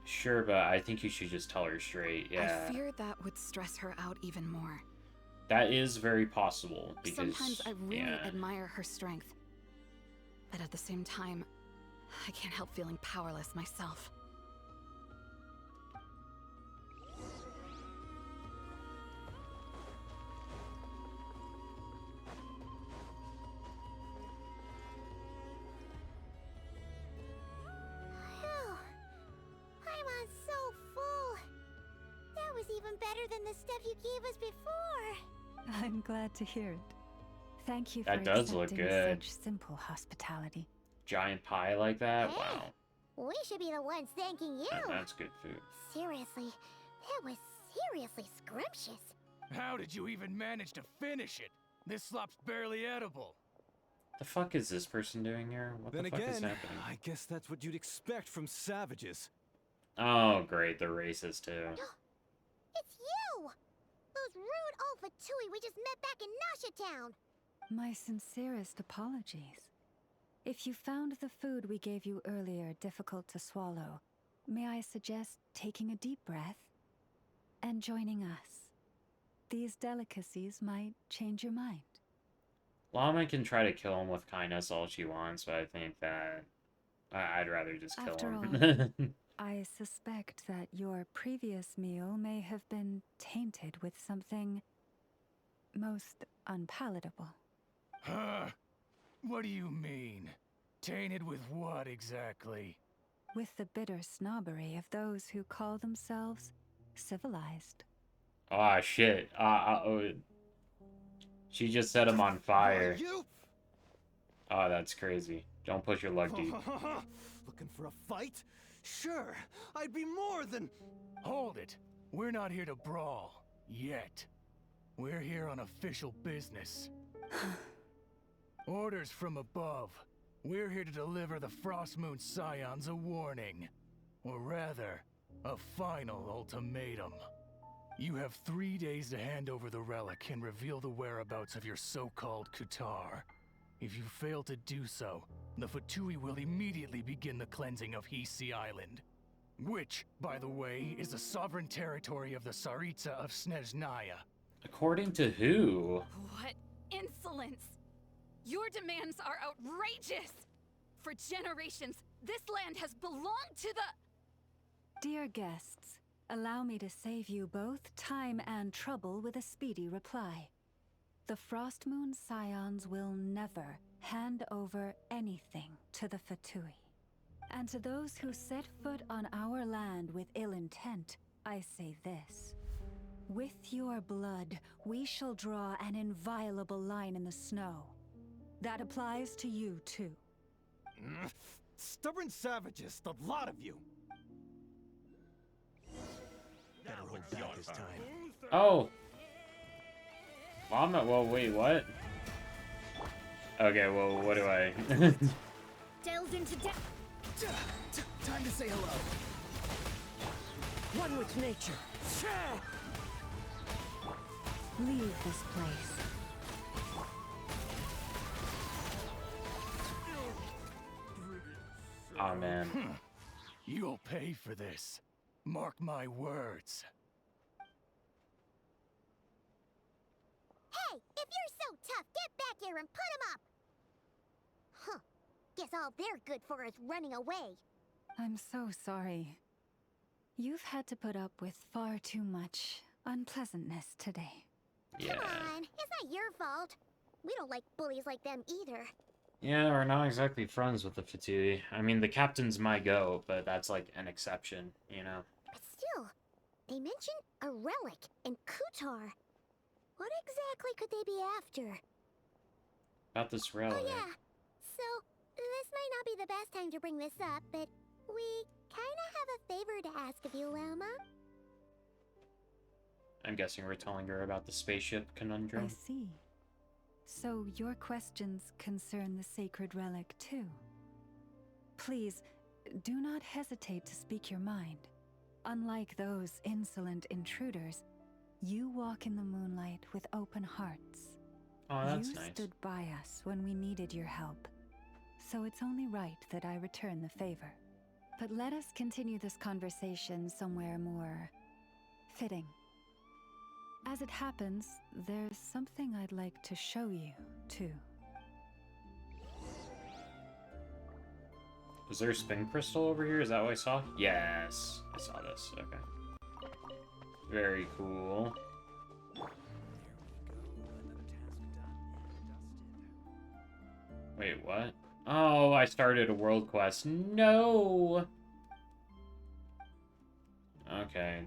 Sure, but I think you should just tell her straight. Yeah. I fear that would stress her out even more. That is very possible because Sometimes I really admire her strength. But at the same time, I can't help feeling powerless myself. Paimon's so full. That was even better than the stuff you gave us before. I'm glad to hear it. Thank you That for does look accepting good. such simple hospitality. Giant pie like that? Hey. Wow. We should be the ones thanking you. That's good food. Seriously, that was seriously scrumptious. How did you even manage to finish it? This slop's barely edible. The fuck is this person doing here? What Then the fuck is again, happening? I guess that's what you'd expect from savages. Oh, great. They're racist, too. It's you! Those rude old Fatui we just met back in Nasha Town. My sincerest apologies. If you found the food we gave you earlier difficult to swallow, may I suggest taking a deep breath and joining us? These delicacies might change your mind. Llama can try to kill him with kindness all she wants, but I think that I'd rather just kill After him. all, I suspect that your previous meal may have been tainted with something most unpalatable. Huh? What do you mean? Tainted with what exactly? With the bitter snobbery of those who call themselves civilized. Ah, shit. She just set him on fire. Oh, that's crazy. Don't push your luck, dude. Looking for a fight? Sure, I'd be more than... Hold it. We're not here to brawl. Yet. We're here on official business. Orders from above. We're here to deliver the Frostmoon Scions a warning. Or rather, a final ultimatum. You have 3 days to hand over the relic and reveal the whereabouts of your so-called Kutar. If you fail to do so, the Fatui will immediately begin the cleansing of Hisi Island. Which, by the way, is the sovereign territory of the Tsaritsa of Snezhnaya. According to who? What insolence! Your demands are outrageous! For generations, this land has belonged to the... Dear guests, allow me to save you both time and trouble with a speedy reply. The Frostmoon Scions will never hand over anything to the Fatui. And to those who set foot on our land with ill intent, I say this. With your blood, we shall draw an inviolable line in the snow. That applies to you, too. Stubborn savages, the lot of you. Better hold back this time. Oh! Llama, well, wait, what? Okay, well, what do I... Delved into death. Time to say hello. One with nature. Leave this place. Oh, man. You'll pay for this. Mark my words. Hey, if you're so tough, get back here and put him up! Huh. Guess all they're good for is running away. I'm so sorry. You've had to put up with far too much unpleasantness today. Yeah. Come on, it's not your fault. We don't like bullies like them either. Yeah, we're not exactly friends with the Fatui. I mean, the captain's my goat, but that's like an exception, you know? But still, they mentioned a relic and Kutar. What exactly could they be after? About this relic. Oh yeah, so this might not be the best time to bring this up, but we kinda have a favor to ask of you, Lama. I'm guessing we're telling her about the spaceship conundrum. I see. So your questions concern the sacred relic too. Please, do not hesitate to speak your mind. Unlike those insolent intruders, you walk in the moonlight with open hearts. Oh, that's you nice. stood by us when we needed your help, so it's only right that I return the favor. But let us continue this conversation somewhere more fitting. As it happens, there's something I'd like to show you, too. Is there a spin crystal over here? Is that what I saw? Yes, I saw this. Okay. Very cool. Wait, what? Oh, I started a world quest. No! Okay.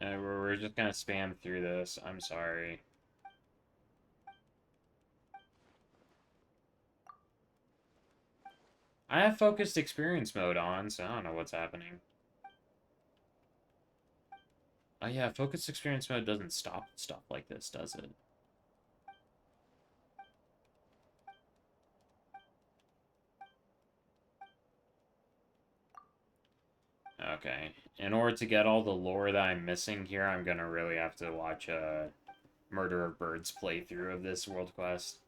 We're just gonna spam through this. I'm sorry. I have focused experience mode on, so I don't know what's happening. Oh yeah, focused experience mode doesn't stop stuff like this, does it? Okay. In order to get all the lore that I'm missing here, I'm gonna really have to watch a Murder of Birds playthrough of this world quest.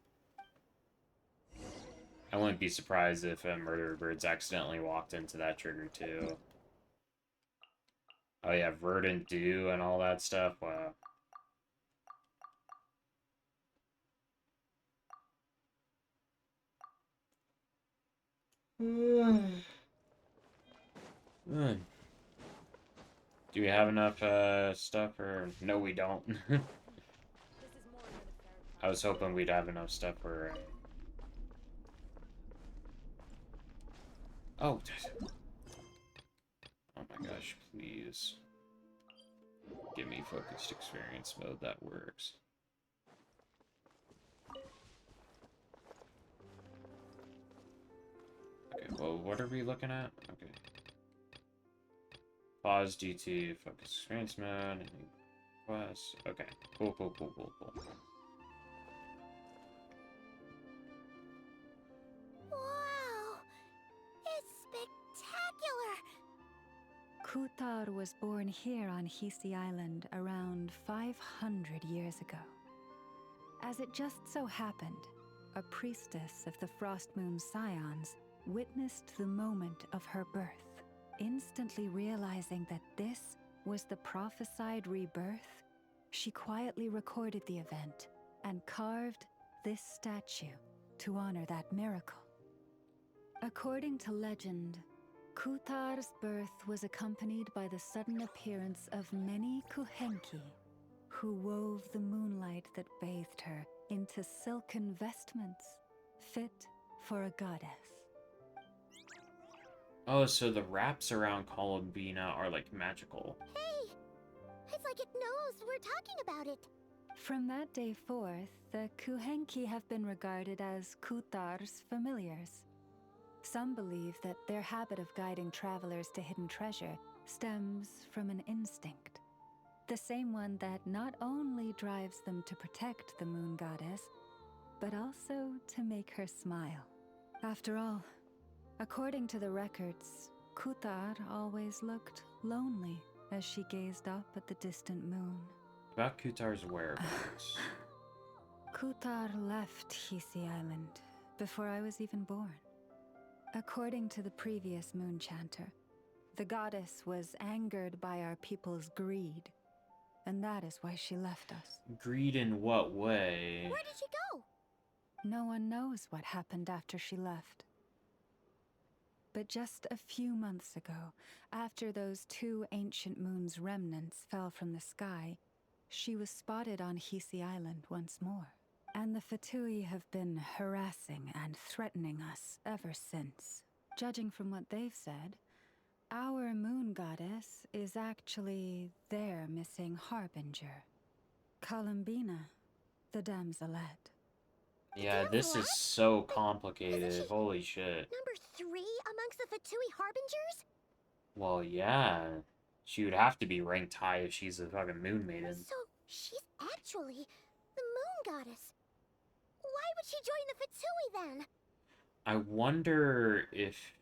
I wouldn't be surprised if a Murder of Birds accidentally walked into that trigger too. Oh yeah, Verdant Dew and all that stuff. Wow. Good. Do we have enough stuff, or no, we don't? I was hoping we'd have enough stuff for. Oh. Oh my gosh! Please give me focused experience mode. That works. Okay. Well, what are we looking at? Okay. Pause GT, focus experience mode, quest. Okay, cool. Wow! It's spectacular! Kutar was born here on Hisi Island around 500 years ago. As it just so happened, a priestess of the Frost Moon Scions witnessed the moment of her birth. Instantly realizing that this was the prophesied rebirth, she quietly recorded the event and carved this statue to honor that miracle. According to legend, Kutar's birth was accompanied by the sudden appearance of many Kuhenki, who wove the moonlight that bathed her into silken vestments fit for a goddess. Oh, so the wraps around Columbina are like magical. Hey! It's like it knows we're talking about it. From that day forth, the Kuhenki have been regarded as Kutar's familiars. Some believe that their habit of guiding travelers to hidden treasure stems from an instinct. The same one that not only drives them to protect the moon goddess, but also to make her smile. After all, according to the records, Kutar always looked lonely as she gazed up at the distant moon. About Kutar's whereabouts. Kutar left Hisi Island before I was even born. According to the previous moon chanter, the goddess was angered by our people's greed, and that is why she left us. Greed in what way? Where did she go? No one knows what happened after she left. But just a few months ago, after those two ancient moons' remnants fell from the sky, she was spotted on Hisi Island once more. And the Fatui have been harassing and threatening us ever since. Judging from what they've said, our moon goddess is actually their missing harbinger, Columbina, the damselette. Yeah, this is so complicated. Holy shit. Number 3 amongst the Fatui Harbingers? Well, yeah. She would have to be ranked high if she's a fucking moon maiden. So, she's actually the moon goddess. Why would she join the Fatui then? I wonder if...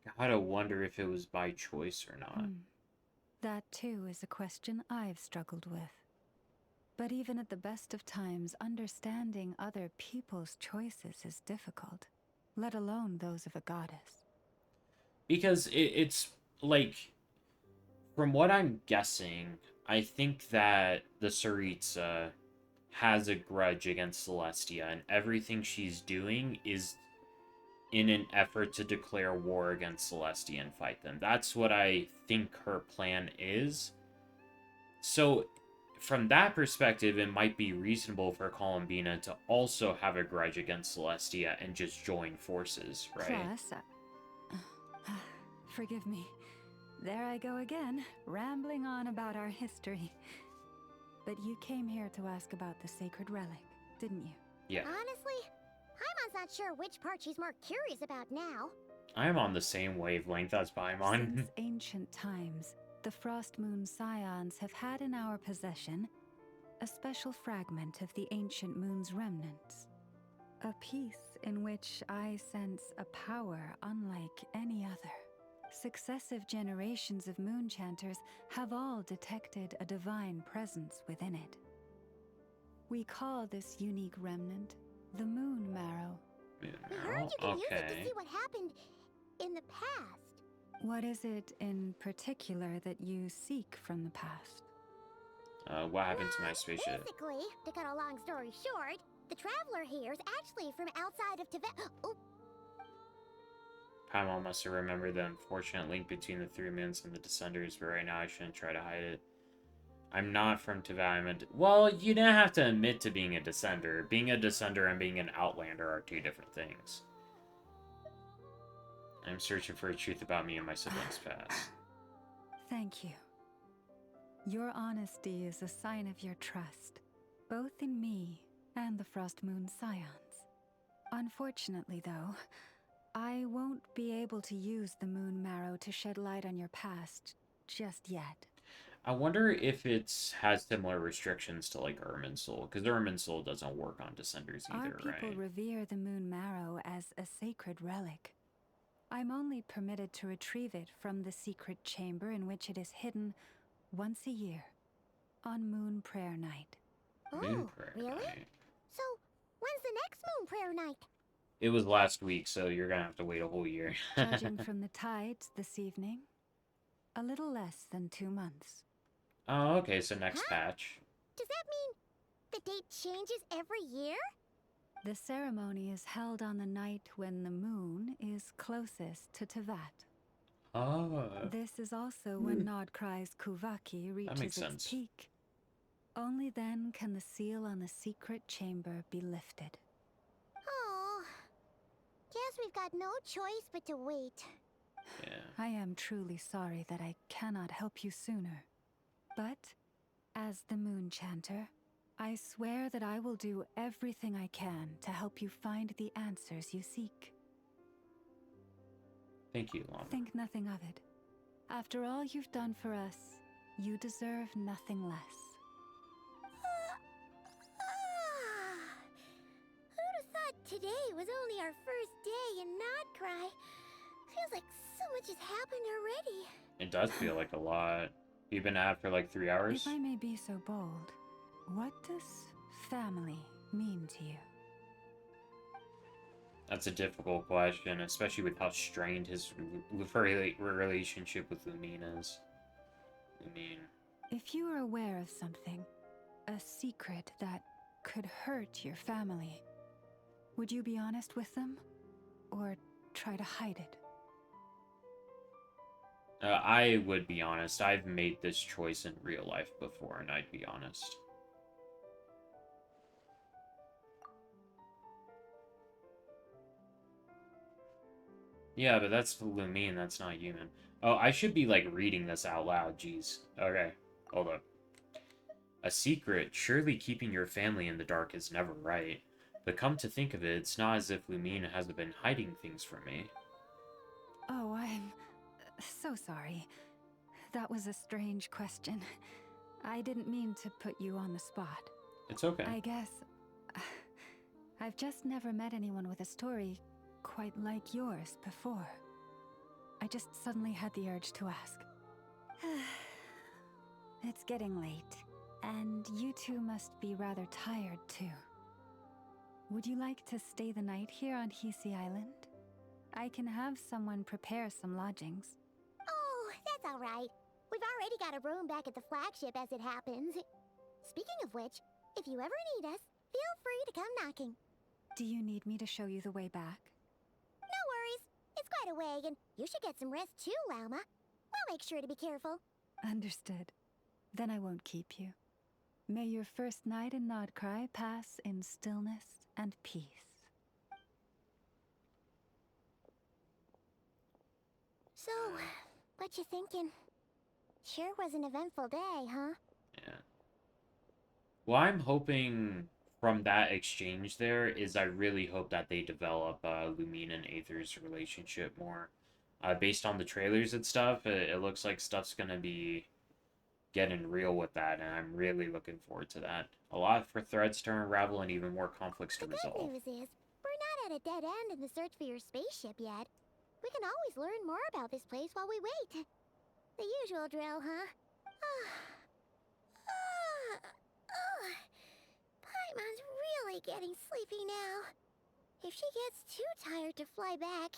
I gotta wonder if it was by choice or not. That too is a question I've struggled with. But even at the best of times, understanding other people's choices is difficult, let alone those of a goddess. Because it's like, from what I'm guessing, I think that the Tsaritsa has a grudge against Celestia, and everything she's doing is in an effort to declare war against Celestia and fight them. That's what I think her plan is. So, from that perspective, it might be reasonable for Columbina to also have a grudge against Celestia and just join forces, right? Plus, forgive me. There I go again, rambling on about our history. But you came here to ask about the sacred relic, didn't you? Yeah. Honestly, Paimon's not sure which part she's more curious about now. I am on the same wavelength as Paimon. Since ancient times, the Frost Moon Scions have had in our possession a special fragment of the ancient moon's remnants. A piece in which I sense a power unlike any other. Successive generations of moon chanters have all detected a divine presence within it. We call this unique remnant the Moon Marrow. We heard you can use it to see what happened in the past. What is it in particular that you seek from the past? What happened to my spaceship? Basically, to cut a long story short, the traveler here is actually from outside of Tibet. Oh. Paimon must have remembered the unfortunate link between the Three Moons and the Descenders, but right now I shouldn't try to hide it. I'm not from Tibet. Well, you didn't have to admit to being a Descender. Being a Descender and being an Outlander are two different things. I'm searching for a truth about me and my siblings' past. Thank you. Your honesty is a sign of your trust, both in me and the Frost Moon Scions. Unfortunately, though, I won't be able to use the Moon Marrow to shed light on your past just yet. I wonder if it has similar restrictions to, like, Irminsul, because Irminsul doesn't work on Descenders either, Our people right? revere the Moon Marrow as a sacred relic. I'm only permitted to retrieve it from the secret chamber in which it is hidden once a year, on Moon Prayer Night. Moon Prayer really? Night. So, when's the next Moon Prayer Night? It was last week, so you're gonna have to wait a whole year. Judging from the tides this evening, a little less than 2 months. Oh, okay, so next patch. Does that mean the date changes every year? The ceremony is held on the night when the moon is closest to Tevat. Oh. This is also when Nodcry's Kuvaki reaches makes its sense. peak. Only then can the seal on the secret chamber be lifted. Oh, guess we've got no choice but to wait. Yeah. I am truly sorry that I cannot help you sooner. But, as the Moon Chanter, I swear that I will do everything I can to help you find the answers you seek. Thank you, Llama. Think nothing of it. After all you've done for us, you deserve nothing less. Who'd have thought today was only our first day in Nodcry? Feels like so much has happened already. It does feel like a lot. You've been at it for like 3 hours? If I may be so bold, what does family mean to you? That's a difficult question, especially with how strained his relationship with Lumine is. Lumine. If you are aware of something, a secret that could hurt your family, would you be honest with them? Or try to hide it? I would be honest. I've made this choice in real life before, and I'd be honest. Yeah, but that's Lumine, that's not human. Oh, I should be, like, reading this out loud, jeez. Okay, hold up. A secret, surely keeping your family in the dark is never right. But come to think of it, it's not as if Lumine hasn't been hiding things from me. Oh, I'm so sorry. That was a strange question. I didn't mean to put you on the spot. It's okay. I guess I've just never met anyone with a story quite like yours before. I just suddenly had the urge to ask. It's getting late. And you two must be rather tired, too. Would you like to stay the night here on Hisi Island? I can have someone prepare some lodgings. Oh, that's all right. We've already got a room back at the flagship as it happens. Speaking of which, if you ever need us, feel free to come knocking. Do you need me to show you the way back? No worries. It's quite a way, and you should get some rest too, Lauma. We'll make sure to be careful. Understood. Then I won't keep you. May your first night in Nodcry pass in stillness and peace. So, what you thinking? Sure was an eventful day, huh? Yeah. Well, I'm hoping from that exchange there is I really hope that they develop Lumine and Aether's relationship more. Based on the trailers and stuff, it looks like stuff's gonna be getting real with that, and I'm really looking forward to that. A lot for threads to unravel and even more conflicts to resolve. The good news is, we're not at a dead end in the search for your spaceship yet. We can always learn more about this place while we wait. The usual drill, huh? Paimon's really getting sleepy now. If she gets too tired to fly back,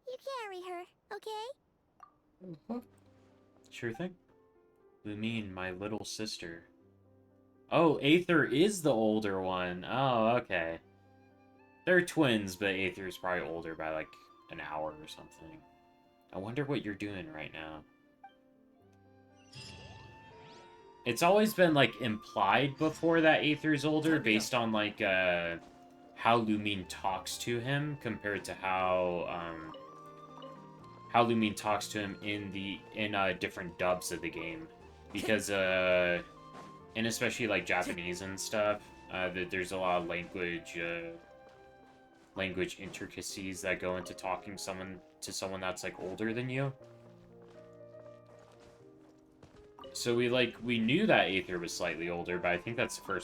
you carry her, okay? Sure thing. Lumine, my little sister. Oh, Aether is the older one. Oh, okay. They're twins, but Aether's probably older by like an hour or something. I wonder what you're doing right now. It's always been like implied before that Aether's older based on like how Lumine talks to him compared to how Lumine talks to him in different dubs of the game. Because and especially like Japanese and stuff, there's a lot of language intricacies that go into talking to someone that's like older than you. So we knew that Aether was slightly older, but I think that's the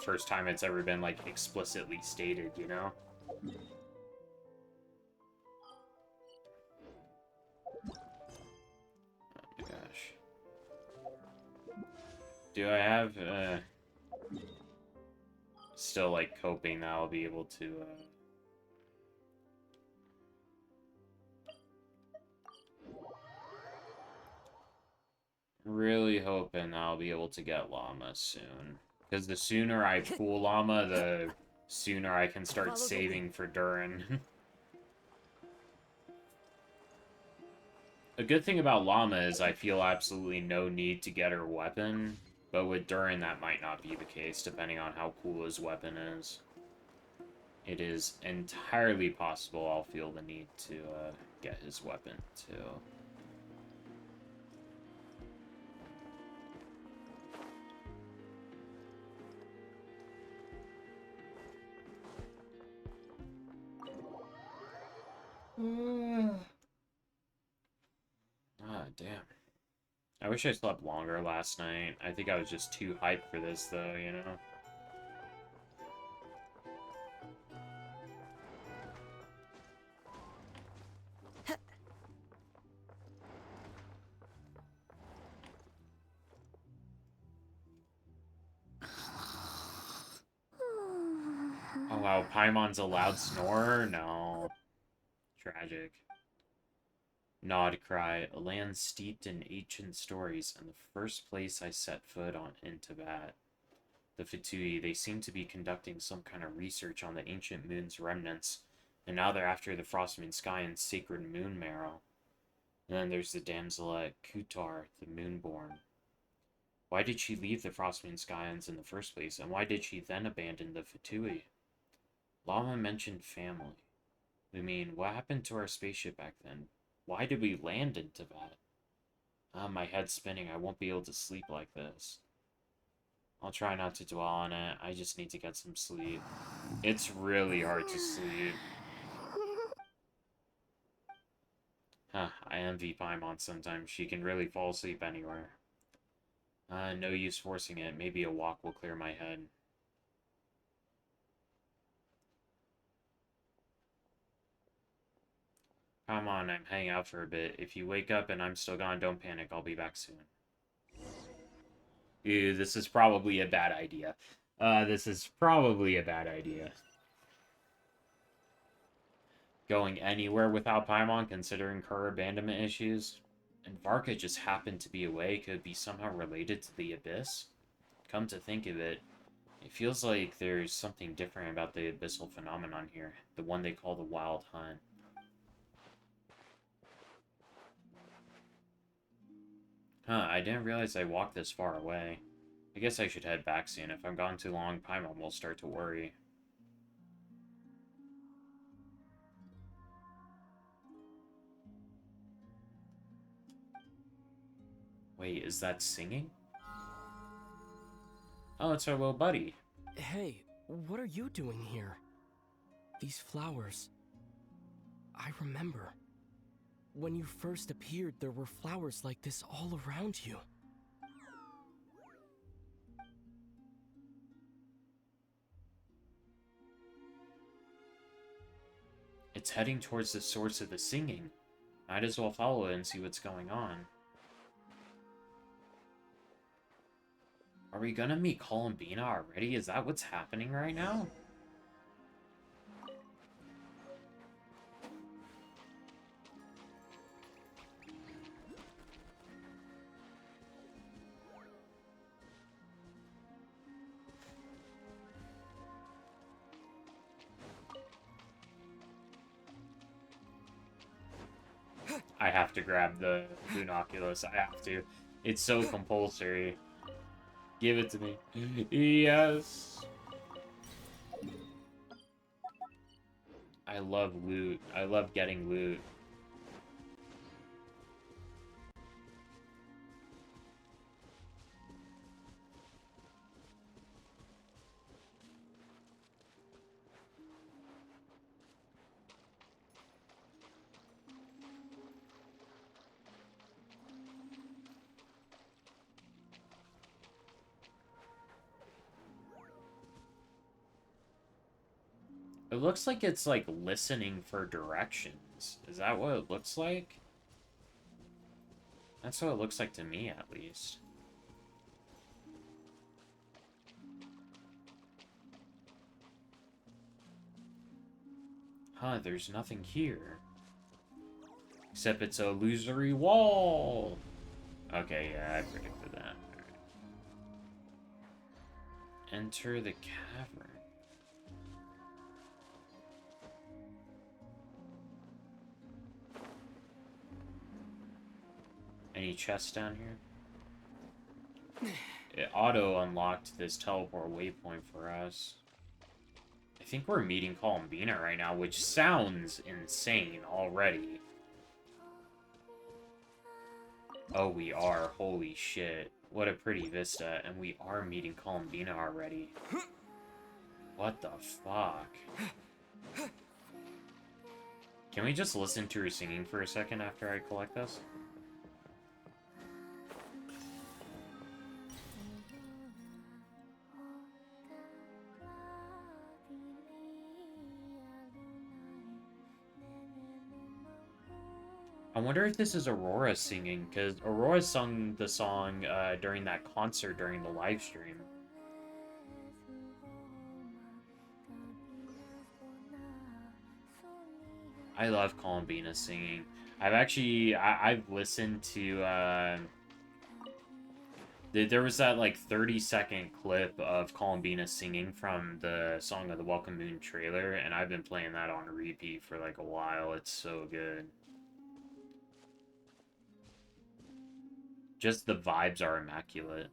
first time it's ever been like explicitly stated, you know? Oh my gosh. Do I have still like hoping that I'll be able to really hoping I'll be able to get Llama soon. Because the sooner I pull Llama, the sooner I can start saving for Durin. A good thing about Llama is I feel absolutely no need to get her weapon, but with Durin that might not be the case, depending on how cool his weapon is. It is entirely possible I'll feel the need to get his weapon, too. Ah, damn. I wish I slept longer last night. I think I was just too hyped for this, though, you know? Oh, wow, Paimon's a loud snorer? No. Tragic. Nod cry, a land steeped in ancient stories, and the first place I set foot on in Tibet. The Fatui, they seem to be conducting some kind of research on the ancient moon's remnants, and now they're after the Frostmoon Sky and sacred moon marrow. And then there's the damselette Kutar, the moonborn. Why did she leave the Frostmoon Skyans in the first place, and why did she then abandon the Fatui? Lama mentioned family. I mean, what happened to our spaceship back then? Why did we land in Tibet? My head's spinning. I won't be able to sleep like this. I'll try not to dwell on it. I just need to get some sleep. It's really hard to sleep. Huh, I envy Paimon sometimes. She can really fall asleep anywhere. No use forcing it. Maybe a walk will clear my head. Come on, I'm hanging out for a bit. If you wake up and I'm still gone, don't panic. I'll be back soon. Ew, this is probably a bad idea. This is probably a bad idea. Going anywhere without Paimon, considering her abandonment issues. And Varka just happened to be away, could be somehow related to the Abyss. Come to think of it, it feels like there's something different about the abyssal phenomenon here. The one they call the Wild Hunt. Huh, I didn't realize I walked this far away. I guess I should head back soon. If I'm gone too long, Paimon will start to worry. Wait, is that singing? Oh, it's our little buddy. Hey, what are you doing here? These flowers. I remember. When you first appeared, there were flowers like this all around you. It's heading towards the source of the singing. Might as well follow it and see what's going on. Are we gonna meet Columbina already? Is that what's happening right now? I have to grab the Lunoculus. I have to. It's so compulsory. Give it to me. Yes. I love loot. I love getting loot. It looks like it's, like, listening for directions. Is that what it looks like? That's what it looks like to me, at least. Huh, there's nothing here. Except it's a illusory wall! Okay, yeah, I predicted that. Alright. Enter the cavern. Any chests down here? It auto-unlocked this teleport waypoint for us. I think we're meeting Columbina right now, which sounds insane already. Oh, we are. Holy shit. What a pretty vista. And we are meeting Columbina already. What the fuck? Can we just listen to her singing for a second after I collect this? I wonder if this is Aurora singing, because Aurora sung the song during that concert during the live stream. I love Columbina singing. I've listened to, there was that, like, 30-second clip of Columbina singing from the Song of the Welcome Moon trailer, and I've been playing that on repeat for, like, a while. It's so good. Just the vibes are immaculate.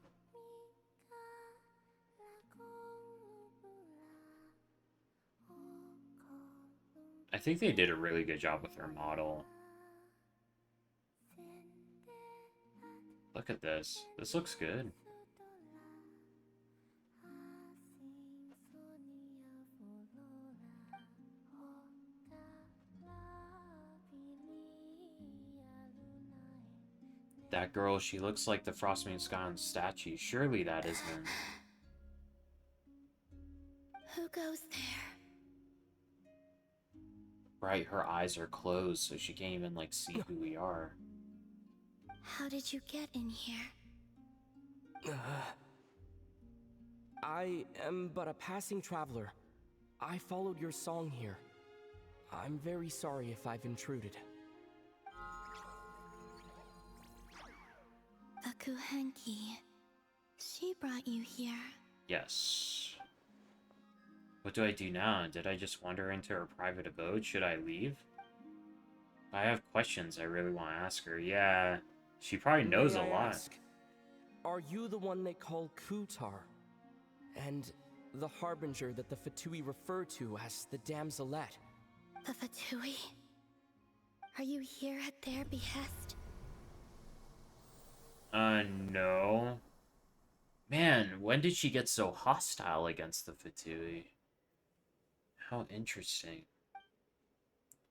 I think they did a really good job with their model. Look at this. This looks good. That girl, she looks like the Frost Moon Scion statue. Surely that isn't. Who goes there? Right, her eyes are closed, so she can't even, like, see who we are. How did you get in here? I am but a passing traveler. I followed your song here. I'm very sorry if I've intruded. The Kuhenki. She brought you here. Yes. What do I do now? Did I just wander into her private abode? Should I leave? I have questions I really want to ask her. Yeah, she probably knows a May I lot. ask, are you the one they call Kutar? And the harbinger that the Fatui refer to as the Damselette? The Fatui? Are you here at their behest? No. Man, when did she get so hostile against the Fatui? How interesting.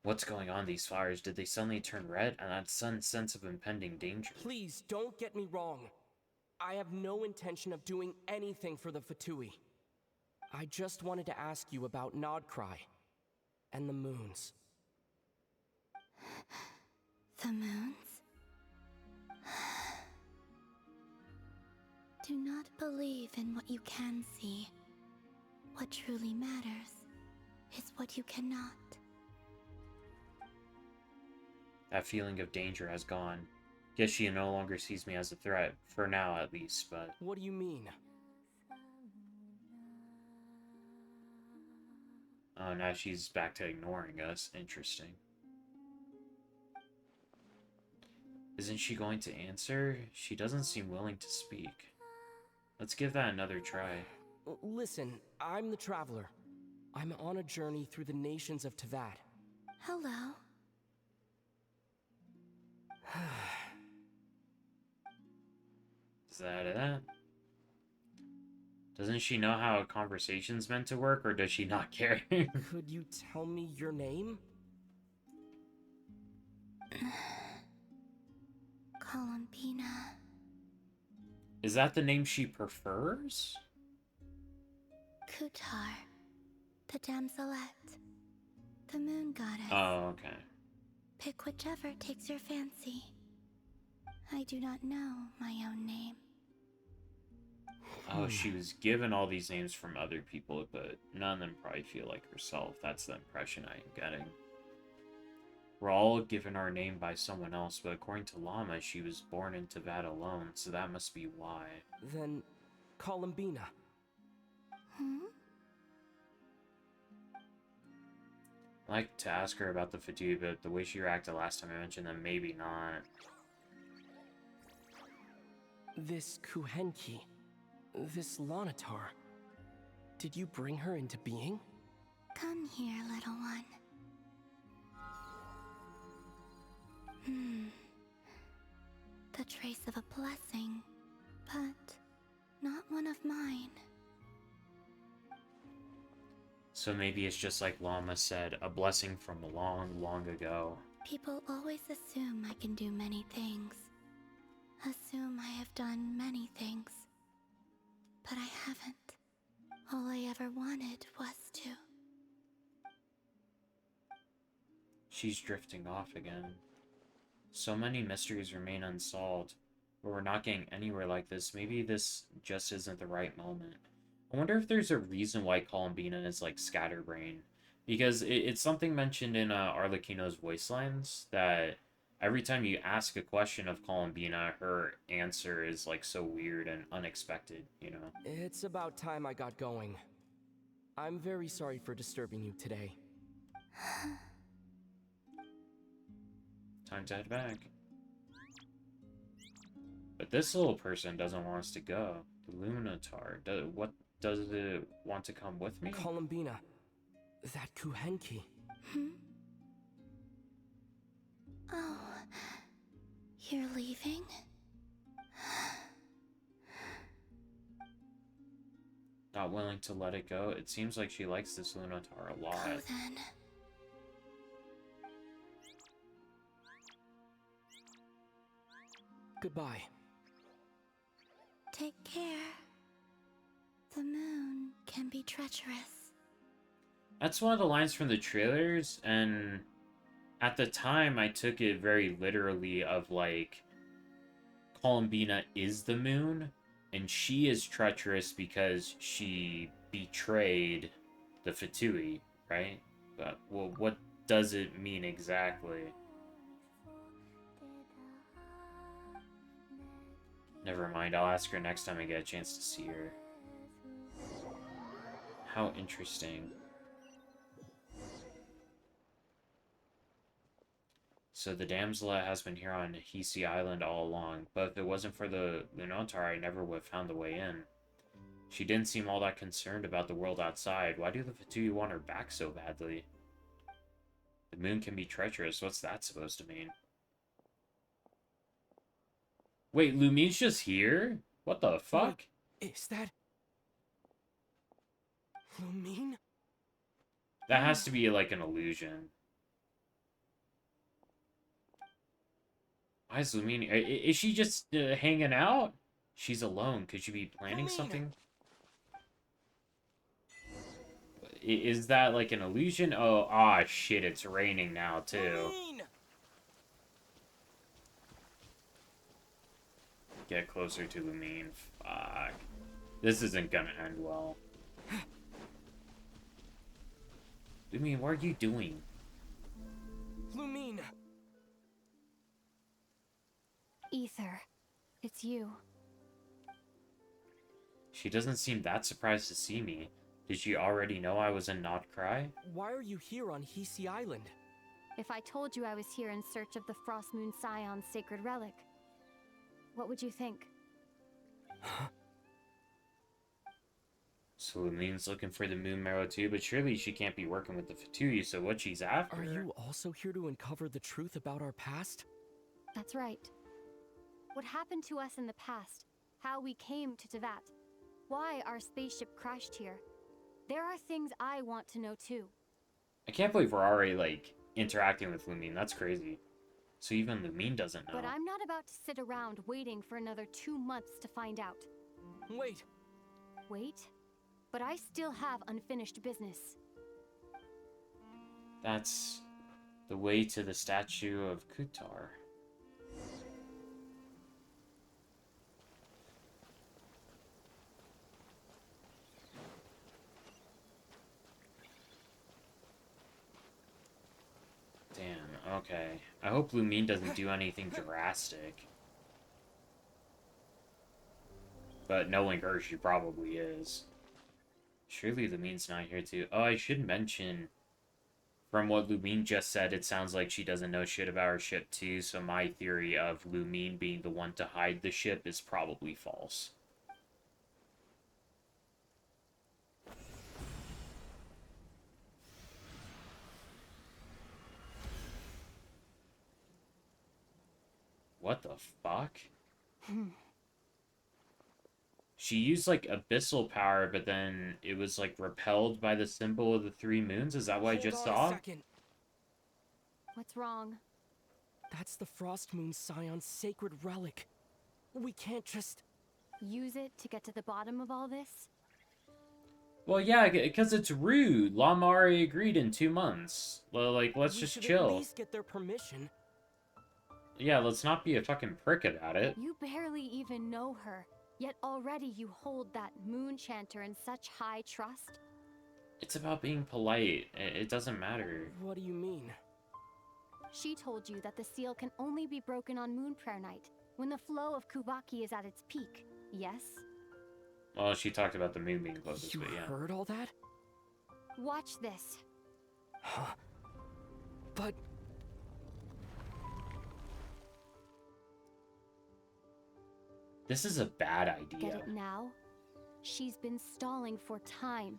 What's going on, these flowers? Did they suddenly turn red? And that sudden sense of impending danger. Please, don't get me wrong. I have no intention of doing anything for the Fatui. I just wanted to ask you about Nodcry and the moons. The moons? Do not believe in what you can see. What truly matters is what you cannot. That feeling of danger has gone. Guess she no longer sees me as a threat, for now at least, but... What do you mean? Oh, now she's back to ignoring us. Interesting. Isn't she going to answer? She doesn't seem willing to speak. Let's give that another try. Listen, I'm the Traveler. I'm on a journey through the nations of Tavad. Hello? Is that it? Doesn't she know how a conversation's meant to work, or does she not care? Could you tell me your name? Columbina. Is that the name she prefers? Kutar. The Damselette. The moon goddess. Oh, okay. Pick whichever takes your fancy. I do not know my own name. Oh, she was given all these names from other people, but none of them probably feel like herself. That's the impression I am getting. We're all given our name by someone else, but according to Llama, she was born in Tavad alone, so that must be why. Then, Columbina. I'd like to ask her about the Fatui, but the way she reacted last time I mentioned them, maybe not. This Kuhenki, this Lonatar, did you bring her into being? Come here, little one. The trace of a blessing, but not one of mine. So maybe it's just like Llama said, a blessing from long, long ago. People always assume I can do many things. Assume I have done many things. But I haven't. All I ever wanted was to. She's drifting off again. So many mysteries remain unsolved, but we're not getting anywhere like this. Maybe this just isn't the right moment. I wonder if there's a reason why Columbina is like scatterbrain. Because it's something mentioned in Arlecchino's voice lines that every time you ask a question of Columbina, her answer is like so weird and unexpected, you know? It's about time I got going. I'm very sorry for disturbing you today. Time to head back. But this little person doesn't want us to go. The Luminatar. What does it want to come with me? Columbina. That Kuhenki. Oh, you're leaving? Not willing to let it go. It seems like she likes this Luminatar a lot. Go then. Goodbye. Take care. The moon can be treacherous. That's one of the lines from the trailers, and at the time I took it very literally of like Columbina is the moon, And she is treacherous because she betrayed the Fatui, right? But, well, what does it mean exactly? Never mind, I'll ask her next time I get a chance to see her. How interesting. So the damsel has been here on Hisi Island all along, but if it wasn't for the Lunotar, I never would have found the way in. She didn't seem all that concerned about the world outside. Why do the Fatui want her back so badly? The moon can be treacherous. What's that supposed to mean? Wait, Lumine's just here? What the fuck? Wait, is that... Lumine? That has to be like an illusion. Why is Lumine... Is she just hanging out? She's alone. Could she be planning something? Is that like an illusion? Oh, ah, shit, it's raining now, too. Lumine! Get closer to Lumine. Fuck. This isn't gonna end well. Lumine, what are you doing? Lumine! Ether, it's you. She doesn't seem that surprised to see me. Did she already know I was in Nodcry? Why are you here on Hisi Island? If I told you I was here in search of the Frost Moon Scion's sacred relic, what would you think? So Lumine's looking for the Moon Marrow too, but surely she can't be working with the Fatui, so what she's after? Are you also here to uncover the truth about our past? That's right. What happened to us in the past, how we came to Tevat, why our spaceship crashed here. There are things I want to know too. I can't believe we're already, like, interacting with Lumine. That's crazy. So even Lumine doesn't know. But I'm not about to sit around waiting for another 2 months to find out. Wait. Wait? But I still have unfinished business. That's the way to the statue of Kutar. Damn, okay. I hope Lumine doesn't do anything drastic. But knowing her, she probably is. Surely Lumine's not here too. Oh, I should mention, from what Lumine just said, it sounds like she doesn't know shit about her ship too, so my theory of Lumine being the one to hide the ship is probably false. What the fuck? She used, like, abyssal power, but then it was, like, repelled by the symbol of the 3 moons? Is that what I just saw? Hold on a second. What's wrong? That's the Frost Moon Scion's sacred relic. We can't just... Use it to get to the bottom of all this? Well, yeah, because it's rude. Lamari agreed in 2 months. Well, like, let's just chill. At least get their permission. Yeah, let's not be a fucking prick about it. You barely even know her, yet already you hold that moon chanter in such high trust? It's about being polite. It doesn't matter. What do you mean? She told you that the seal can only be broken on Moon Prayer Night, when the flow of Kuvaki is at its peak, yes? Well, she talked about the moon being closest, but yeah. You heard all that? Watch this. Huh? But... This is a bad idea. Get it now? She's been stalling for time.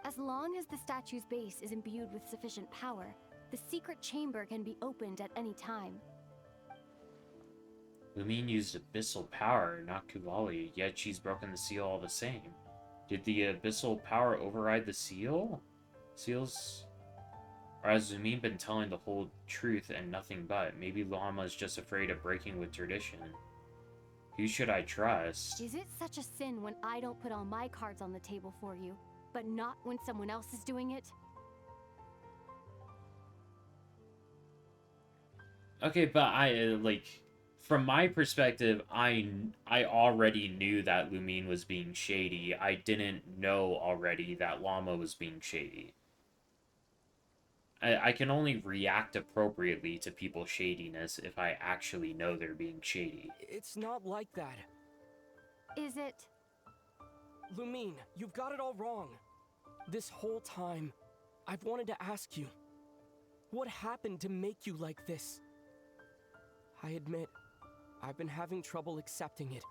As long as the statue's base is imbued with sufficient power, the secret chamber can be opened at any time. Lumine used abyssal power, not Kuvali, yet she's broken the seal all the same. Did the abyssal power override the seal? Seals... Or has Lumine been telling the whole truth and nothing but? Maybe Llama's just afraid of breaking with tradition. Who should I trust? Is it such a sin when I don't put all my cards on the table for you, but not when someone else is doing it? Okay, but from my perspective, I already knew that Lumine was being shady. I didn't know already that Llama was being shady. I can only react appropriately to people's shadiness if I actually know they're being shady. It's not like that. Is it? Lumine, you've got it all wrong. This whole time, I've wanted to ask you, what happened to make you like this? I admit, I've been having trouble accepting it.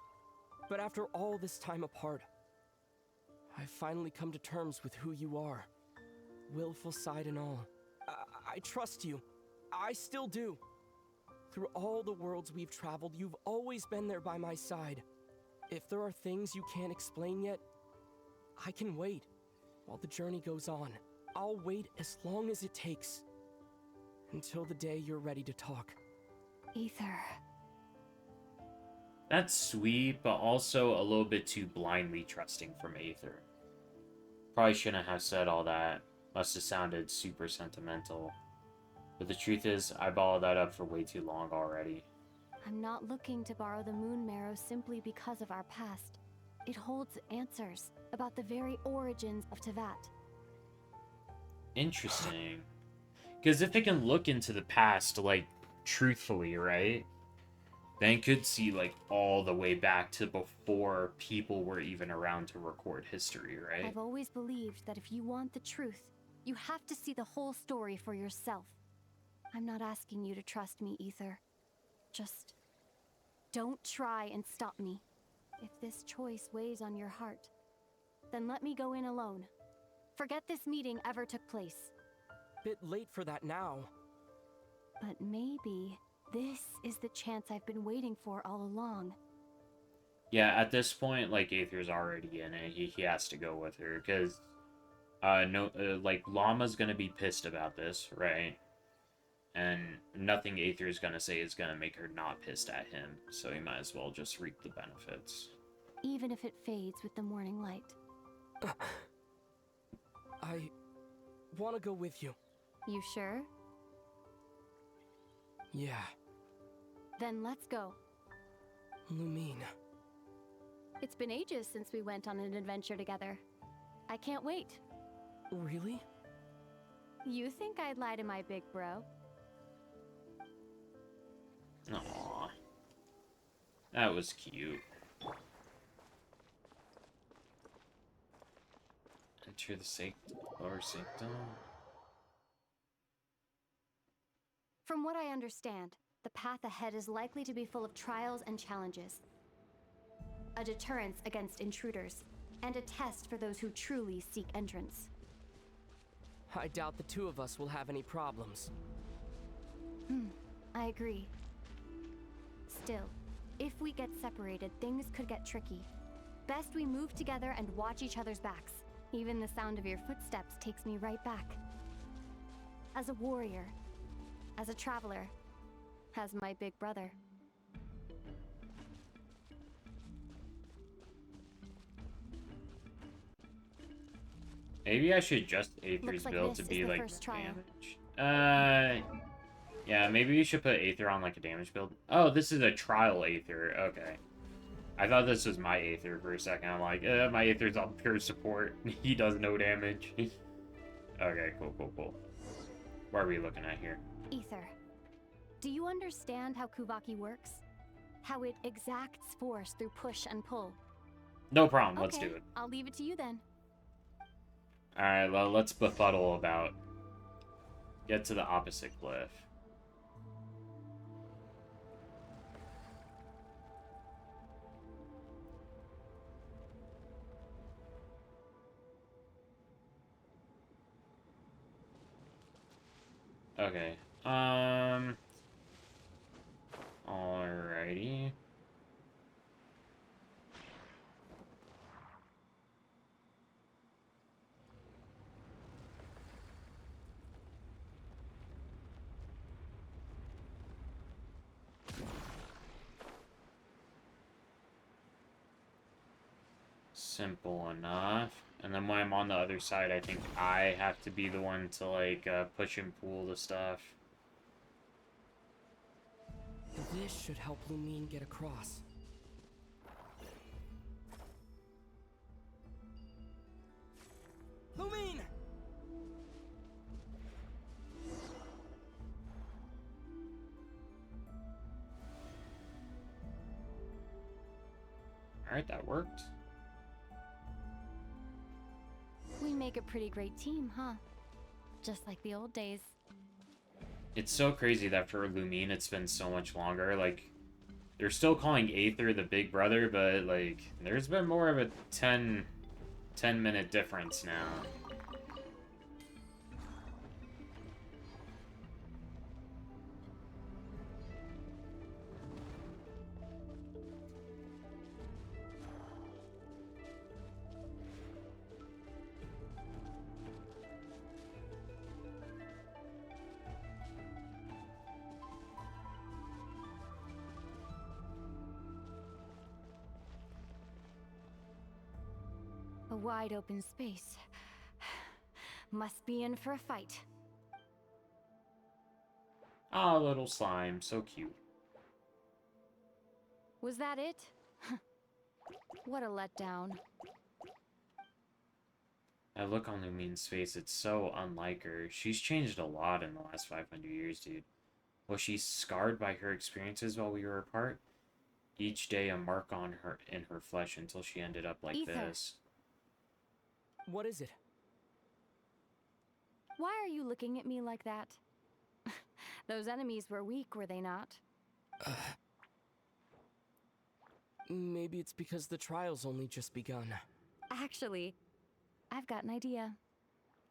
But after all this time apart, I've finally come to terms with who you are. Willful side and all. I trust you. I still do. Through all the worlds we've traveled, you've always been there by my side. If there are things you can't explain yet, I can wait while the journey goes on. I'll wait as long as it takes. Until the day you're ready to talk. Aether. That's sweet, but also a little bit too blindly trusting from Aether. Probably shouldn't have said all that. Must have sounded super sentimental. But the truth is, I balled that up for way too long already. I'm not looking to borrow the moon marrow simply because of our past. It holds answers about the very origins of Teyvat. Interesting. Because if it can look into the past, like, truthfully, right? Then it could see, like, all the way back to before people were even around to record history, right? I've always believed that if you want the truth, you have to see the whole story for yourself. I'm not asking you to trust me, Aether. Just don't try and stop me. If this choice weighs on your heart, then let me go in alone. Forget this meeting ever took place. Bit late for that now. But maybe this is the chance I've been waiting for all along. Yeah, at this point, like, Aether's already in it. He has to go with her, because, like, Llama's gonna be pissed about this, right? And nothing Aether's gonna say is gonna make her not pissed at him, so he might as well just reap the benefits. Even if it fades with the morning light. I want to go with you. You sure? Yeah. Then let's go. Lumine. It's been ages since we went on an adventure together. I can't wait. Really? You think I'd lie to my big bro? Aww. That was cute. Enter the sanctum. From what I understand, the path ahead is likely to be full of trials and challenges. A deterrence against intruders, and a test for those who truly seek entrance. I doubt the two of us will have any problems. I agree. Still, if we get separated, things could get tricky. Best we move together and watch each other's backs. Even the sound of your footsteps takes me right back. As a warrior, as a traveler, as my big brother. Maybe I should adjust Aether's like build to this be is the like first trial. damage. Yeah, maybe we should put Aether on like a damage build. Oh, this is a trial Aether. Okay. I thought this was my Aether for a second. I'm like, my Aether's on pure support. He does no damage. Okay, cool. What are we looking at here? Aether, do you understand how Kuvaki works? How it exacts force through push and pull? No problem, let's do it. I'll leave it to you then. Alright, well, let's befuddle about. Get to the opposite cliff. Okay. Alrighty. Simple enough. And then when I'm on the other side, I think I have to be the one to, like, push and pull the stuff. The This should help Lumine get across. Lumine! Alright, that worked. We make a pretty great team, huh? Just like the old days. It's so crazy that for Lumine it's been so much longer. Like, they're still calling Aether the big brother, but, like, there's been more of a 10-minute difference now. A wide open space. Must be in for a fight. Ah, little slime, so cute. Was that it? What a letdown. That look on Lumine's face, it's so unlike her. She's changed a lot in the last 500 years, dude. Was she scarred by her experiences while we were apart? Each day a mark on her in her flesh until she ended up like Aether. this. What is it? Why are you looking at me like that? Those enemies were weak, were they not? Maybe it's because the trial's only just begun. Actually, I've got an idea.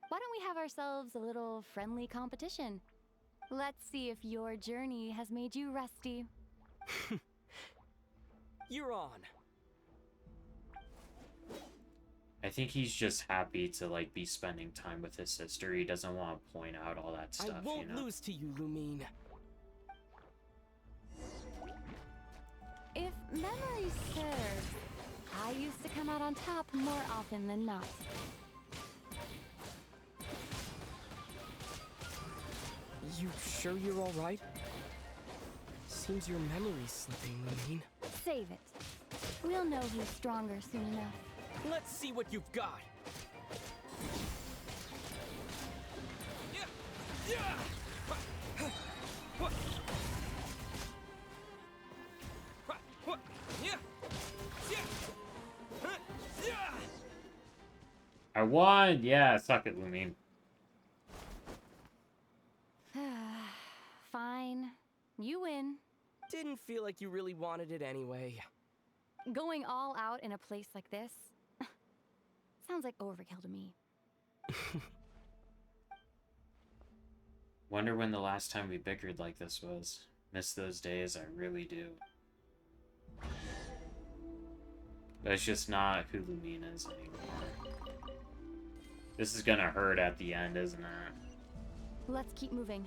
Why don't we have ourselves a little friendly competition? Let's see if your journey has made you rusty. You're on. I think he's just happy to, like, be spending time with his sister. He doesn't want to point out all that stuff, I won't you know? lose to you, Lumine. If memory serves, I used to come out on top more often than not. You sure you're alright? Seems your memory's slipping, Lumine. Save it. We'll know who's stronger soon enough. Let's see what you've got. I won! Yeah, suck it, Lumine. Fine. You win. Didn't feel like you really wanted it anyway. Going all out in a place like this sounds like overkill to me. Wonder when the last time we bickered like this was. Miss those days, I really do. But it's just not who Lumine is anymore. This is gonna hurt at the end, isn't it? Let's keep moving.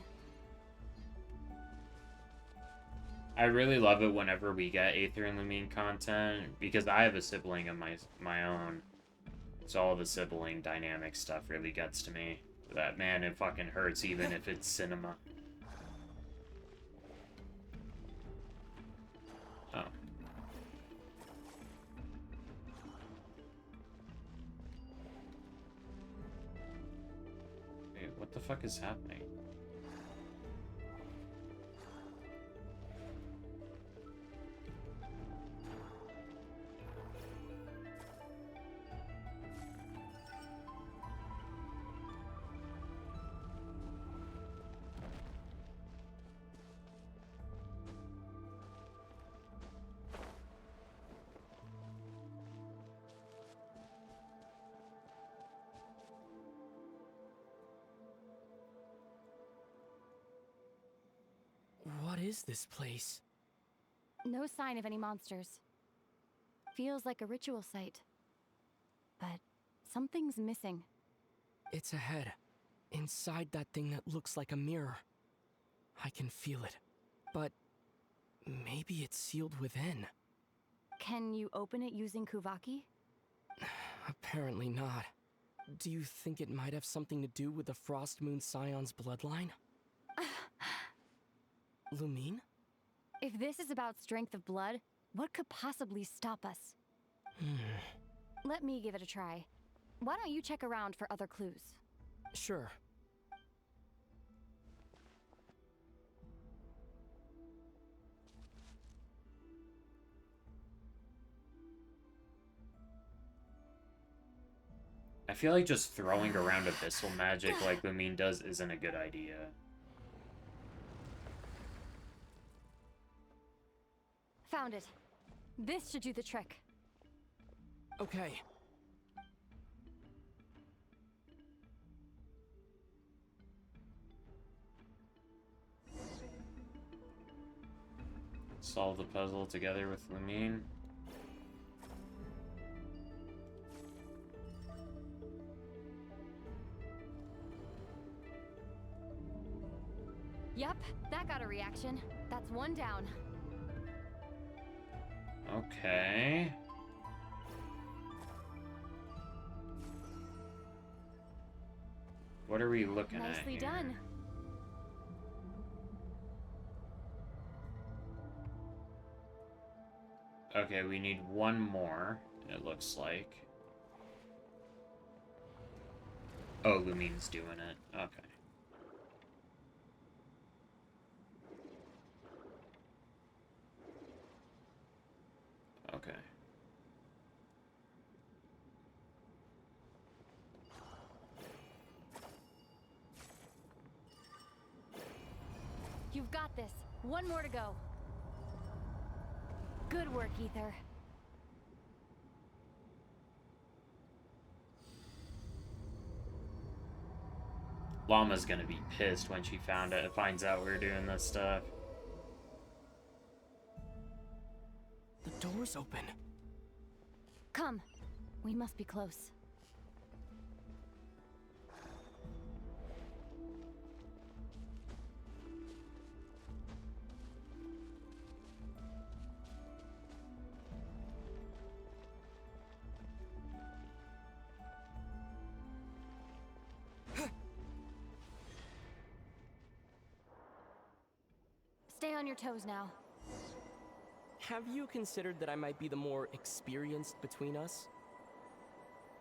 I really love it whenever we get Aether and Lumine content, because I have a sibling of my own. So all the sibling dynamic stuff really gets to me. That, man, it fucking hurts even if it's cinema. Oh. Wait, what the fuck is happening? What is this place? No sign of any monsters. Feels like a ritual site. But something's missing. It's ahead. Inside that thing that looks like a mirror. I can feel it. But maybe it's sealed within. Can you open it using Kuvaki? Apparently not. Do you think it might have something to do with the Frost Moon Scion's bloodline? Lumine? If this is about strength of blood, what could possibly stop us? Let me give it a try. Why don't you check around for other clues? Sure. I feel like just throwing around abyssal magic like Lumine does isn't a good idea. Found it. This should do the trick. Okay. Solve the puzzle together with Lumine. Yep, that got a reaction. That's one down. Okay. What are we looking at Nicely here? done. Okay, we need one more, it looks like. Oh, Lumine's doing it. Okay. Okay. You've got this. One more to go. Good work, Ether. Llama's gonna be pissed when she finds out we're doing this stuff. The door's open. Come. We must be close. Stay on your toes now. Have you considered that I might be the more experienced between us?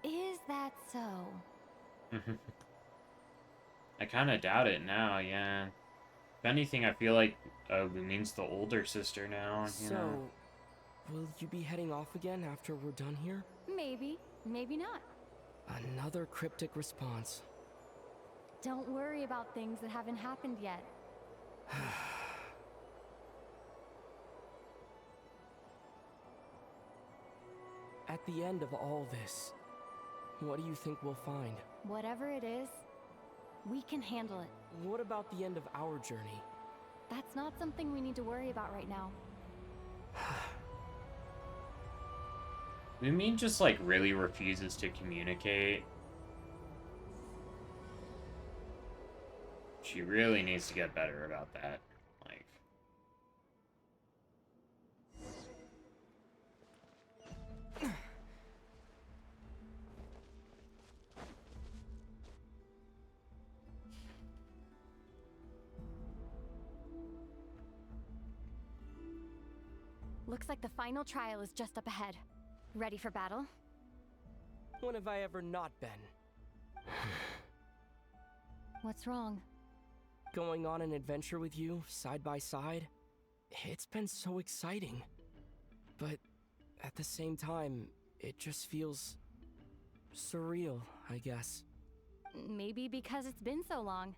Is that so? I kind of doubt it now, yeah. If anything, I feel like Lumine's the older sister now, you know? Will you be heading off again after we're done here? Maybe, maybe not. Another cryptic response. Don't worry about things that haven't happened yet. At the end of all this, what do you think we'll find? Whatever it is, we can handle it. What about the end of our journey? That's not something we need to worry about right now. Lumine just, like, really refuses to communicate. She really needs to get better about that. Like... Looks like the final trial is just up ahead. Ready for battle? When have I ever not been? What's wrong? Going on an adventure with you, side by side, it's been so exciting. But at the same time, it just feels surreal, I guess. Maybe because it's been so long.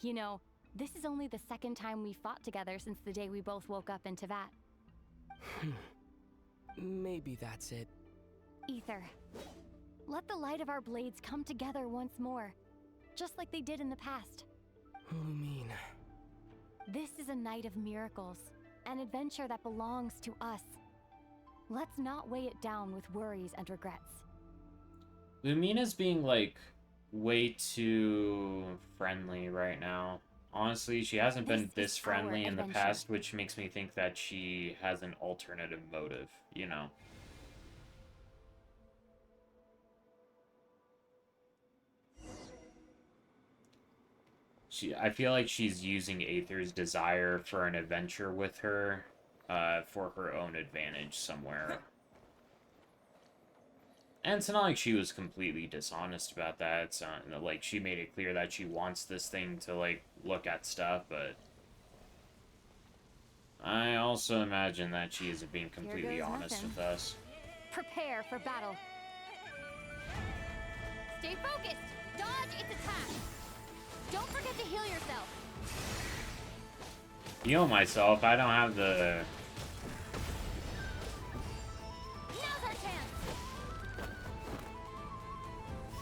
You know, this is only the second time we fought together since the day we both woke up in Teyvat. Maybe that's it. Ether, let the light of our blades come together once more, just like they did in the past. Lumine. This is a night of miracles, an adventure that belongs to us. Let's not weigh it down with worries and regrets. Lumina's being, like, way too friendly right now. Honestly, she hasn't been this friendly in the past, which makes me think that she has an alternative motive, you know? I feel like she's using Aether's desire for an adventure with her for her own advantage somewhere. And it's not like she was completely dishonest about that. It's not like she made it clear that she wants this thing to, like, look at stuff, but I also imagine that she isn't being completely honest with us. Prepare for battle. Stay focused. Dodge its attack. Don't forget to heal yourself. Heal myself? I don't have the... Now's our chance.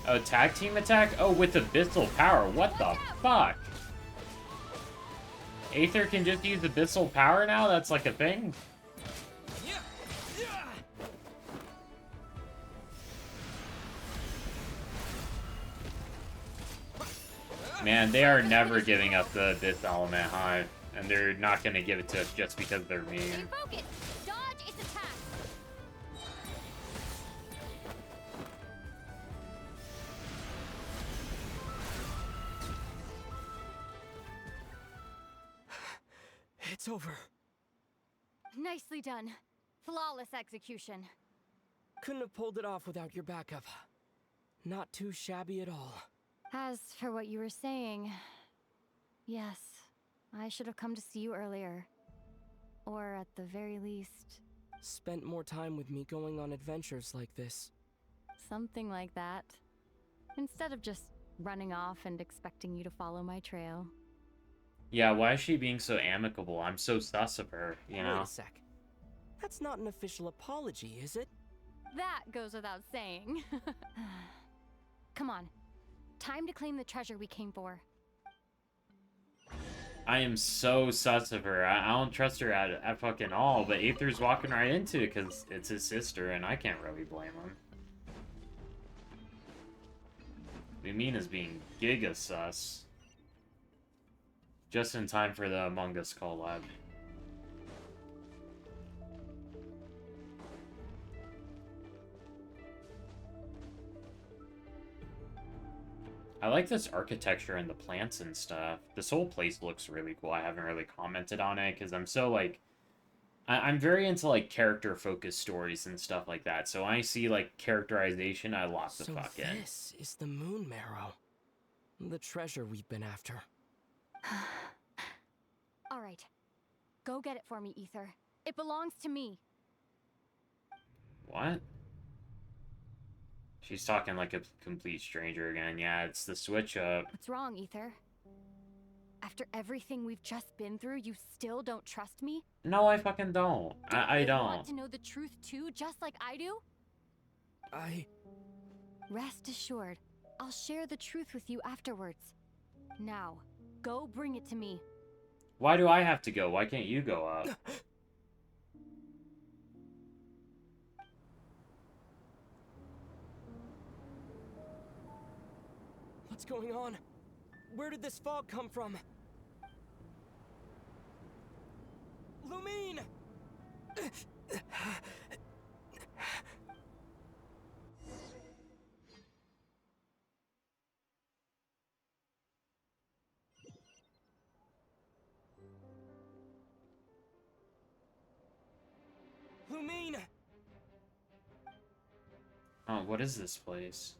Oh, tag team attack? Oh, with abyssal power. What the fuck? Aether can just use abyssal power now? That's like a thing? Man, they are never giving up the Abyss element, huh? And they're not gonna give it to us just because they're mean. Stay focused. Dodge its attack. It's over. Nicely done. Flawless execution. Couldn't have pulled it off without your backup. Not too shabby at all. As for what you were saying, yes, I should have come to see you earlier. Or at the very least... Spent more time with me going on adventures like this. something like that. Instead of just running off and expecting you to follow my trail. Yeah, why is she being so amicable? I'm so sus of her, you know? Wait a sec. That's not an official apology, is it? That goes without saying. Come on. Time to claim the treasure we came for. I am so sus of her. I don't trust her at fucking all, but Aether's walking right into it because it's his sister, and I can't really blame him. Lumina's being giga sus. Just in time for the Among Us collab. I like this architecture and the plants and stuff. This whole place looks really cool. I haven't really commented on it because I'm so like... I'm very into like character-focused stories and stuff like that. So when I see like characterization, I lock the fuck in. So this is the Moon Marrow. The treasure we've been after. All right. Go get it for me, Ether. It belongs to me. What? She's talking like a complete stranger again. Yeah, it's the switch up. What's wrong, Ether? After everything we've just been through, you still don't trust me? No, I fucking don't. I don't. Want to know the truth too, just like I do? Rest assured, I'll share the truth with you afterwards. Now, go bring it to me. Why do I have to go? Why can't you go up? What's going on? Where did this fog come from? Lumine! Lumine! Oh, what is this place?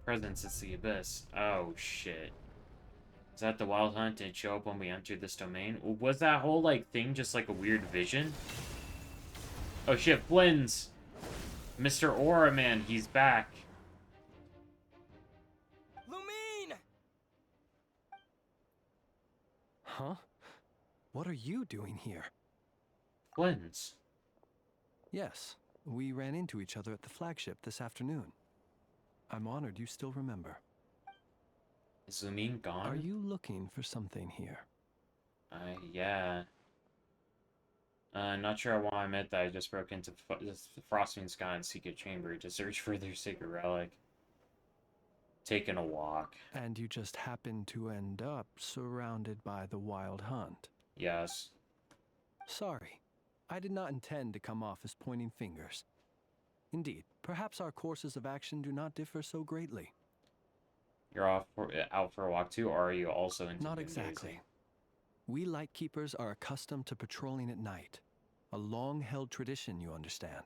Presence, it's the Abyss. Oh, shit. Is that the Wild Hunt? Did it show up when we entered this domain? Was that whole, like, thing just, like, a weird vision? Oh, shit, Flynn's! Mr. Aura Man, he's back. Lumine! Huh? What are you doing here? Flynn's. Yes, we ran into each other at the flagship this afternoon. I'm honored you still remember. Is Lumine gone? Are you looking for something here? Yeah. Not sure why I meant that. I just broke into the Frostmoon Sky and Secret Chamber to search for their sacred relic. Taking a walk. And you just happened to end up surrounded by the Wild Hunt? Yes. Sorry. I did not intend to come off as pointing fingers. Indeed, perhaps our courses of action do not differ so greatly. You're out for a walk too, or are you also into Not moon exactly. gazing? We Lightkeepers are accustomed to patrolling at night. A long-held tradition, you understand.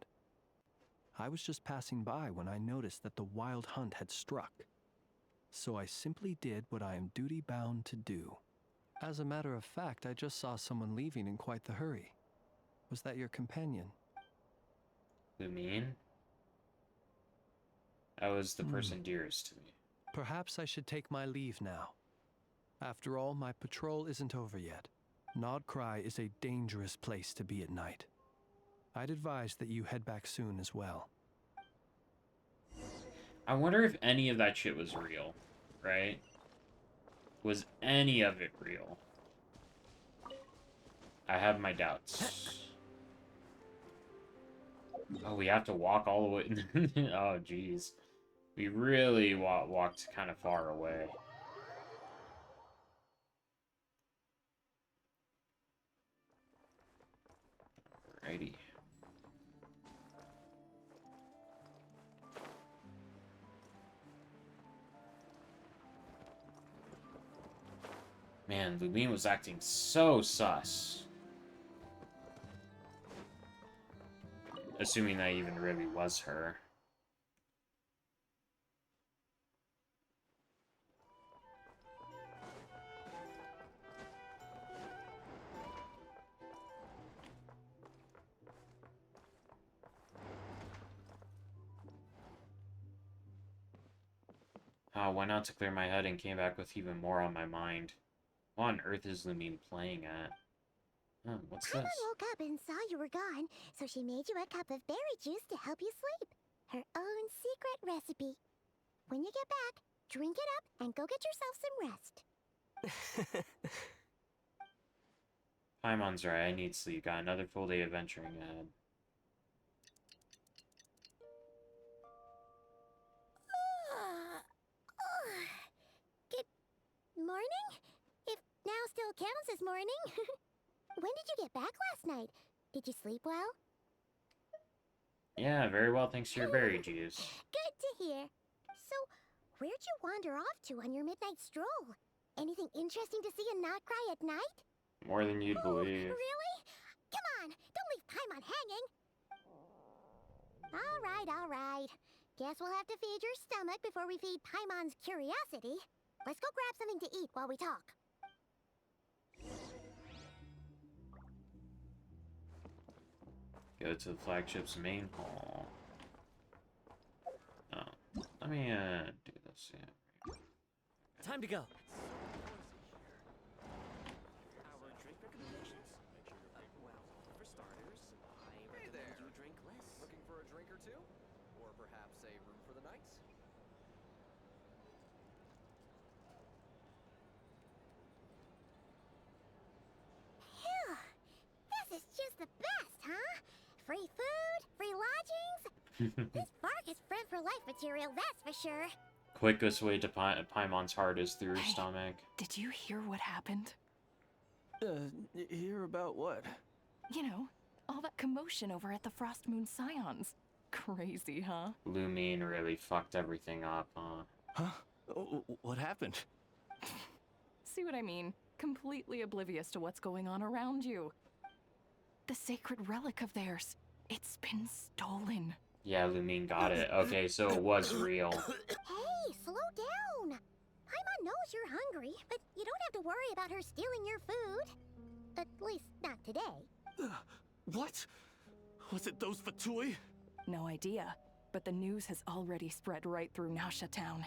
I was just passing by when I noticed that the wild hunt had struck. So I simply did what I am duty-bound to do. As a matter of fact, I just saw someone leaving in quite the hurry. Was that your companion? Lumine? That was the person dearest to me. Perhaps I should take my leave now. After all, my patrol isn't over yet. Nodcry is a dangerous place to be at night. I'd advise that you head back soon as well. I wonder if any of that shit was real, right? Was any of it real? I have my doubts. Oh, we have to walk all the way. Oh, jeez. We really walked kind of far away. Alrighty. Man, Lumine was acting so sus. Assuming that even really was her. Went out to clear my head and came back with even more on my mind. What on earth is Lumine playing at? Oh, what's this? Paimon woke up and saw you were gone, so she made you a cup of berry juice to help you sleep. Her own secret recipe. When you get back, drink it up and go get yourself some rest. Paimon's right, I need sleep. Got another full day of venturing ahead. Good morning? If now still counts as morning. When did you get back last night? Did you sleep well? Yeah, very well thanks to your berry juice. Good to hear. So, where'd you wander off to on your midnight stroll? Anything interesting to see in Notcry at night? More than you'd believe. Really? Come on, don't leave Paimon hanging. All right. Guess we'll have to feed your stomach before we feed Paimon's curiosity. Let's go grab something to eat while we talk. Go to the flagship's main hall. Oh, let me do this. Yeah. Time to go. Hey there. Looking for a drink or two? Or perhaps a room for the night? Phew! This is just the best, huh? Free food, free lodgings. This bark is bred for life material, that's for sure. Quickest way to Paimon's heart is through her stomach. Did you hear what happened? Hear about what? You know, all that commotion over at the Frost Moon Scions. Crazy, huh? Lumine really fucked everything up, huh? Huh? What happened? See what I mean? Completely oblivious to what's going on around you. The sacred relic of theirs. It's been stolen. Yeah, Lumine got it. Okay, so it was real. Hey, slow down. Paimon knows you're hungry, but you don't have to worry about her stealing your food. At least not today. What? Was it those Fatui? No idea, but the news has already spread right through Nausea Town.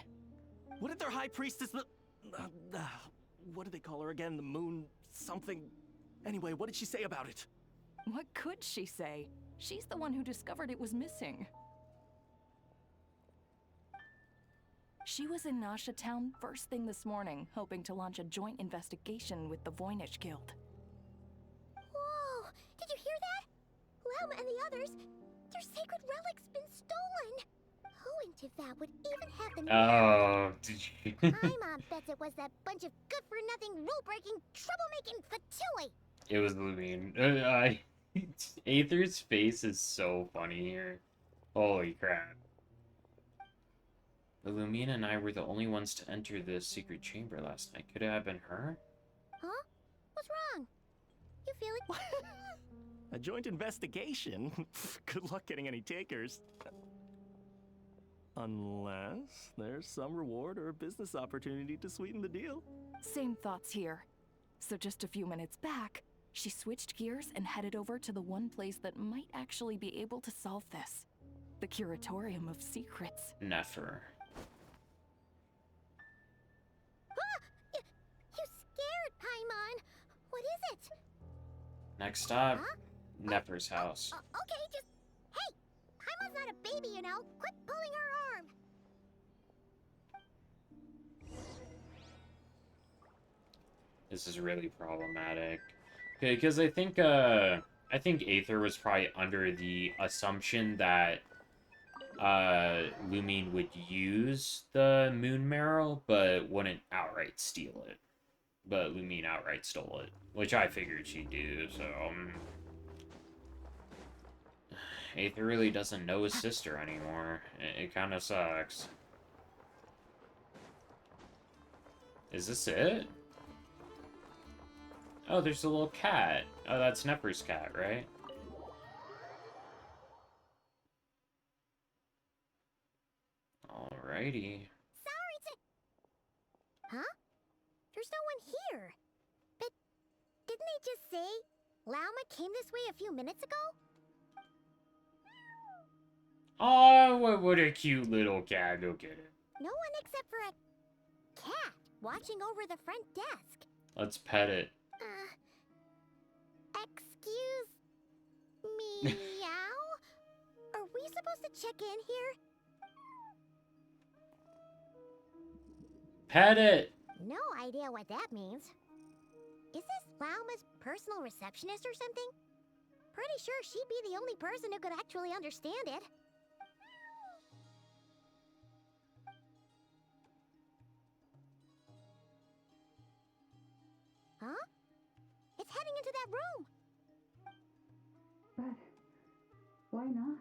What did their high priestess what do they call her again? The moon something? Anyway, what did she say about it? What could she say? She's the one who discovered it was missing. She was in Nausea Town first thing this morning, hoping to launch a joint investigation with the Voynich Guild. Whoa! Did you hear that? Lem and the others, their sacred relic's been stolen. Who in Tiva would even have the Oh, did you? Paimon bets it was that bunch of good-for-nothing, rule-breaking, troublemaking Fatui. It was Lumine. Aether's face is so funny here. Holy crap. But Lumine and I were the only ones to enter the secret chamber last night. Could it have been her? Huh? What's feeling? A joint investigation? Good luck getting any takers. Unless there's some reward or business opportunity to sweeten the deal. Same thoughts here. So just a few minutes back, she switched gears and headed over to the one place that might actually be able to solve this. The Curatorium of Secrets. Nefer. You scared, Paimon. What is it? Next stop, Nefer's house. Okay, just... Hey! Paimon's not a baby, you know. Quit pulling her arm. This is really problematic. Okay, because I think Aether was probably under the assumption that Lumine would use the Moon Marrow, but wouldn't outright steal it. But Lumine outright stole it, which I figured she'd do, so... Aether really doesn't know his sister anymore. It kind of sucks. Is this it? Oh, there's a little cat. Oh, that's Nefer's cat, right? Alrighty. Sorry to... Huh? There's no one here. But didn't they just say Lauma came this way a few minutes ago? Oh, what a cute little cat. Look at it. No one except for a cat watching over the front desk. Let's pet it. Excuse me, meow? Are we supposed to check in here? Pet it! No idea what that means. Is this Lauma's personal receptionist or something? Pretty sure she'd be the only person who could actually understand it. Huh? It's heading into that room! But why not?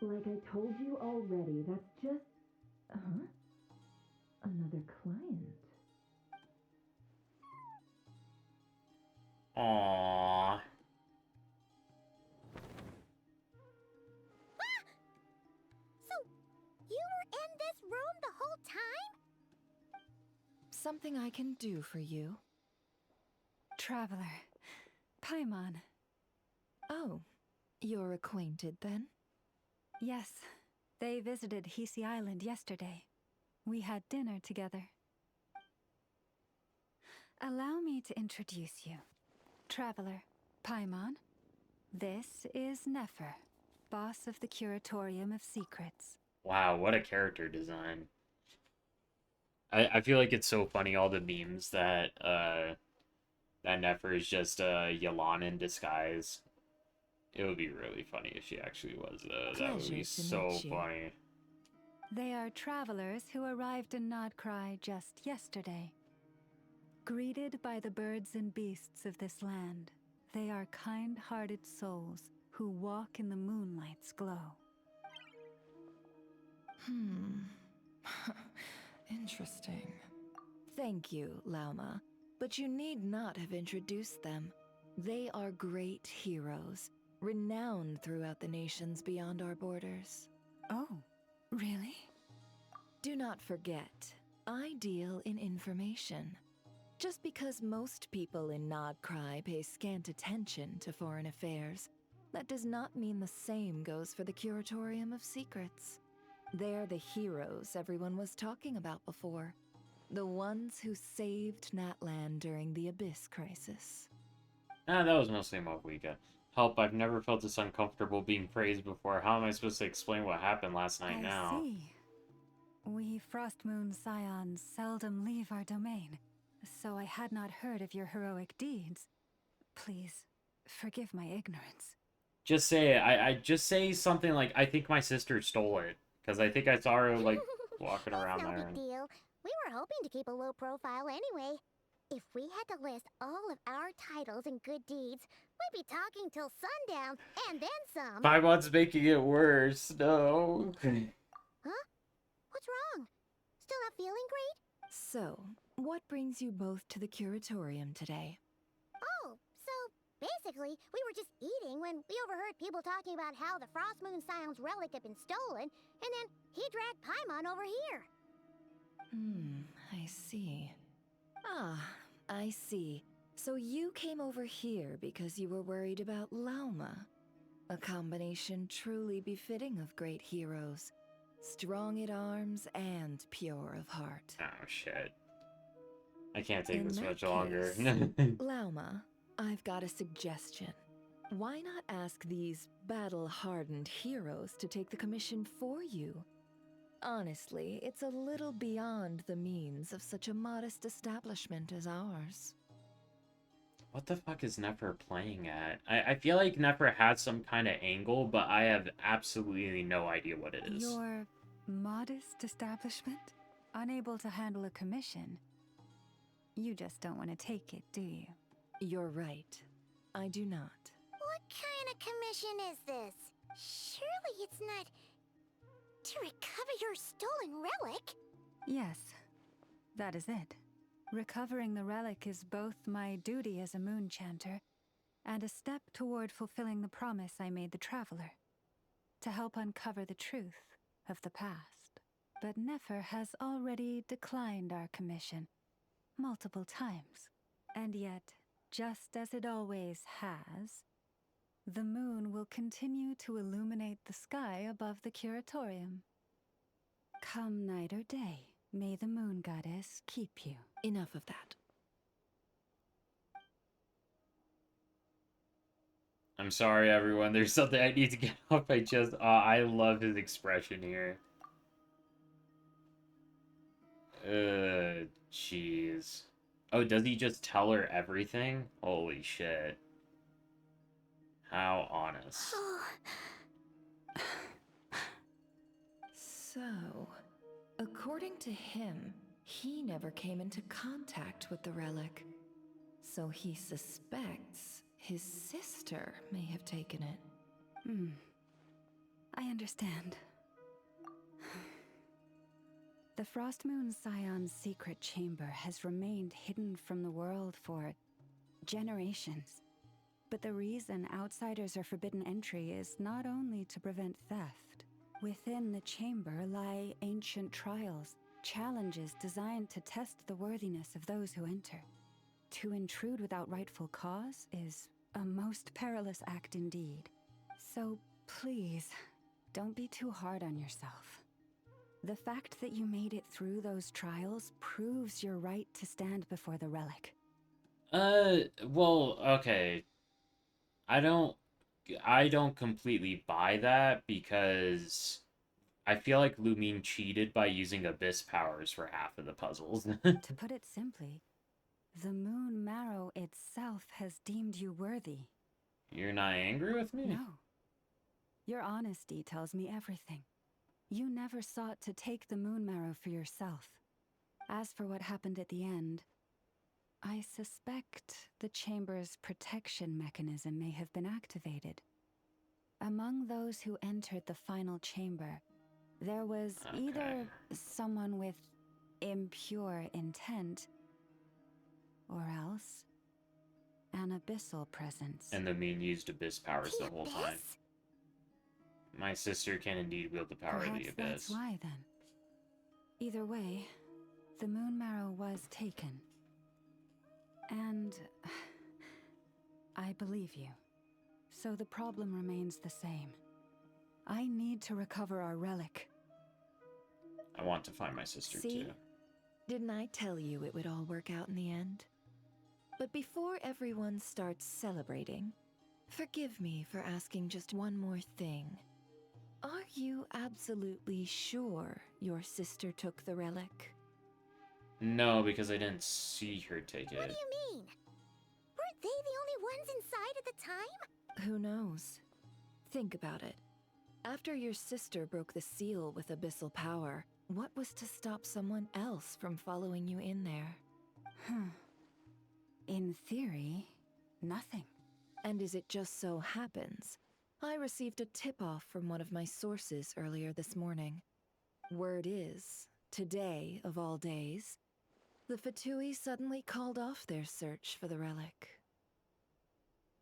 Like I told you already, that's just... Another client. Aww. So, you were in this room the whole time? Something I can do for you. Traveler. Paimon. Oh, you're acquainted then? Yes. They visited Hisi Island yesterday. We had dinner together. Allow me to introduce you. Traveler, Paimon. This is Nefer, boss of the Curatorium of Secrets. Wow, what a character design. I feel like it's so funny, all the memes that that Nefer is just Yelan in disguise. It would be really funny if she actually was, though. That would be so funny. They are travelers who arrived in Nodcry just yesterday. Greeted by the birds and beasts of this land, they are kind-hearted souls who walk in the moonlight's glow. Interesting. Thank you, Lauma. But you need not have introduced them. They are great heroes, renowned throughout the nations beyond our borders. Oh, really? Do not forget, I deal in information. Just because most people in Nodcry pay scant attention to foreign affairs, that does not mean the same goes for the Curatorium of Secrets. They're the heroes everyone was talking about before. The ones who saved Natlan during the Abyss crisis. That was mostly Mokwika. Help, I've never felt this uncomfortable being praised before. How am I supposed to explain what happened last night now? I see. We Frostmoon Scions seldom leave our domain, so I had not heard of your heroic deeds. Please, forgive my ignorance. Just say it. I just say something like, I think my sister stole it. Because I think I saw her, like, walking around no there. Big deal. We were hoping to keep a low profile anyway. If we had to list all of our titles and good deeds, we'd be talking till sundown, and then some. Paimon's making it worse. No. Huh? What's wrong? Still not feeling great? So, what brings you both to the Curatorium today? Oh, so Basically, we were just eating when we overheard people talking about how the Frost Moon Scion's relic had been stolen, and then he dragged Paimon over here. I see. Ah, I see. So you came over here because you were worried about Lauma. A combination truly befitting of great heroes. Strong at arms and pure of heart. Oh, shit. I can't take In this that much longer. case, Lauma, I've got a suggestion. Why not ask these battle-hardened heroes to take the commission for you? Honestly, it's a little beyond the means of such a modest establishment as ours. What the fuck is Nefer playing at? I feel like Nefer has some kind of angle, but I have absolutely no idea what it is. Your modest establishment? Unable to handle a commission? You just don't want to take it, do you? You're right. I do not. What kind of commission is this? Surely it's not to recover your stolen relic? Yes, that is it. Recovering the relic is both my duty as a moon chanter and a step toward fulfilling the promise I made the traveler, to help uncover the truth of the past. But Nefer has already declined our commission multiple times. And yet, just as it always has, the moon will continue to illuminate the sky above the curatorium. Come night or day, may the moon goddess keep you. Enough of that. I'm sorry, everyone. There's something I need to get off. I love his expression here. Jeez. Oh, does he just tell her everything? Holy shit. How honest. So, according to him, he never came into contact with the relic. So he suspects his sister may have taken it. I understand. The Frost Moon Scion's secret chamber has remained hidden from the world for generations. But the reason outsiders are forbidden entry is not only to prevent theft. Within the chamber lie ancient trials, challenges designed to test the worthiness of those who enter. To intrude without rightful cause is a most perilous act indeed. So please, don't be too hard on yourself. The fact that you made it through those trials proves your right to stand before the relic. Well, okay. I don't completely buy that because I feel like Lumine cheated by using abyss powers for half of the puzzles. To put it simply, the moon marrow itself has deemed you worthy. You're not angry with me? No. Your honesty tells me everything. You never sought to take the moon marrow for yourself. As for what happened at the end, I suspect the chamber's protection mechanism may have been activated. Among those who entered the final chamber, there was either someone with impure intent, or else an abyssal presence. And the mean used abyss powers the whole time. My sister can indeed wield the power of the abyss. That's why, then. Either way, the moon marrow was taken. And I believe you. So the problem remains the same. I need to recover our relic. I want to find my sister too. Didn't I tell you it would all work out in the end? But before everyone starts celebrating, forgive me for asking just one more thing. Are you absolutely sure your sister took the relic? No, because I didn't see her take it. What do you mean? Weren't they the only ones inside at the time? Who knows? Think about it. After your sister broke the seal with abyssal power, what was to stop someone else from following you in there? In theory, nothing. And as it just so happens, I received a tip-off from one of my sources earlier this morning. Word is, today of all days, the Fatui suddenly called off their search for the relic.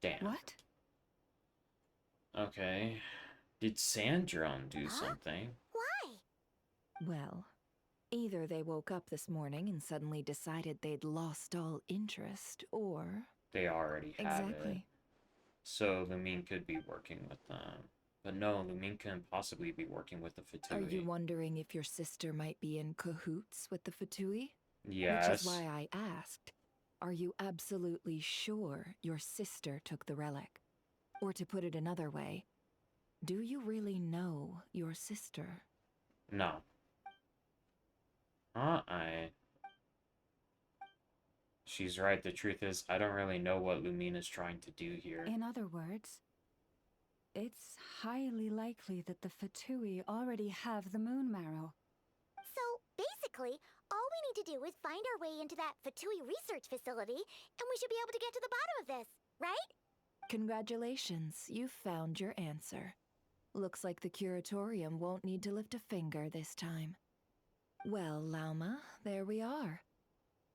Damn. What? Okay. Did Sandrone do something? Why? Well, either they woke up this morning and suddenly decided they'd lost all interest, or... They already had it. Exactly. So Lumine could be working with them. But no, Lumine couldn't possibly be working with the Fatui. Are you wondering if your sister might be in cahoots with the Fatui? Yes. Which is why I asked, are you absolutely sure your sister took the relic? Or to put it another way, do you really know your sister? No. She's right. The truth is, I don't really know what Lumine is trying to do here. In other words, it's highly likely that the Fatui already have the moon marrow. So, basically, all we need to do is find our way into that Fatui research facility, and we should be able to get to the bottom of this, right? Congratulations, you've found your answer. Looks like the curatorium won't need to lift a finger this time. Well, Lauma, there we are.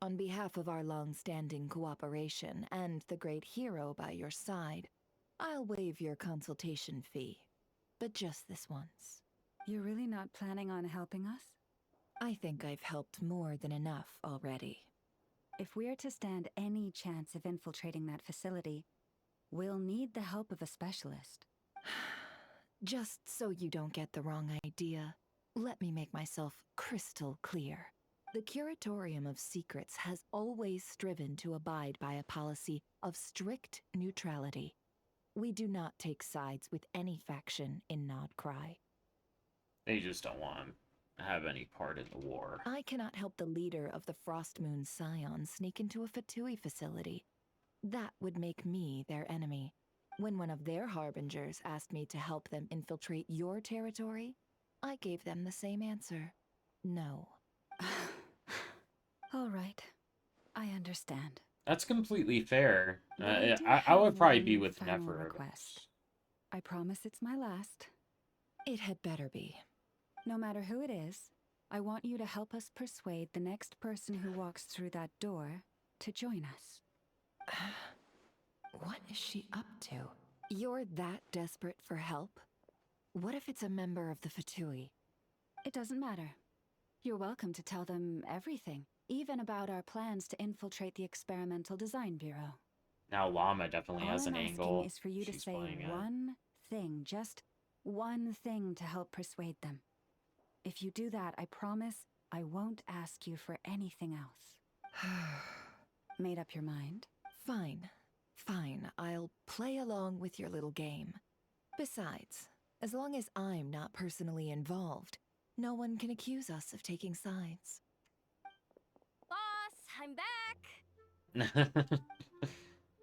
On behalf of our long-standing cooperation and the great hero by your side, I'll waive your consultation fee. But just this once. You're really not planning on helping us? I think I've helped more than enough already. If we're to stand any chance of infiltrating that facility, we'll need the help of a specialist. Just so you don't get the wrong idea, let me make myself crystal clear. The Curatorium of Secrets has always striven to abide by a policy of strict neutrality. We do not take sides with any faction in Nodcry. They just don't want to have any part in the war. I cannot help the leader of the Frostmoon Scions sneak into a Fatui facility. That would make me their enemy. When one of their harbingers asked me to help them infiltrate your territory, I gave them the same answer. No. All right. I understand. That's completely fair. I I would probably one be with final Nefer. request. I promise it's my last. It had better be. No matter who it is, I want you to help us persuade the next person who walks through that door to join us. What is she up to? You're that desperate for help? What if it's a member of the Fatui? It doesn't matter. You're welcome to tell them everything, even about our plans to infiltrate the Experimental Design Bureau. Now Llama definitely has All an I'm angle. asking is for you to She's say playing it. one thing, just one thing to help persuade them. If you do that, I promise I won't ask you for anything else. Made up your mind? Fine. Fine, I'll play along with your little game. Besides, as long as I'm not personally involved, no one can accuse us of taking sides. Boss, I'm back!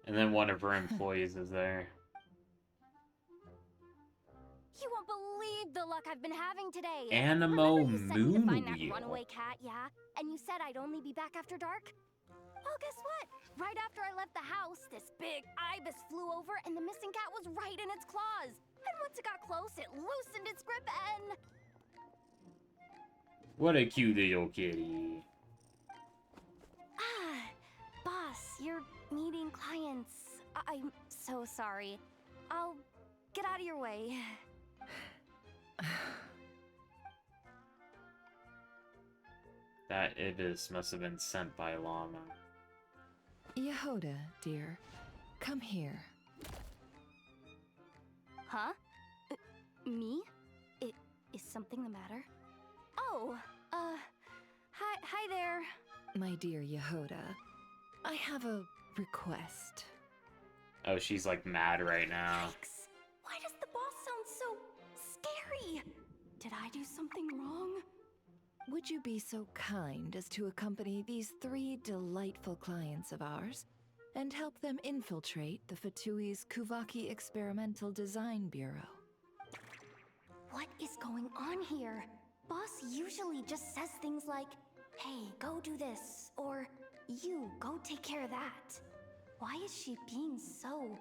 And then one of her employees is there. You won't believe the luck I've been having today. Animo Remember you sent me to find that Moonwheel. runaway cat, yeah? And you said I'd only be back after dark? Well, guess what? Right after I left the house, this big ibis flew over and the missing cat was right in its claws. And once it got close, it loosened its grip and... What a cute little kitty. Ah, boss, you're meeting clients. I'm so sorry. I'll get out of your way. That ibis must have been sent by Llama. Yehoda, dear, come here. Huh? Me? Is something the matter? Oh, hi there. My dear Yehoda, I have a request. Oh, she's like mad right now. Why does the boss sound so scary? Did I do something wrong? Would you be so kind as to accompany these 3 delightful clients of ours and help them infiltrate the Fatui's Kuvaki Experimental Design Bureau? What is going on here? Boss usually just says things like, hey, go do this, or you, go take care of that. Why is she being so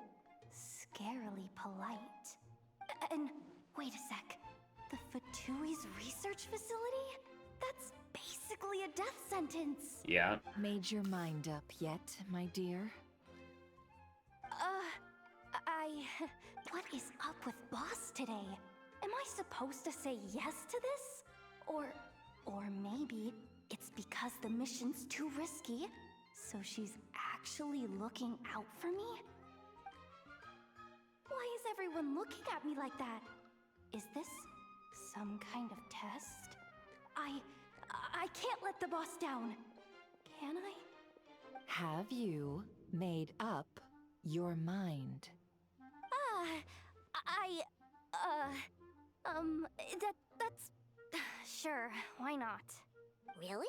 scarily polite? And wait a sec, the Fatui's research facility? That's basically a death sentence. Yeah. Made your mind up yet, my dear? What is up with Boss today? Am I supposed to say yes to this? Or maybe it's because the mission's too risky, so she's actually looking out for me? Why is everyone looking at me like that? Is this some kind of test? I can't let the boss down. Can I? Have you made up your mind? That's... Sure, why not? Really?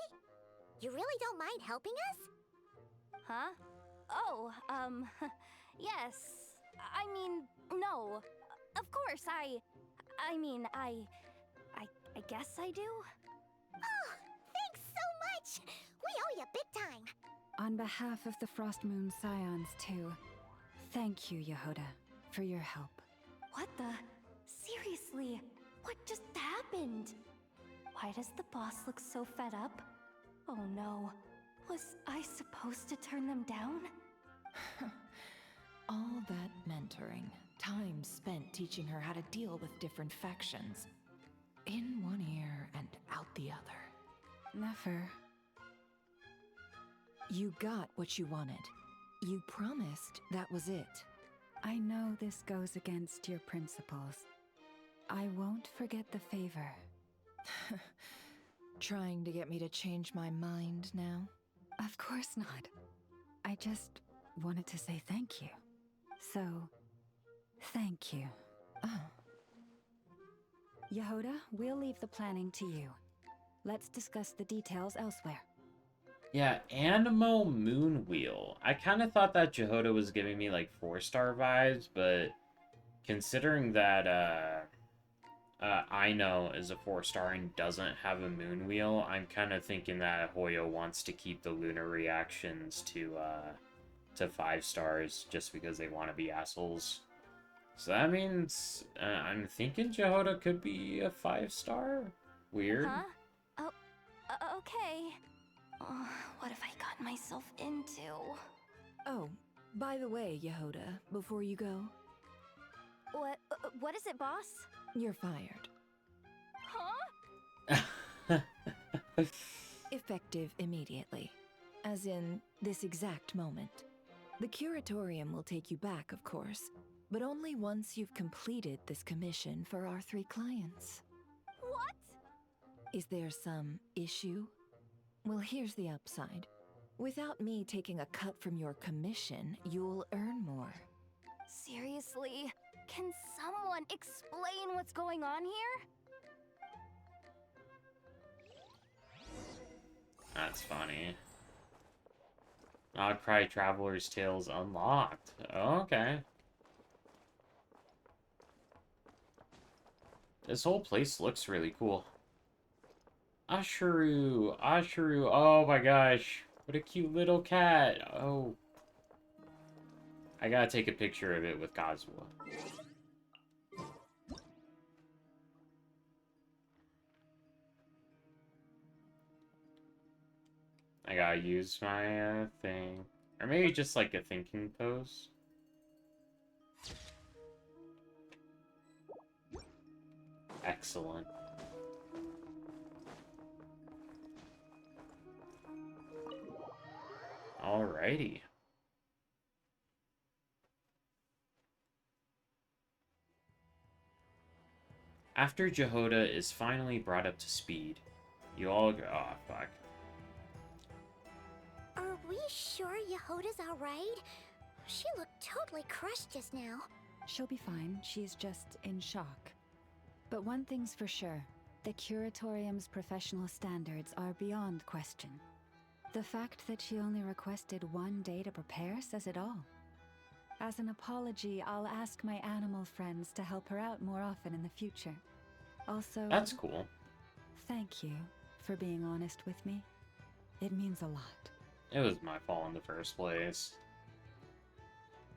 You really don't mind helping us? Huh? Oh, yes. I mean, no. Of course, I guess I do? Oh, thanks so much! We owe you big time! On behalf of the Frost Moon Scions, too, thank you, Yehoda, for your help. What the? Seriously, what just happened? Why does the boss look so fed up? Oh no, was I supposed to turn them down? All that mentoring, time spent teaching her how to deal with different factions. In one ear and out the other. Never. You got what you wanted. You promised that was it. I know this goes against your principles. I won't forget the favor. Trying to get me to change my mind now? Of course not. I just wanted to say thank you. So, thank you. Oh. Yehoda, we'll leave the planning to you. Let's discuss the details elsewhere. Yeah, Animo Moonwheel. I kind of thought that Jehoda was giving me like 4-star vibes, but considering that Ino is a 4-star and doesn't have a Moonwheel, I'm kind of thinking that Hoyo wants to keep the lunar reactions to 5 stars just because they want to be assholes. So that means I'm thinking Jehoda could be a 5-star. Weird. Huh? Oh, okay. Oh, what have I gotten myself into? Oh, by the way, Yehoda, before you go... What is it, boss? You're fired. Huh? Effective immediately. As in, this exact moment. The curatorium will take you back, of course, but only once you've completed this commission for our 3 clients. What? Is there some issue? Well, here's the upside. Without me taking a cut from your commission, you'll earn more. Seriously? Can someone explain what's going on here? That's funny. Outcry Traveler's Tales unlocked. Okay. This whole place looks really cool. Ashuru, Ashuru, oh my gosh. What a cute little cat. Oh. I gotta take a picture of it with Kazuha. I gotta use my thing. Or maybe just like a thinking pose. Excellent. Alrighty. After Jehoda is finally brought up to speed, you all go, oh fuck. Are we sure Yehoda's alright? She looked totally crushed just now. She'll be fine. She's just in shock. But one thing's for sure. The Curatorium's professional standards are beyond question. The fact that she only requested 1 day to prepare says it all. As an apology, I'll ask my animal friends to help her out more often in the future. Also... That's cool. Thank you for being honest with me. It means a lot. It was my fault in the first place.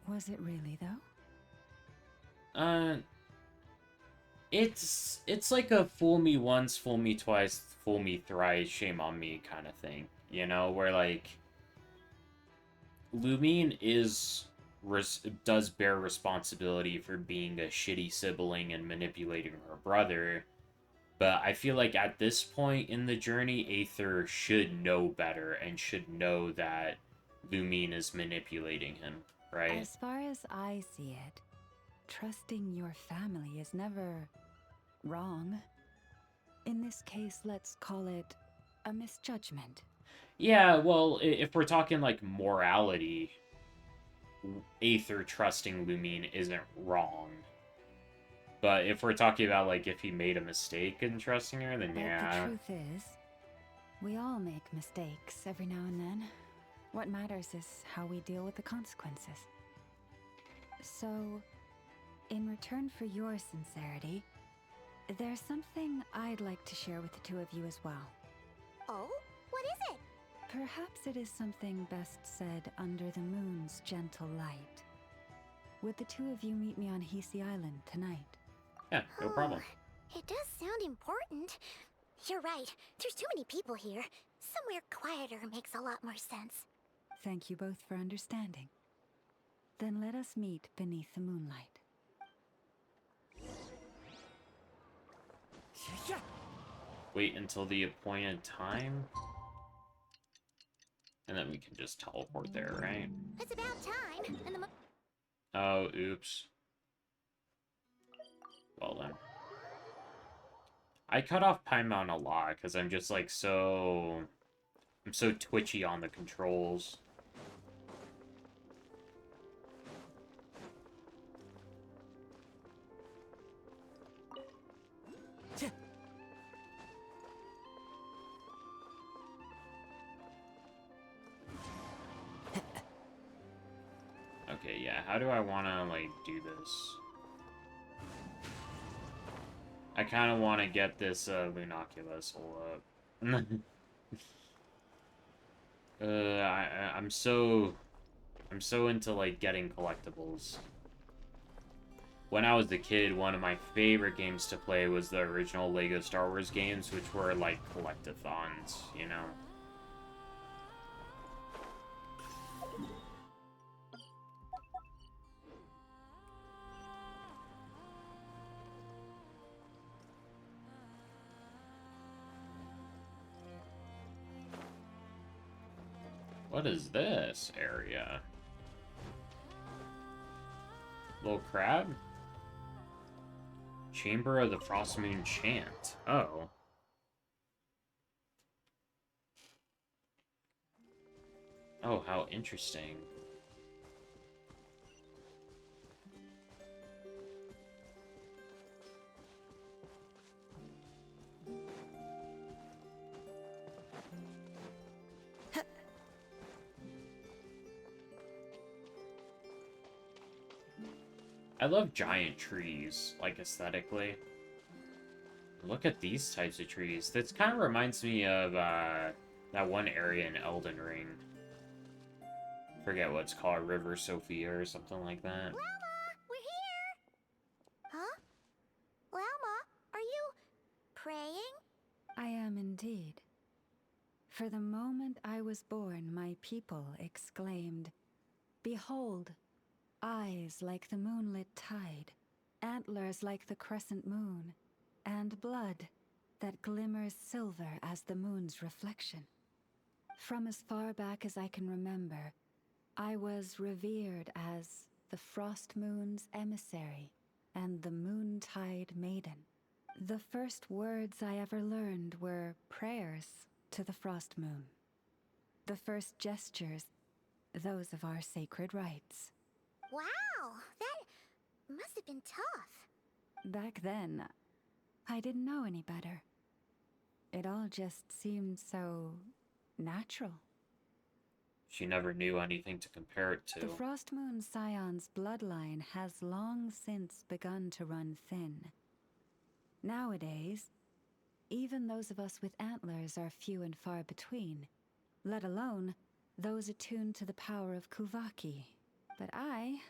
Was it really, though? It's like a fool me once, fool me twice, fool me thrice, shame on me kind of thing. You know, where like Lumine is does bear responsibility for being a shitty sibling and manipulating her brother. But I feel like at this point in the journey, Aether should know better and should know that Lumine is manipulating him, right? As far as I see it, trusting your family is never wrong. In this case, let's call it a misjudgment. Yeah, well, if we're talking like morality, Aether trusting Lumine isn't wrong. But if we're talking about like if he made a mistake in trusting her, then But yeah. the truth is, we all make mistakes every now and then. What matters is how we deal with the consequences. So, in return for your sincerity, there's something I'd like to share with the two of you as well. Oh? What is it? Perhaps it is something best said under the moon's gentle light. Would the two of you meet me on Hisi Island tonight? Yeah, no problem. It does sound important. You're right. There's too many people here. Somewhere quieter makes a lot more sense. Thank you both for understanding. Then let us meet beneath the moonlight. Wait until the appointed time? And then we can just teleport there, right? It's about time, and the Oh, oops. Well then. I cut off Paimon a lot, because I'm just like I'm so twitchy on the controls. Okay, yeah, how do I want to, like, do this? I kind of want to get this, Lunoculus. Hold up. I'm so into, like, getting collectibles. When I was a kid, one of my favorite games to play was the original LEGO Star Wars games, which were, like, collectathons, you know? What is this area? Little crab? Chamber of the Frost Moon Chant. Oh. Oh, how interesting. I love giant trees, like, aesthetically. Look at these types of trees. This kind of reminds me of, that one area in Elden Ring. Forget what it's called, River Sophia or something like that. Lama, we're here! Huh? Lama, are you praying? I am indeed. For the moment I was born, my people exclaimed, "Behold, eyes like the moonlit tide, antlers like the crescent moon, and blood that glimmers silver as the moon's reflection." From as far back as I can remember, I was revered as the Frost Moon's emissary and the Moontide Maiden. The first words I ever learned were prayers to the Frost Moon. The first gestures, those of our sacred rites. Wow, that must have been tough. Back then, I didn't know any better. It all just seemed so natural. She never knew anything to compare it to. The Frost Moon Scion's bloodline has long since begun to run thin. Nowadays, even those of us with antlers are few and far between, let alone those attuned to the power of Kuvaki. But I...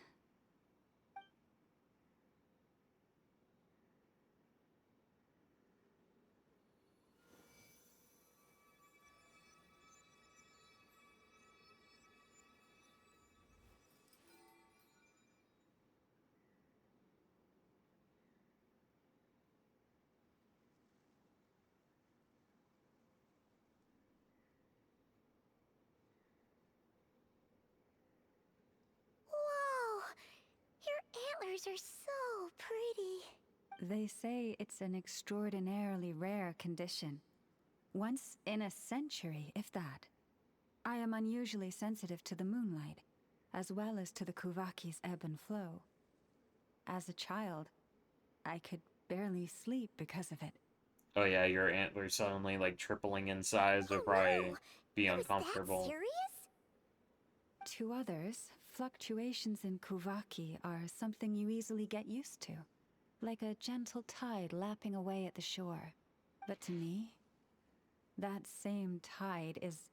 colors are so pretty. They say it's an extraordinarily rare condition. Once in a century, if that. I am unusually sensitive to the moonlight, as well as to the Kuvaki's ebb and flow. As a child, I could barely sleep because of it. Oh yeah, your antlers suddenly like tripling in size would probably be uncomfortable. That serious? To others, fluctuations in Kuvaki are something you easily get used to, like a gentle tide lapping away at the shore. But to me, that same tide is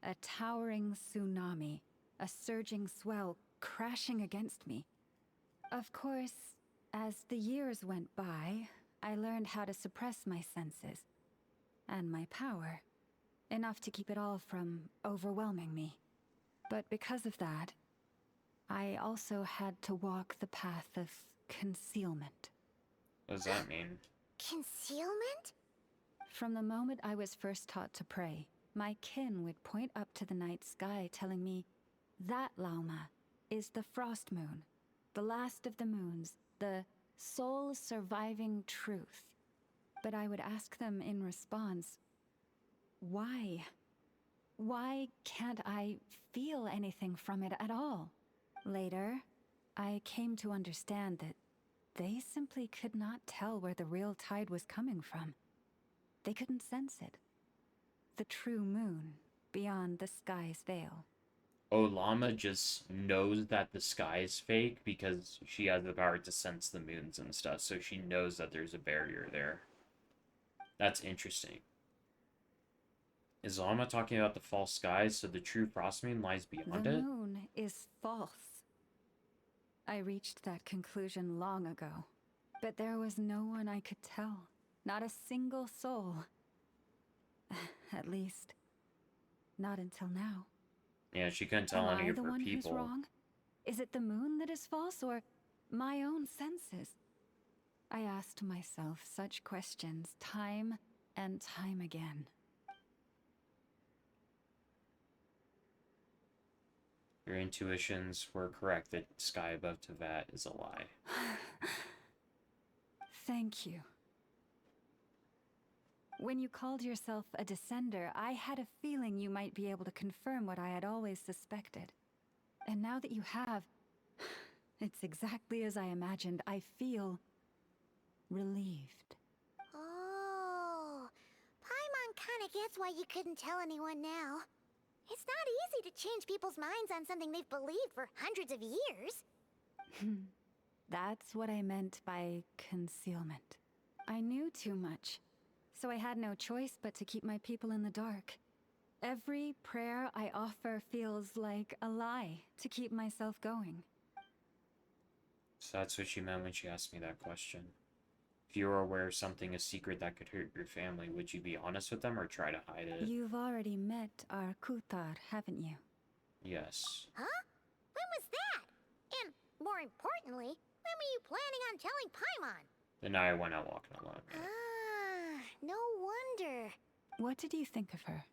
a towering tsunami, a surging swell crashing against me. Of course, as the years went by, I learned how to suppress my senses and my power, enough to keep it all from overwhelming me. But because of that, I also had to walk the path of concealment. What does that mean? Concealment? From the moment I was first taught to pray, my kin would point up to the night sky telling me, that Lauma is the frost moon, the last of the moons, the sole surviving truth. But I would ask them in response, why? Why can't I feel anything from it at all? Later, I came to understand that they simply could not tell where the real tide was coming from. They couldn't sense it. The true moon beyond the sky's veil. Oh, Llama just knows that the sky is fake because she has the power to sense the moons and stuff, so she knows that there's a barrier there. That's interesting. Is Llama talking about the false skies, so the true frost moon lies beyond it? The moon is false. I reached that conclusion long ago, but there was no one I could tell. Not a single soul. At least, not until now. Yeah, she couldn't tell Am any I of the her one people. who's wrong? Is it the moon that is false, or my own senses? I asked myself such questions time and time again. Your intuitions were correct that sky above Tevat is a lie. Thank you. When you called yourself a descender, I had a feeling you might be able to confirm what I had always suspected. And now that you have, it's exactly as I imagined. I feel relieved. Oh, Paimon kinda gets why you couldn't tell anyone now. It's not easy to change people's minds on something they've believed for hundreds of years. That's what I meant by concealment. I knew too much, so I had no choice but to keep my people in the dark. Every prayer I offer feels like a lie to keep myself going. So that's what she meant when she asked me that question. If you were aware of something, a secret that could hurt your family, would you be honest with them or try to hide it? You've already met our Kutar, haven't you? Yes. Huh? When was that? And, more importantly, when were you planning on telling Paimon? The night I went out walking alone. Yeah. Ah, no wonder. What did you think of her?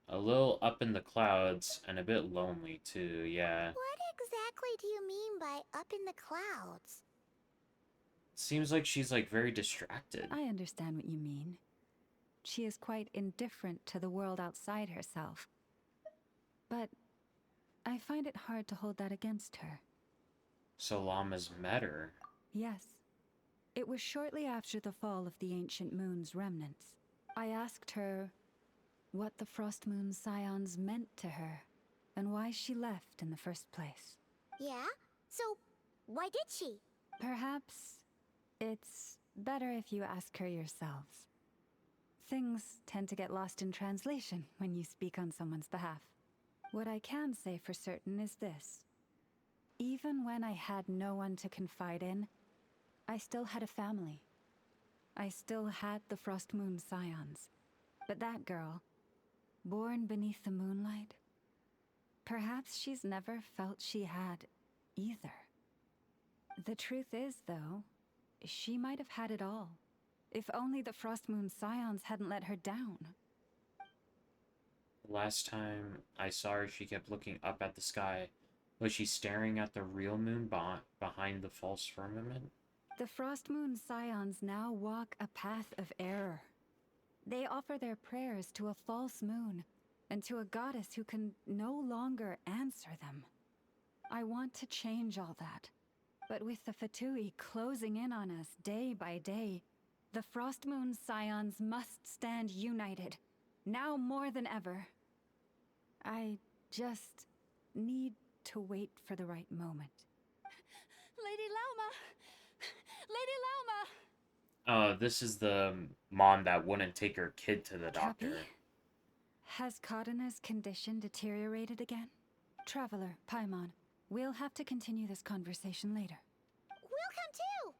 A little up in the clouds and a bit lonely too, yeah. What exactly do you mean by up in the clouds? Seems like she's like very distracted. I understand what you mean. She is quite indifferent to the world outside herself. But I find it hard to hold that against her. So Llama's met her. Yes. It was shortly after the fall of the ancient moon's remnants. I asked her what the Frost Moon Scions meant to her, and why she left in the first place. Yeah? So, why did she? Perhaps it's better if you ask her yourselves. Things tend to get lost in translation when you speak on someone's behalf. What I can say for certain is this. Even when I had no one to confide in, I still had a family. I still had the Frost Moon Scions. But that girl, born beneath the moonlight, perhaps she's never felt she had either. The truth is, though, she might have had it all, if only the Frost Moon Scions hadn't let her down. Last time I saw her, she kept looking up at the sky, Was she staring at the real moon behind the false firmament? The Frost Moon Scions now walk a path of error. They offer their prayers to a false moon and to a goddess who can no longer answer them. I want to change all that. But with the Fatui closing in on us day by day, the Frost Moon Scions must stand united, now more than ever. I just need to wait for the right moment. Lady Lauma! Lady Lauma! This is the mom that wouldn't take her kid to the doctor. Cappy? Has Cardena's condition deteriorated again? Traveler, Paimon, we'll have to continue this conversation later. We'll come too!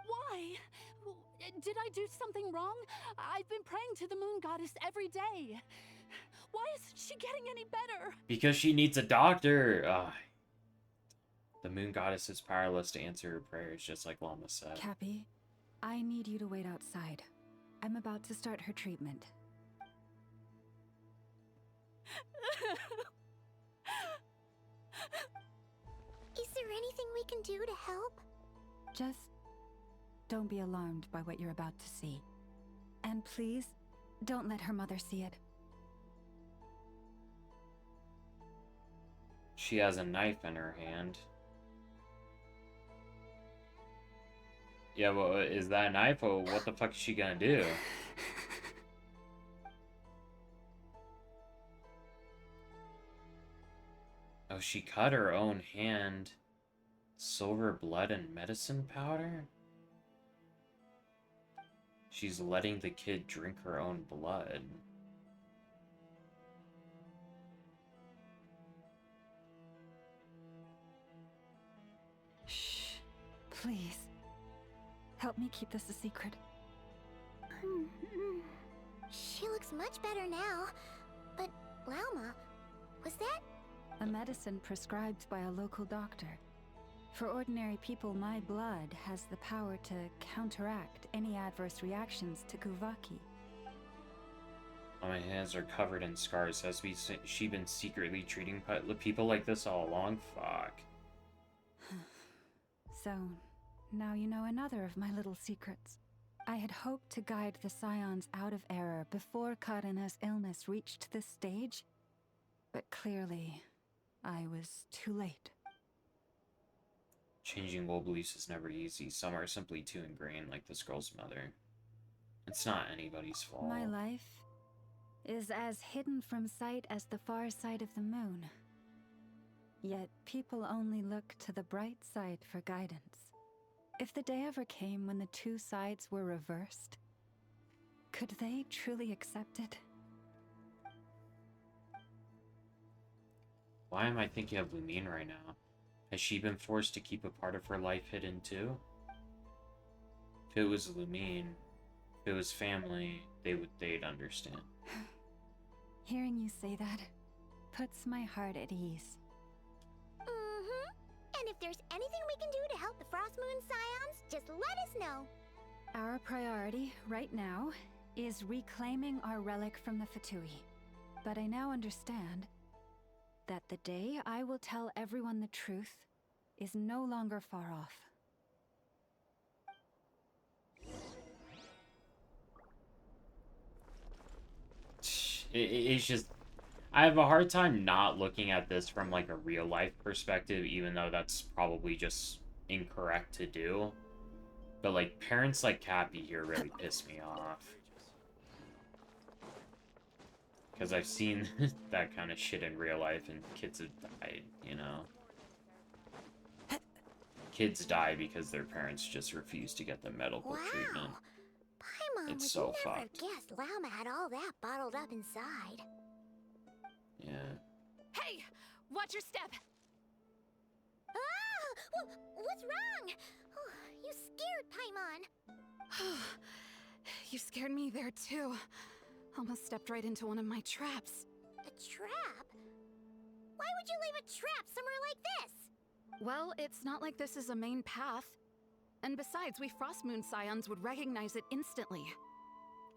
Why? Did I do something wrong? I've been praying to the moon goddess every day. Why isn't she getting any better? Because she needs a doctor. The moon goddess is powerless to answer her prayers, just like Llama said. Cappy, I need you to wait outside. I'm about to start her treatment. Is there anything we can do to help? Just don't be alarmed by what you're about to see. And please, don't let her mother see it. She has a knife in her hand. Yeah, well, is that a knife, or what the fuck is she gonna do? Oh, she cut her own hand. Silver blood and medicine powder? She's letting the kid drink her own blood. Shh. Please. Help me keep this a secret. She looks much better now. But, Lauma, was that... A medicine prescribed by a local doctor. For ordinary people, my blood has the power to counteract any adverse reactions to Kuvaki. My hands are covered in scars. Has she been secretly treating people like this all along? Fuck. So, now you know another of my little secrets. I had hoped to guide the Scions out of error before Karena's illness reached this stage, but clearly, I was too late. Changing old beliefs is never easy. Some are simply too ingrained, like this girl's mother. It's not anybody's fault. My life is as hidden from sight as the far side of the moon. Yet people only look to the bright side for guidance. If the day ever came when the two sides were reversed, could they truly accept it? Why am I thinking of Lumine right now? Has she been forced to keep a part of her life hidden too? If it was Lumine, if it was family, they'd understand. Hearing you say that puts my heart at ease. And if there's anything we can do to help the Frost Moon Scions, just let us know. Our priority right now is reclaiming our relic from the Fatui. But I now understand that the day I will tell everyone the truth is no longer far off. It's just... I have a hard time not looking at this from, like, a real-life perspective, even though that's probably just incorrect to do. But, like, parents like Cappy here really piss me off. Because I've seen that kind of shit in real life, and kids have died, you know? Kids die because their parents just refuse to get the medical treatment. Paimon It's would so never fucked. guess Lauma had all that bottled up inside. Yeah. Hey! Watch your step! Ah! What's wrong? Oh, you scared Paimon. You scared me there too. Almost stepped right into one of my traps. A trap? Why would you leave a trap somewhere like this? Well, it's not like this is a main path. And besides, we Frostmoon Scions would recognize it instantly.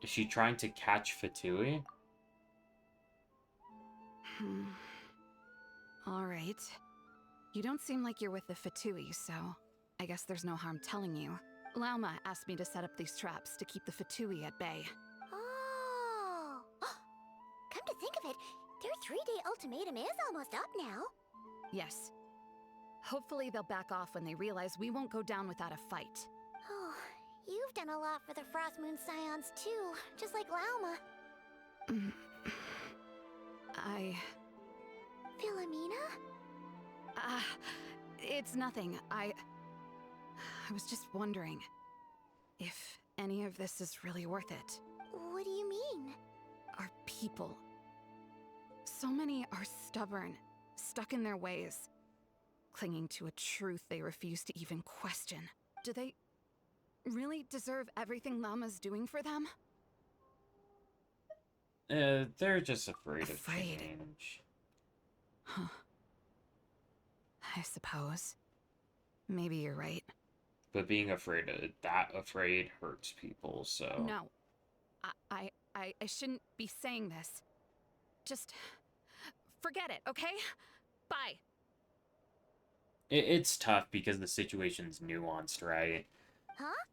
Is she trying to catch Fatui? Alright. You don't seem like you're with the Fatui, so I guess there's no harm telling you. Lauma asked me to set up these traps to keep the Fatui at bay. Oh! Come to think of it, their 3-day ultimatum is almost up now. Yes. Hopefully they'll back off when they realize we won't go down without a fight. Oh, you've done a lot for the Frostmoon Scions too, just like Lauma. Philomena? It's nothing. I was just wondering if any of this is really worth it. What do you mean? Our people. So many are stubborn, stuck in their ways, clinging to a truth they refuse to even question. Do they really deserve everything Lauma's doing for them? They're just afraid of change. Huh. I suppose. Maybe you're right. But being afraid hurts people, so... No. I shouldn't be saying this. Just forget it, okay? Bye. It's tough because the situation's nuanced, right? Huh?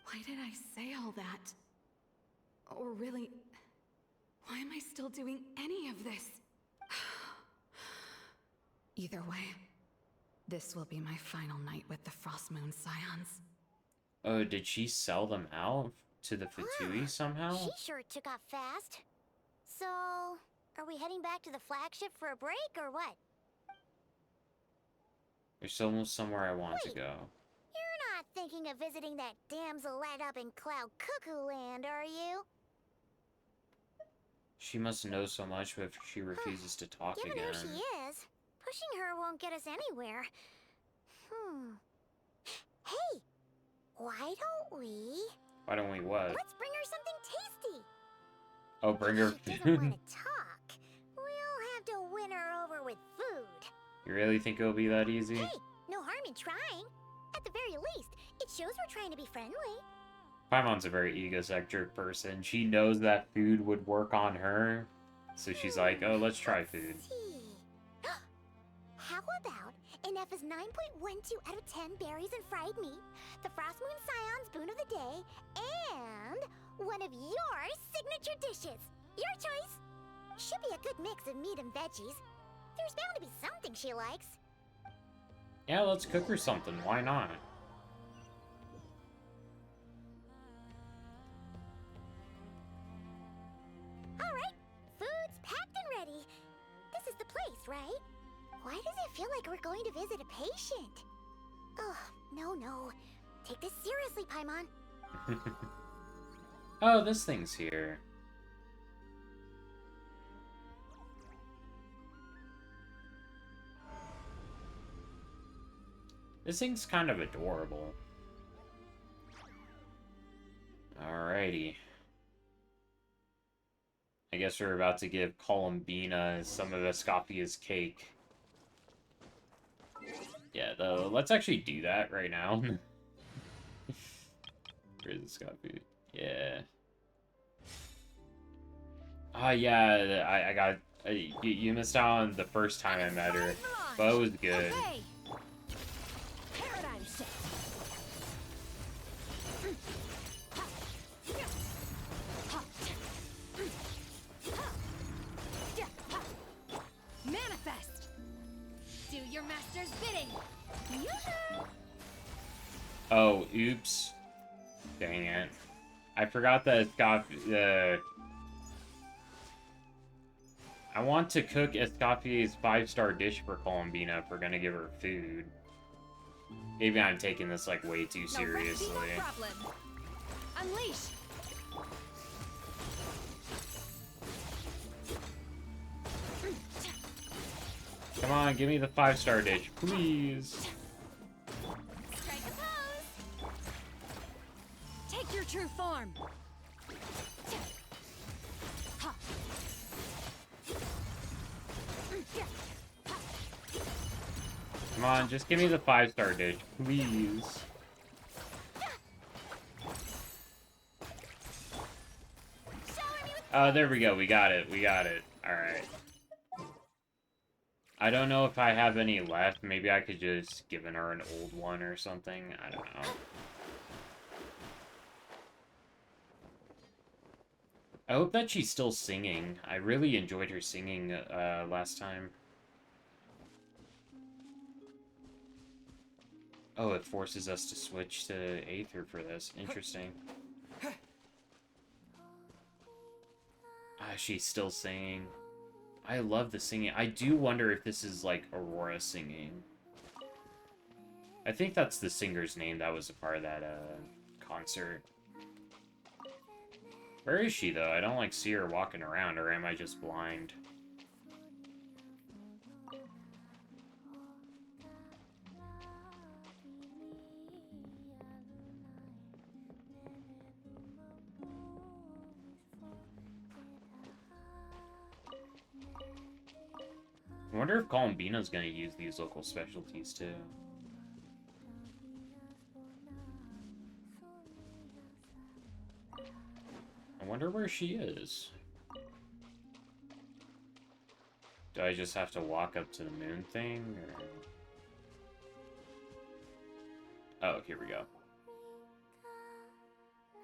Why did I say all that? Or really, why am I still doing any of this? Either way, this will be my final night with the Frostmoon Scions. Oh, did she sell them out to the Fatui somehow? She sure took off fast. So, are we heading back to the flagship for a break, or what? There's almost somewhere I want to go. You're not thinking of visiting that damsel light up in Cloud Cuckoo Land, are you? She must know so much if she refuses to talk Given again. who she is, pushing her won't get us anywhere. Hey! Why don't we... Why don't we what? Let's bring her something tasty! Oh, bring her If she doesn't food? want to talk, we'll have to win her over with food. You really think it'll be that easy? Hey, no harm in trying. At the very least, it shows we're trying to be friendly. Paimon's a very egocentric person. She knows that food would work on her. So she's like, oh, let's try food. How about an F is 9.12 out of 10 berries and fried meat, the Frostmoon Scion's boon of the day, and one of your signature dishes. Your choice. Should be a good mix of meat and veggies. There's bound to be something she likes. Yeah, let's cook her something. Why not? Alright, food's packed and ready. This is the place, right? Why does it feel like we're going to visit a patient? Ugh, no. Take this seriously, Paimon. Oh, this thing's here. This thing's kind of adorable. Alrighty. I guess we're about to give Columbina some of Escapia's cake. Yeah, though, let's actually do that right now. Where's Escapia? Yeah. Yeah, I got... you missed out on the first time I met her, but it was good. Okay. Paradigm shift. Manifest. Do your master's bidding. Yoo-hoo! Oh, oops. Dang it. I forgot that Escapia... I want to cook Escapia's 5-star dish for Columbina if we're gonna give her food. Maybe I'm taking this, like, way too seriously. No problem. Unleash. Come on, give me the 5-star dish, please. Strike a pose. Take your true form. Come on, just give me the 5-star dish, please. Oh, there we go. We got it. We got it. Alright. I don't know if I have any left. Maybe I could just give her an old one or something. I don't know. I hope that she's still singing. I really enjoyed her singing last time. Oh, it forces us to switch to Aether for this. Interesting. Ah, she's still singing. I love the singing. I do wonder if this is, like, Aurora singing. I think that's the singer's name that was a part of that, concert. Where is she, though? I don't, like, see her walking around, or am I just blind? I wonder if Columbina's gonna use these local specialties, too. I wonder where she is. Do I just have to walk up to the moon thing, or... Oh, here we go.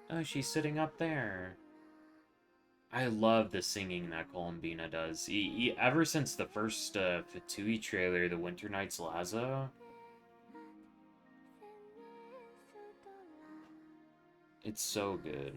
Oh, she's sitting up there. I love the singing that Columbina does. Ever since the first Fatui trailer, the Winter Nights Lazo. It's so good.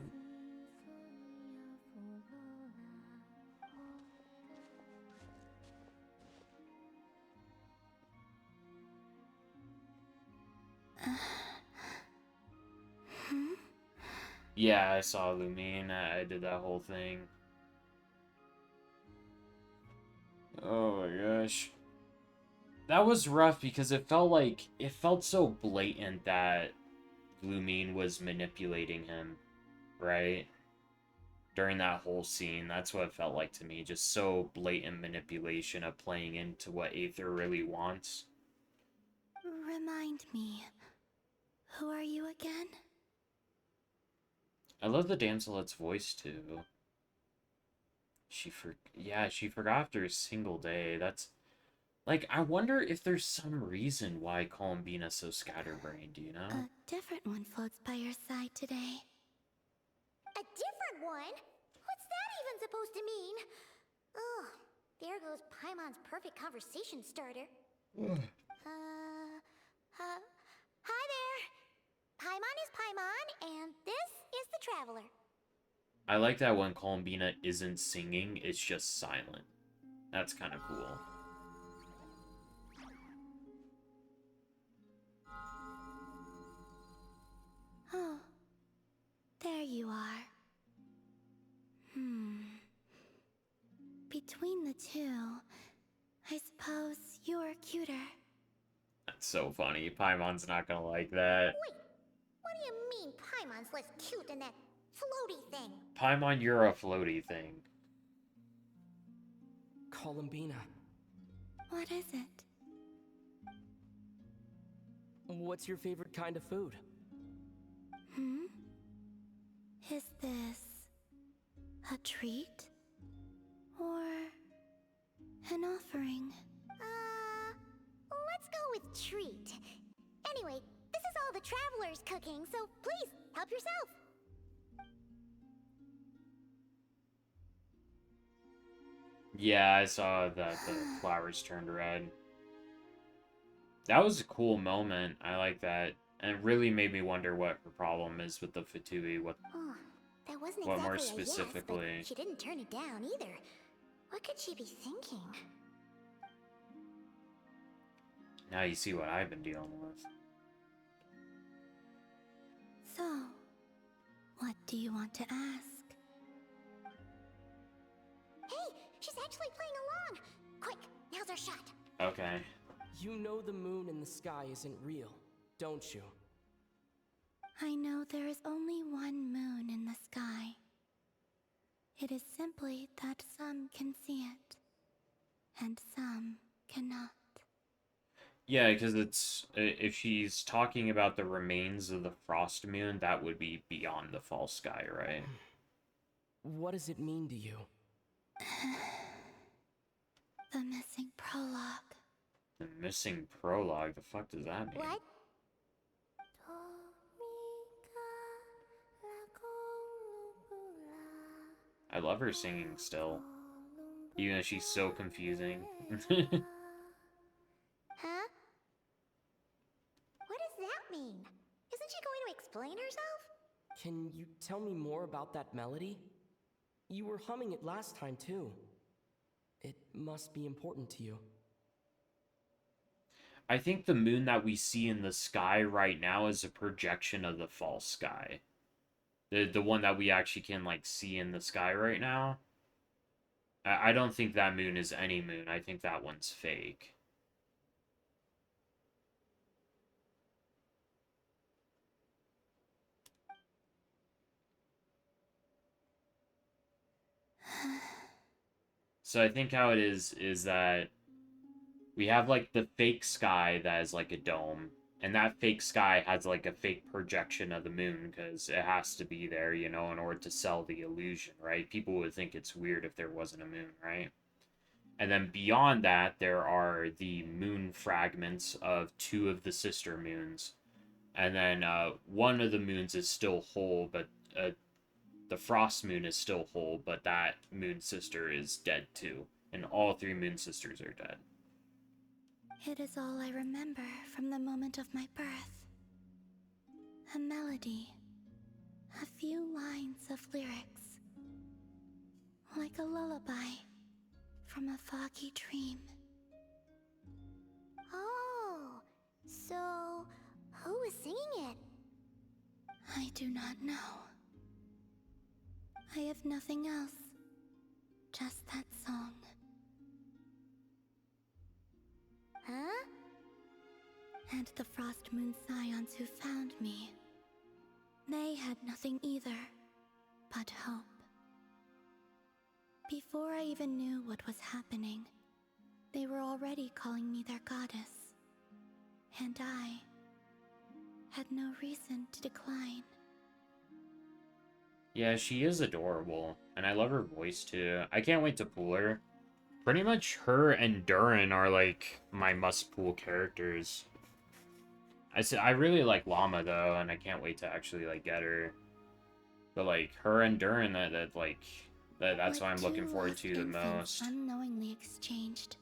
Yeah, I saw Lumine. I did that whole thing. Oh my gosh. That was rough because it felt so blatant that Lumine was manipulating him, right? During that whole scene, that's what it felt like to me. Just so blatant manipulation of playing into what Aether really wants. Remind me, who are you again? I love the Damselet's voice, too. She forgot after a single day. That's... Like, I wonder if there's some reason why Columbina's so scatterbrained, you know? A different one floats by your side today. A different one? What's that even supposed to mean? Ugh, there goes Paimon's perfect conversation starter. Hi there. Paimon is Paimon, and this is the Traveler. I like that when Columbina isn't singing, it's just silent. That's kind of cool. Oh, there you are. Between the two, I suppose you're cuter. That's so funny. Paimon's not gonna like that. Wait, what do you mean Paimon's less cute than that floaty thing? Paimon, you're a floaty thing. Columbina. What is it? What's your favorite kind of food? Is this a treat? Or an offering? Let's go with treat. Anyway, this is all the Traveler's cooking, so please, help yourself. Yeah, I saw that the flowers turned red. That was a cool moment. I like that. And it really made me wonder what her problem is with the Fatui. That wasn't What exactly more a specifically? yes, but she didn't turn it down either. What could she be thinking? Now you see what I've been dealing with. So, what do you want to ask? Hey, she's actually playing along! Quick, now's our shot. Okay. You know the moon in the sky isn't real, don't you? I know there is only one moon in the sky. It is simply that some can see it, and some cannot. Yeah, because it's if she's talking about the remains of the frost moon, that would be beyond the false sky, right? What does it mean to you? The missing prologue. The missing prologue. The fuck does that mean? What? I love her singing still, even though she's so confusing. Huh? What does that mean? Isn't she going to explain herself? Can you tell me more about that melody? You were humming it last time, too. It must be important to you. I think the moon that we see in the sky right now is a projection of the false sky. The one that we actually can, like, see in the sky right now. I don't think that moon is any moon. I think that one's fake. So I think how it is that we have, like, the fake sky that is like a dome, and that fake sky has, like, a fake projection of the moon, because it has to be there, you know, in order to sell the illusion, right? People would think it's weird if there wasn't a moon, right? And then beyond that, there are the moon fragments of 2 of the sister moons. And then one of the moons is still whole, but the frost moon is still whole, but that moon sister is dead too. And all 3 moon sisters are dead. It is all I remember from the moment of my birth. A melody. A few lines of lyrics. Like a lullaby from a foggy dream. Oh, so who was singing it? I do not know. I have nothing else. Just that song. Huh? And the Frost Moon Scions who found me. They had nothing either, but hope. Before I even knew what was happening, they were already calling me their goddess. And I had no reason to decline. Yeah, she is adorable, and I love her voice too. I can't wait to pull her. Pretty much her and Durin are, like, my must-pull characters. I really like Llama, though, and I can't wait to actually, like, get her. But, like, her and Durin, that's what I'm looking forward to the most. Unknowingly exchanged.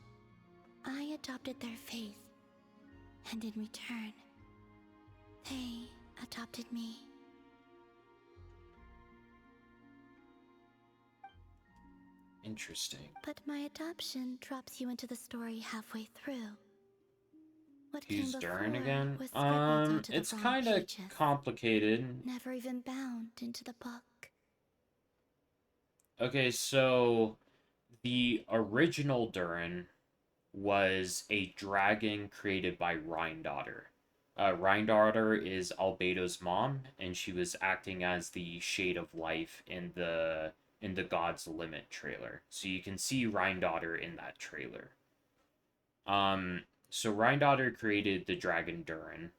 I adopted their faith, and in return, they adopted me. Interesting. But my adoption drops you into the story halfway through. What Who's came Durin before again? was scribbled onto It's the wrong kind of pages, complicated. never even bound into the book. Okay, so the original Durin was a dragon created by Rhindaughter. Rhindaughter is Albedo's mom, and she was acting as the Shade of Life in the God's Limit trailer. So you can see Rhindaughter in that trailer. So Rhindaughter created the dragon Durin,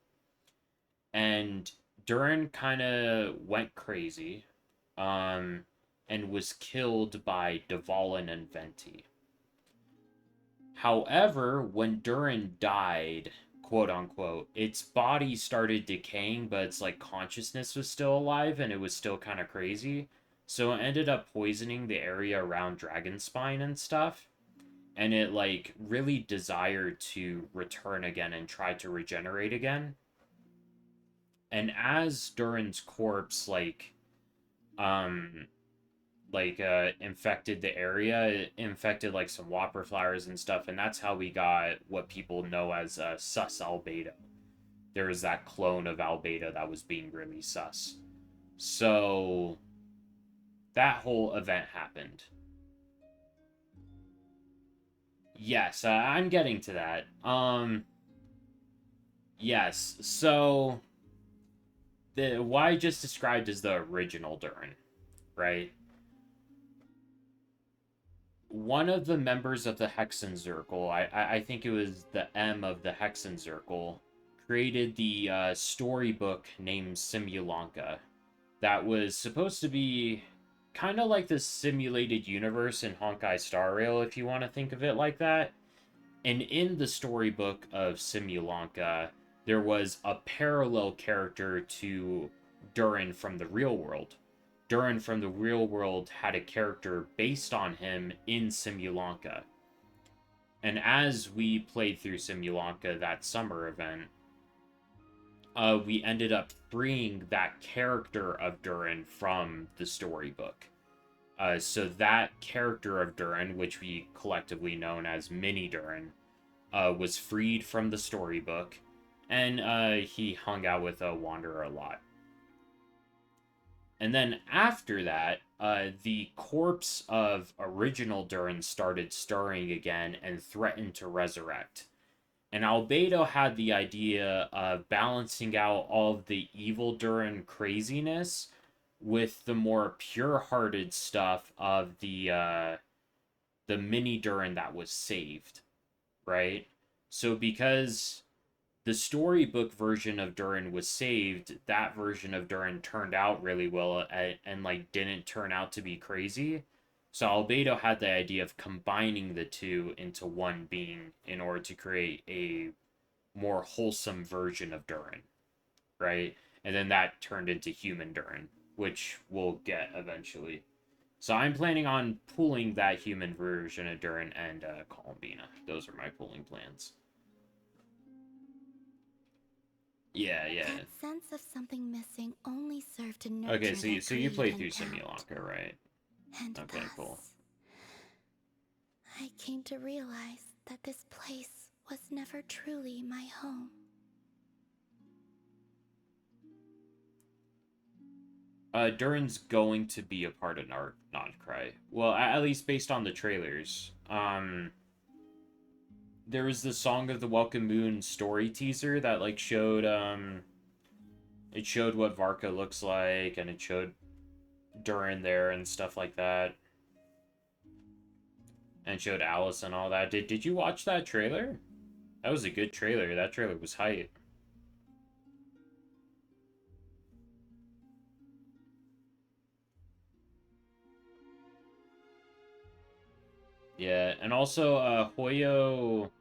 and Durin kind of went crazy, and was killed by Dvalin and Venti. However, when Durin died, quote unquote, its body started decaying, but its, like, consciousness was still alive, and it was still kind of crazy. So it ended up poisoning the area around Dragonspine and stuff. And it, like, really desired to return again and try to regenerate again. And as Durin's corpse, infected the area, it infected, like, some whopper flowers and stuff, and that's how we got what people know as sus Albedo. There was that clone of Albedo that was being really sus. So that whole event happened. Yes, I'm getting to that. Yes, so what I just described is the original Durin, right? One of the members of the Hexen Circle, I think it was the M of the Hexen Circle, created the storybook named Simulanka that was supposed to be kind of like the simulated universe in Honkai Star Rail, if you want to think of it like that. And in the storybook of Simulanka, there was a parallel character to Durin from the real world. Durin from the real world had a character based on him in Simulanka. And as we played through Simulanka, that summer event, we ended up freeing that character of Durin from the storybook. So that character of Durin, which we collectively known as Mini Durin, was freed from the storybook, and he hung out with Wanderer a lot. And then after that, the corpse of original Durin started stirring again and threatened to resurrect. And Albedo had the idea of balancing out all of the evil Durin craziness with the more pure-hearted stuff of the mini Durin that was saved, right? So because the storybook version of Durin was saved, that version of Durin turned out really well and like didn't turn out to be crazy. So Albedo had the idea of combining the two into one being in order to create a more wholesome version of Durin, right? And then that turned into human Durin, which we'll get eventually. So I'm planning on pulling that human version of Durin and Columbina. Those are my pulling plans. Yeah. That sense of something missing only served to nurture Okay, their so you greed played and through doubt. Simulanka, right? And Okay, thus, cool. I came to realize that this place was never truly my home. Durin's going to be a part of Nodcry. Well, at least based on the trailers. There was the Song of the Welkin Moon story teaser that like showed it showed what Varka looks like, and it showed Durin there and stuff like that. And showed Alice and all that. Did you watch that trailer? That was a good trailer. That trailer was hype. Yeah, and also Hoyo,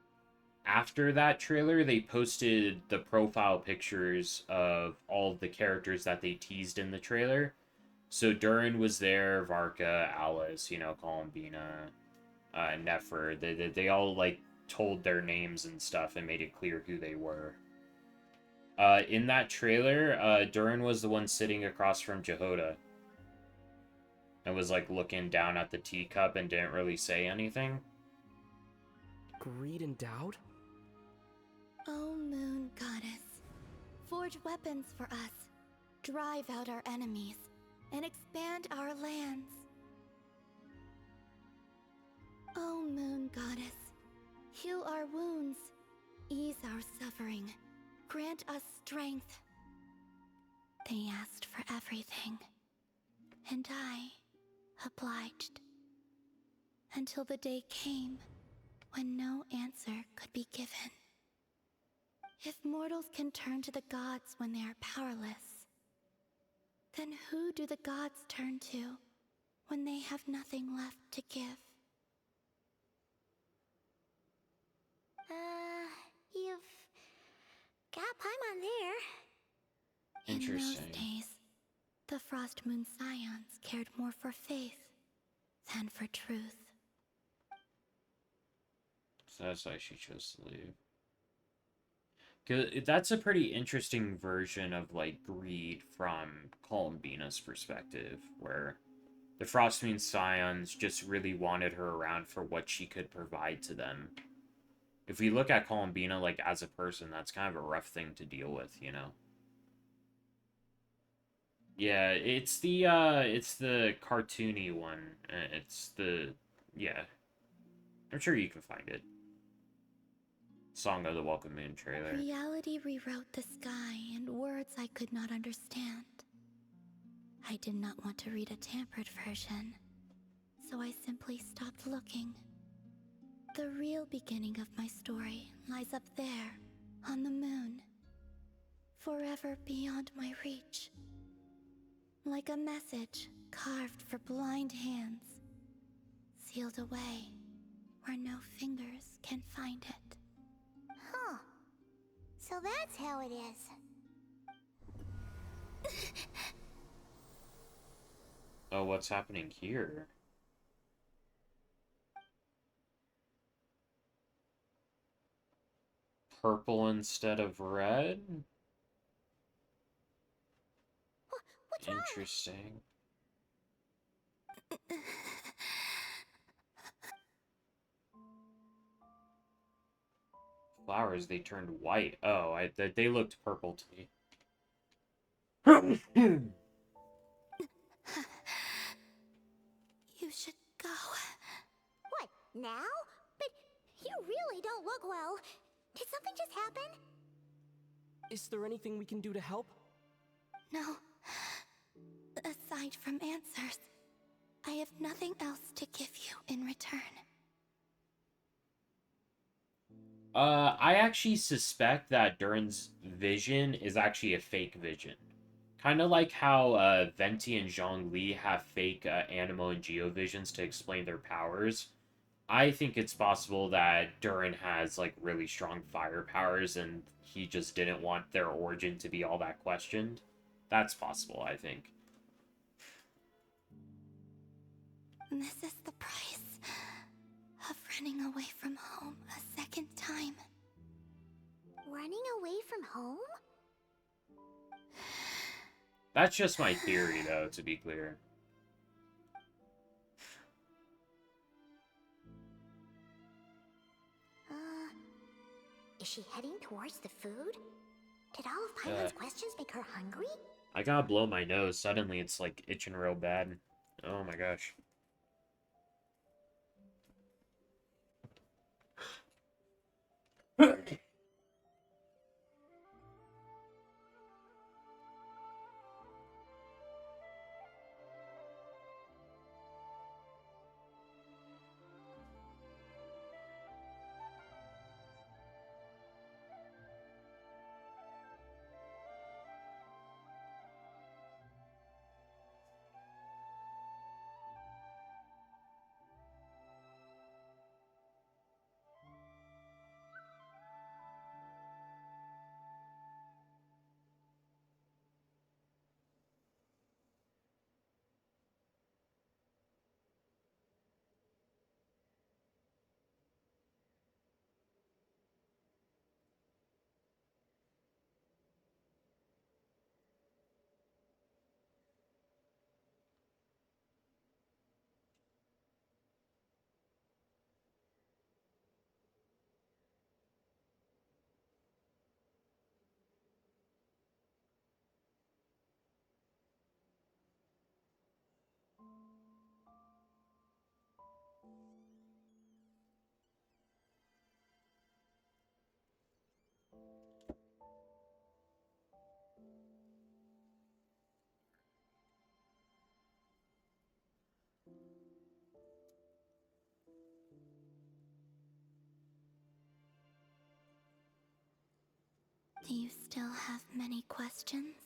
after that trailer, they posted the profile pictures of all of the characters that they teased in the trailer. So Durin was there, Varka, Alice, Columbina, Nefer. They all like told their names and stuff and made it clear who they were. In that trailer, Durin was the one sitting across from Jehoda. And was like looking down at the teacup and didn't really say anything. Greed and doubt? O Moon Goddess, forge weapons for us, drive out our enemies, and expand our lands. O Moon Goddess, heal our wounds, ease our suffering, grant us strength. They asked for everything, and I obliged. Until the day came when no answer could be given. If mortals can turn to the gods when they are powerless, then who do the gods turn to when they have nothing left to give? You've got Paimon there. Interesting. In those days, the Frost Moon Scions cared more for faith than for truth. So that's why she chose to leave. 'Cause that's a pretty interesting version of, like, greed from Columbina's perspective, where the Frostmoon Scions just really wanted her around for what she could provide to them. If we look at Columbina, like, as a person, that's kind of a rough thing to deal with, Yeah, it's the cartoony one. Yeah. I'm sure you can find it. Song of the Welcome Moon trailer. Reality rewrote the sky in words I could not understand. I did not want to read a tampered version, so I simply stopped looking. The real beginning of my story lies up there, on the moon, forever beyond my reach. Like a message carved for blind hands, sealed away where no fingers can find it. Huh. So that's how it is. Oh, what's happening here? Purple instead of red? Interesting. Flowers, they turned white. Oh, they looked purple to me. You should go. What, now? But you really don't look well. Did something just happen? Is there anything we can do to help? No. Aside from answers, I have nothing else to give you in return. I actually suspect that Durin's vision is actually a fake vision. Kind of like how Venti and Zhongli have fake Animo and Geo visions to explain their powers. I think it's possible that Durin has like really strong fire powers and he just didn't want their origin to be all that questioned. That's possible, I think. This is the price of running away from home a second time. Running away from home? That's just my theory, though, to be clear. Is she heading towards the food? Did all of Paimon's questions make her hungry? I gotta blow my nose. Suddenly it's like itching real bad. Oh my gosh. Do you still have many questions?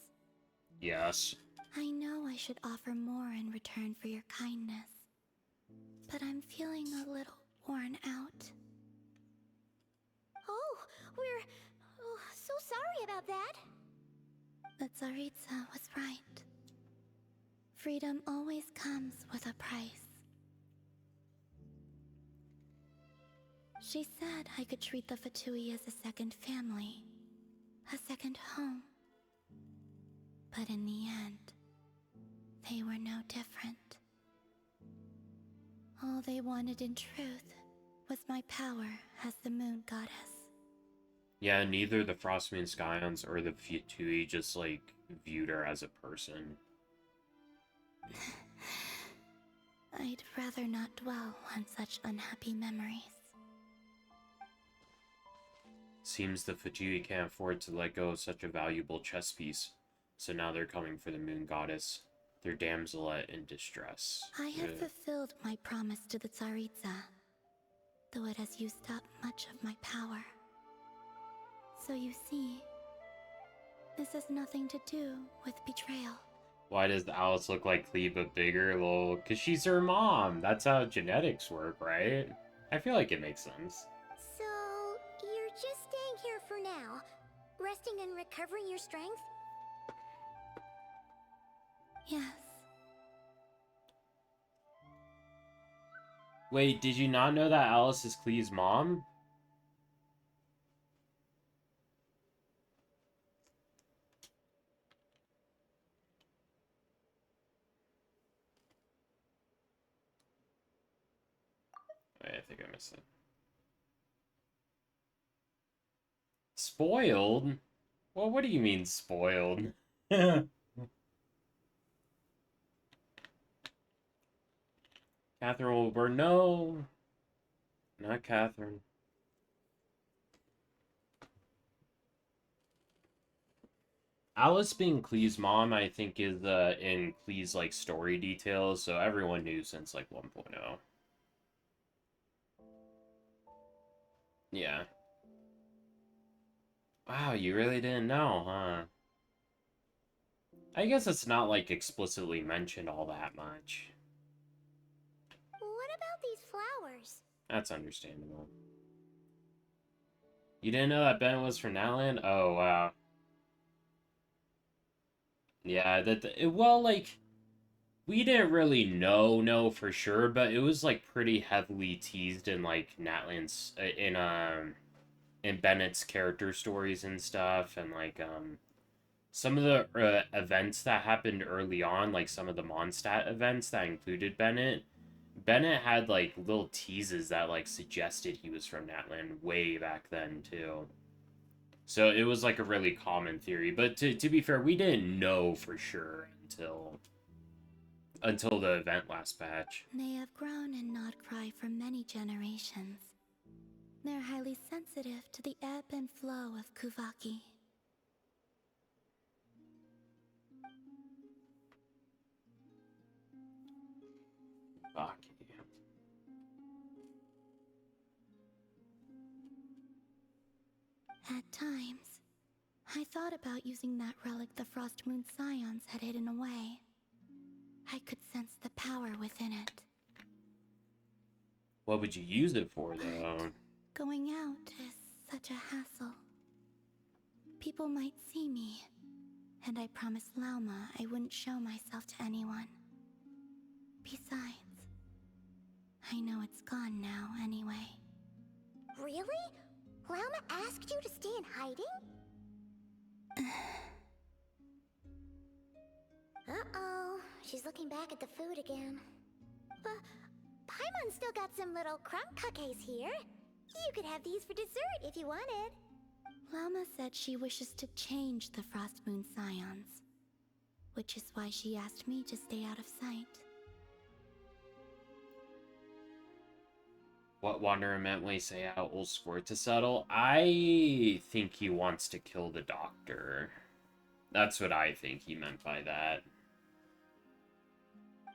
Yes. I know I should offer more in return for your kindness, but I'm feeling a little worn out. Oh, we're so sorry about that. The Tsaritsa was right. Freedom always comes with a price. She said I could treat the Fatui as a second family, a second home. But in the end, they were no different. All they wanted in truth was my power as the moon goddess. Yeah, neither the Frost Moon Scions or the Futui just, like, viewed her as a person. I'd rather not dwell on such unhappy memories. Seems the Fujii can't afford to let go of such a valuable chess piece. So now they're coming for the moon goddess. Their damselette in distress. I have Ugh. fulfilled my promise to the Tsaritsa, though it has used up much of my power. So you see, this has nothing to do with betrayal. Why does Alice look like Cleve but bigger? Well, because she's her mom. That's how genetics work, right? I feel like it makes sense. So, you're just staying here for now, resting and recovering your strength? Yes. Wait, did you not know that Alice is Cleve's mom? Wait, I think I missed it. Spoiled? Well, what do you mean spoiled? Catherine Wilbur, no. Not Catherine. Alice being Clee's mom, I think, is in Clee's like story details, so everyone knew since like 1.0. Yeah. Wow, you really didn't know, huh? I guess it's not like explicitly mentioned all that much. What about these flowers? That's understandable. You didn't know that Ben was from Natland? Oh, wow. Yeah, well, like, we didn't really know for sure, but it was, like, pretty heavily teased in, like, Natland's, in Bennett's character stories and stuff, and, like, some of the events that happened early on, like some of the Mondstadt events that included Bennett had like little teases that like suggested he was from Natland way back then too. So it was like a really common theory, but to be fair, we didn't know for sure until the event last patch. They have grown in Nodcry for many generations. They're highly sensitive to the ebb and flow of Kuvaki. At times, I thought about using that relic the Frost Moon Scions had hidden away. I could sense the power within it. What would you use it for, though? Going out is such a hassle. People might see me, and I promised Lauma I wouldn't show myself to anyone. Besides, I know it's gone now anyway. Really? Lauma asked you to stay in hiding? Uh-oh, she's looking back at the food again. But Paimon's still got some little crumb cookies here. You could have these for dessert if you wanted. Lauma said she wishes to change the Frost Moon Scions, which is why she asked me to stay out of sight. What Wanderer meant when he say out old squirt to settle? I think he wants to kill the doctor. That's what I think he meant by that.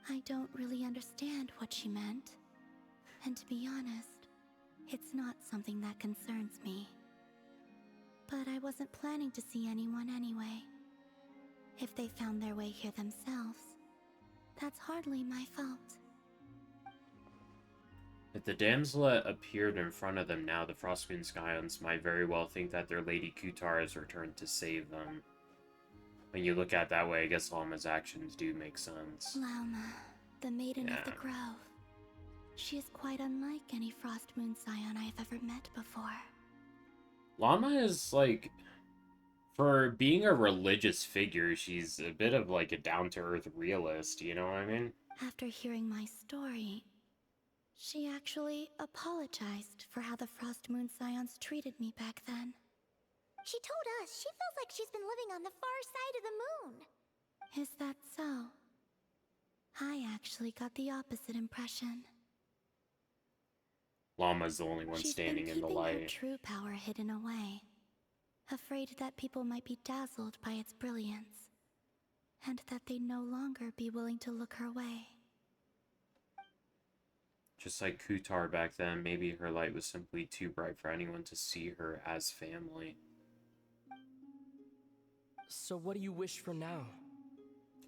I don't really understand what she meant. And to be honest, it's not something that concerns me. But I wasn't planning to see anyone anyway. If they found their way here themselves, that's hardly my fault. If the damsel appeared in front of them now, the Frostmoon Scions might very well think that their Lady Kutar has returned to save them. When you look at it that way, I guess Lauma's actions do make sense. Lauma, the Maiden of the Grove. She is quite unlike any Frost Moon Scion I have ever met before. Llama is, like, for being a religious figure, she's a bit of, like, a down-to-earth realist, you know what I mean? After hearing my story, she actually apologized for how the Frost Moon Scions treated me back then. She told us she feels like she's been living on the far side of the moon. Is that so? I actually got the opposite impression. Llama's the only one She's standing been in the keeping her light. true power hidden away, afraid that people might be dazzled by its brilliance, and that they'd no longer be willing to look her way. Just like Kutar back then, maybe her light was simply too bright for anyone to see her as family. So what do you wish for now?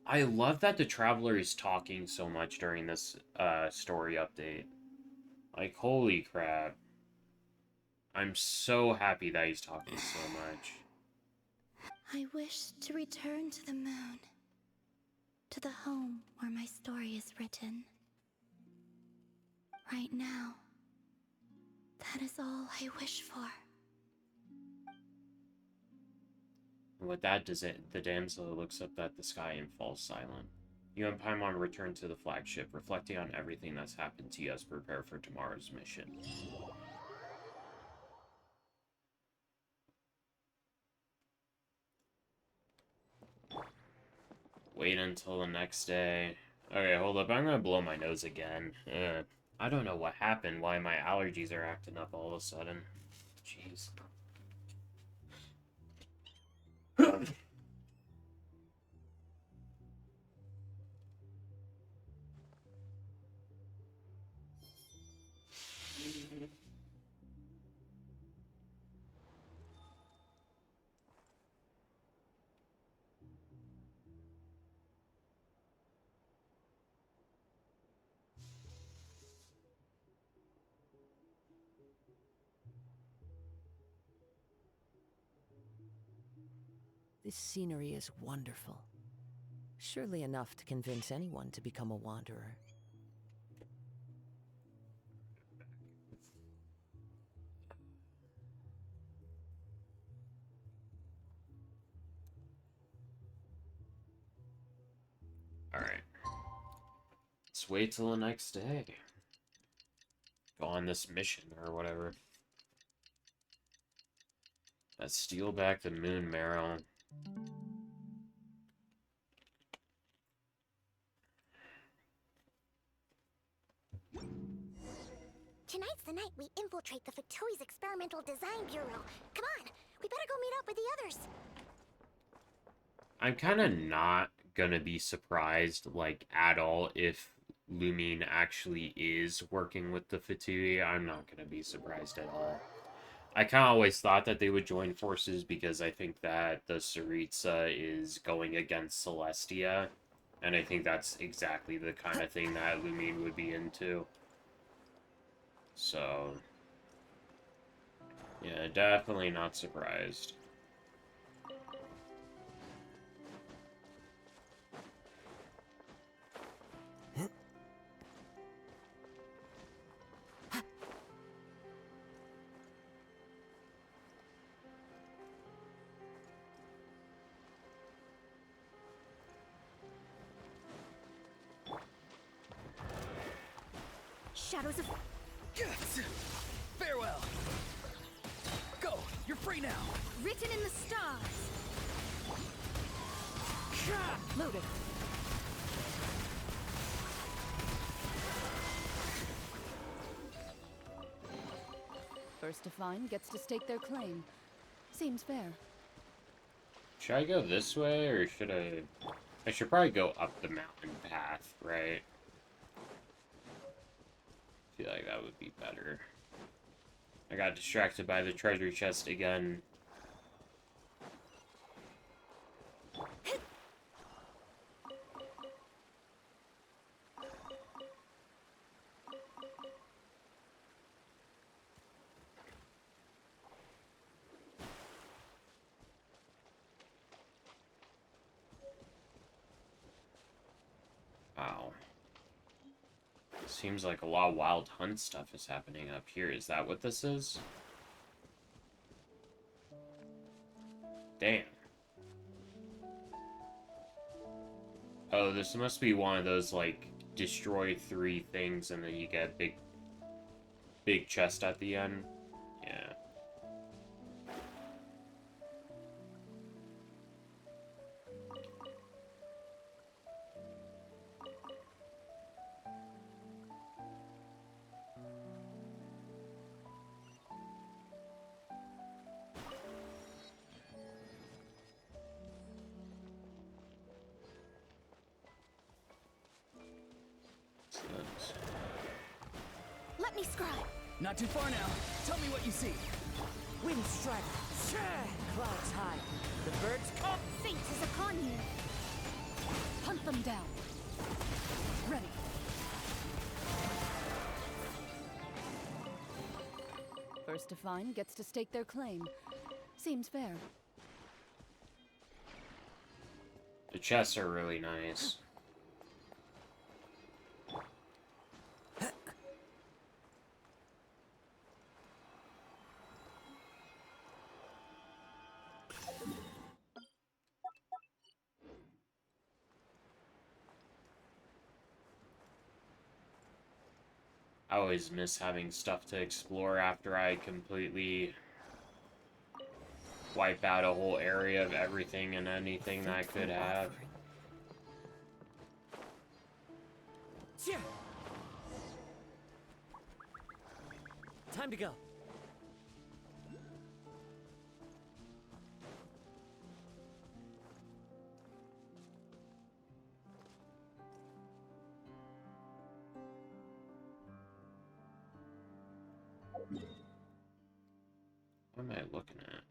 I love that the Traveler is talking so much during this story update. Like, holy crap. I'm so happy that he's talking so much. I wish to return to the moon, to the home where my story is written. Right now, that is all I wish for. And with that, the damsel looks up at the sky and falls silent. You and Paimon return to the flagship, reflecting on everything that's happened to you as prepare for tomorrow's mission. Wait until the next day. Okay, hold up. I'm gonna blow my nose again. I don't know what happened, why my allergies are acting up all of a sudden. Jeez. This scenery is wonderful. Surely enough to convince anyone to become a wanderer. Alright. Let's wait till the next day. Go on this mission or whatever. Let's steal back the moon marrow. Tonight's the night we infiltrate the Fatui's Experimental Design Bureau. Come on, we better go meet up with the others. I'm kind of not gonna be surprised, like, at all if Lumine actually is working with the Fatui. I'm not gonna be surprised at all. I kind of always thought that they would join forces because I think that the Tsaritsa is going against Celestia, and I think that's exactly the kind of thing that Lumine would be into. So, yeah, definitely not surprised. Shadows of... Farewell! Go! You're free now! Written in the stars. Loaded. First to find gets to stake their claim. Seems fair. Should I go this way, or should I... I should probably go up the mountain path, right? I feel like that would be better. I got distracted by the treasure chest again. Wow. Seems like a lot of wild hunt stuff is happening up here. Is that what this is? Damn. Oh, this must be one of those, like, destroy 3 things and then you get big chest at the end. Yeah. Not too far now. Tell me what you see. Wind strike. Clouds high. The birds come. Fate is upon you. Hunt them down. Ready. First to find gets to stake their claim. Seems fair. The chests are really nice. I always miss having stuff to explore after I completely wipe out a whole area of everything and anything that I could have. Time to go. What am I looking at?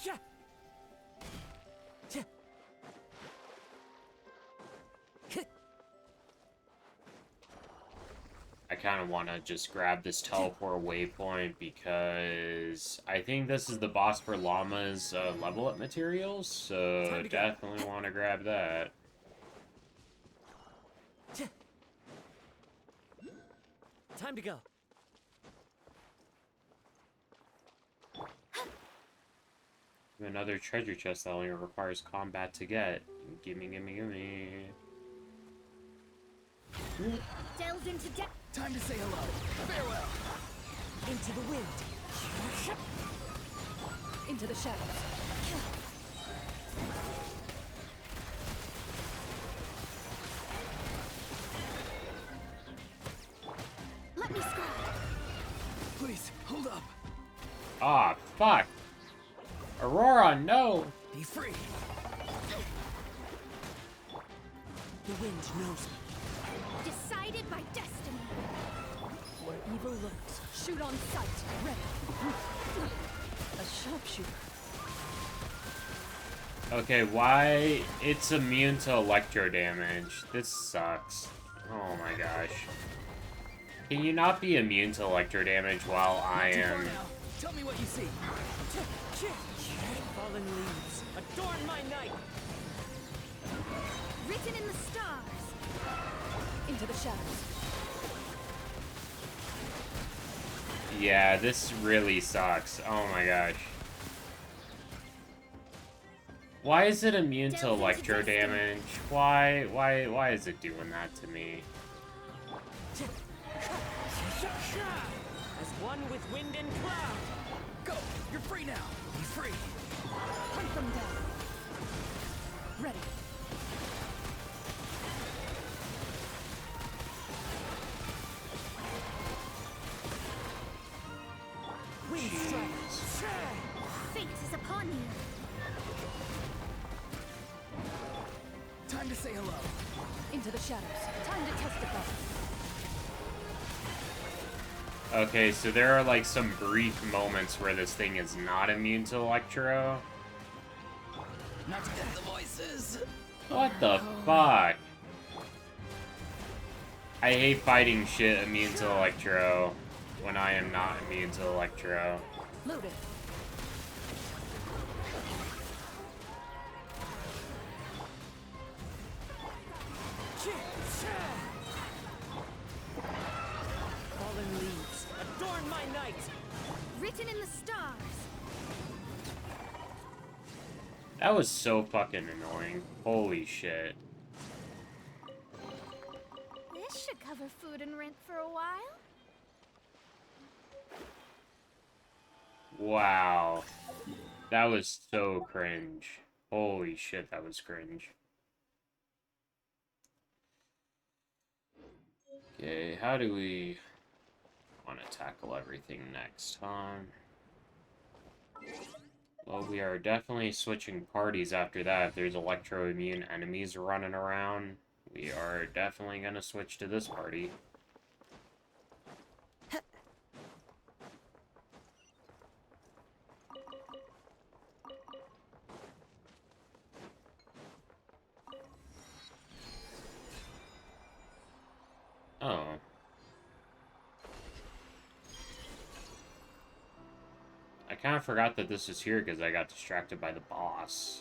Yeah. I kind of want to just grab this teleport waypoint because I think this is the boss for Llama's level up materials, so definitely want to grab that. Time to go. Another treasure chest that only requires combat to get. Gimme, gimme, gimme. Delves into depth. Time to say hello. Farewell. Into the wind. Into the shadows. Let me scry. Please, hold up. Ah, fuck. Aurora, no! Be free. The wind knows me. Decided by destiny. Where evil lurks, shoot on sight. Ready. A sharpshooter. Okay, why? It's immune to electro damage. This sucks. Oh my gosh. Can you not be immune to electro damage while I am... Tell me what you see. Fallen leaves, adorn my night. Written in the stars. Into the shadows. Yeah, this really sucks. Oh my gosh. Why is it immune to electro damage? Why is it doing that to me? As one with wind and cloud. Go! You're free now! Be free! Hunt them down. Ready. Wind strike. Fate is upon you. Time to say hello. Into the shadows. Time to testify. Okay, so there are like some brief moments where this thing is not immune to electro. Not to get the voices. What the fuck? I hate fighting shit immune to electro when I am not immune to electro. Loaded. Fallen leaves, adorn my night. Written in the stars. That was so fucking annoying. Holy shit. This should cover food and rent for a while. Wow. That was so cringe. Holy shit, that was cringe. Okay, how do we want to tackle everything next, huh? Well, we are definitely switching parties after that. If there's electro-immune enemies running around, we are definitely going to switch to this party. Oh. I kind of forgot that this was here because I got distracted by the boss.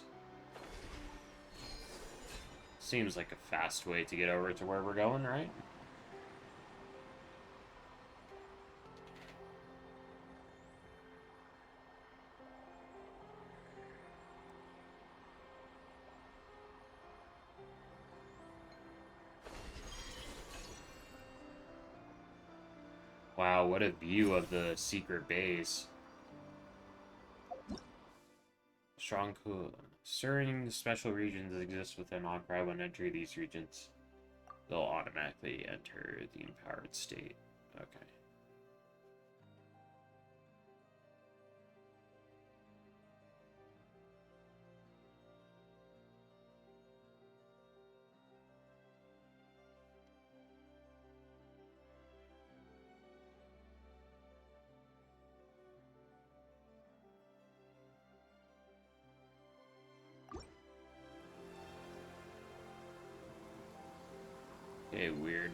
Seems like a fast way to get over to where we're going, right? Wow, what a view of the secret base. Strong cool. Certain special regions exist within Ankara. When entering these regions, they'll automatically enter the empowered state. Okay. Okay, weird.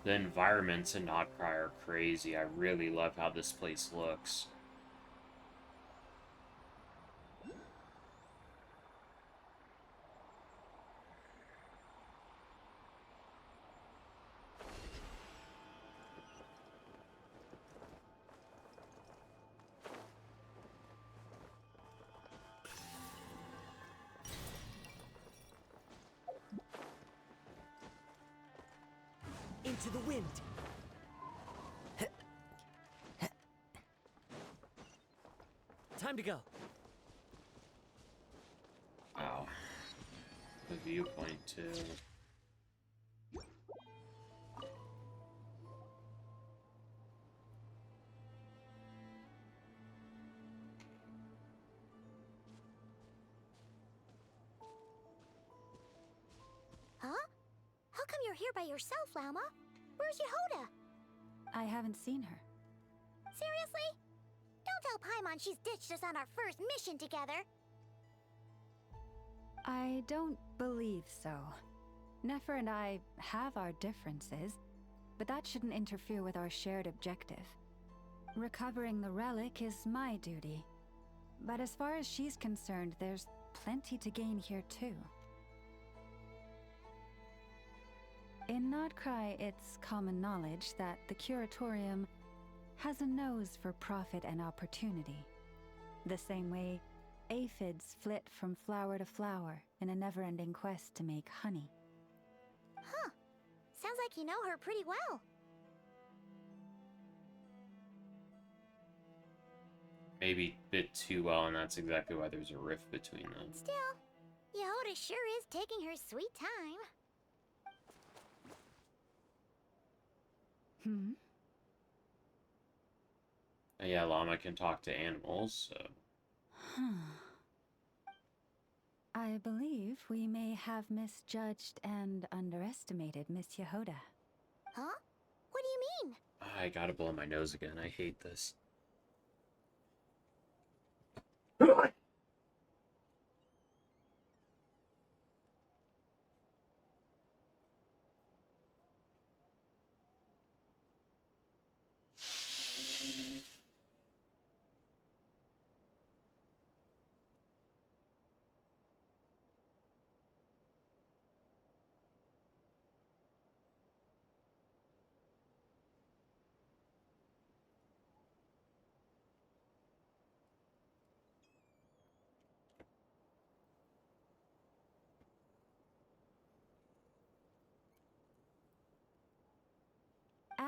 The environments in Notcry are crazy. I really love how this place looks. Into the wind. Time to go. Wow. The viewpoint, too. Huh? How come you're here by yourself, Lama? Where's Yehoda? I haven't seen her. Seriously? Don't tell Paimon she's ditched us on our first mission together. I don't believe so. Nefer and I have our differences, but that shouldn't interfere with our shared objective. Recovering the relic is my duty. But as far as she's concerned, there's plenty to gain here too. In Nodcry, it's common knowledge that the Curatorium has a nose for profit and opportunity. The same way aphids flit from flower to flower in a never-ending quest to make honey. Huh. Sounds like you know her pretty well. Maybe a bit too well, and that's exactly why there's a rift between them. Still, Yehoda sure is taking her sweet time. Hmm? Yeah, Llama can talk to animals, so... I believe we may have misjudged and underestimated Miss Yehoda. Huh? What do you mean? I gotta blow my nose again. I hate this.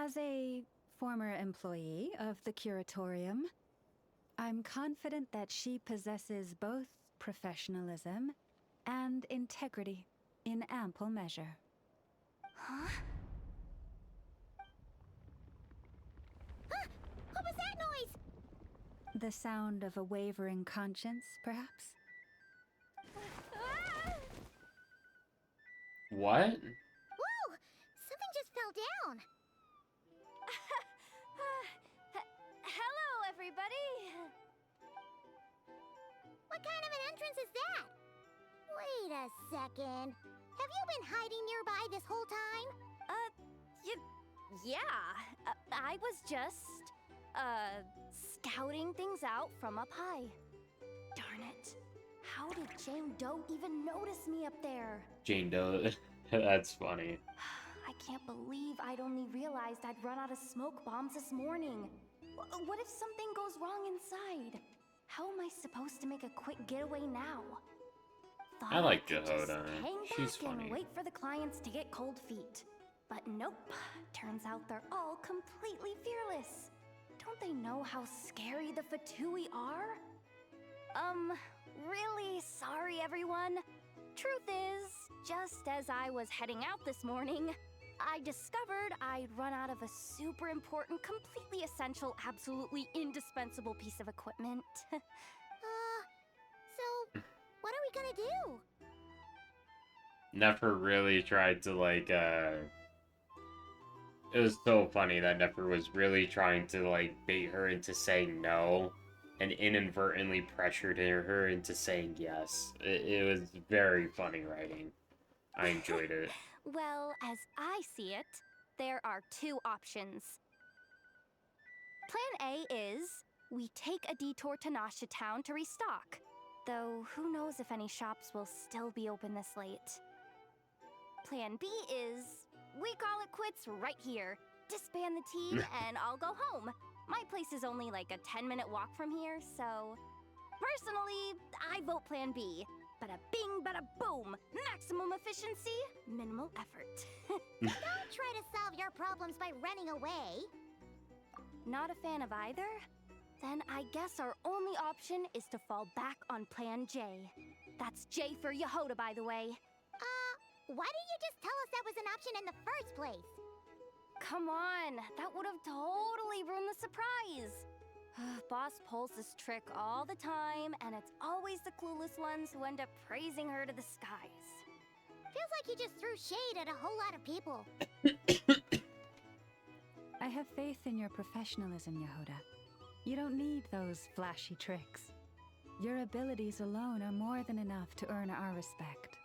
As a former employee of the Curatorium, I'm confident that she possesses both professionalism and integrity in ample measure. Huh? Huh? What was that noise? The sound of a wavering conscience, perhaps? What? Whoa! Something just fell down. Hello, everybody. What kind of an entrance is that? Wait a second. Have you been hiding nearby this whole time? Yeah. I was just, scouting things out from up high. Darn it. How did Jane Doe even notice me up there? Jane Doe. That's funny. I can't believe I'd only realized I'd run out of smoke bombs this morning. What if something goes wrong inside? How am I supposed to make a quick getaway now? Thought I like could just Jehoda. hang She's back funny. and wait for the clients to get cold feet. But nope. Turns out they're all completely fearless. Don't they know how scary the Fatui are? Really sorry, everyone. Truth is, just as I was heading out this morning, I discovered I'd run out of a super important, completely essential, absolutely indispensable piece of equipment. So, what are we gonna do? Nefer really tried to, like, It was so funny that Nefer was really trying to, like, bait her into saying no, and inadvertently pressured her into saying yes. It was very funny writing. I enjoyed it. Well, as I see it, there are two options. Plan A is we take a detour to Nasha Town to restock, though who knows if any shops will still be open this late. Plan B is we call it quits right here, disband the team, and I'll go home. My place is only like a 10-minute walk from here, so personally, I vote Plan B. Bada bing, bada boom. Maximum efficiency, minimal effort. Don't try to solve your problems by running away. Not a fan of either? Then I guess our only option is to fall back on Plan J. That's J for Yehoda, by the way. Why didn't you just tell us that was an option in the first place? Come on, that would have totally ruined the surprise. Boss pulls this trick all the time, and it's always the clueless ones who end up praising her to the skies. Feels like you just threw shade at a whole lot of people. I have faith in your professionalism, Yehoda. You don't need those flashy tricks. Your abilities alone are more than enough to earn our respect.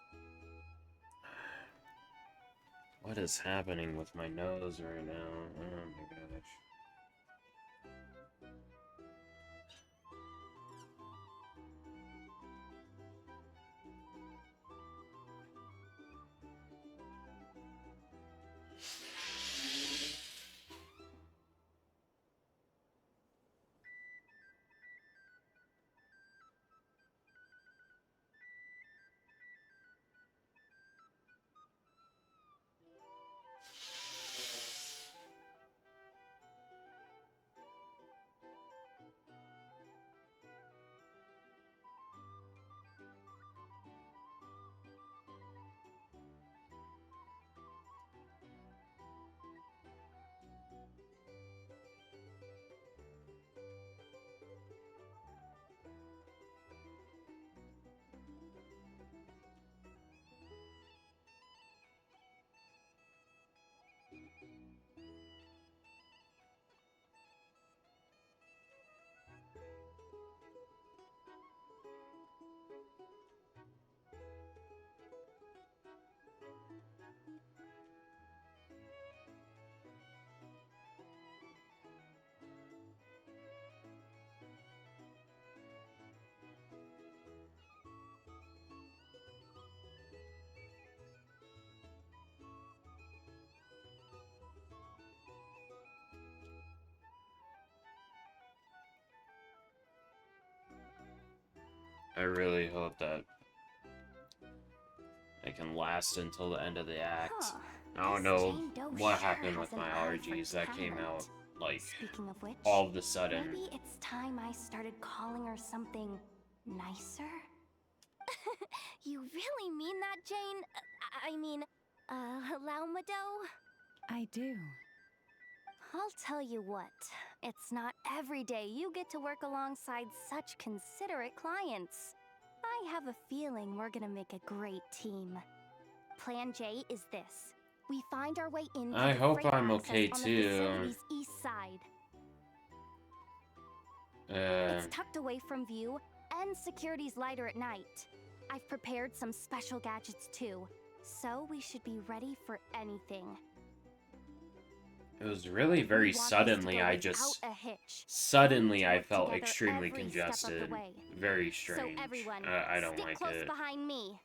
What is happening with my nose right now? Oh my gosh. I really hope that I can last until the end of the act. Huh. I don't know what happened with my allergies. That came out, like, Speaking of which, all of a sudden. maybe it's time I started calling her something nicer? You really mean that, Jane? I mean, Laumado? I do. I'll tell you what, it's not every day you get to work alongside such considerate clients. I have a feeling we're gonna make a great team. Plan J is this. We find our way into I the hope freight I'm access okay on too. the facility's east side. It's tucked away from view, and security's lighter at night. I've prepared some special gadgets too, so we should be ready for anything. It was really very suddenly. I just suddenly I felt extremely congested. Very strange. So everyone, I don't stick like close it. behind me.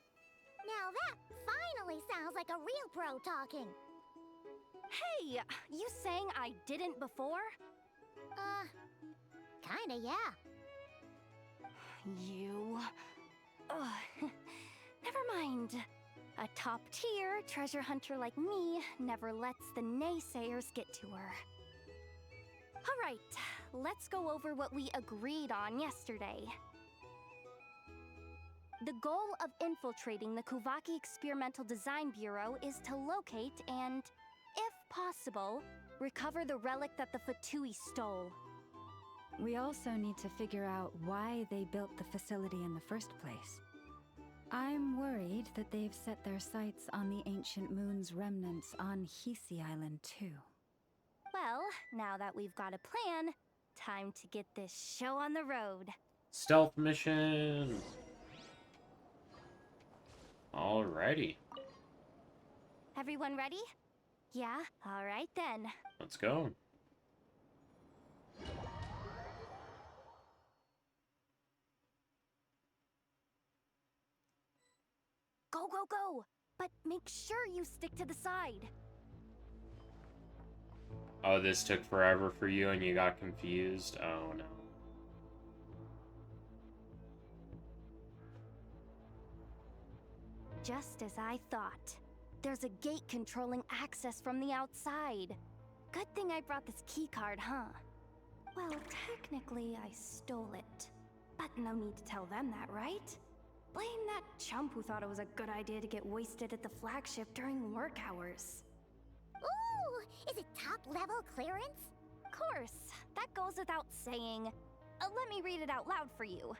Now that finally sounds like a real pro talking. Hey, you saying I didn't before? Kinda, yeah. You... Ugh. Never mind. A top-tier treasure hunter like me never lets the naysayers get to her. Alright, let's go over what we agreed on yesterday. The goal of infiltrating the Kuvaki Experimental Design Bureau is to locate and, if possible, recover the relic that the Fatui stole. We also need to figure out why they built the facility in the first place. I'm worried that they've set their sights on the ancient moon's remnants on Hisi Island too. Well, now that we've got a plan, time to get this show on the road. Stealth mission. Alrighty. Everyone ready? Yeah? Alright then. Let's go. Go, go, go! But make sure you stick to the side. Oh, this took forever for you and you got confused? Oh no. Just as I thought. There's a gate controlling access from the outside. Good thing I brought this keycard, huh? Well, technically I stole it. But no need to tell them that, right? Blame that chump who thought it was a good idea to get wasted at the flagship during work hours. Ooh, is it top-level clearance? Of course, that goes without saying. Let me read it out loud for you.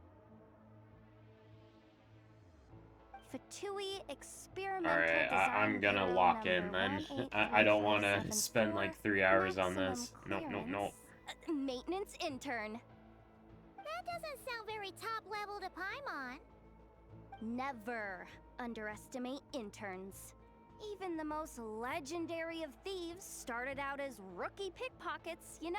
Fatui Experimental Alright, I'm gonna Design lock Bureau in then. 18357 I don't want to spend like 3 hours on this. Nope, nope, nope. Maintenance intern. That doesn't sound very top-level to Paimon. Never underestimate interns. Even the most legendary of thieves started out as rookie pickpockets, you know?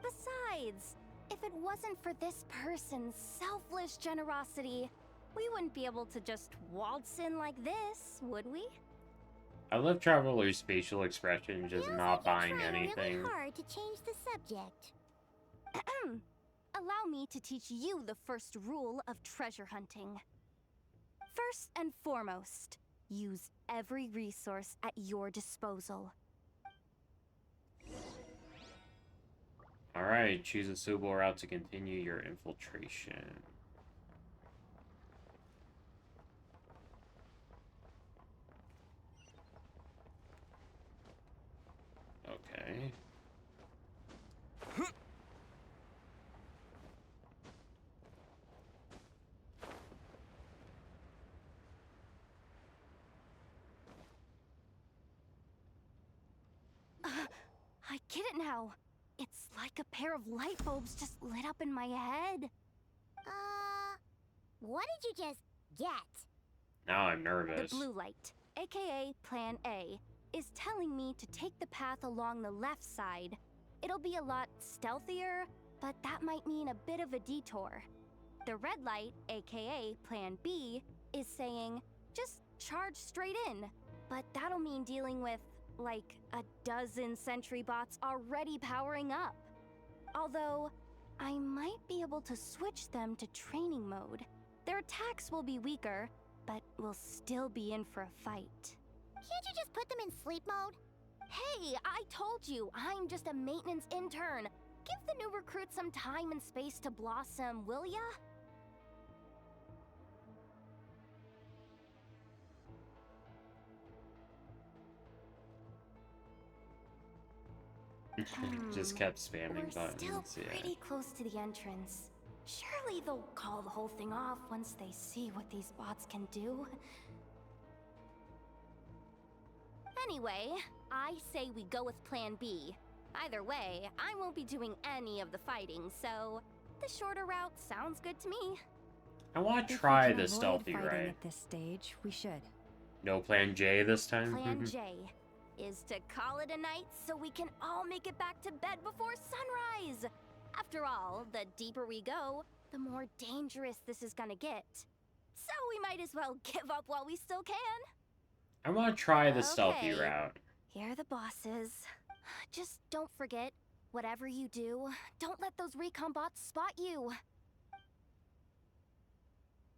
Besides, if it wasn't for this person's selfless generosity, we wouldn't be able to just waltz in like this, would we? I love Traveler's facial expression, just not buying anything. Really hard to change the subject. Allow me to teach you the first rule of treasure hunting. First and foremost, use every resource at your disposal. Alright, choose a suitable route to continue your infiltration. Okay. I get it now. It's like a pair of light bulbs just lit up in my head. What did you just get? Now I'm nervous. The blue light, aka Plan A, is telling me to take the path along the left side. It'll be a lot stealthier, but that might mean a bit of a detour. The red light, aka Plan B, is saying, just charge straight in. But that'll mean dealing with, like, a dozen sentry bots already powering up. Although, I might be able to switch them to training mode. Their attacks will be weaker, but we'll still be in for a fight. Can't you just put them in sleep mode? Hey, I told you, I'm just a maintenance intern. Give the new recruit some time and space to blossom, will ya? Just kept spamming We're buttons. still Yeah. pretty close to the entrance. Surely they'll call the whole thing off once they see what these bots can do. Anyway, I say we go with Plan B. Either way, I won't be doing any of the fighting, so the shorter route sounds good to me. I want to If we try can the avoid stealthy fighting ride. at this stage, we should. No plan J this time? Plan J is to call it a night so we can all make it back to bed before sunrise. After all, the deeper we go, the more dangerous this is gonna get. So we might as well give up while we still can. I want to try the stealthy Okay. route. Here are the bosses. Just don't forget, whatever you do, don't let those recon bots spot you.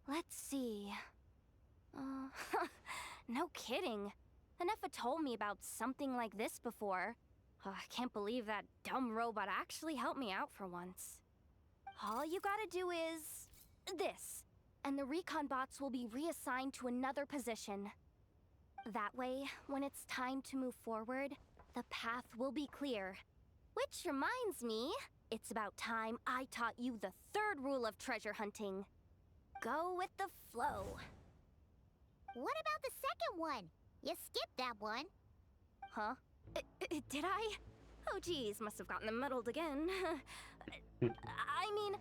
Let's see. No kidding. Anefa told me about something like this before. I can't believe that dumb robot actually helped me out for once. All you gotta do is this, and the recon bots will be reassigned to another position. That way, when it's time to move forward, the path will be clear. Which reminds me, it's about time I taught you the third rule of treasure hunting. Go with the flow. What about the second one? You skipped that one. Huh? Did I? Oh geez, must have gotten them muddled again. I mean,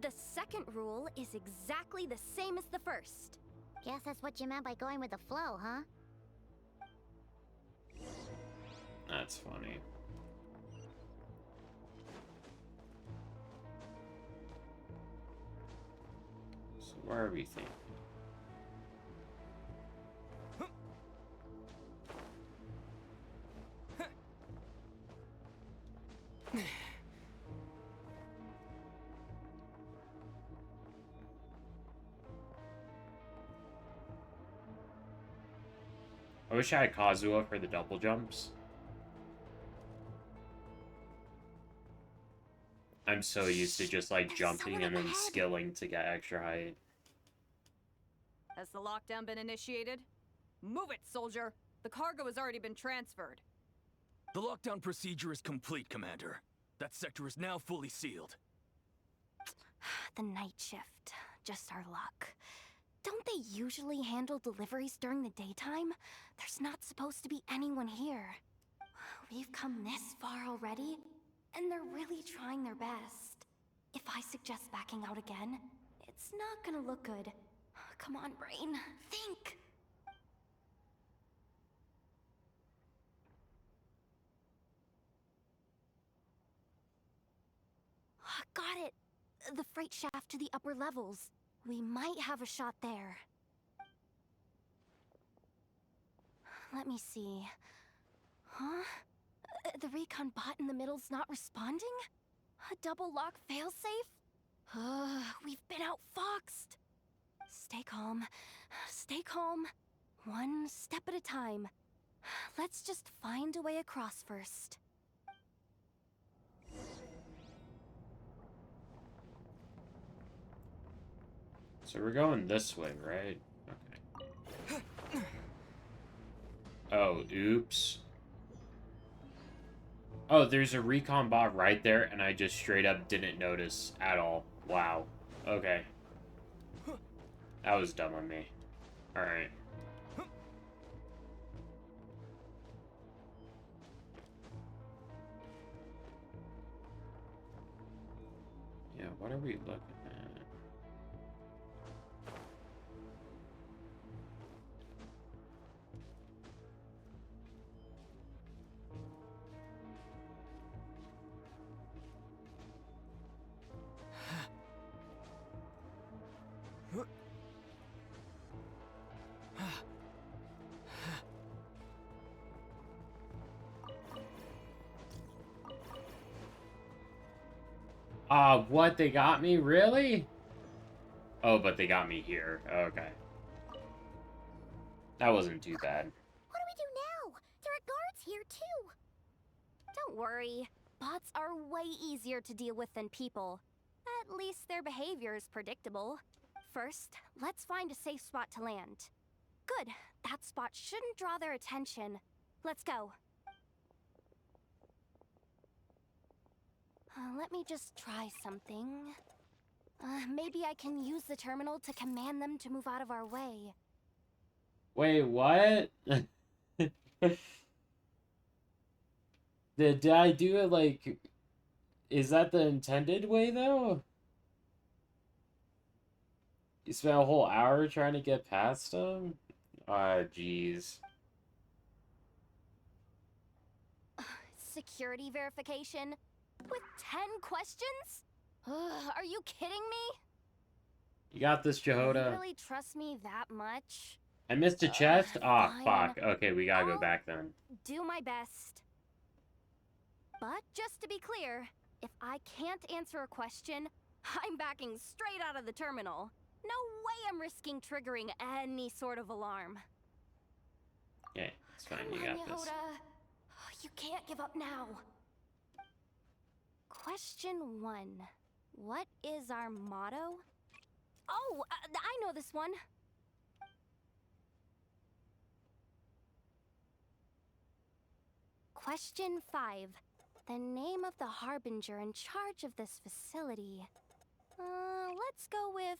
the second rule is exactly the same as the first. Guess that's what you meant by going with the flow, huh? That's funny. So where are we thinking? I wish I had Kazuha for the double jumps. I'm so used to just like jumping and then skilling to get extra height. Has the lockdown been initiated? Move it, soldier! The cargo has already been transferred. The lockdown procedure is complete, Commander. That sector is now fully sealed. The night shift. Just our luck. Don't they usually handle deliveries during the daytime? There's not supposed to be anyone here. We've come this far already, and they're really trying their best. If I suggest backing out again, it's not gonna look good. Come on, brain. Think! Got it! The freight shaft to the upper levels. We might have a shot there. Let me see. Huh? The recon bot in the middle's not responding? A double lock failsafe? We've been outfoxed. Stay calm. Stay calm. One step at a time. Let's just find a way across first. So we're going this way, right? Okay. Oh, oops. Oh, there's a recon bot right there, and I just straight up didn't notice at all. Wow. Okay. That was dumb on me. Alright. Yeah, what are we looking at? What? They got me? Really? Oh, but they got me here. Okay. That wasn't too bad. What do we Don't worry. Bots are way easier to deal with than people. At least their behavior is predictable. First, let's find a safe spot to land. Good. That spot shouldn't draw their attention. Let's go. Let me just try something. Maybe I can use the terminal to command them to move out of our way. Wait, what? Did I do it like... Is that the intended way, though? You spent a whole hour trying to get past them? Ah, jeez. Security verification? With 10 questions? Are you kidding me? You got this, Do you Jehoda. really trust me that much? I missed a chest? Aw, fine. fuck. Okay, we gotta go back then. Do my best. But just to be clear, if I can't answer a question, I'm backing straight out of the terminal. No way I'm risking triggering any sort of alarm. Okay, it's fine. You got this. Yehoda. You can't give up now. Question 1. What is our motto? Oh, I know this one. Question 5. The name of the harbinger in charge of this facility. Let's go with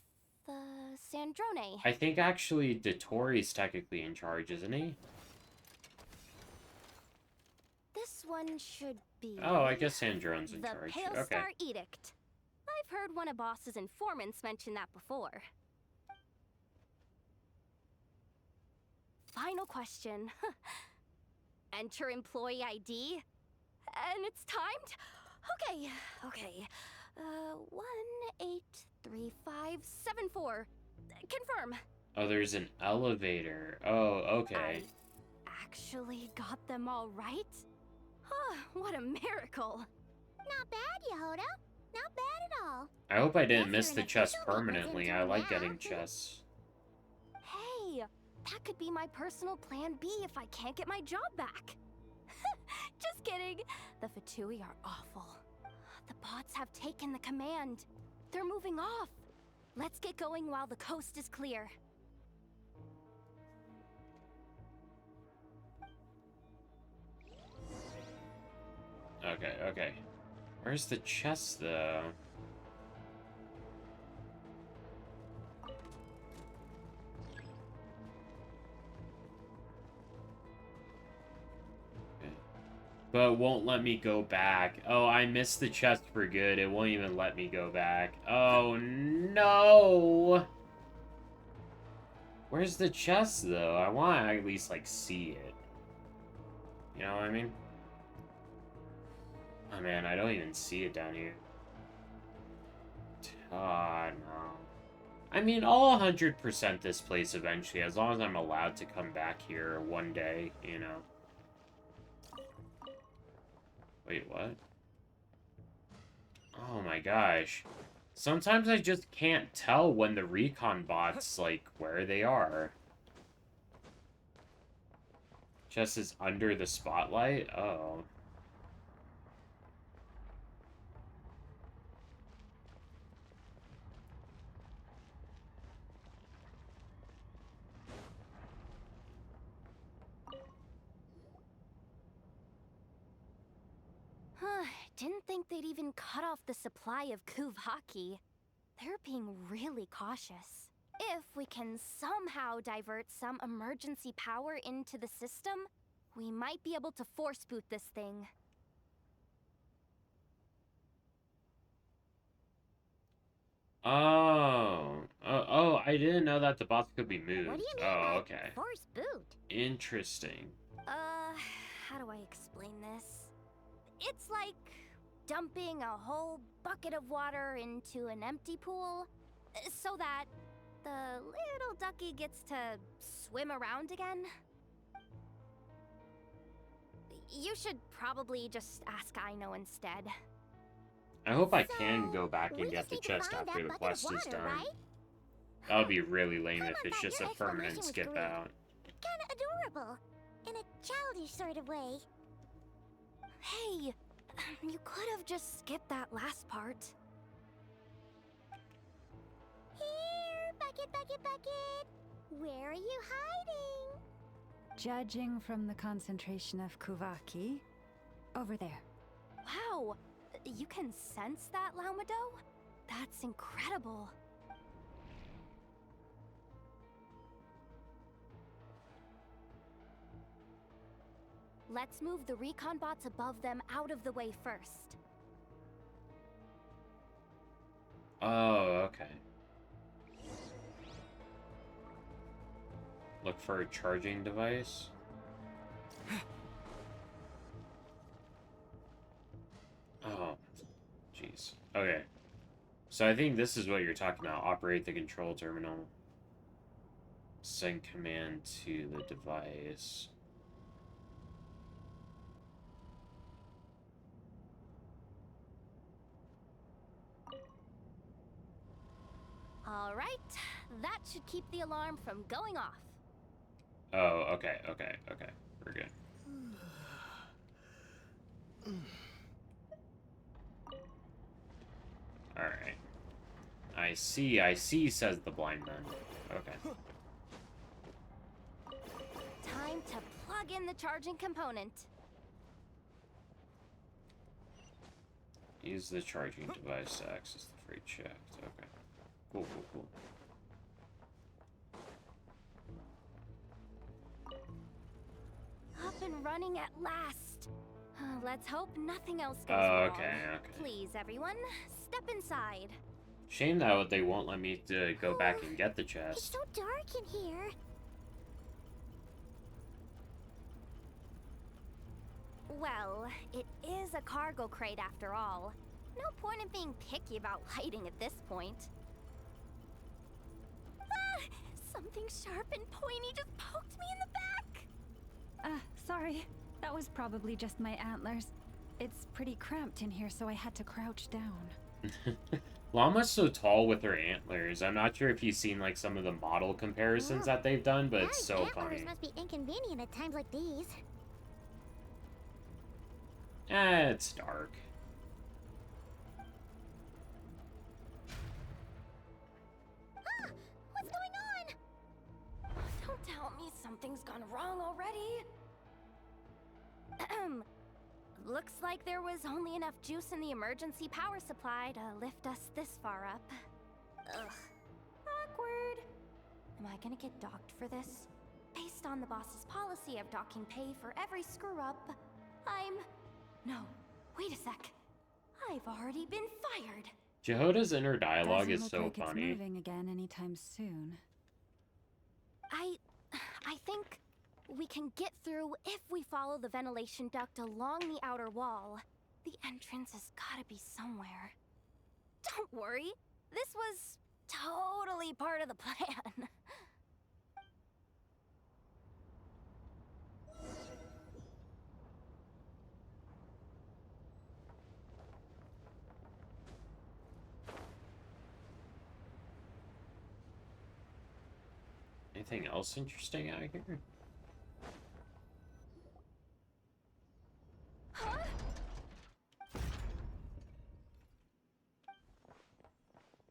Sandrone. I think actually Dottori's technically in charge, isn't he? This one should be... Oh, I guess Sandrone's in charge. The Pale Okay. Star Edict. I've heard one of Boss's informants mention that before. Final question. Enter employee ID. And it's timed? Okay. 183574. Confirm. Oh, there's an elevator. Oh, okay. Actually got them all right? Huh, what a miracle. Not bad, Yehoda. Not bad at all. I hope I didn't miss the chest permanently. I like getting chests. Hey, that could be my personal plan B if I can't get my job back. Just kidding. The Fatui are awful. The bots have taken the command. They're moving off. Let's get going while the coast is clear. Okay. Where's the chest, though? But it won't let me go back. Oh, I missed the chest for good. It won't even let me go back. Oh, no! Where's the chest, though? I want to at least, like, see it. You know what I mean? Oh, man, I don't even see it down here. Oh, no. I mean, I'll 100% this place eventually, as long as I'm allowed to come back here one day, you know. Wait, what? Oh my gosh. Sometimes I just can't tell when the recon bots, like, where they are. Chest is under the spotlight? Oh. Didn't think they'd even cut off the supply of Kuvaki. They're being really cautious. If we can somehow divert some emergency power into the system, we might be able to force boot this thing. Oh, I didn't know that the bots could be moved. What do you mean Oh, by okay. force boot? Interesting. How do I explain this? It's like dumping a whole bucket of water into an empty pool so that the little ducky gets to swim around again. You should probably just ask Aino instead. I hope I can go back and get the chest after the quest is done. Right? That would be really lame if it's just a permanent skip out. Kinda adorable. In a childish sort of way. Hey, you could have just skipped that last part. Here, Bucket, Bucket, Bucket! Where are you hiding? Judging from the concentration of Kuvaki, over there. Wow, you can sense that, Laumado? That's incredible. Let's move the recon bots above them out of the way first. Oh, okay. Look for a charging device. Oh, jeez. Okay. So I think this is what you're talking about. Operate the control terminal. Send command to the device. All right, that should keep the alarm from going off. Oh, okay. We're good. Alright. I see, says the blind man. Okay. Time to plug in the charging component. Use the charging device to access the freight shaft. Okay. Cool. Up and running at last. Let's hope nothing else goes wrong. Okay. Please, everyone, step inside. Shame that they won't let me to go back and get the chest. It's so dark in here. Well, it is a cargo crate after all. No point in being picky about lighting at this point. Ah! Something sharp and pointy just poked me in the back! Sorry. That was probably just my antlers. It's pretty cramped in here, so I had to crouch down. Llama's so tall with her antlers. I'm not sure if you've seen like some of the model comparisons that they've done, but it's so funny. Must be inconvenient at times like these. It's dark. Ah! What's going on? Don't tell me something's gone wrong already. Looks like there was only enough juice in the emergency power supply to lift us this far up. Ugh. Awkward. Am I gonna get docked for this? Based on the boss's policy of docking pay for every screw-up, No, wait a sec. I've already been fired. Jehoda's inner dialogue is Doesn't so look like funny. It's moving again anytime soon. I think we can get through if we follow the ventilation duct along the outer wall. The entrance has gotta be somewhere. Don't worry, this was totally part of the plan. Anything else interesting out here?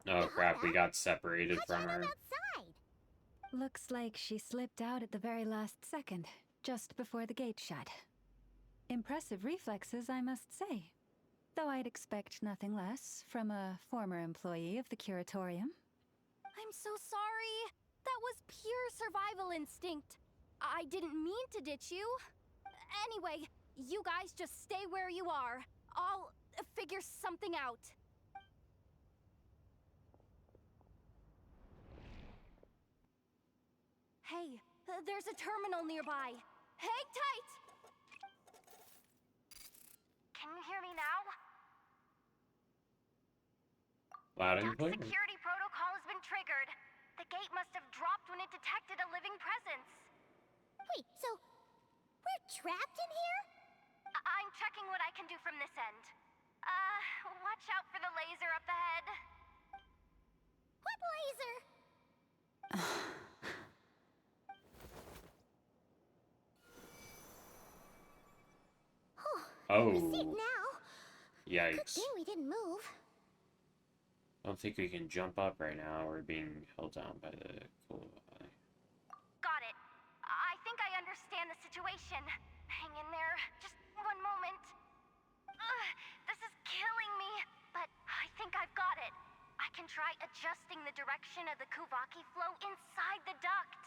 Oh crap, we got separated from her. Looks like she slipped out at the very last second, just before the gate shut. Impressive reflexes, I must say. Though I'd expect nothing less from a former employee of the Curatorium. I'm so sorry. That was pure survival instinct. I didn't mean to ditch you. Anyway, you guys just stay where you are. I'll figure something out. Hey, there's a terminal nearby. Hang tight! Can you hear me now? Loud and clear. Security protocol has been triggered. The gate must have dropped when it detected a living presence. Wait, so we're trapped in here? I'm checking what I can do from this end. Watch out for the laser up ahead. What laser? Oh. We see it now. Yikes. Good thing we didn't move. I don't think we can jump up right now. We're being held down by the cool eye. Got it. I think I understand the situation. Hang in there. Just one moment. This is killing me, but I think I've got it. I can try adjusting the direction of the Kuvaki flow inside the duct.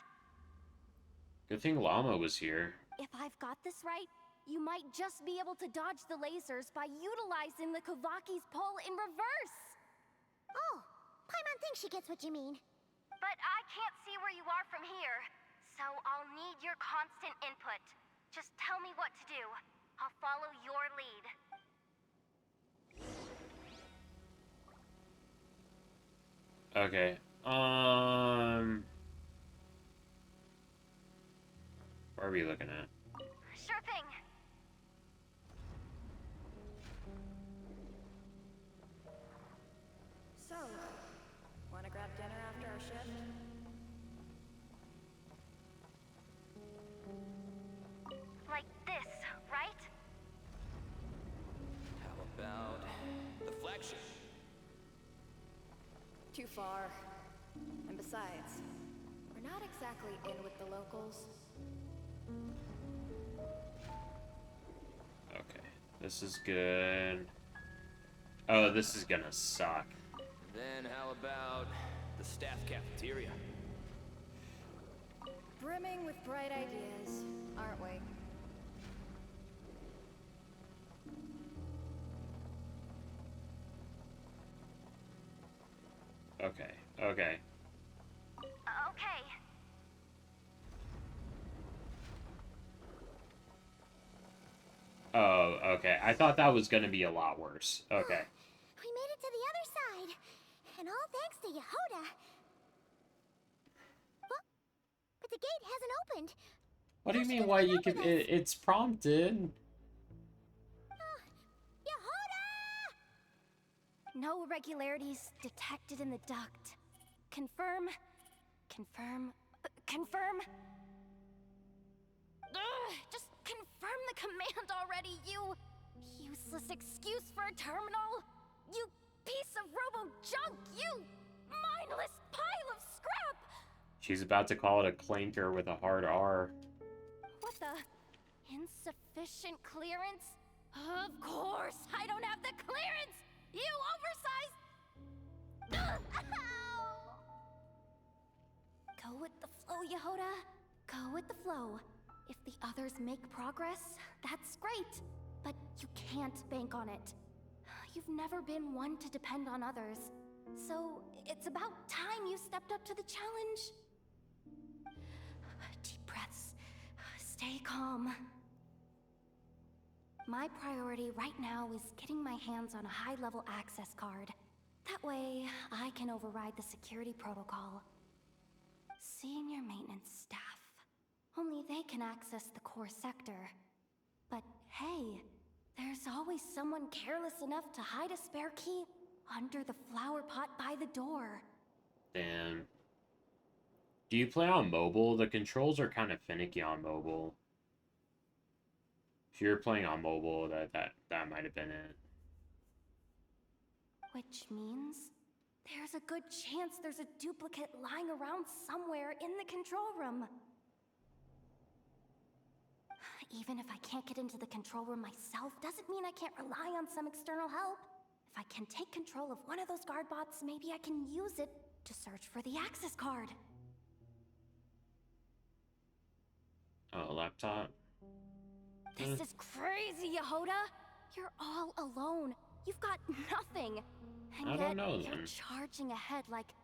Good thing Llama was here. If I've got this right, you might just be able to dodge the lasers by utilizing the Kuvaki's pull in reverse. Oh, Paimon thinks she gets what you mean. But I can't see where you are from here, so I'll need your constant input. Just tell me what to do. I'll follow your lead. Okay. What are we looking at? Sure thing. So, wanna grab dinner after our shift? Like this, right? How about the flagship? Too far. And besides, we're not exactly in with the locals. Okay. This is good. Oh, this is gonna suck. Then how about the staff cafeteria? Brimming with bright ideas, aren't we? Okay. Okay. Okay. Oh, okay. I thought that was gonna be a lot worse. Okay. We made it to the other side. And all thanks to Yehoda. Well, but the gate hasn't opened. What do you mean why you can... it's prompted. No irregularities detected in the duct. Confirm. Confirm. Confirm. Just confirm the command already, you useless excuse for a terminal. You piece of robo-junk, you mindless pile of scrap! She's about to call it a clanker with a hard R. What the? Insufficient clearance? Of course, I don't have the clearance! You oversized... Ow! Go with the flow, Yehoda. Go with the flow. If the others make progress, that's great. But you can't bank on it. You've never been one to depend on others. So, it's about time you stepped up to the challenge. Deep breaths. Stay calm. My priority right now is getting my hands on a high-level access card. That way, I can override the security protocol. Senior maintenance staff. Only they can access the core sector. But hey, there's always someone careless enough to hide a spare key under the flower pot by the door. Damn. Do you play on mobile? The controls are kind of finicky on mobile. If you're playing on mobile, that might have been it. Which means there's a good chance there's a duplicate lying around somewhere in the control room. Even if I can't get into the control room myself, doesn't mean I can't rely on some external help. If I can take control of one of those guard bots, maybe I can use it to search for the access card. Oh, a laptop? This is crazy, Yehoda! You're all alone. You've got nothing. And I yet, don't know, you're then. charging ahead like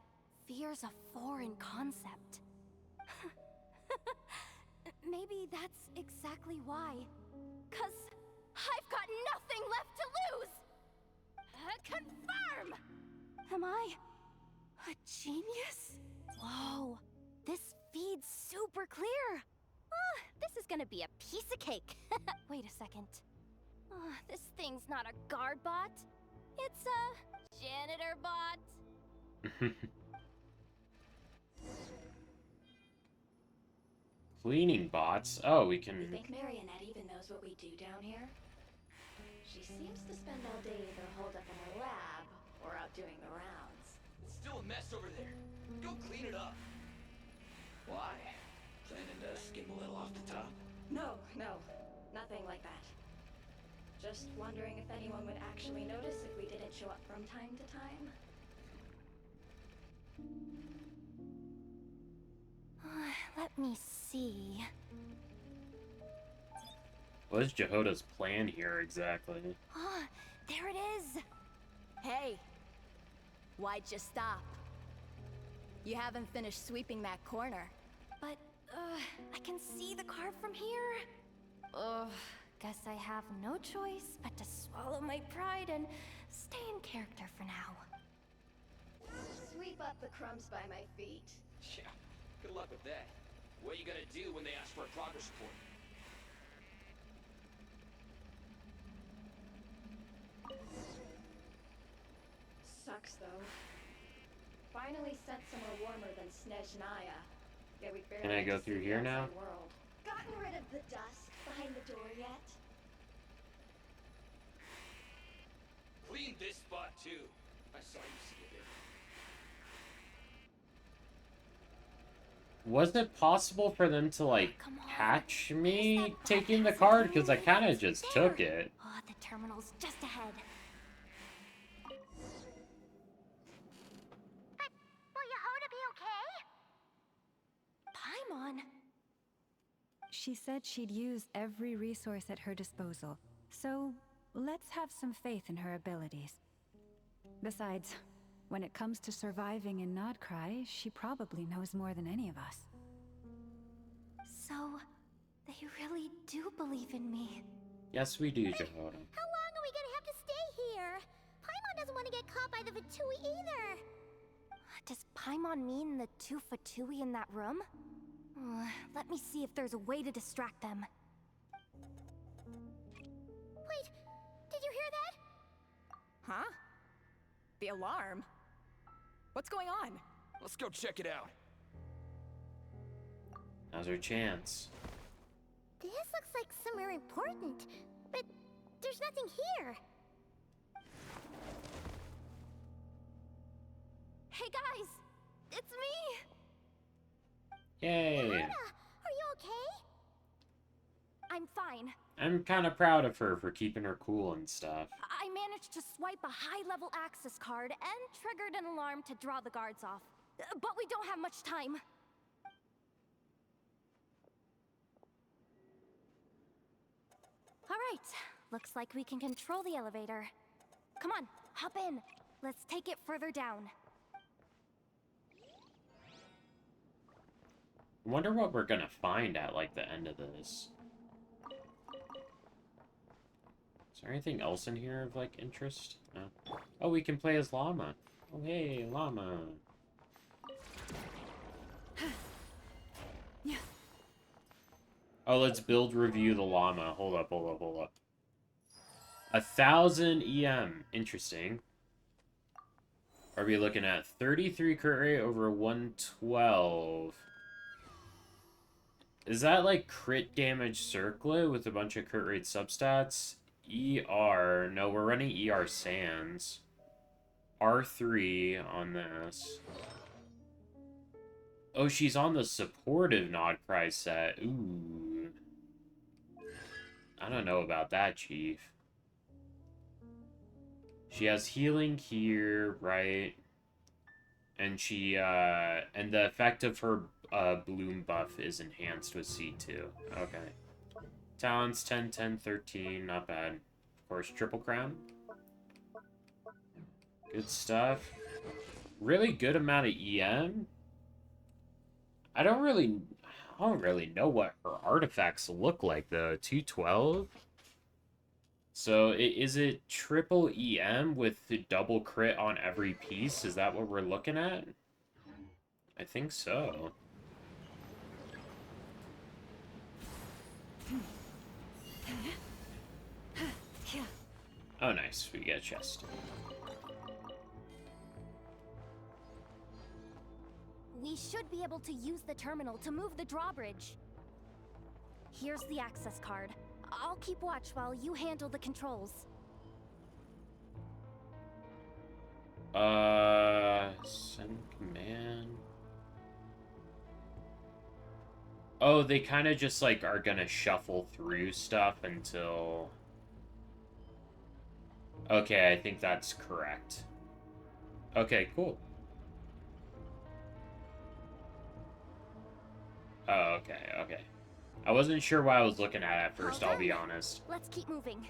fear's a foreign concept. Maybe that's exactly why. 'Cause I've got nothing left to lose! Confirm! Am I a genius? Whoa, this feed's super clear. This is gonna be a piece of cake. Wait a second. This thing's not a guard bot. It's a janitor bot. Cleaning bots? Oh, we You can... think Marionette even knows what we do down here? She seems to spend all day either holed up in her lab or out doing the rounds. It's still a mess over there. Go clean it up. Why? Planning to skim a little off the top? No, nothing like that. Just wondering if anyone would actually notice if we didn't show up from time to time. Let me see. What is Jehoda's plan here exactly? There it is! Hey, why'd you stop? You haven't finished sweeping that corner. But, I can see the carve from here. Guess I have no choice but to swallow my pride and stay in character for now. Sweep up the crumbs by my feet. Yeah, good luck with that. What are you gonna do when they ask for a progress report? Sucks though. Finally sent somewhere warmer than Snezhnaya. Yeah, we barely Can I go get to through see here the now? outside world. Gotten rid of the dust behind the door yet? Clean this spot too. I saw you skip it. Was it possible for them to, like, catch me taking the card? Because I kind of just took it. Oh, the terminal's just ahead. Will Yehoda be okay? Paimon? She said she'd use every resource at her disposal, so let's have some faith in her abilities. Besides, when it comes to surviving in Nodcry, she probably knows more than any of us. So, they really do believe in me. Yes, we do, Jehoda. How long are we gonna have to stay here? Paimon doesn't want to get caught by the Fatui either. Does Paimon mean the two Fatui in that room? Let me see if there's a way to distract them. Wait, did you hear that? Huh? The alarm? What's going on? Let's go check it out. Now's our chance. This looks like somewhere important, but there's nothing here. Hey guys! It's me! Yay! Are you okay? I'm fine. I'm kind of proud of her for keeping her cool and stuff. I managed to swipe a high-level access card and triggered an alarm to draw the guards off. But we don't have much time. All right, looks like we can control the elevator. Come on, hop in. Let's take it further down. I wonder what we're gonna find at, like, the end of this. Is there anything else in here of, like, interest? No. Oh, we can play as Llama. Oh, hey, Llama. Oh, let's build review the Llama. Hold up. 1,000 EM. Interesting. Are we looking at 33 crit rate over 112? Is that like crit damage circlet with a bunch of crit rate substats? ER. No, we're running ER Sands. R3 on this. Oh, she's on the supportive Nodcry set. Ooh. I don't know about that, Chief. She has healing here, right? And she, and the effect of her bloom buff is enhanced with C2. Okay. Talents 10, 10, 13. Not bad. Of course, Triple Crown. Good stuff. Really good amount of EM. I don't really know what her artifacts look like, though. 212? So, is it triple EM with the double crit on every piece? Is that what we're looking at? I think so. Oh, nice. We get a chest. We should be able to use the terminal to move the drawbridge. Here's the access card. I'll keep watch while you handle the controls. Send command. Oh, they kind of just, like, are gonna shuffle through stuff until... Okay, I think that's correct. Okay, cool. Oh, okay. I wasn't sure what I was looking at first, I'll be honest. Let's keep moving.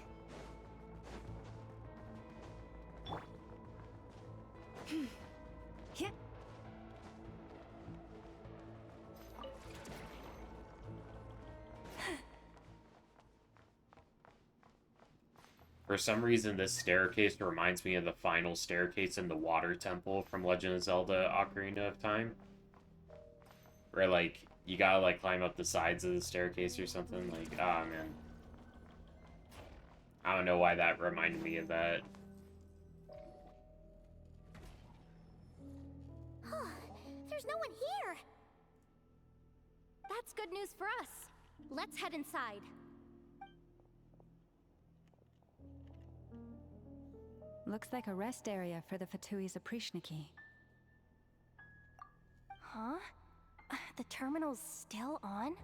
For some reason, this staircase reminds me of the final staircase in the Water Temple from Legend of Zelda Ocarina of Time. Where, like, you gotta, like, climb up the sides of the staircase or something. Like, ah, man. I don't know why that reminded me of that. There's no one here! That's good news for us. Let's head inside. Looks like a rest area for the Fatui's Oprishniki. Huh? The terminal's still on?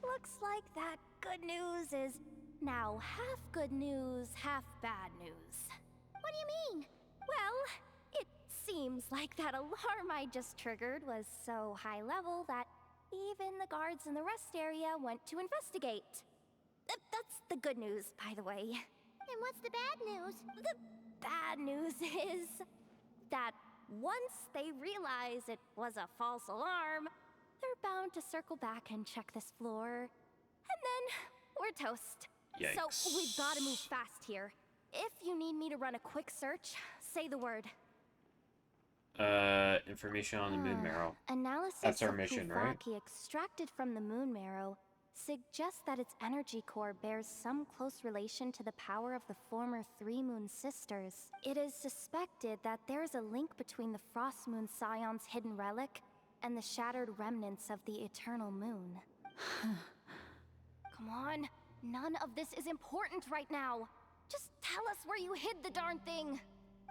Looks like that good news is now half good news, half bad news. What do you mean? Well, it seems like that alarm I just triggered was so high level that even the guards in the rest area went to investigate. That's the good news, by the way. And what's the bad news? The bad news is that once they realize it was a false alarm, they're bound to circle back and check this floor. And then we're toast. Yikes. So we've got to move fast here. If you need me to run a quick search, say the word. Information on the moon marrow. Analysis That's our of mission, right? Kuvaki extracted from the moon marrow suggests that its energy core bears some close relation to the power of the former Three Moon Sisters. It is suspected that there is a link between the Frost Moon Scion's hidden relic and the shattered remnants of the Eternal Moon. Come on, none of this is important right now. Just tell us where you hid the darn thing.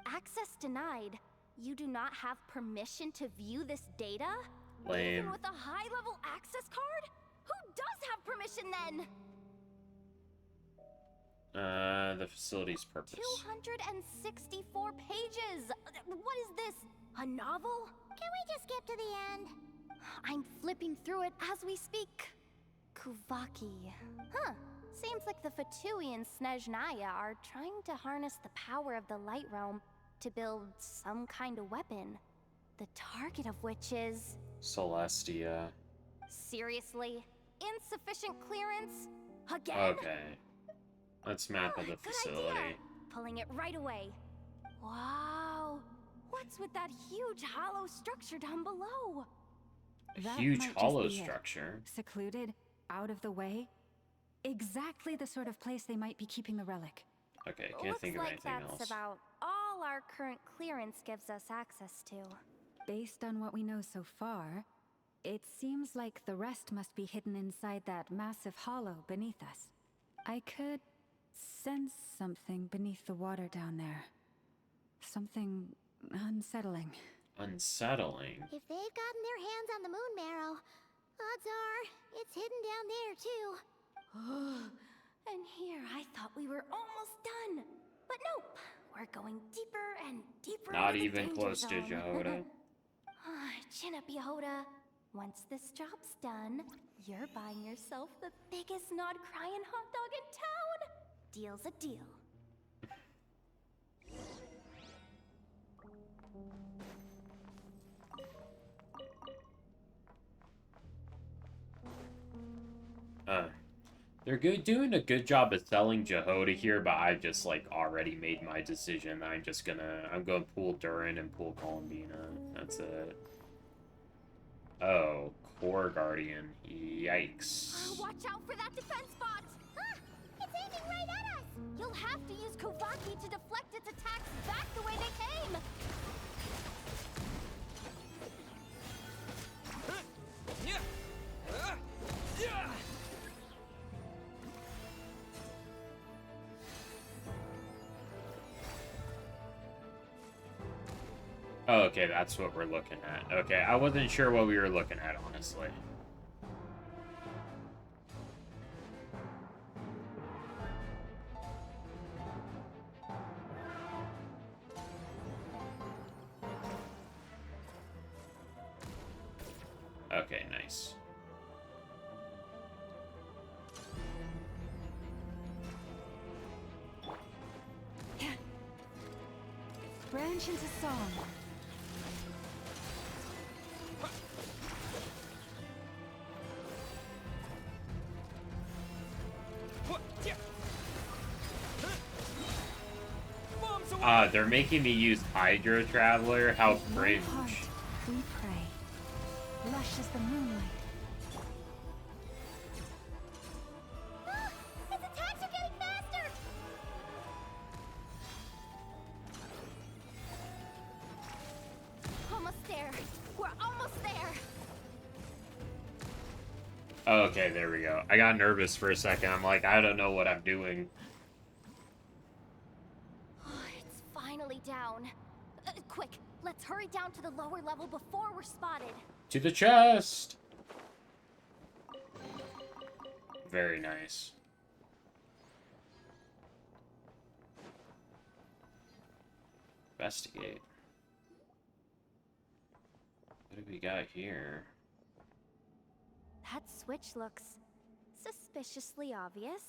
Access denied. You do not have permission to view this data? Lame. Even with a high-level access card? Who does have permission then? The facility's purpose. 264 pages! What is this? A novel? Can we just skip to the end? I'm flipping through it as we speak. Kuvaki. Huh. Seems like the Fatui and Snezhnaya are trying to harness the power of the Light Realm to build some kind of weapon. The target of which is... Celestia. Seriously? Insufficient clearance? Again? Okay. Let's map of the facility. Idea. Pulling it right away. Wow. What's with that huge hollow structure down below? A huge hollow structure. Secluded, out of the way. Exactly the sort of place they might be keeping the relic. Okay, can't think of anything else. Looks like that's about all our current clearance gives us access to. Based on what we know so far, it seems like the rest must be hidden inside that massive hollow beneath us. I could sense something beneath the water down there. Something unsettling. Unsettling? If they've gotten their hands on the moon marrow, odds are it's hidden down there too. And here I thought we were almost done. But nope, we're going deeper and deeper. Not into the even danger close to zone. Jehoda. Chin up, Yehoda. Once this job's done, you're buying yourself the biggest nod-crying hot dog in town. Deal's a deal. They're doing a good job of selling Jehoda here, but I've just, like, already made my decision. I'm going to pull Durin and pull Columbina. That's it. Oh, Core Guardian. Yikes. Watch out for that defense bot! It's aiming right at us! You'll have to use Kuvaki to deflect its attacks back the way they came! Oh, okay, that's what we're looking at. Okay, I wasn't sure what we were looking at, honestly. Okay, nice. Branch into song. They're making me use Hydro Traveler. How cringe. Heart, we pray. Lush as the moonlight. Its attacks are getting faster! Almost there. We're almost there. Okay, there we go. I got nervous for a second. I'm like, I don't know what I'm doing. It's finally down. Quick, let's hurry down to the lower level before we're spotted. To the chest! Very nice. Investigate. What do we got here? That switch looks suspiciously obvious.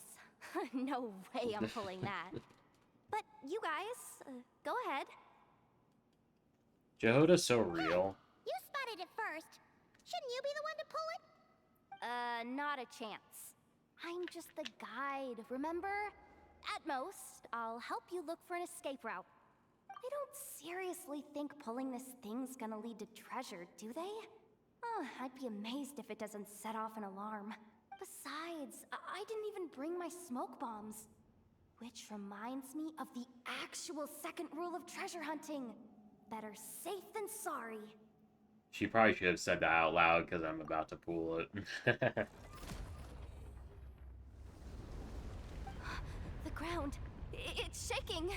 No way I'm pulling that. But you guys, go ahead. Jehoda's so real. You spotted it first. Shouldn't you be the one to pull it? Not a chance. I'm just the guide, remember? At most, I'll help you look for an escape route. They don't seriously think pulling this thing's gonna lead to treasure, do they? I'd be amazed if it doesn't set off an alarm. Besides, I didn't even bring my smoke bombs. Which reminds me of the actual second rule of treasure hunting. Better safe than sorry. She probably should have said that out loud because I'm about to pull it. The ground, it's shaking.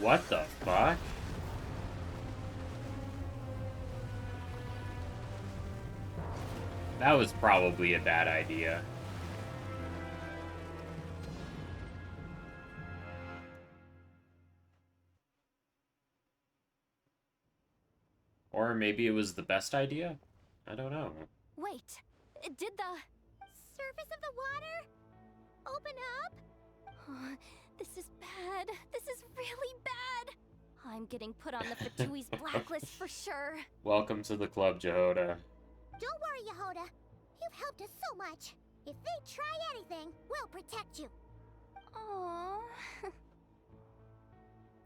What the fuck? That was probably a bad idea. Or maybe it was the best idea? I don't know. Wait, did the surface of the water open up? This is bad. This is really bad. I'm getting put on the Fatui's blacklist for sure. Welcome to the club, Jehoda. Don't worry, Yehoda. You've helped us so much. If they try anything, we'll protect you. Aww.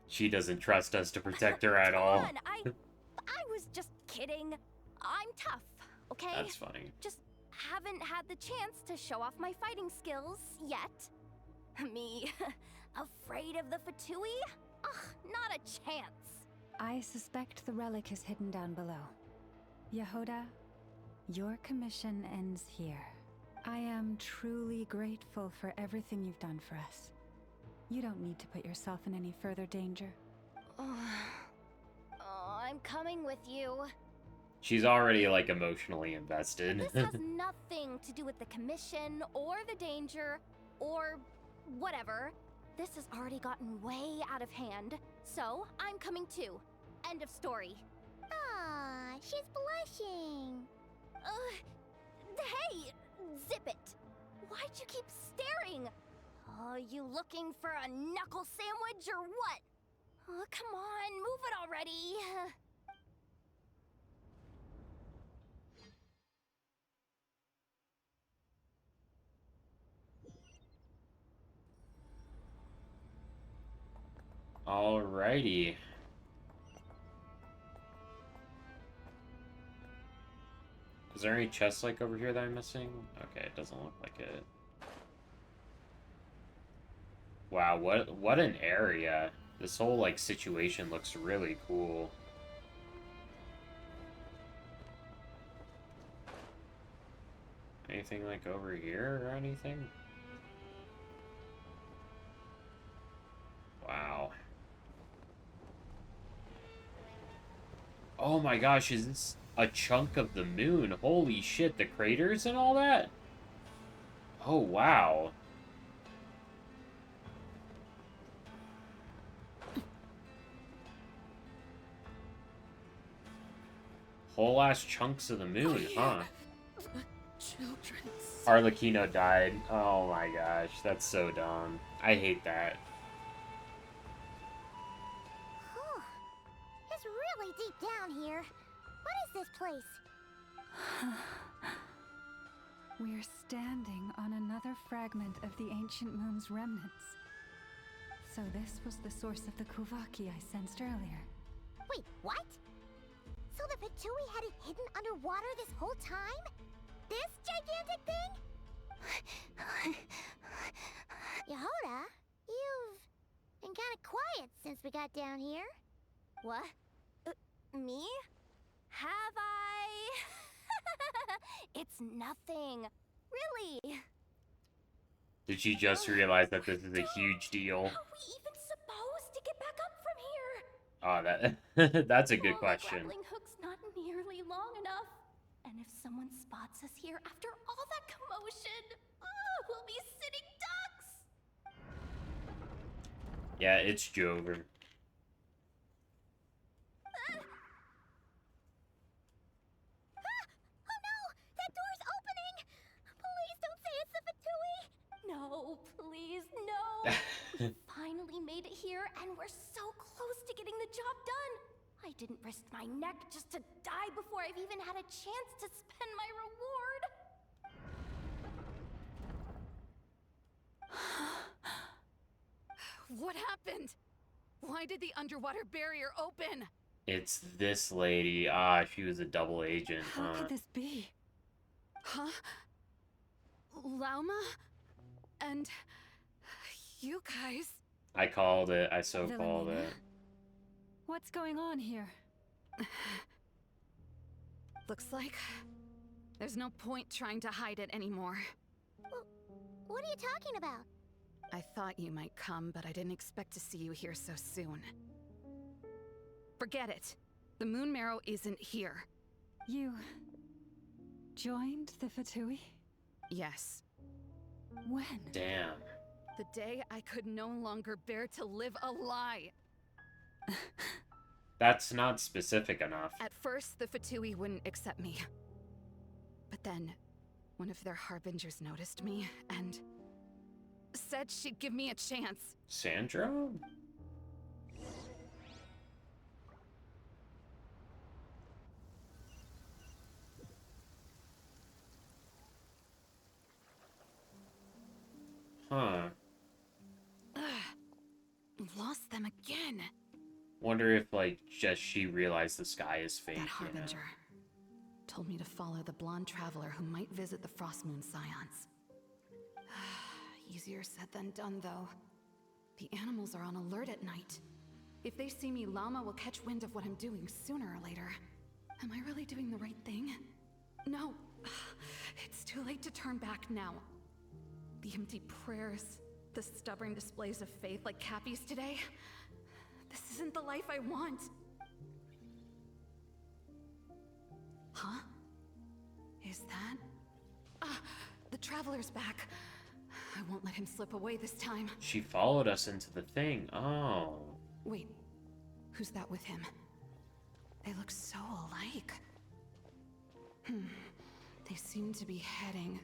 She doesn't trust us to protect her at all. I was just kidding. I'm tough, okay? That's funny. Just haven't had the chance to show off my fighting skills yet. Me, afraid of the Fatui? Ugh, not a chance. I suspect the relic is hidden down below. Yehoda, your commission ends here. I am truly grateful for everything you've done for us. You don't need to put yourself in any further danger. I'm coming with you. She's already, like, emotionally invested. This has nothing to do with the commission, or the danger, or whatever. This has already gotten way out of hand, so I'm coming too. End of story. Aw, she's blushing. Hey! Zip it! Why'd you keep staring? You looking for a knuckle sandwich or what? Oh, come on, move it already! Alrighty. Is there any chests like over here that I'm missing? Okay, it doesn't look like it. Wow, what an area. This whole like situation looks really cool. Anything like over here or anything? Wow. Oh my gosh, is this a chunk of the moon? Holy shit, the craters and all that? Oh, wow. Whole ass chunks of the moon, huh? Children's. Arlecchino died. Oh my gosh, that's so dumb. I hate that. It's really deep down here. What is this place? We're standing on another fragment of the ancient moon's remnants. So this was the source of the Kuvaki I sensed earlier. Wait, what? So the Fatui had it hidden underwater this whole time? This gigantic thing? Yehoda, you've been kind of quiet since we got down here. What? Me? Have I? It's nothing. Really. Did she just realize that this is a huge deal? Are we even supposed to get back up from here? Oh, that that's a good question. My grappling hook's not nearly long enough. And if someone spots us here after all that commotion, we'll be sitting ducks. Yeah, it's Jover. No, please, no. We finally made it here, and we're so close to getting the job done. I didn't risk my neck just to die before I've even had a chance to spend my reward. What happened? Why did the underwater barrier open? It's this lady. Ah, she was a double agent, How huh? could this be? Huh? Lauma? And you guys? I called it. I so called Villanina? it. What's going on here? Looks like there's no point trying to hide it anymore. What are you talking about? I thought you might come, but I didn't expect to see you here so soon. Forget it. The Moon Marrow isn't here. You joined the Fatui? Yes. When? Damn. The day I could no longer bear to live a lie. That's not specific enough. At first, the Fatui wouldn't accept me. But then, one of their harbingers noticed me and said she'd give me a chance. Sandra? Huh. Lost them again. Wonder if, like, just she realized the sky is fake, That you know? harbinger told me to follow the blonde traveler who might visit the Frost Moon Scions. Easier said than done, though. The animals are on alert at night. If they see me, Llama will catch wind of what I'm doing sooner or later. Am I really doing the right thing? No. It's too late to turn back now. The empty prayers, the stubborn displays of faith like Cappy's today. This isn't the life I want. Huh? Is that? The Traveler's back. I won't let him slip away this time. She followed us into the thing. Oh. Wait, who's that with him? They look so alike. They seem to be heading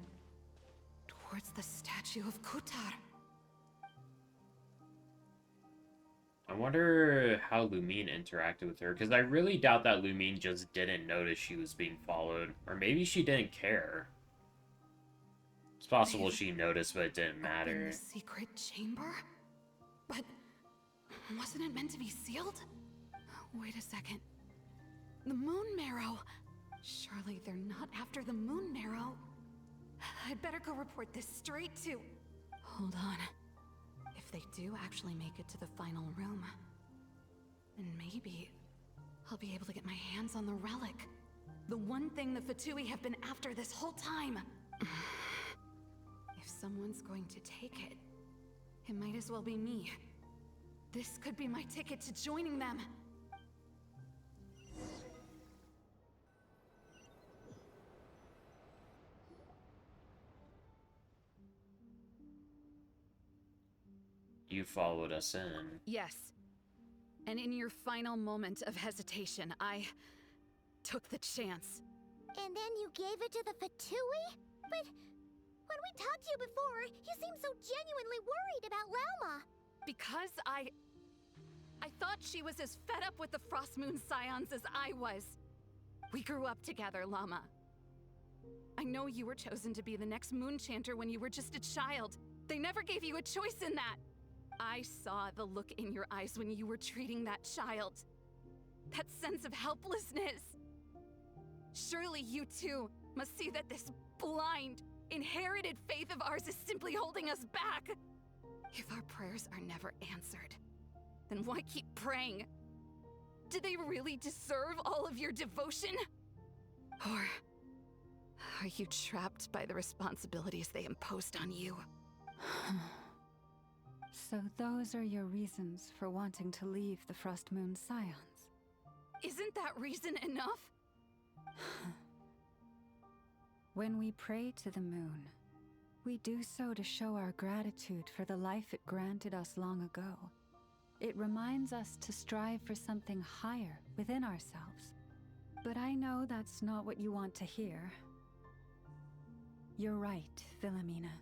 towards the statue of Kutar. I wonder how Lumine interacted with her, because I really doubt that Lumine just didn't notice she was being followed. Or maybe she didn't care. It's possible she noticed, but it didn't matter. The secret chamber? But wasn't it meant to be sealed? Wait a second. The Moon Marrow! Surely they're not after the Moon Marrow. I'd better go report this straight to... Hold on. If they do actually make it to the final room, then maybe I'll be able to get my hands on the relic. The one thing the Fatui have been after this whole time. If someone's going to take it, it might as well be me. This could be my ticket to joining them. followed us in. Yes. And in your final moment of hesitation, I took the chance. And then you gave it to the Fatui? But when we talked to you before, you seemed so genuinely worried about Lauma. Because I thought she was as fed up with the Frost Moon Scions as I was. We grew up together, Llama. I know you were chosen to be the next Moon Chanter when you were just a child. They never gave you a choice in that. I saw the look in your eyes when you were treating that child. That sense of helplessness. Surely you too must see that this blind, inherited faith of ours is simply holding us back. If our prayers are never answered, then why keep praying? Do they really deserve all of your devotion? Or are you trapped by the responsibilities they imposed on you? So those are your reasons for wanting to leave the Frost Moon Scions? Isn't that reason enough? When we pray to the moon, we do so to show our gratitude for the life it granted us long ago. It reminds us to strive for something higher within ourselves. But I know that's not what you want to hear. You're right, Philomena.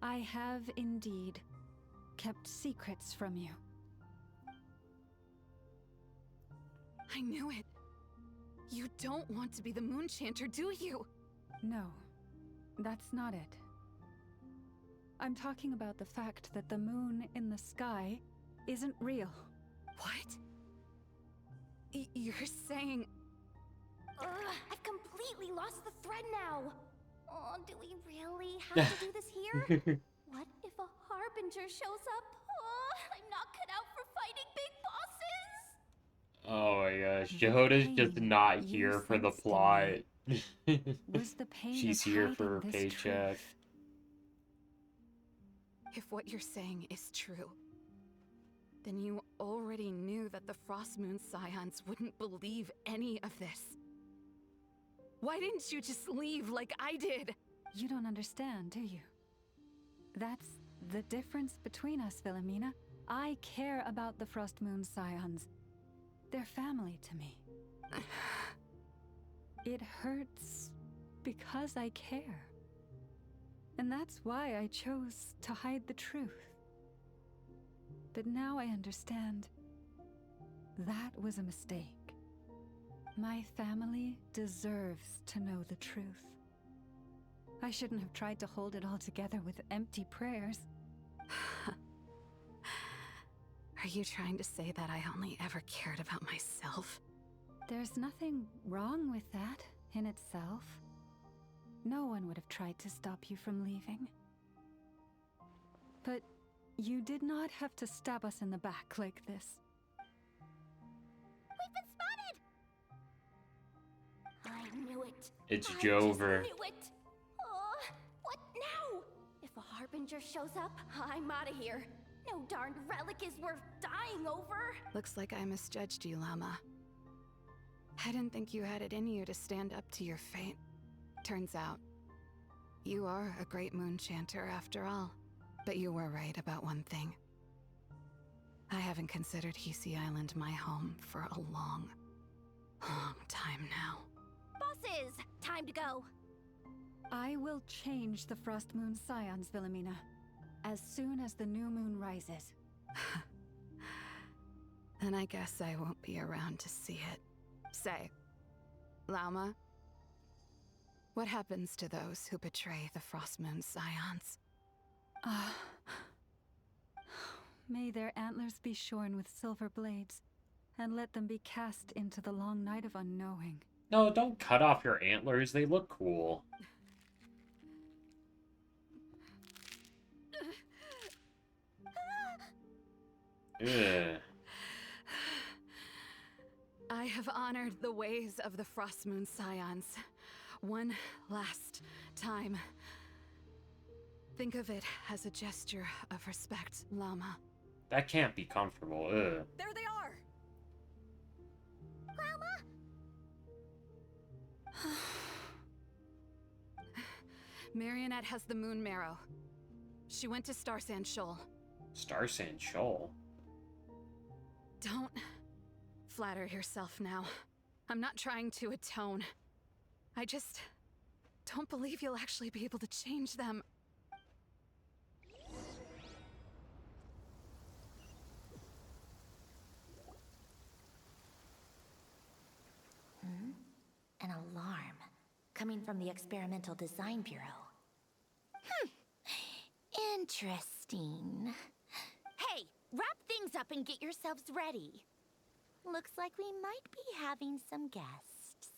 I have indeed kept secrets from you. I knew it. You don't want to be the Moon Chanter, do you? No, that's not it. I'm talking about the fact that the moon in the sky isn't real. What? You're saying... I've completely lost the thread now. Oh, do we really have to do this here? What if a Harbinger shows up? Oh, I'm not cut out for fighting big bosses. Oh my gosh, Jehoda's just not here for the plot. Was the pain She's of here for her hiding this paycheck. truth? If what you're saying is true, then you already knew that the Frost Moon Scions wouldn't believe any of this. Why didn't you just leave like I did? You don't understand, do you? That's the difference between us, Philomena. I care about the Frost Moon Scions. They're family to me. It hurts because I care. And that's why I chose to hide the truth. But now I understand that was a mistake. My family deserves to know the truth. I shouldn't have tried to hold it all together with empty prayers. Are you trying to say that I only ever cared about myself? There's nothing wrong with that in itself. No one would have tried to stop you from leaving. But you did not have to stab us in the back like this. We've been spotted! I knew it. It's I Jover. just knew it. Oh, what now? If a Harbinger shows up, I'm out of here. No darned relic is worth dying over. Looks like I misjudged you, Llama. I didn't think you had it in you to stand up to your fate. Turns out, you are a great Moon Chanter after all. But you were right about one thing. I haven't considered Hisi Island my home for a long, long time now. Bosses, time to go. I will change the Frost Moon Scions, Philomena, as soon as the new moon rises. Then I guess I won't be around to see it. Say, Lauma, what happens to those who betray the Frost Moon Scions? May their antlers be shorn with silver blades, and let them be cast into the long night of unknowing. No, don't cut off your antlers. They look cool. Ugh. I have honored the ways of the Frost Moon Scions one last time. Think of it as a gesture of respect, Llama. That can't be comfortable. Ugh. There they are! Marionette has the Moon Marrow. She went to Star Sand Shoal. Star Sand Shoal. Don't flatter yourself now. I'm not trying to atone. I just don't believe you'll actually be able to change them. An alarm coming from the Experimental Design Bureau. Interesting. Hey, wrap things up and get yourselves ready. Looks like we might be having some guests.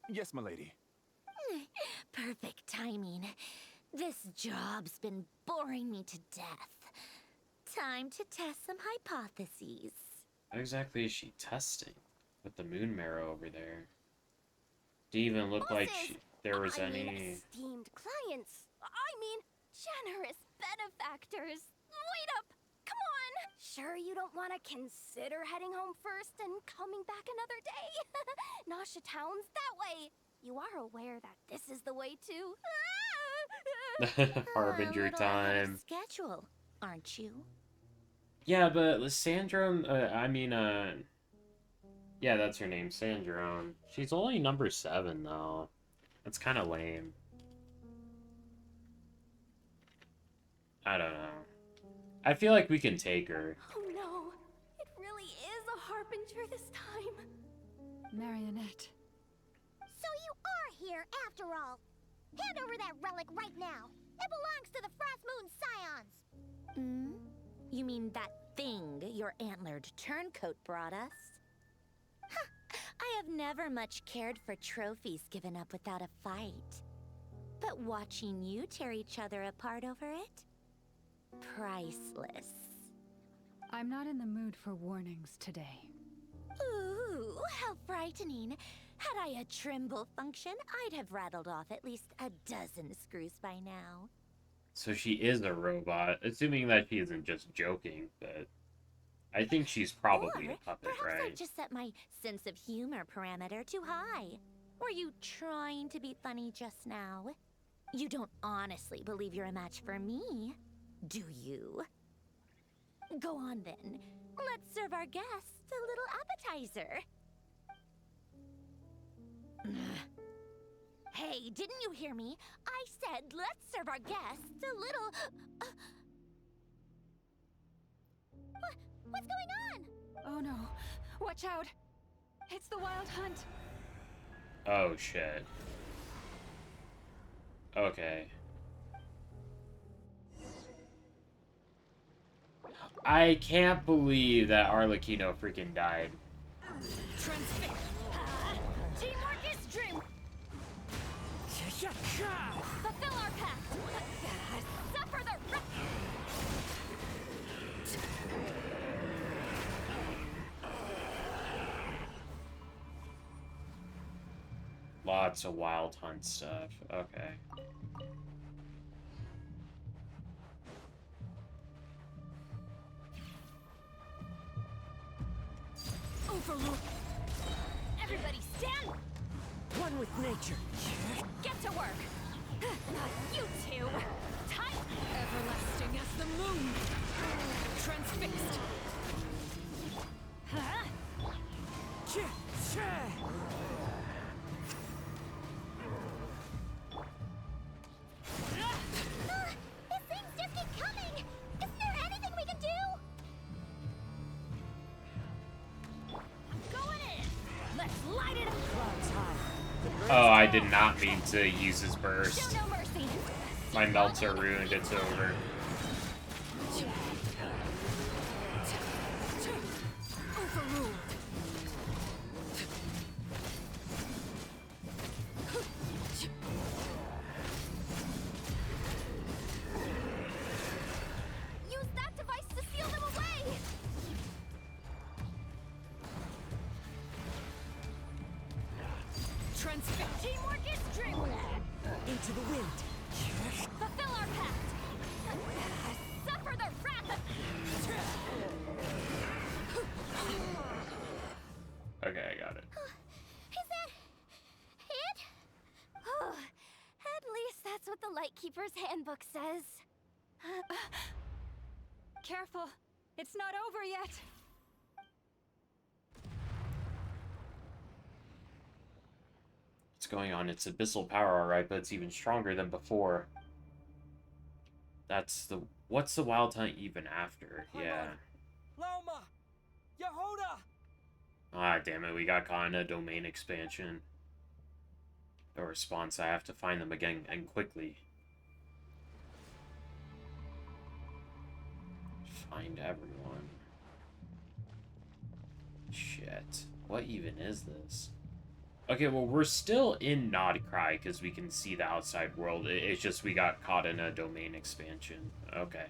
Yes, milady. Perfect timing. This job's been boring me to death. Time to test some hypotheses. What exactly is she testing with the moon marrow over there? Didn't even look like there was any. Esteemed clients. Generous benefactors. Wait up! Come on! Sure you don't want to consider heading home first and coming back another day? Nasha Town's that way. You are aware that this is the way to... Harbinger time. Schedule, aren't you? Yeah, but Sandrone, yeah, that's her name, Sandrone. She's only number 7, though. That's kind of lame. I don't know. I feel like we can take her. Oh no, it really is a harbinger this time. Marionette. So you are here after all. Hand over that relic right now. It belongs to the Frost Moon Scions. You mean that thing your antlered turncoat brought us? I have never much cared for trophies given up without a fight. But watching you tear each other apart over it? Priceless. I'm not in the mood for warnings today. Ooh, how frightening. Had I a Trimble function, I'd have rattled off at least a dozen screws by now. So she is a robot, assuming that she isn't just joking, but I think she's probably a puppet, Perhaps right? I just set my sense of humor parameter too high. Were you trying to be funny just now? You don't honestly believe you're a match for me, do you? Go on then. Let's serve our guests a little appetizer. Hey, didn't you hear me? I said let's serve our guests a little... What's going on? Oh no. Watch out. It's the Wild Hunt. Oh, shit. Okay. I can't believe that Arlecchino freaking died. Transfix. Teamwork is dream. Fulfill our pact. Suffer the Lots of Wild Hunt stuff. Okay. Overrule. Everybody stand. One with nature. Get to work. Not you two. Tight. Everlasting as the moon. Transfixed. Huh? These things just keep coming. Isn't there anything we can do? Going in. Let's light it up. Oh, I did not mean to use his burst. Show no mercy. My melts are ruined. It's over. Overruled. Use that device to seal them away. Transfix. Teamwork is dream. Into the wind. Fulfill our pact. Suffer the wrath of... Okay, I got it. Is that it? Oh, at least that's what the Lightkeeper's handbook says. Careful! It's not over yet! What's going on? It's abyssal power, alright, but it's even stronger than before. That's the... What's the wild hunt even after? Yeah. Lauma! Yehoda! Ah, damn it, we got caught in a domain expansion. No response, I have to find them again, and quickly. Find everyone. Shit. What even is this? Okay, well, we're still in Nodcry, because we can see the outside world. It's just we got caught in a domain expansion. Okay.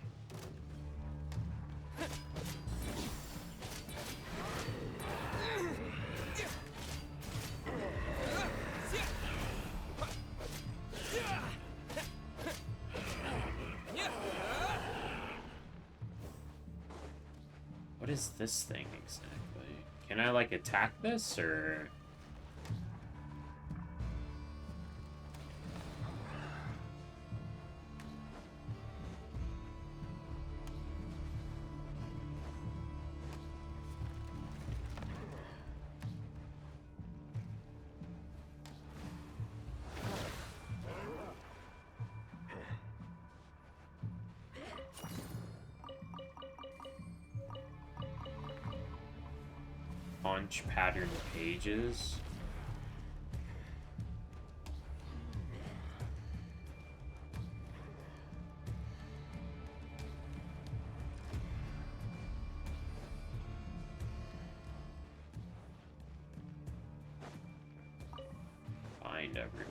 What is this thing exactly? Can I, like, attack this, or...? Punch pattern pages. Find everyone.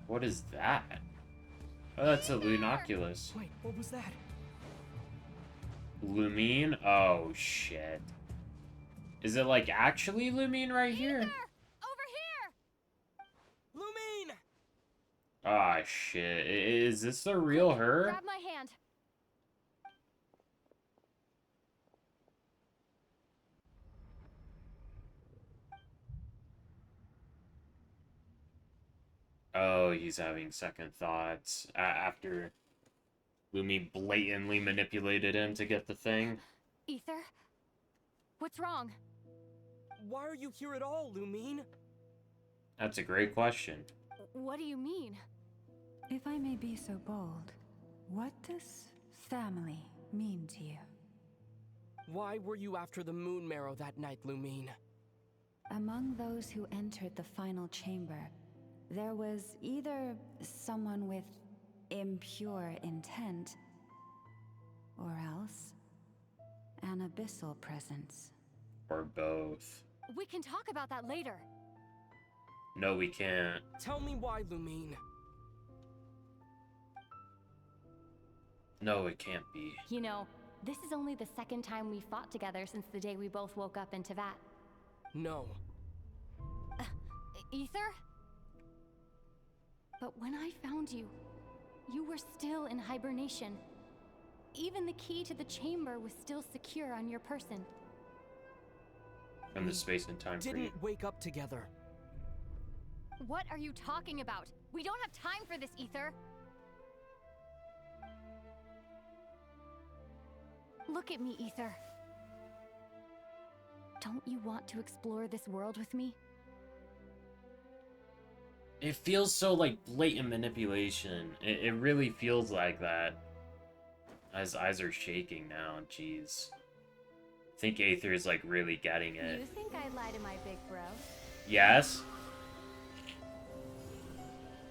What is that? Oh, that's a Lunoculus. Wait, what was that? Lumine? Oh, shit. Is it, like, actually Lumine right here? Over here! Lumine! Ah, shit. Is this the real her? Grab my hand. Oh, he's having second thoughts after Lumi blatantly manipulated him to get the thing. Ether? What's wrong? Why are you here at all, Lumine? That's a great question. What do you mean? If I may be so bold, what does family mean to you? Why were you after the moon marrow that night, Lumine? Among those who entered the final chamber, there was either someone with impure intent, or else an abyssal presence. Or both. We can talk about that later. No, we can't. Tell me why, Lumine. No, it can't be. You know, this is only the second time we fought together since the day we both woke up in Teyvat. No. Ether? But when I found you, you were still in hibernation. Even the key to the chamber was still secure on your person. From the space and time frame. Didn't wake up together. What are you talking about? We don't have time for this, Ether. Look at me, Ether. Don't you want to explore this world with me? It feels so, like, blatant manipulation. It really feels like that. His eyes are shaking now, jeez. I think Aether is, like, really getting it. You think I'd lie to my big bro? Yes?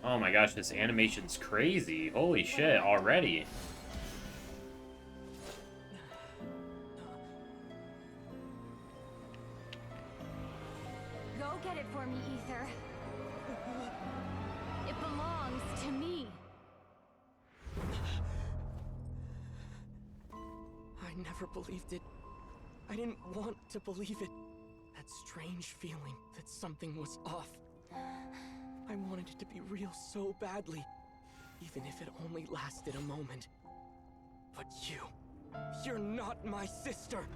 Oh my gosh, this animation's crazy. Holy shit, already. Go get it for me, Ether. It belongs to me. I never believed it. I didn't want to believe it. That strange feeling that something was off. I wanted it to be real so badly, even if it only lasted a moment. But you're not my sister!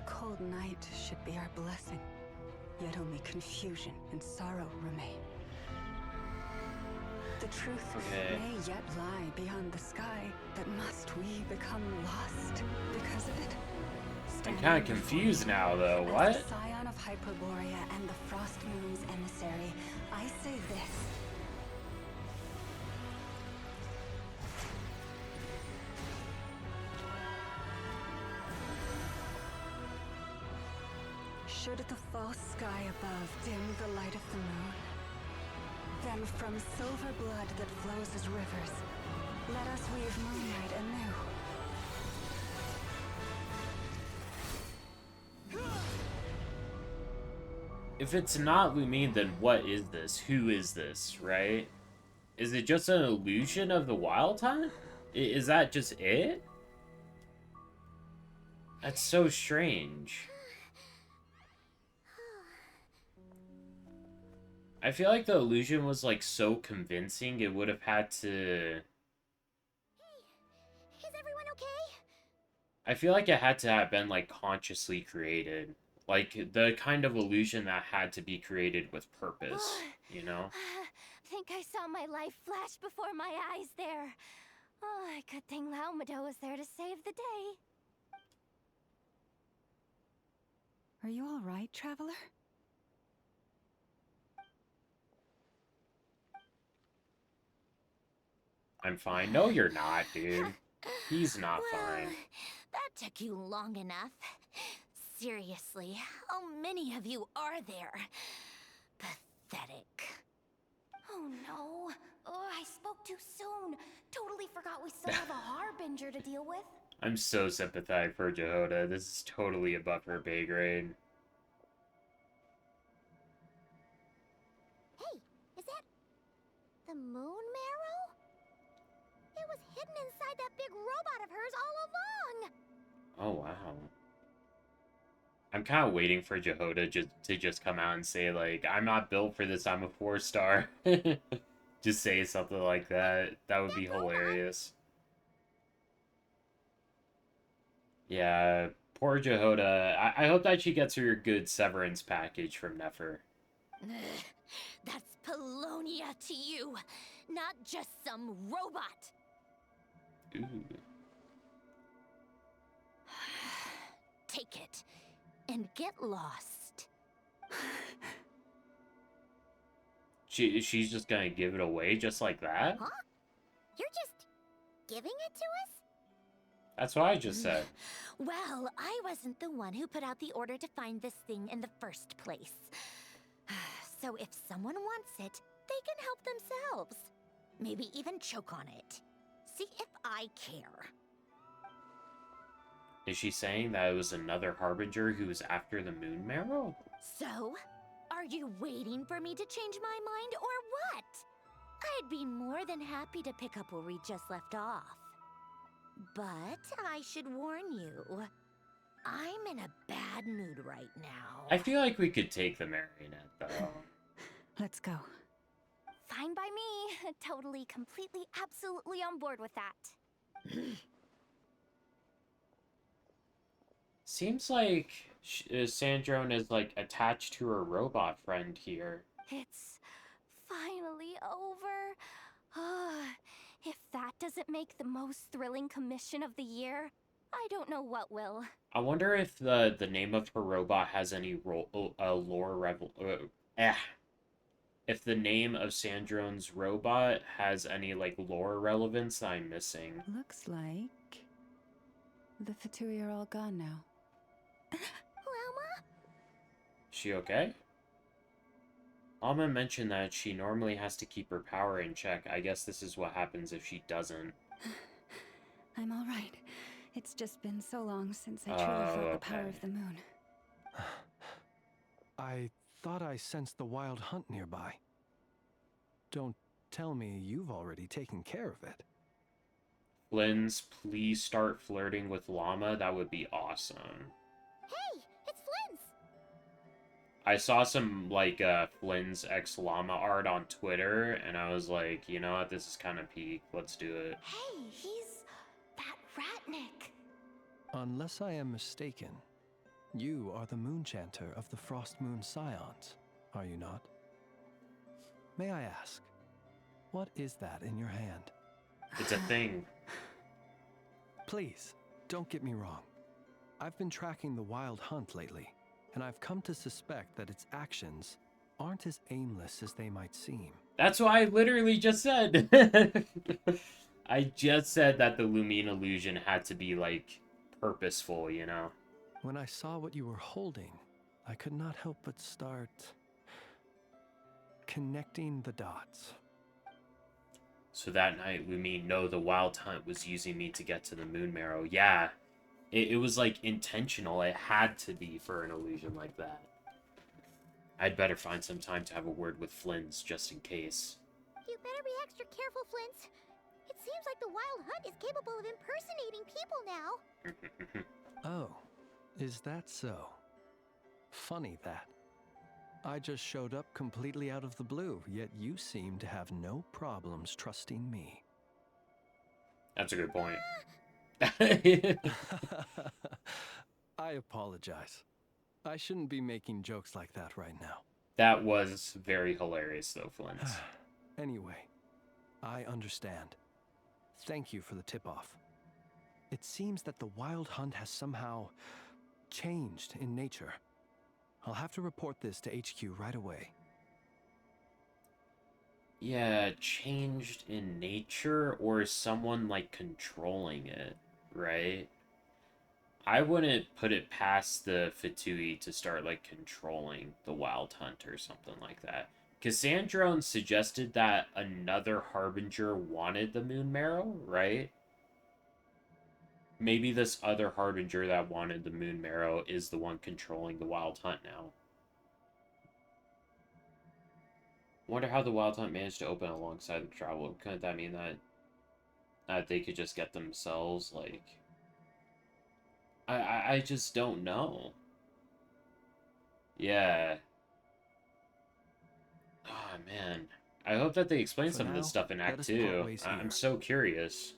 cold night should be our blessing, yet only confusion and sorrow remain. The truth may yet lie beyond the sky, but must we become lost because of it? I'm kind of confused now, though. What? As the scion of Hyperborea and the Frost Moon's emissary, I say this. Should the false sky above dim the light of the moon, then from silver blood that flows as rivers, let us weave moonlight anew. If it's not Lumine, then what is this? Who is this, right? Is it just an illusion of the Wild Hunt? Is that just it? That's so strange. I feel like the illusion was, like, so convincing, it would have had to... Hey, is everyone okay? I feel like it had to have been, like, consciously created. Like, the kind of illusion that had to be created with purpose, you know? Think I saw my life flash before my eyes there. Oh, good thing Laumado was there to save the day. Are you all right, traveler? I'm fine. No, you're not, dude. He's not fine. That took you long enough. Seriously, how many of you are there? Pathetic. Oh no. Oh, I spoke too soon. Totally forgot we still have a Harbinger to deal with. I'm so sympathetic for Jehoda. This is totally above her pay grade. Hey, is that the moon marrow? It was hidden inside that big robot of hers all along. Oh, wow. I'm kind of waiting for Jehoda to just come out and say, like, I'm not built for this, I'm a 4-star. Just say something like that. That would be hilarious. Yeah, poor Jehoda. I hope that she gets her good severance package from Nefer. That's Polonia to you, not just some robot. Ooh. Take it and get lost. She's just gonna give it away just like that? Huh? You're just giving it to us? That's what I just said. Well, I wasn't the one who put out the order to find this thing in the first place. So if someone wants it, they can help themselves. Maybe even choke on it. See if I care. Is she saying that it was another Harbinger who was after the Moon Marrow? So, are you waiting for me to change my mind or what? I'd be more than happy to pick up where we just left off. But I should warn you, I'm in a bad mood right now. I feel like we could take the marionette, though. Let's go. Fine by me. Totally, completely, absolutely on board with that. Seems like Sandrone is, like, attached to her robot friend here. It's finally over. If that doesn't make the most thrilling commission of the year, I don't know what will. I wonder if the name of her robot has any lore if the name of Sandrone's robot has any, like, lore relevance that I'm missing. Looks like the Fatui are all gone now. Lama? She okay? Alma mentioned that she normally has to keep her power in check. I guess this is what happens if she doesn't. I'm all right. It's just been so long since I truly felt the power of the moon. I thought I sensed the Wild Hunt nearby. Don't tell me you've already taken care of it. Flynn's, please start flirting with Llama. That would be awesome. Hey, it's Flynn's! I saw some, like, Flynn's ex Llama art on Twitter, and I was like, you know what, this is kind of peak. Let's do it. Hey, he's that Ratnik. Unless I am mistaken, You are the Moonchanter of the Frost Moon Scions, are you not? May I ask, what is that in your hand? It's a thing. Please, don't get me wrong. I've been tracking the Wild Hunt lately, and I've come to suspect that its actions aren't as aimless as they might seem. That's what I literally just said. I just said that the Lumine illusion had to be, like, purposeful, you know? When I saw what you were holding, I could not help but start connecting the dots. So that night, Lumine, no, the Wild Hunt was using me to get to the Moon Marrow. Yeah, it was, like, intentional. It had to be for an illusion like that. I'd better find some time to have a word with Flynn's, just in case. You better be extra careful, Flint. It seems like the Wild Hunt is capable of impersonating people now. Oh, is that so? Funny that. I just showed up completely out of the blue, yet you seem to have no problems trusting me. That's a good point. I apologize. I shouldn't be making jokes like that right now. That was very hilarious, though, Flint. Anyway, I understand. Thank you for the tip-off. It seems that the Wild Hunt has somehow changed in nature. I'll have to report this to HQ right away. Yeah, changed in nature, or is someone, like, controlling it, right? I wouldn't put it past the Fatui to start, like, controlling the Wild Hunt or something like that. Cassandrone suggested that another Harbinger wanted the Moon Marrow, right? Maybe this other Harbinger that wanted the Moon Marrow is the one controlling the Wild Hunt now. Wonder how the Wild Hunt managed to open alongside the Traveler. Couldn't that mean that they could just get themselves, like... I just don't know. Yeah. Oh, man. I hope that they explain some of this stuff in Act 2. I'm so curious.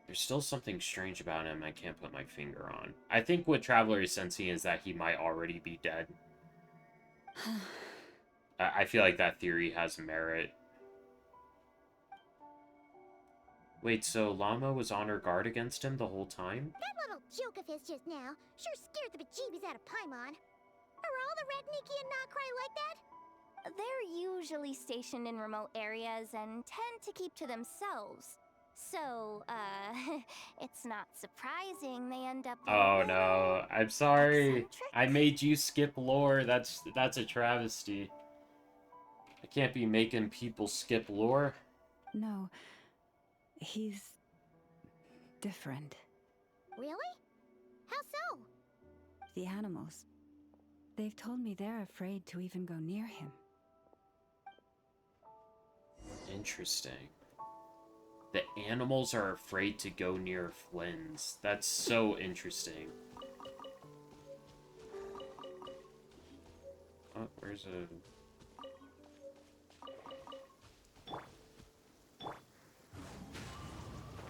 There's still something strange about him I can't put my finger on. I think what Traveler is sensing is that he might already be dead. I feel like that theory has merit. Wait, so Llama was on her guard against him the whole time? That little joke of his just now sure scared the bejeebies out of Paimon. Are all the Ratniki and Nokrai like that? They're usually stationed in remote areas and tend to keep to themselves. So, it's not surprising they end up... Oh no, I'm sorry. I made you skip lore. That's a travesty. I can't be making people skip lore. No, he's different. Really? How so? The animals. They've told me they're afraid to even go near him. Interesting. The animals are afraid to go near Flynn's. That's so interesting. Oh, where's a...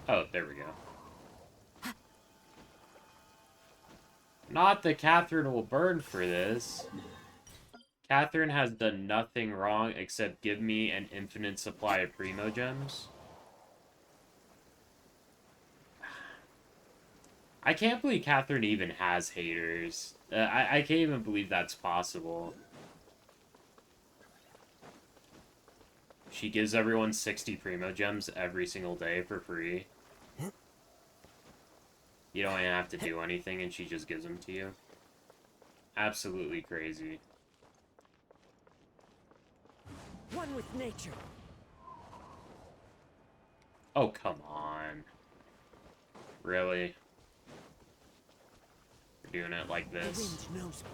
Oh, there we go. Not that Catherine will burn for this. Catherine has done nothing wrong except give me an infinite supply of Primogems. I can't believe Catherine even has haters. I can't even believe that's possible. She gives everyone 60 Primogems every single day for free. You don't even have to do anything and she just gives them to you. Absolutely crazy. One with nature. Oh, come on. Really? We're doing it like this. The wind knows me.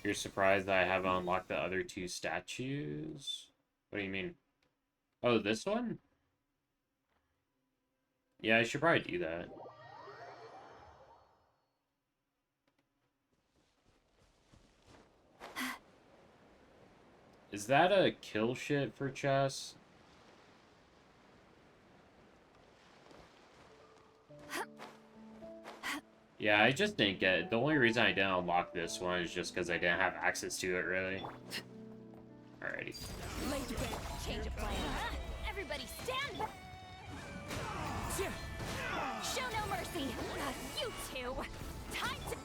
You're surprised that I haven't unlocked the other two statues? What do you mean? Oh, this one? Yeah, I should probably do that. Is that a kill shit for chess? Yeah, I just didn't get it. The only reason I didn't unlock this one is just because I didn't have access to it, really. Alrighty. Change of plan. Everybody stand back. Show no mercy. You two. Time to.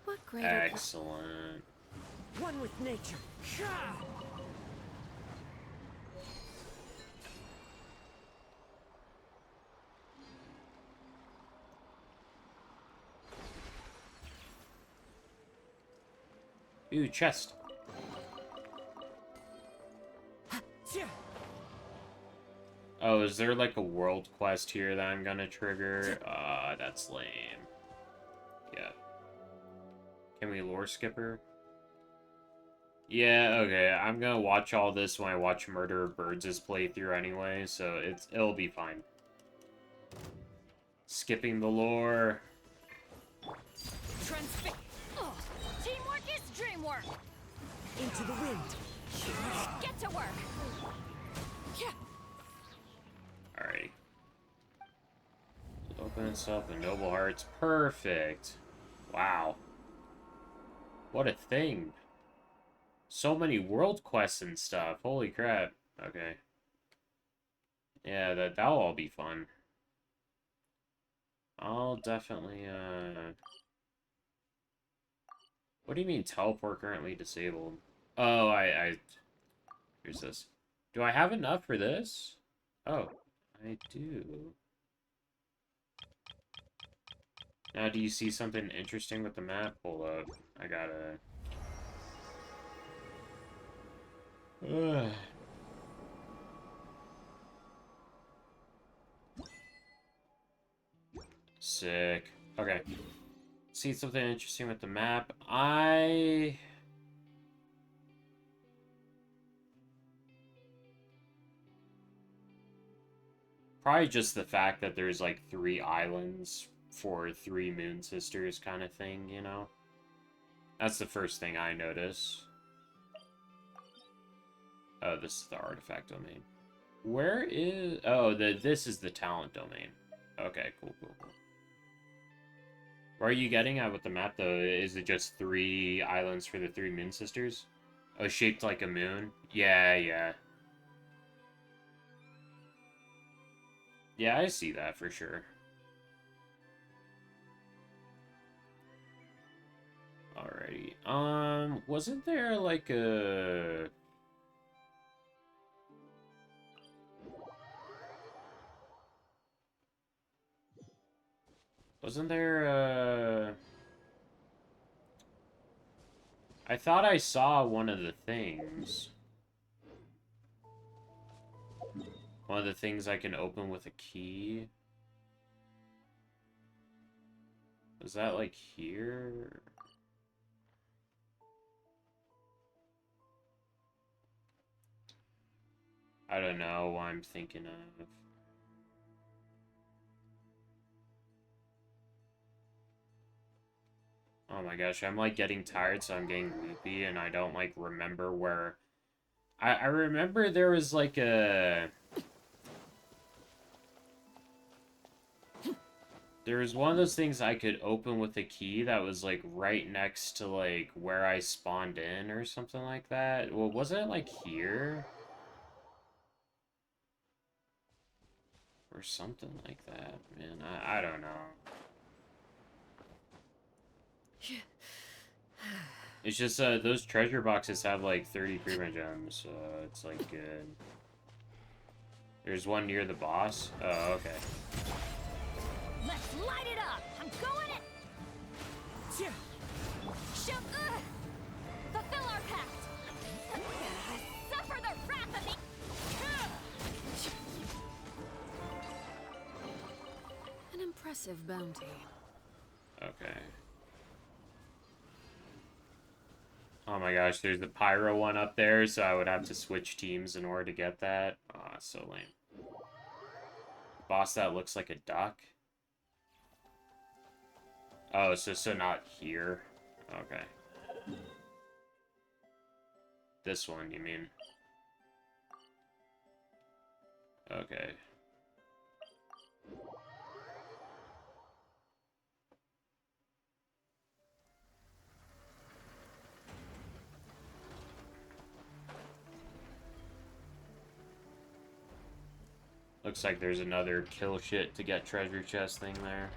What greater... Excellent. One with nature. Ooh, chest. Oh, is there like a world quest here that I'm gonna trigger? That's lame. Yeah. Can we lore skipper? Yeah, okay. I'm gonna watch all this when I watch Murder of Birds' playthrough anyway, so it'll be fine. Skipping the lore. Teamwork is dream work. Into the wind. Get to work. Alright. Open itself in Noble Hearts. Perfect. Wow. What a thing. So many world quests and stuff. Holy crap. Okay. Yeah, that'll all be fun. I'll definitely, What do you mean teleport currently disabled? Oh, Here's this. Do I have enough for this? Oh, I do. Now, do you see something interesting with the map? Hold up. I gotta... Sick. Okay. See something interesting with the map. Probably just the fact that there's like 3 islands for 3 moon sisters kind of thing, you know? That's the first thing I notice. Oh, this is the artifact domain. Where is... Oh, this is the talent domain. Okay, cool. Where are you getting at with the map, though? Is it just 3 islands for the 3 moon sisters? Oh, shaped like a moon? Yeah. Yeah, I see that for sure. Alrighty. Wasn't there like a... Wasn't there a... I thought I saw one of the things. One of the things I can open with a key. Was that like here? I don't know what I'm thinking of. Oh my gosh, I'm like getting tired, so I'm getting loopy, and I don't like remember where... I remember there was like a... There was one of those things I could open with a key that was like right next to like where I spawned in or something like that. Well, wasn't it like here? Or something like that, man. I don't know. It's just, those treasure boxes have, like, 30 prima gems, so it's, like, good. There's one near the boss? Oh, okay. Let's light it up. I'm going in. Fulfill our pact. Suffer the wrath of the... An impressive bounty. Okay. Oh my gosh, there's the pyro one up there, so I would have to switch teams in order to get that. Aw, so lame. Boss that looks like a duck? Oh, so not here? Okay. This one, you mean? Okay. Looks like there's another kill shit to get treasure chest thing there.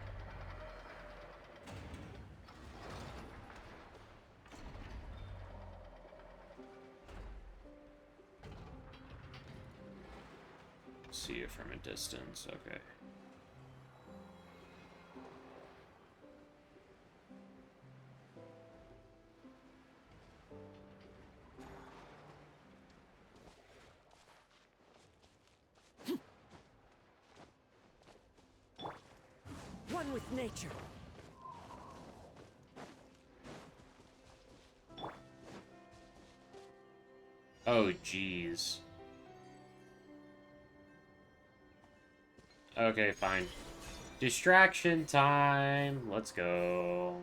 See it from a distance, okay. One with nature. Oh, jeez. Okay, fine. Distraction time. Let's go.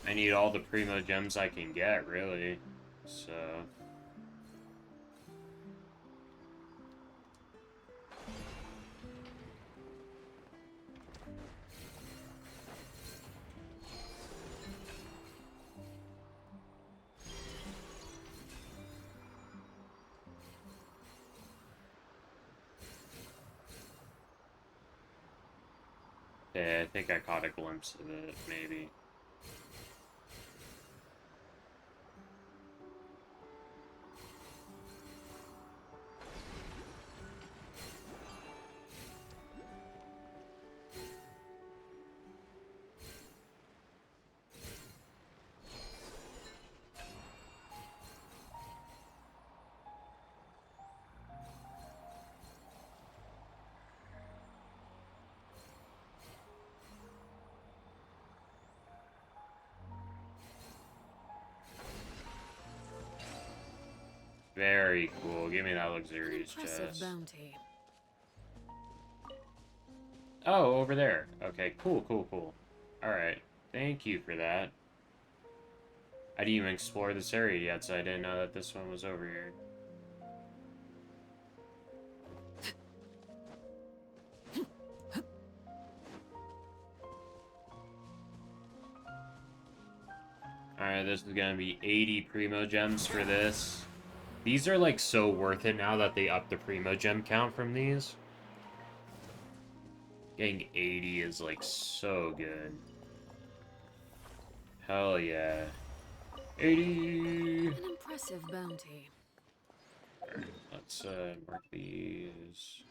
I need all the primo gems I can get, really. So... yeah, I think I caught a glimpse of it, maybe. Very cool. Give me that luxurious chest. Bounty. Oh, over there. Okay, cool, cool, cool. Alright. Thank you for that. I didn't even explore this area yet, so I didn't know that this one was over here. Alright, this is gonna be 80 Primo Gems for this. These are, like, so worth it now that they upped the Primo Gem count from these. Getting 80 is, like, so good. Hell yeah. 80! An impressive bounty. Alright, let's, mark these.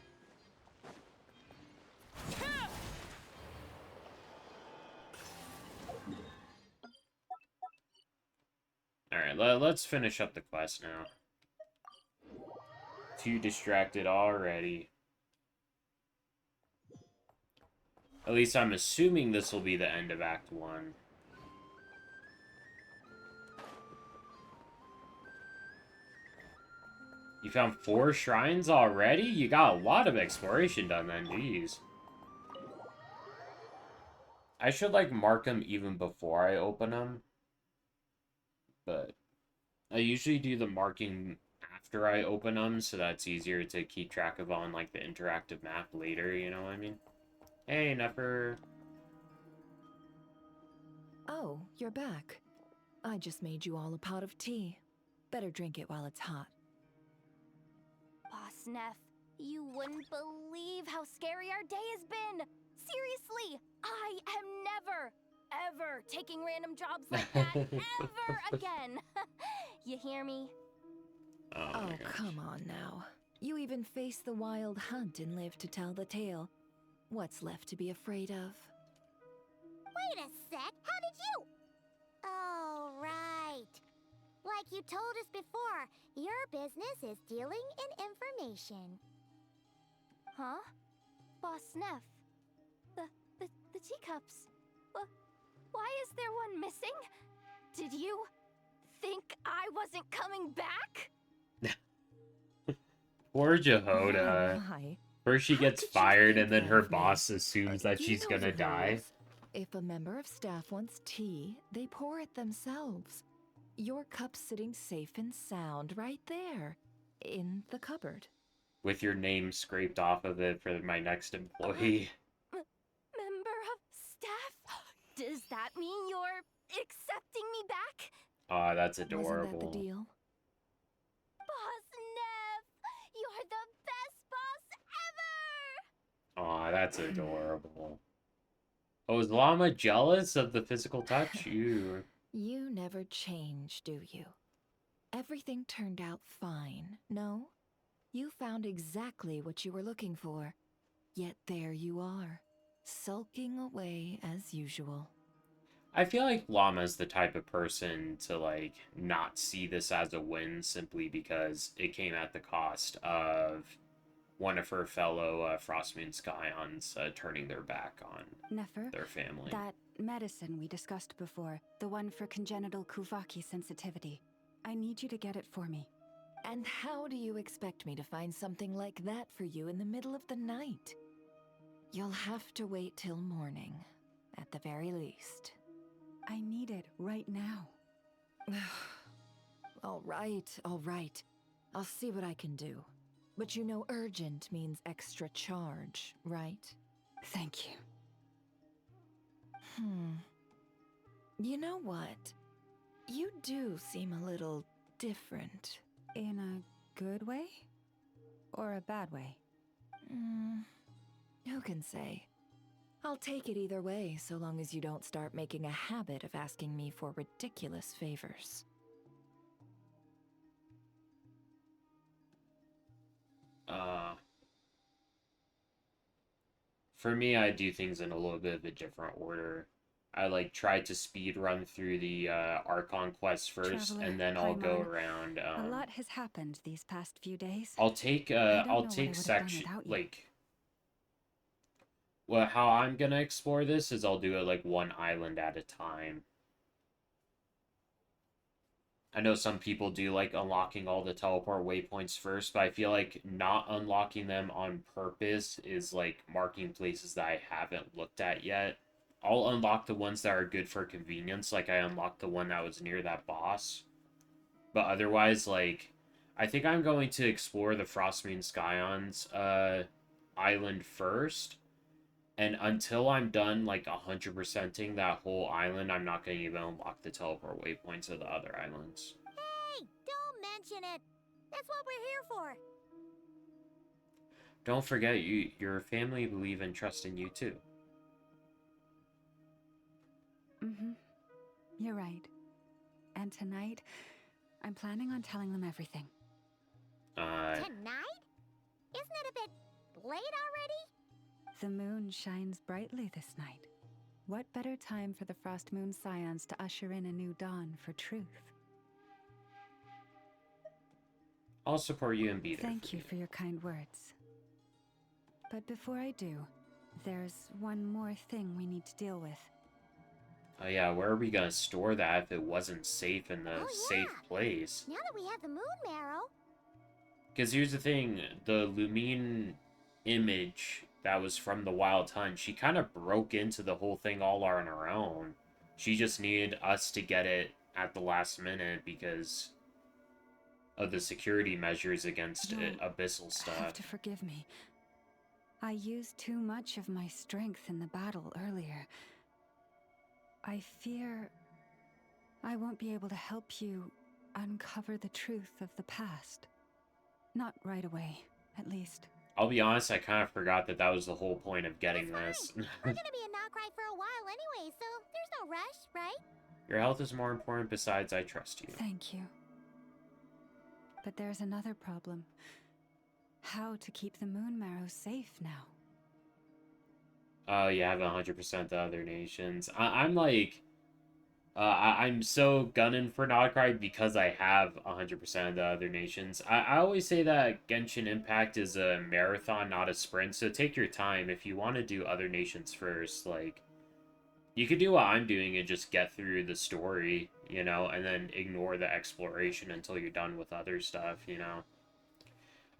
Alright, let's finish up the quest now. Too distracted already. At least I'm assuming this will be the end of Act 1. You found 4 shrines already? You got a lot of exploration done then, jeez. I should, like, mark them even before I open them. But I usually do the marking after I open them, so that's easier to keep track of on, like, the interactive map later, you know what I mean? Hey, Nepper. Oh, you're back. I just made you all a pot of tea. Better drink it while it's hot. Boss Neff, you wouldn't believe how scary our day has been! Seriously, I am never, ever taking random jobs like that ever again! You hear me? Oh, come on now. You even faced the wild hunt and lived to tell the tale. What's left to be afraid of? Wait a sec, how did you? Oh, right. Like you told us before, your business is dealing in information. Huh? Boss Neff, the teacups. Why is there one missing? Did you think I wasn't coming back? Poor Jehoda. My. First she How gets could you fired, think and then her of me? boss assumes that You she's know gonna the die. rules. If a member of staff wants tea, they pour it themselves. Your cup's sitting safe and sound right there, in the cupboard. With your name scraped off of it for my next employee. Member of staff? Does that mean you're accepting me back? Aw, that's Wasn't adorable. that the deal? Boss Neff! You're the best boss ever! Aw, that's adorable. Oh, is Llama jealous of the physical touch? Ew. You never change, do you? Everything turned out fine, no? You found exactly what you were looking for. Yet there you are, sulking away as usual. I feel like Llama's the type of person to, like, not see this as a win simply because it came at the cost of one of her fellow Frostmoon Scions turning their back on Nefer, their family. that medicine we discussed before, the one for congenital Kuvaki sensitivity, I need you to get it for me. And how do you expect me to find something like that for you in the middle of the night? You'll have to wait till morning, at the very least. I need it right now. All right. I'll see what I can do. But you know urgent means extra charge, right? Thank you. You know what? You do seem a little different. In a good way? Or a bad way? Who can say? I'll take it either way, so long as you don't start making a habit of asking me for ridiculous favors. For me, I do things in a little bit of a different order. I like try to speed run through the Archon quests first, Traveler, and then I'll go Paimon, around. a lot has happened these past few days. I'll take section like. Well, how I'm gonna explore this is I'll do it like one island at a time. I know some people do like unlocking all the teleport waypoints first, but I feel like not unlocking them on purpose is like marking places that I haven't looked at yet. I'll unlock the ones that are good for convenience, like I unlocked the one that was near that boss. But otherwise, like, I think I'm going to explore the Frostmoon Scions island first. And until I'm done, like, 100%ing that whole island, I'm not going to even unlock the teleport waypoints of the other islands. Hey, don't mention it. That's what we're here for. Don't forget, your family believe and trust in you, too. You're right. And tonight, I'm planning on telling them everything. Tonight? Isn't it a bit late already? The moon shines brightly this night. What better time for the Frostmoon Scions to usher in a new dawn for truth? I'll support you and be there. Thank you for your kind words. But before I do, there's one more thing we need to deal with. Oh yeah, where are we gonna store that if it wasn't safe in the safe place? Now that we have the moon marrow. Because here's the thing, the Lumine image that was from the Wild Hunt, she kind of broke into the whole thing all on her own. She just needed us to get it at the last minute because of the security measures against abyssal stuff. You have to forgive me. I used too much of my strength in the battle earlier. I fear I won't be able to help you uncover the truth of the past. Not right away, at least. I'll be honest, I kind of forgot that was the whole point of getting this. We're gonna be in Notcry for a while anyway, so there's no rush, right? Your health is more important, besides I trust you. Thank you. But there's another problem. How to keep the moon marrow safe now? You have 100% the other nations. I'm like... I'm so gunning for Notcry because I have 100% of the other nations. I always say that Genshin Impact is a marathon, not a sprint, so take your time. If you want to do other nations first, like... You could do what I'm doing and just get through the story, you know, and then ignore the exploration until you're done with other stuff, you know.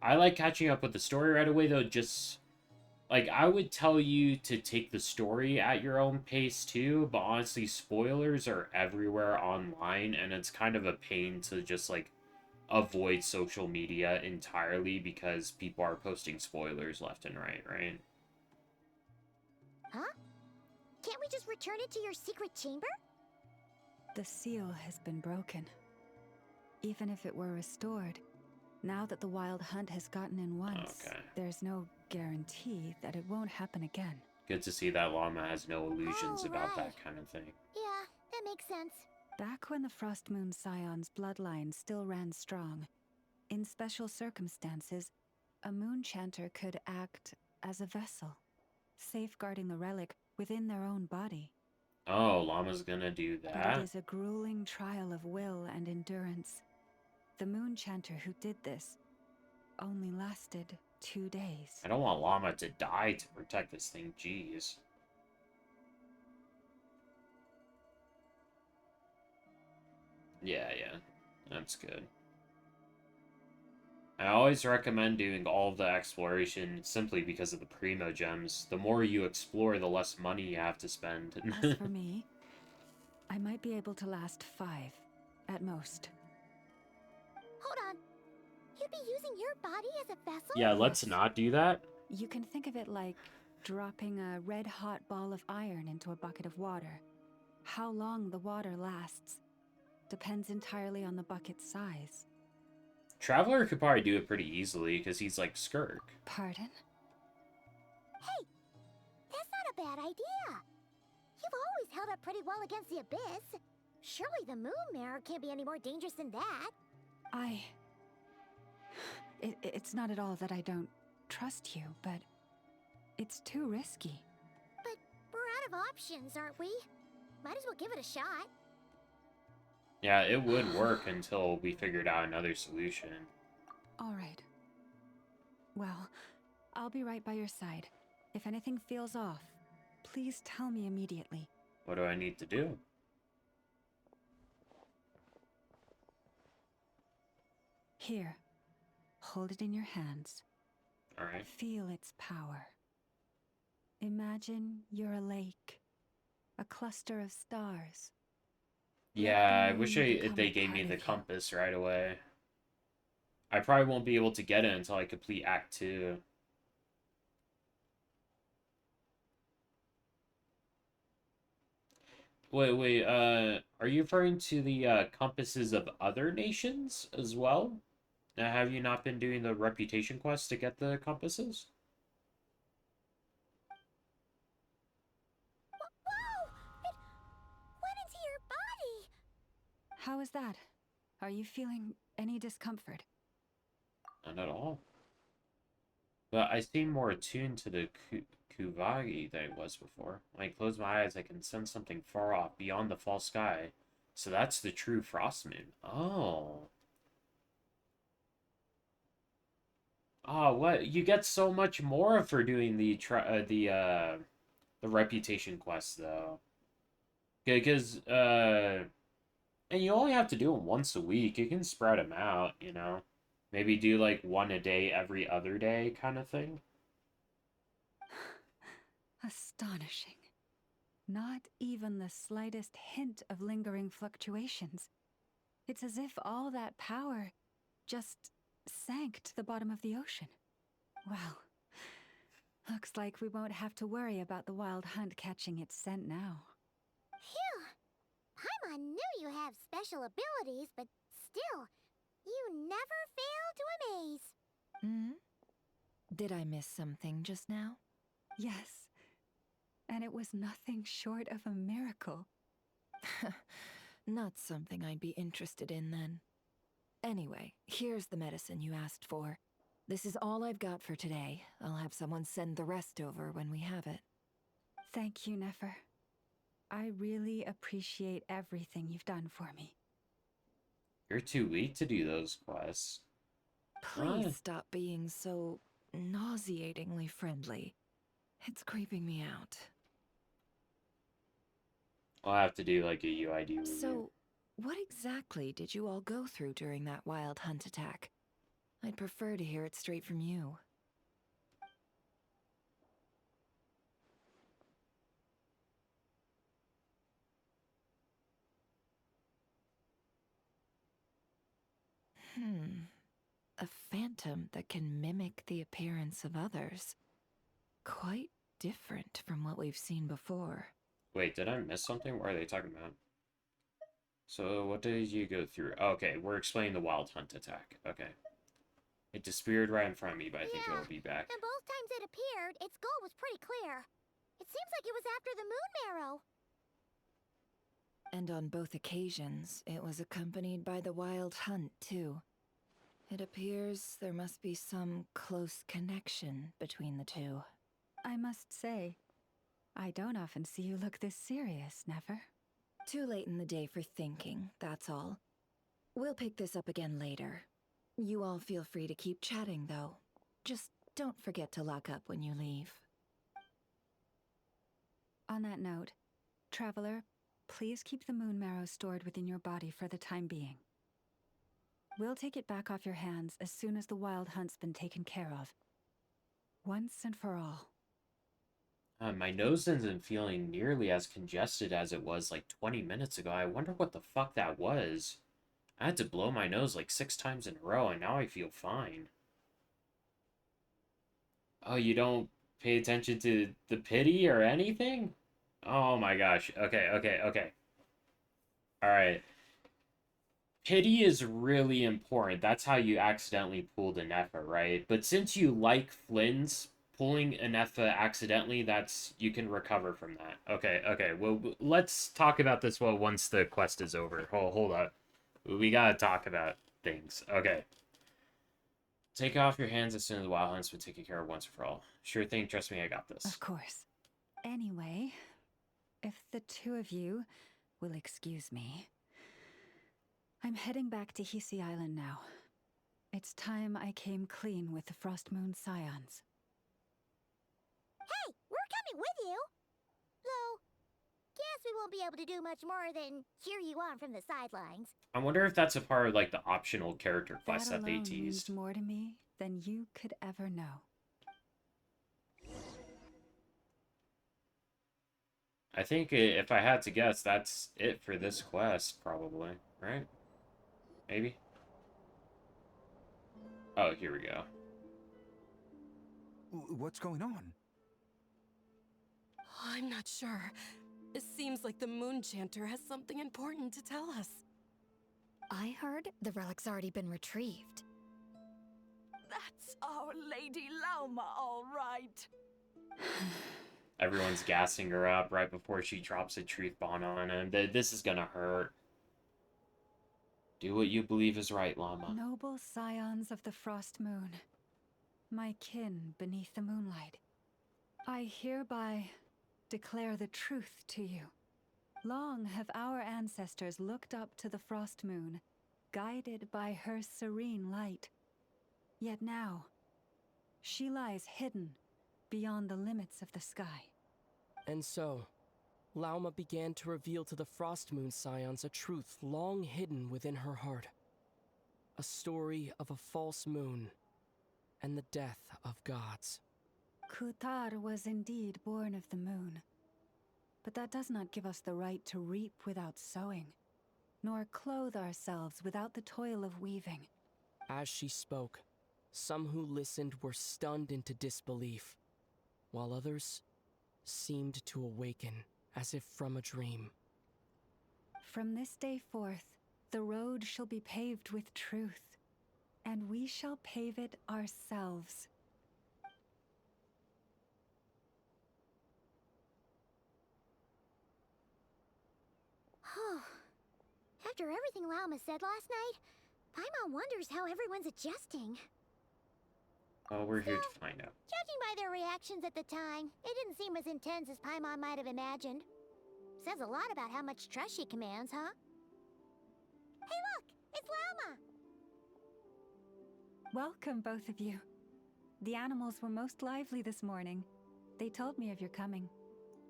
I like catching up with the story right away, though, just... Like, I would tell you to take the story at your own pace, too, but honestly, spoilers are everywhere online, and it's kind of a pain to just, like, avoid social media entirely because people are posting spoilers left and right, right? Huh? Can't we just return it to your secret chamber? The seal has been broken. Even if it were restored, now that the wild hunt has gotten in once, there's no guarantee that it won't happen again. Good to see that Llama has no illusions about that kind of thing. Yeah, that makes sense. Back when the Frost Moon Scion's bloodline still ran strong, in special circumstances, a moon chanter could act as a vessel, safeguarding the relic within their own body. Oh, Llama's gonna do But that? it is a grueling trial of will and endurance. The moon chanter who did this only lasted 2 days. I don't want Llama to die to protect this thing, jeez. Yeah, that's good. I always recommend doing all of the exploration simply because of the Primo Gems. The more you explore, the less money you have to spend. As for me, I might be able to last 5, at most. Hold on. You'd be using your body as a vessel? Yeah, let's not do that. You can think of it like dropping a red-hot ball of iron into a bucket of water. How long the water lasts depends entirely on the bucket's size. Traveler could probably do it pretty easily, because he's like Skirk. Pardon? Hey, that's not a bad idea. You've always held up pretty well against the abyss. Surely the moon mirror can't be any more dangerous than that. It's not at all that I don't trust you, but it's too risky. But we're out of options, aren't we? Might as well give it a shot. Yeah, it would work until we figured out another solution. All right. Well, I'll be right by your side. If anything feels off, please tell me immediately. What do I need to do? Here. Hold it in your hands. All right. Feel its power. Imagine you're a lake, a cluster of stars. Yeah, I wish they gave me the compass right away. I probably won't be able to get it until I complete Act 2. Wait, are you referring to the compasses of other nations as well? Have you not been doing the reputation quest to get the compasses? Whoa! It went into your body! How is that? Are you feeling any discomfort? Not at all. But I seem more attuned to the Kuvagi than I was before. When I close my eyes, I can sense something far off, beyond the fall sky. So that's the true Frost Moon. Oh. Oh, what? You get so much more for doing the reputation quest, though. Because, and you only have to do them once a week. You can spread them out, you know? Maybe do, like, one a day every other day kind of thing. Astonishing. Not even the slightest hint of lingering fluctuations. It's as if all that power just sank to the bottom of the ocean. Well, looks like we won't have to worry about the wild hunt catching its scent now. Phew! Paimon knew you have special abilities, but still, you never fail to amaze. Hmm? Did I miss something just now? Yes. And it was nothing short of a miracle. Not something I'd be interested in, then. Anyway, here's the medicine you asked for. This is all I've got for today. I'll have someone send the rest over when we have it. Thank you, Nefer. I really appreciate everything you've done for me. You're too weak to do those quests. Please stop being so nauseatingly friendly. It's creeping me out. I'll have to do like a UID review. So, what exactly did you all go through during that wild hunt attack? I'd prefer to hear it straight from you. A phantom that can mimic the appearance of others. Quite different from what we've seen before. Wait, did I miss something? What are they talking about? So, what did you go through? Okay, we're explaining the wild hunt attack. Okay. It disappeared right in front of me, but I think it'll be back. And both times it appeared, its goal was pretty clear. It seems like it was after the moon marrow. And on both occasions, it was accompanied by the wild hunt, too. It appears there must be some close connection between the two. I must say, I don't often see you look this serious, Never. Too late in the day for thinking, that's all. We'll pick this up again later. You all feel free to keep chatting, though. Just don't forget to lock up when you leave. On that note, Traveler, please keep the moon marrow stored within your body for the time being. We'll take it back off your hands as soon as the wild hunt's been taken care of. Once and for all. My nose isn't feeling nearly as congested as it was like 20 minutes ago. I wonder what the fuck that was. I had to blow my nose like 6 times in a row, and now I feel fine. Oh, you don't pay attention to the pity or anything? Oh my gosh. Okay. Alright. Pity is really important. That's how you accidentally pulled an Effa, right? But since you like Flynn's, pulling an Effa accidentally, you can recover from that. Okay. Well, let's talk about this once the quest is over. Hold up. We gotta talk about things. Okay. Take off your hands as soon as the wild hunt's been taken care of once and for all. Sure thing, trust me, I got this. Of course. Anyway, if the two of you will excuse me, I'm heading back to Hisi Island now. It's time I came clean with the Frost Moon Scions. Hey, we're coming with you! Though, guess we won't be able to do much more than cheer you on from the sidelines. I wonder if that's a part of like the optional character quest that they alone teased. Means more to me than you could ever know. I think if I had to guess, that's it for this quest, probably, right? Maybe? Oh, here we go. What's going on? I'm not sure. It seems like the Moon Chanter has something important to tell us. I heard the relic's already been retrieved. That's our Lady Lauma, all right. Everyone's gassing her up right before she drops a truth bomb on him. This is gonna hurt. Do what you believe is right, Llama. Noble scions of the Frost Moon, my kin beneath the moonlight, I hereby declare the truth to you. Long have our ancestors looked up to the Frost Moon, guided by her serene light. Yet now, she lies hidden beyond the limits of the sky. And so, Lauma began to reveal to the Frost Moon Scions a truth long hidden within her heart. A story of a false moon and the death of gods. Kutar was indeed born of the moon. But that does not give us the right to reap without sowing, nor clothe ourselves without the toil of weaving. As she spoke, some who listened were stunned into disbelief, while others seemed to awaken as if from a dream. From this day forth, the road shall be paved with truth, and we shall pave it ourselves. After everything Lauma said last night, Paimon wonders how everyone's adjusting. Oh, we're here to find out. Judging by their reactions at the time, it didn't seem as intense as Paimon might have imagined. Says a lot about how much trust she commands, huh? Hey look! It's Lauma! Welcome, both of you. The animals were most lively this morning. They told me of your coming.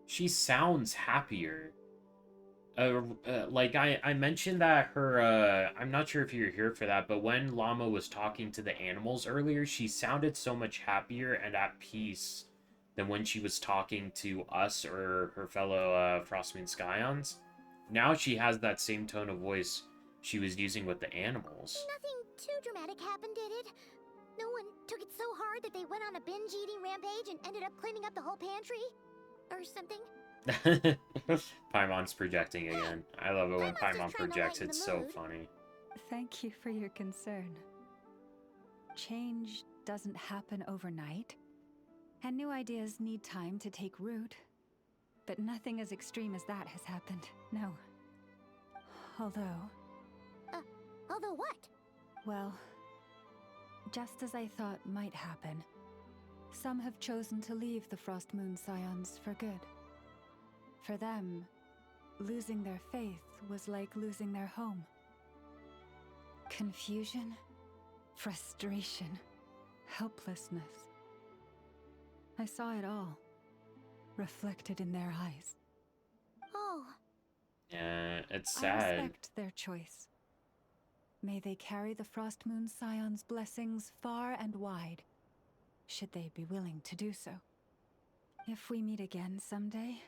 She sounds happier. Like I mentioned that her, I'm not sure if you're here for that, but when Llama was talking to the animals earlier, she sounded so much happier and at peace than when she was talking to us or her fellow, Frostmoon Scions. Now she has that same tone of voice she was using with the animals. Nothing too dramatic happened, did it? No one took it so hard that they went on a binge-eating rampage and ended up cleaning up the whole pantry? Or something? Paimon's projecting again. I love it when Paimon's Paimon projects, it's so funny. Thank you for your concern. Change doesn't happen overnight, and new ideas need time to take root. But nothing as extreme as that has happened, no. Although... although what? Well, just as I thought might happen, some have chosen to leave the Frostmoon Scions for good. For them, losing their faith was like losing their home. Confusion, frustration, helplessness. I saw it all, reflected in their eyes. Oh. Yeah, it's I sad. respect their choice. May they carry the Frostmoon Scion's blessings far and wide, should they be willing to do so. If we meet again someday,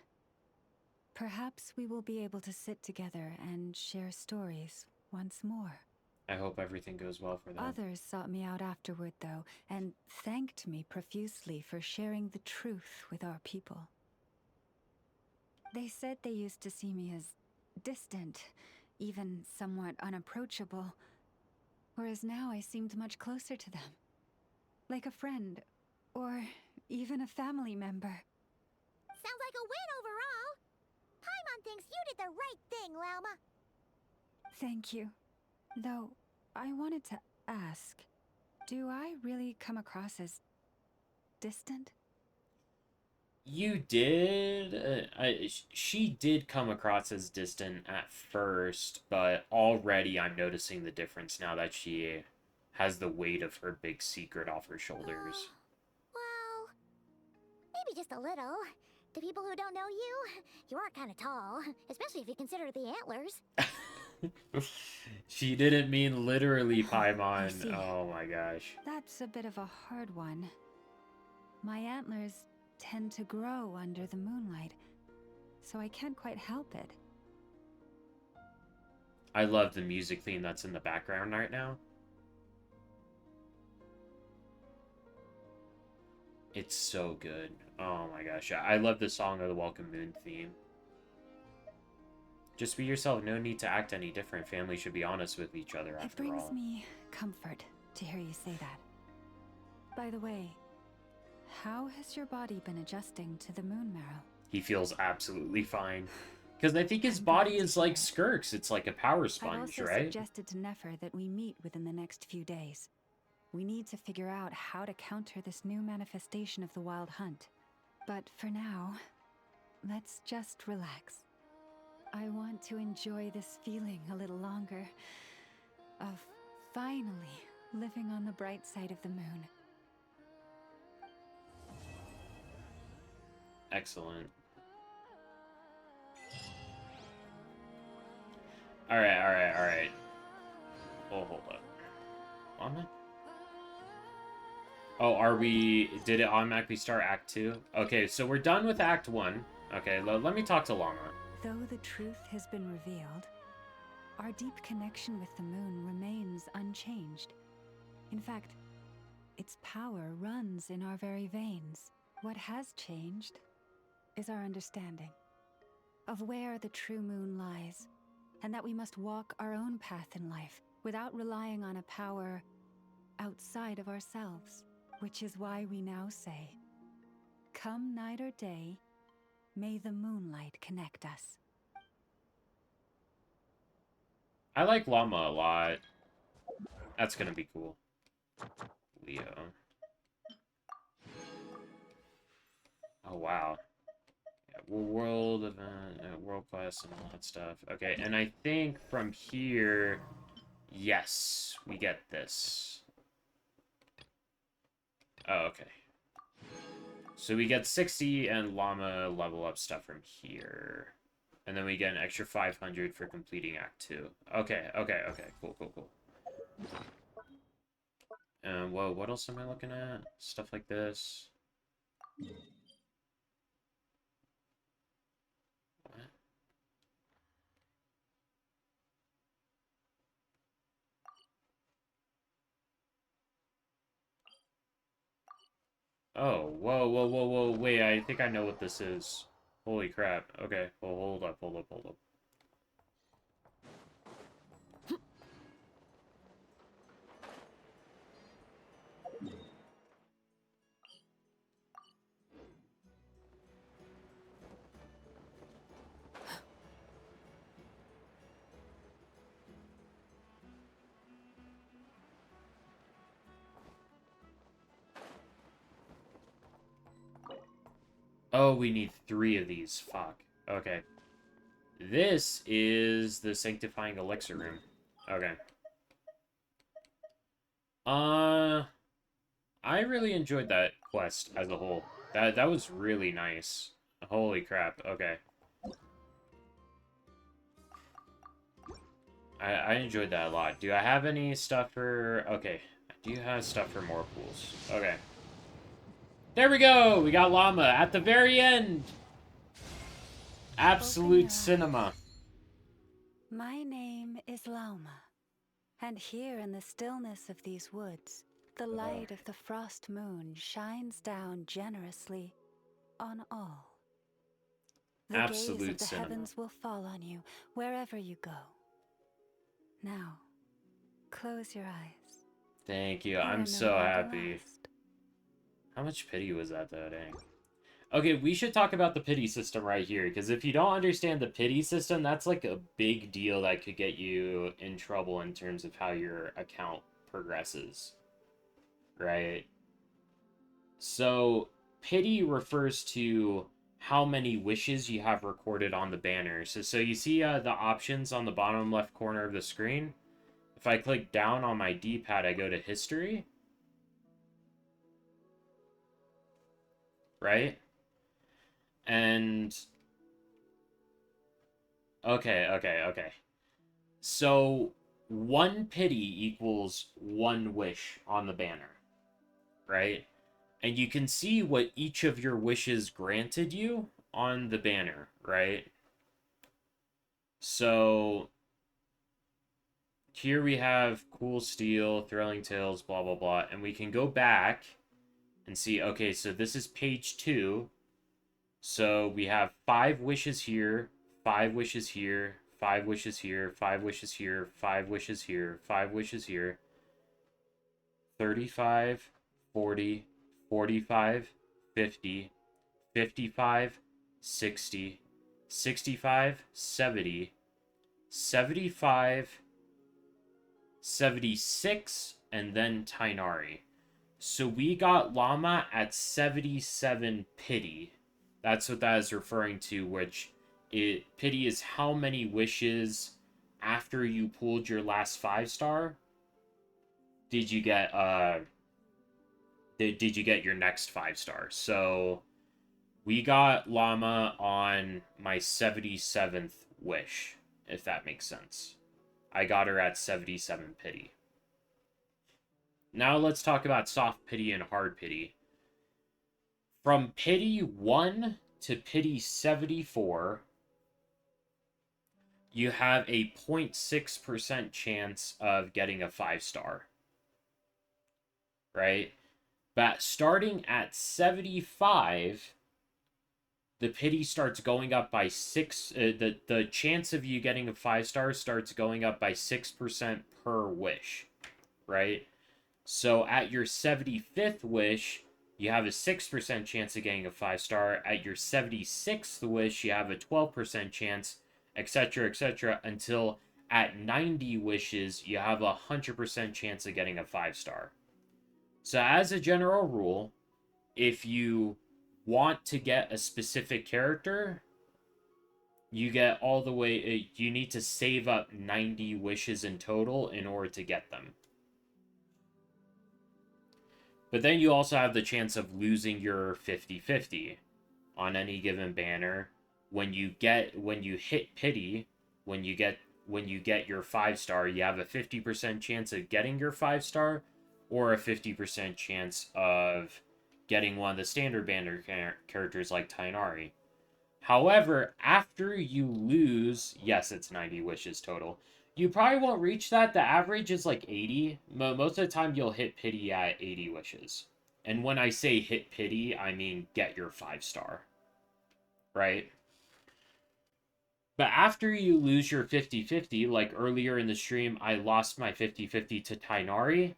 perhaps we will be able to sit together and share stories once more. I hope everything goes well for them. Others sought me out afterward, though, and thanked me profusely for sharing the truth with our people. They said they used to see me as distant, even somewhat unapproachable, whereas now I seemed much closer to them. Like a friend, or even a family member. Sounds like a win overall! Paimon thinks you did the right thing, Lauma. Thank you. Though, I wanted to ask, do I really come across as distant? You did. She did come across as distant at first, but already I'm noticing the difference now that she has the weight of her big secret off her shoulders. Well, maybe just a little. To people who don't know you, you are kind of tall, especially if you consider the antlers. She didn't mean literally, Paimon. Oh my gosh. That's a bit of a hard one. My antlers tend to grow under the moonlight, so I can't quite help it. I love the music theme that's in the background right now. It's so good. Oh my gosh. I love the song of the Welcome Moon theme. Just be yourself. No need to act any different. Family should be honest with each other after all. It brings me comfort to hear you say that. By the way, how has your body been adjusting to the moon marrow? He feels absolutely fine. Because I think his body is like Skirk's. It's like a power sponge, I've also right? suggested to Nefer that we meet within the next few days. We need to figure out how to counter this new manifestation of the Wild Hunt. But for now, let's just relax. I want to enjoy this feeling a little longer of finally living on the bright side of the moon. Excellent. Alright. Oh, hold up. On. Oh, are we... Did it automatically start Act 2? Okay, so we're done with Act 1. Okay, let me talk to Llama. Though the truth has been revealed, our deep connection with the moon remains unchanged. In fact, its power runs in our very veins. What has changed is our understanding of where the true moon lies, and that we must walk our own path in life without relying on a power outside of ourselves. Which is why we now say, come night or day, may the moonlight connect us. I like Llama a lot. That's gonna be cool. Leo. Oh, wow. Yeah, world event, world class and all that stuff. Okay, and I think from here, yes, we get this. Oh, okay. So we get 60 and Llama level up stuff from here. And then we get an extra 500 for completing Act 2. Okay, okay, okay. Cool, cool, cool. Whoa, what else am I looking at? Stuff like this. What? Oh, whoa, whoa, whoa, whoa, wait, I think I know what this is. Holy crap. Okay, well, hold up, hold up, hold up. Oh, we need 3 of these. Fuck. Okay. This is the Sanctifying Elixir Room. Okay. I really enjoyed that quest as a whole. That was really nice. Holy crap. Okay. I enjoyed that a lot. Do I have any stuff for... Okay. I do have stuff for more pools. Okay. There we go! We got Llama at the very end! Absolute cinema. My name is Lauma, and here in the stillness of these woods, the light of the frost moon shines down generously on all. The Absolute gaze of the cinema. heavens will fall on you wherever you go. Now, close your eyes. Thank you. They I'm are so no longer happy. lost. How much pity was that, though? Dang. Okay, we should talk about the pity system right here, because if you don't understand the pity system, that's like a big deal that could get you in trouble in terms of how your account progresses. Right? So, pity refers to how many wishes you have recorded on the banner. So you see the options on the bottom left corner of the screen? If I click down on my D-pad, I go to history. Right? And... Okay. So, 1 pity equals 1 wish on the banner. Right? And you can see what each of your wishes granted you on the banner, right? So, here we have Cool Steel, Thrilling Tales, blah, blah, blah. And we can go back and see, okay, so this is page 2. So we have 5 wishes here, 5 wishes here, 5 wishes here, 5 wishes here, 5 wishes here, 5 wishes here. 35, 40, 45, 50, 55, 60, 65, 70, 75, 76, and then Tainari. So we got Llama at 77 pity. That's what that is referring to, which pity is how many wishes after you pulled your last 5-star did you get did you get your next 5-star. So we got Llama on my 77th wish, if that makes sense. I got her at 77 pity. Now let's talk about soft pity and hard pity. From pity 1 to pity 74, you have a 0.6% chance of getting a 5-star. Right? But starting at 75, the pity starts going up by 6. The chance of you getting a 5-star starts going up by 6% per wish. Right? So at your 75th wish, you have a 6% chance of getting a 5-star. At your 76th wish, you have a 12% chance, etc., etc., until at 90 wishes, you have a 100% chance of getting a 5-star. So as a general rule, if you want to get a specific character, you get all the way... You need to save up 90 wishes in total in order to get them. But then you also have the chance of losing your 50-50 on any given banner when you hit pity, when you get your 5-star, you have a 50% chance of getting your 5-star, or a 50% chance of getting one of the standard banner characters like Tainari. However, after you lose, yes, it's 90 wishes total. You probably won't reach that. The average is like 80. Most of the time, you'll hit pity at 80 wishes. And when I say hit pity, I mean get your 5-star. Right? But after you lose your 50-50, like earlier in the stream, I lost my 50-50 to Tainari.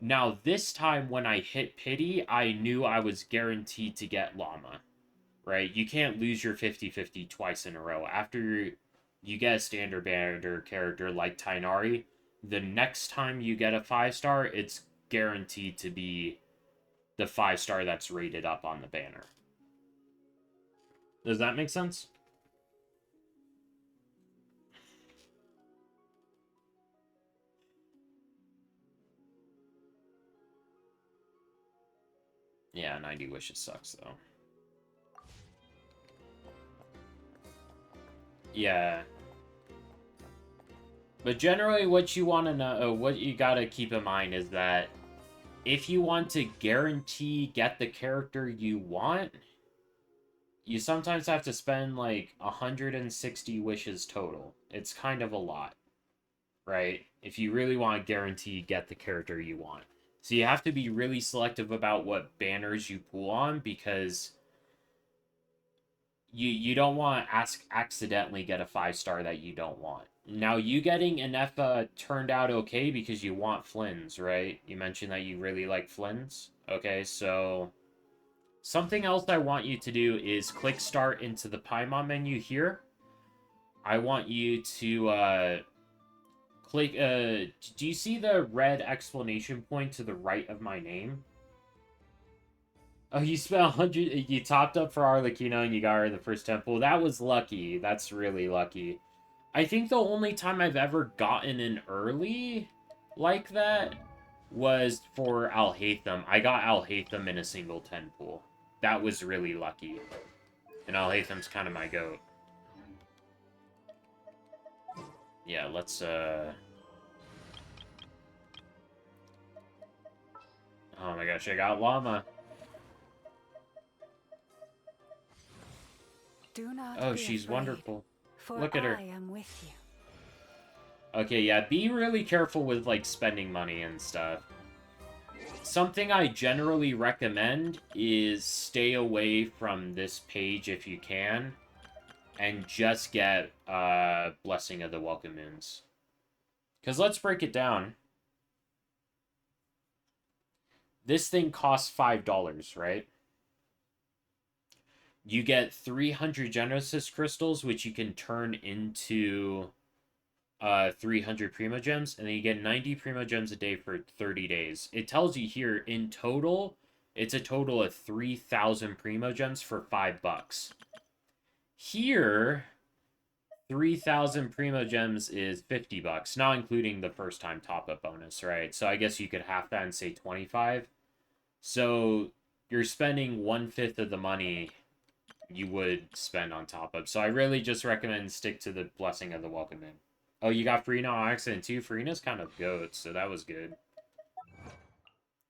Now, this time when I hit pity, I knew I was guaranteed to get Llama. Right? You can't lose your 50-50 twice in a row. After you get a standard banner character like Tainari, the next time you get a 5-star, it's guaranteed to be the 5-star that's rated up on the banner. Does that make sense? Yeah, 90 wishes sucks, though. Yeah. But generally, what you want to know, what you gotta keep in mind is that if you want to guarantee get the character you want, you sometimes have to spend like 160 wishes total. It's kind of a lot, right? If you really want to guarantee get the character you want. So you have to be really selective about what banners you pull on, because you don't want to accidentally get a 5-star that you don't want. Now, you getting an Effa turned out okay because you want Flynn's, right? You mentioned that you really like Flynn's. Okay, so something else I want you to do is click start into the Paimon menu here. I want you to click, do you see the red exclamation point to the right of my name? Oh, you spent 100, you topped up for Arlecchino and you got her in the first temple. That was lucky. That's really lucky. I think the only time I've ever gotten an early like that was for Alhaitham. I got Alhaitham in a single 10 pool. That was really lucky. And Alhaitham's kind of my goat. Yeah, let's, oh my gosh, I got Llama. Do not oh, be she's afraid, wonderful. for Look at her. I am with you. Okay, yeah, be really careful with, like, spending money and stuff. Something I generally recommend is stay away from this page if you can, and just get Blessing of the Welkin Moons. Because let's break it down. This thing costs $5, right? You get 300 Genesis crystals, which you can turn into 300 Primo Gems, and then you get 90 Primo Gems a day for 30 days. It tells you here, in total, it's a total of 3,000 Primo Gems for $5. Here, 3,000 Primo Gems is $50, not including the first time top-up bonus, right? So I guess you could half that and say 25. So you're spending 1/5 of the money you would spend on top-up. So I really just recommend stick to the Blessing of the Welkin Moon. Oh, you got Frina on accident too? Frina's kind of goat, so that was good.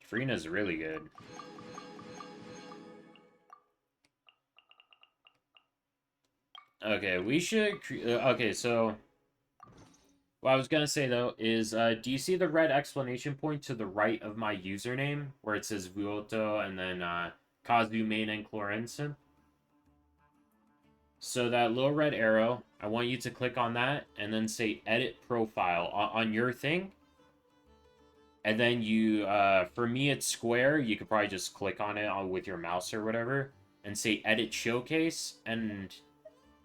Frina's really good. Okay, we should... okay, so... what I was gonna say, though, is... do you see the red exclamation point to the right of my username? Where it says Vuoto and then Kazu, Main, and Clorenson? So that little red arrow, I want you to click on that and then say edit profile on your thing. And then you, for me it's square, you could probably just click on it with your mouse or whatever and say edit showcase. And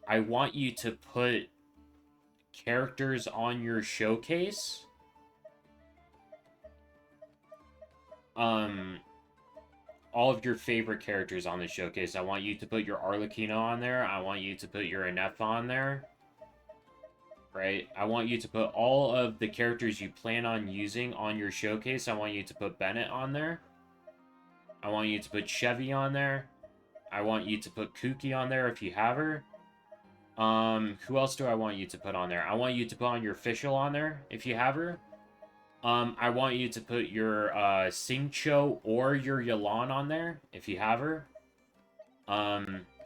I want you to put characters on your showcase. All of your favorite characters on the showcase. I want you to put your Arlecchino on there. I want you to put your Inef on there. Right? I want you to put all of the characters you plan on using on your showcase. I want you to put Bennett on there. I want you to put Chevy on there. I want you to put Kuki on there if you have her. Who else do I want you to put on there? I want you to put on your official on there, if you have her. I want you to put your, Singcho or your Yalan on there, if you have her.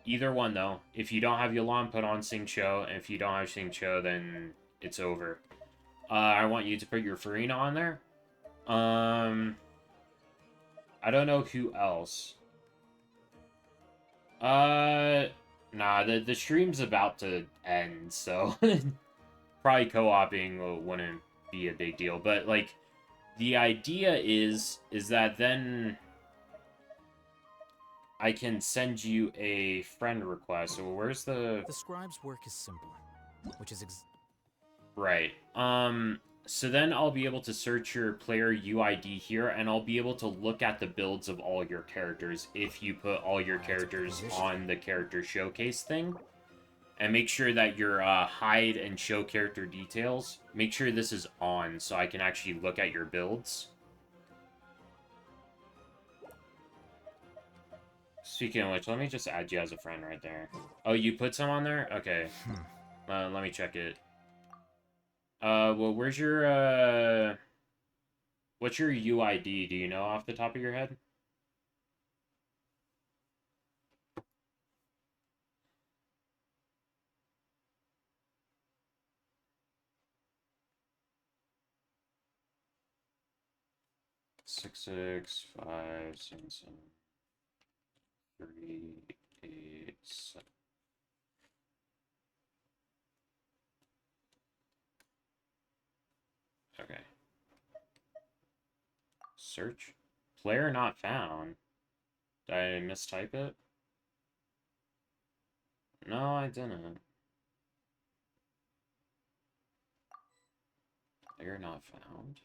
Either one, though. If you don't have Yalan, put on Singcho, and if you don't have Singcho, then it's over. I want you to put your Farina on there. I don't know who else. Nah, the stream's about to end, so probably co-oping wouldn't be a big deal. But, like, the idea is that then I can send you a friend request. So where's the... The scribe's work is simple, which is Right. So then I'll be able to search your player UID here, and I'll be able to look at the builds of all your characters if you put all your characters on the character showcase thing. And make sure that your hide and show character details, make sure this is on so I can actually look at your builds. Speaking of which, let me just add you as a friend right there. Oh, you put some on there? Okay. Let me check it. Well, where's your, what's your UID? Do you know off the top of your head? Six, 5, 7, 7, 3, 8, 7. Okay. Search. Player not found. Did I mistype it? No, I didn't. Player not found.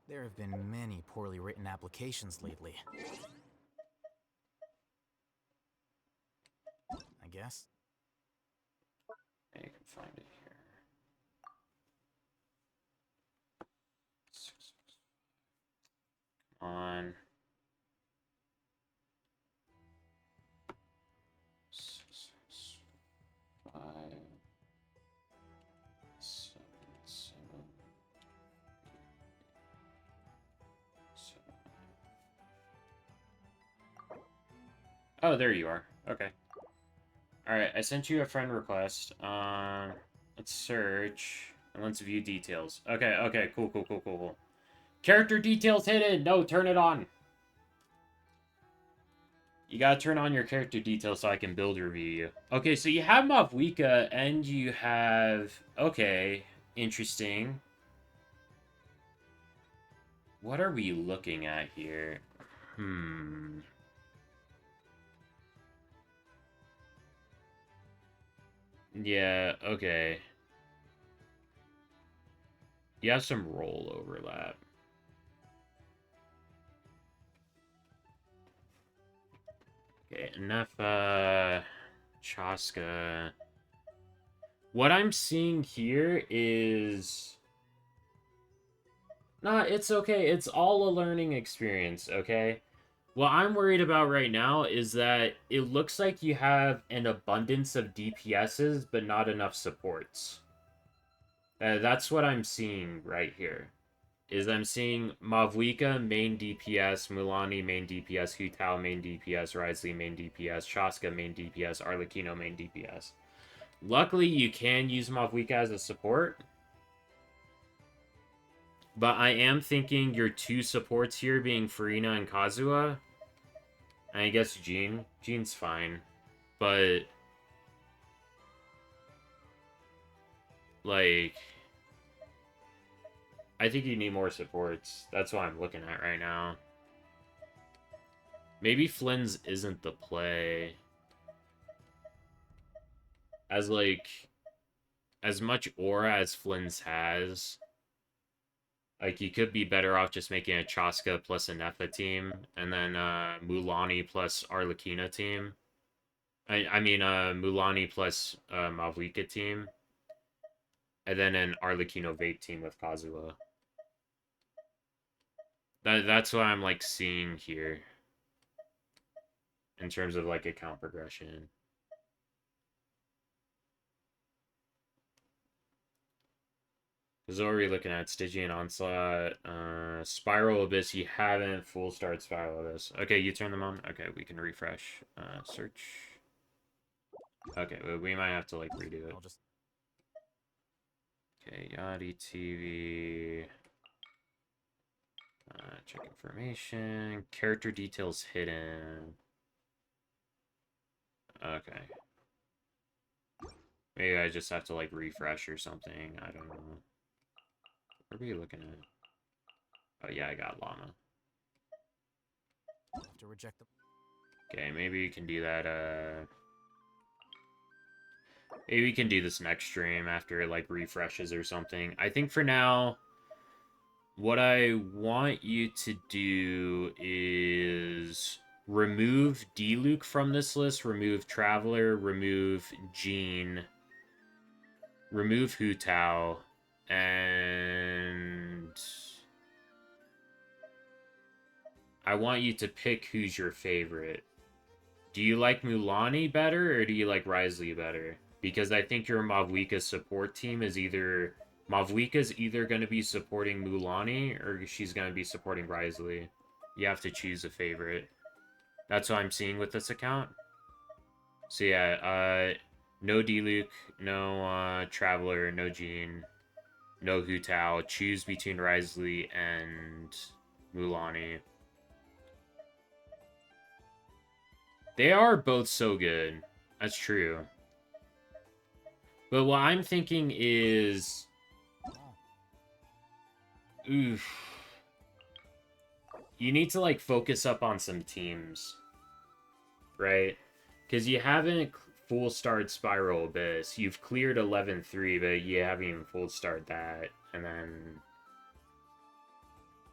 There have been many poorly written applications lately. I guess. You can find it here. 6, 6. Come on. 6, 6, 5, 7, 7, 7. Oh, there you are. Okay. Alright, I sent you a friend request. Let's search, and let's view details. Okay, cool. Character details hidden! No, turn it on! You gotta turn on your character details so I can build review you. Okay, so you have Mavwika, and you have... Okay, interesting. What are we looking at here? Yeah, okay. You have some role overlap. Okay, enough, Chaska. What I'm seeing here is... Nah, it's okay. It's all a learning experience, okay? What I'm worried about right now is that it looks like you have an abundance of DPSs, but not enough supports. That's what I'm seeing right here. Is I'm seeing Mavwika, main DPS, Mulani, main DPS, Hu Tao, main DPS, Risley, main DPS, Chaska, main DPS, Arlecchino, main DPS. Luckily, you can use Mavwika as a support. But I am thinking your two supports here being Farina and Kazuha. And I guess Jean. Jean's fine. But... like... I think you need more supports. That's what I'm looking at right now. Maybe Flynn's isn't the play. As, like... as much aura as Flynn's has... like, you could be better off just making a Chaska plus a Nefa team, and then Mulani plus Arlecchino team. I mean, Mulani plus Mavwika team. And then an Arlecchino Vape team with Kazuha. That's what I'm, like, seeing here. In terms of, like, account progression. Because what are we looking at? Stygian Onslaught, Spiral Abyss. You haven't full start Spiral Abyss. Okay, you turn them on. Okay, we can refresh. Search. Okay, we might have to like redo it. Okay, Yachty TV. Check information. Character details hidden. Okay. Maybe I just have to like refresh or something. I don't know. What are we looking at? Oh yeah, I got llama. Have to reject them. Okay, maybe you can do that. Maybe we can do this next stream after it like refreshes or something. I think for now, what I want you to do is remove D-Luke from this list, remove Traveler, remove Jean, remove Hu Tao, and I want you to pick who's your favorite. Do you like Mulaney better, or do you like Risley better? Because I think your Mavwika support team is either... Mavwika's either going to be supporting Mulaney, or she's going to be supporting Risley. You have to choose a favorite. That's what I'm seeing with this account. So yeah, no D-Luke, no Traveler, no Jean, no Hu Tao. Choose between Risley and Mulaney. They are both so good. That's true. But what I'm thinking is... Oof. You need to, like, focus up on some teams. Right? Because you haven't full starred Spiral Abyss. You've cleared 11-3, but you haven't even full starred that. And then...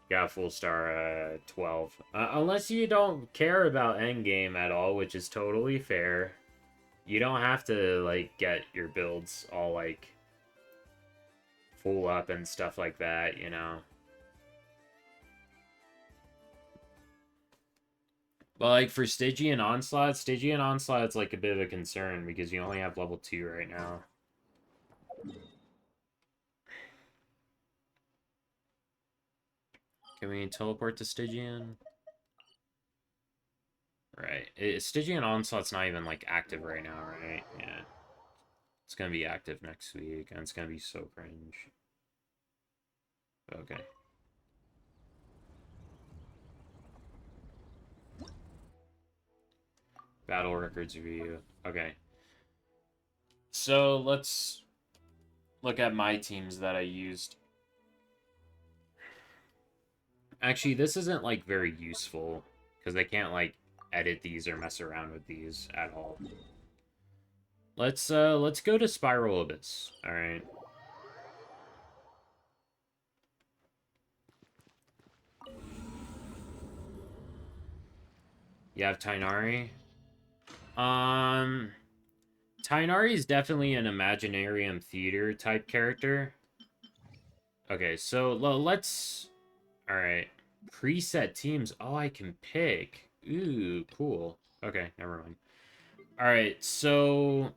got full star 12. Unless you don't care about endgame at all, which is totally fair. You don't have to, like, get your builds all, like, full up and stuff like that, you know? But, like, for Stygian Onslaught's, like, a bit of a concern because you only have level 2 right now. Can we teleport to Stygian? Right. Stygian Onslaught's not even, like, active right now, right? Yeah. It's gonna be active next week, and it's gonna be so cringe. Okay. Battle records review. Okay. So, let's look at my teams that I used. Actually, this isn't, like, very useful, because I can't, like, edit these or mess around with these at all. Let's go to Spiral Abyss, alright? You have Tainari? Tainari is definitely an Imaginarium Theater type character. Okay, so let's... Alright. Preset teams. Oh, I can pick. Ooh, cool. Okay, never mind. Alright, so...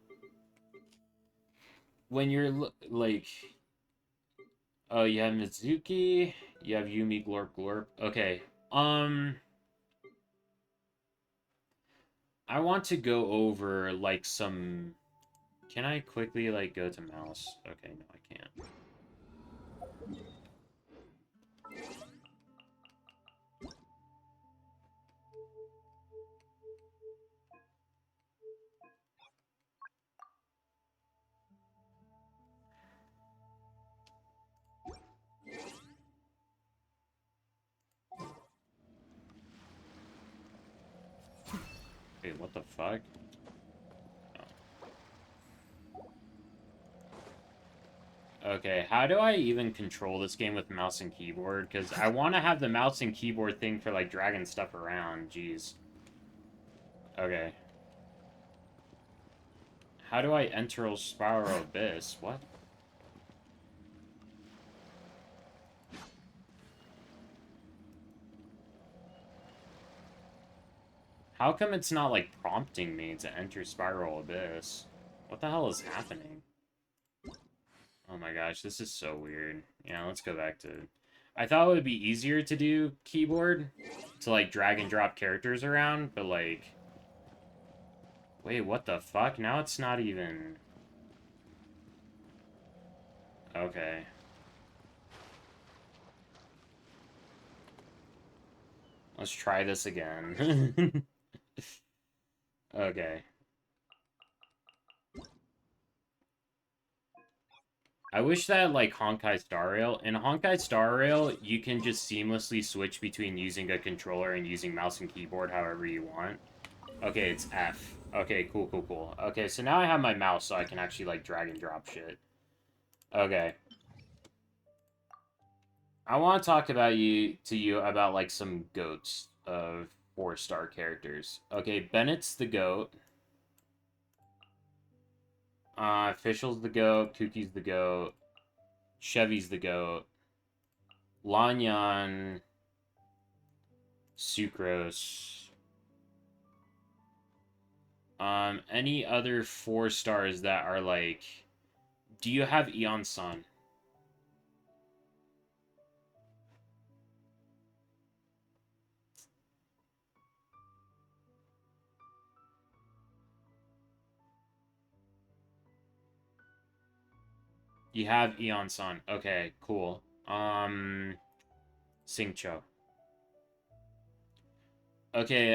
When you're, like... Oh, you have Mizuki. You have Yumi Glorp Glorp. Okay, I want to go over, like, some... Can I quickly, like, go to mouse? Okay, no, I can't. Wait, what the fuck? Okay, how do I even control this game with mouse and keyboard? Because I want to have the mouse and keyboard thing for, like, dragging stuff around. Jeez. Okay. How do I enter a Spiral Abyss? What? How come it's not, like, prompting me to enter Spiral Abyss? What the hell is happening? Oh my gosh, this is so weird. Yeah, let's go back to... I thought it would be easier to do keyboard, to, like, drag and drop characters around, but, like... Wait, what the fuck? Now it's not even... Okay. Let's try this again. Okay. I wish that, like, Honkai Star Rail... In Honkai Star Rail, you can just seamlessly switch between using a controller and using mouse and keyboard however you want. Okay, it's F. Okay, cool, cool, cool. Okay, so now I have my mouse so I can actually, like, drag and drop shit. Okay. I want to talk about you about, like, some goats of 4-star characters. Okay, Bennett's the goat. Fischl's the goat. Kuki's the goat. Chevy's the goat. Lanyan. Sucrose. Any other 4 stars that are, like... Do you have Eon-san? You have Eon-san. Okay, cool. Singcho. Okay,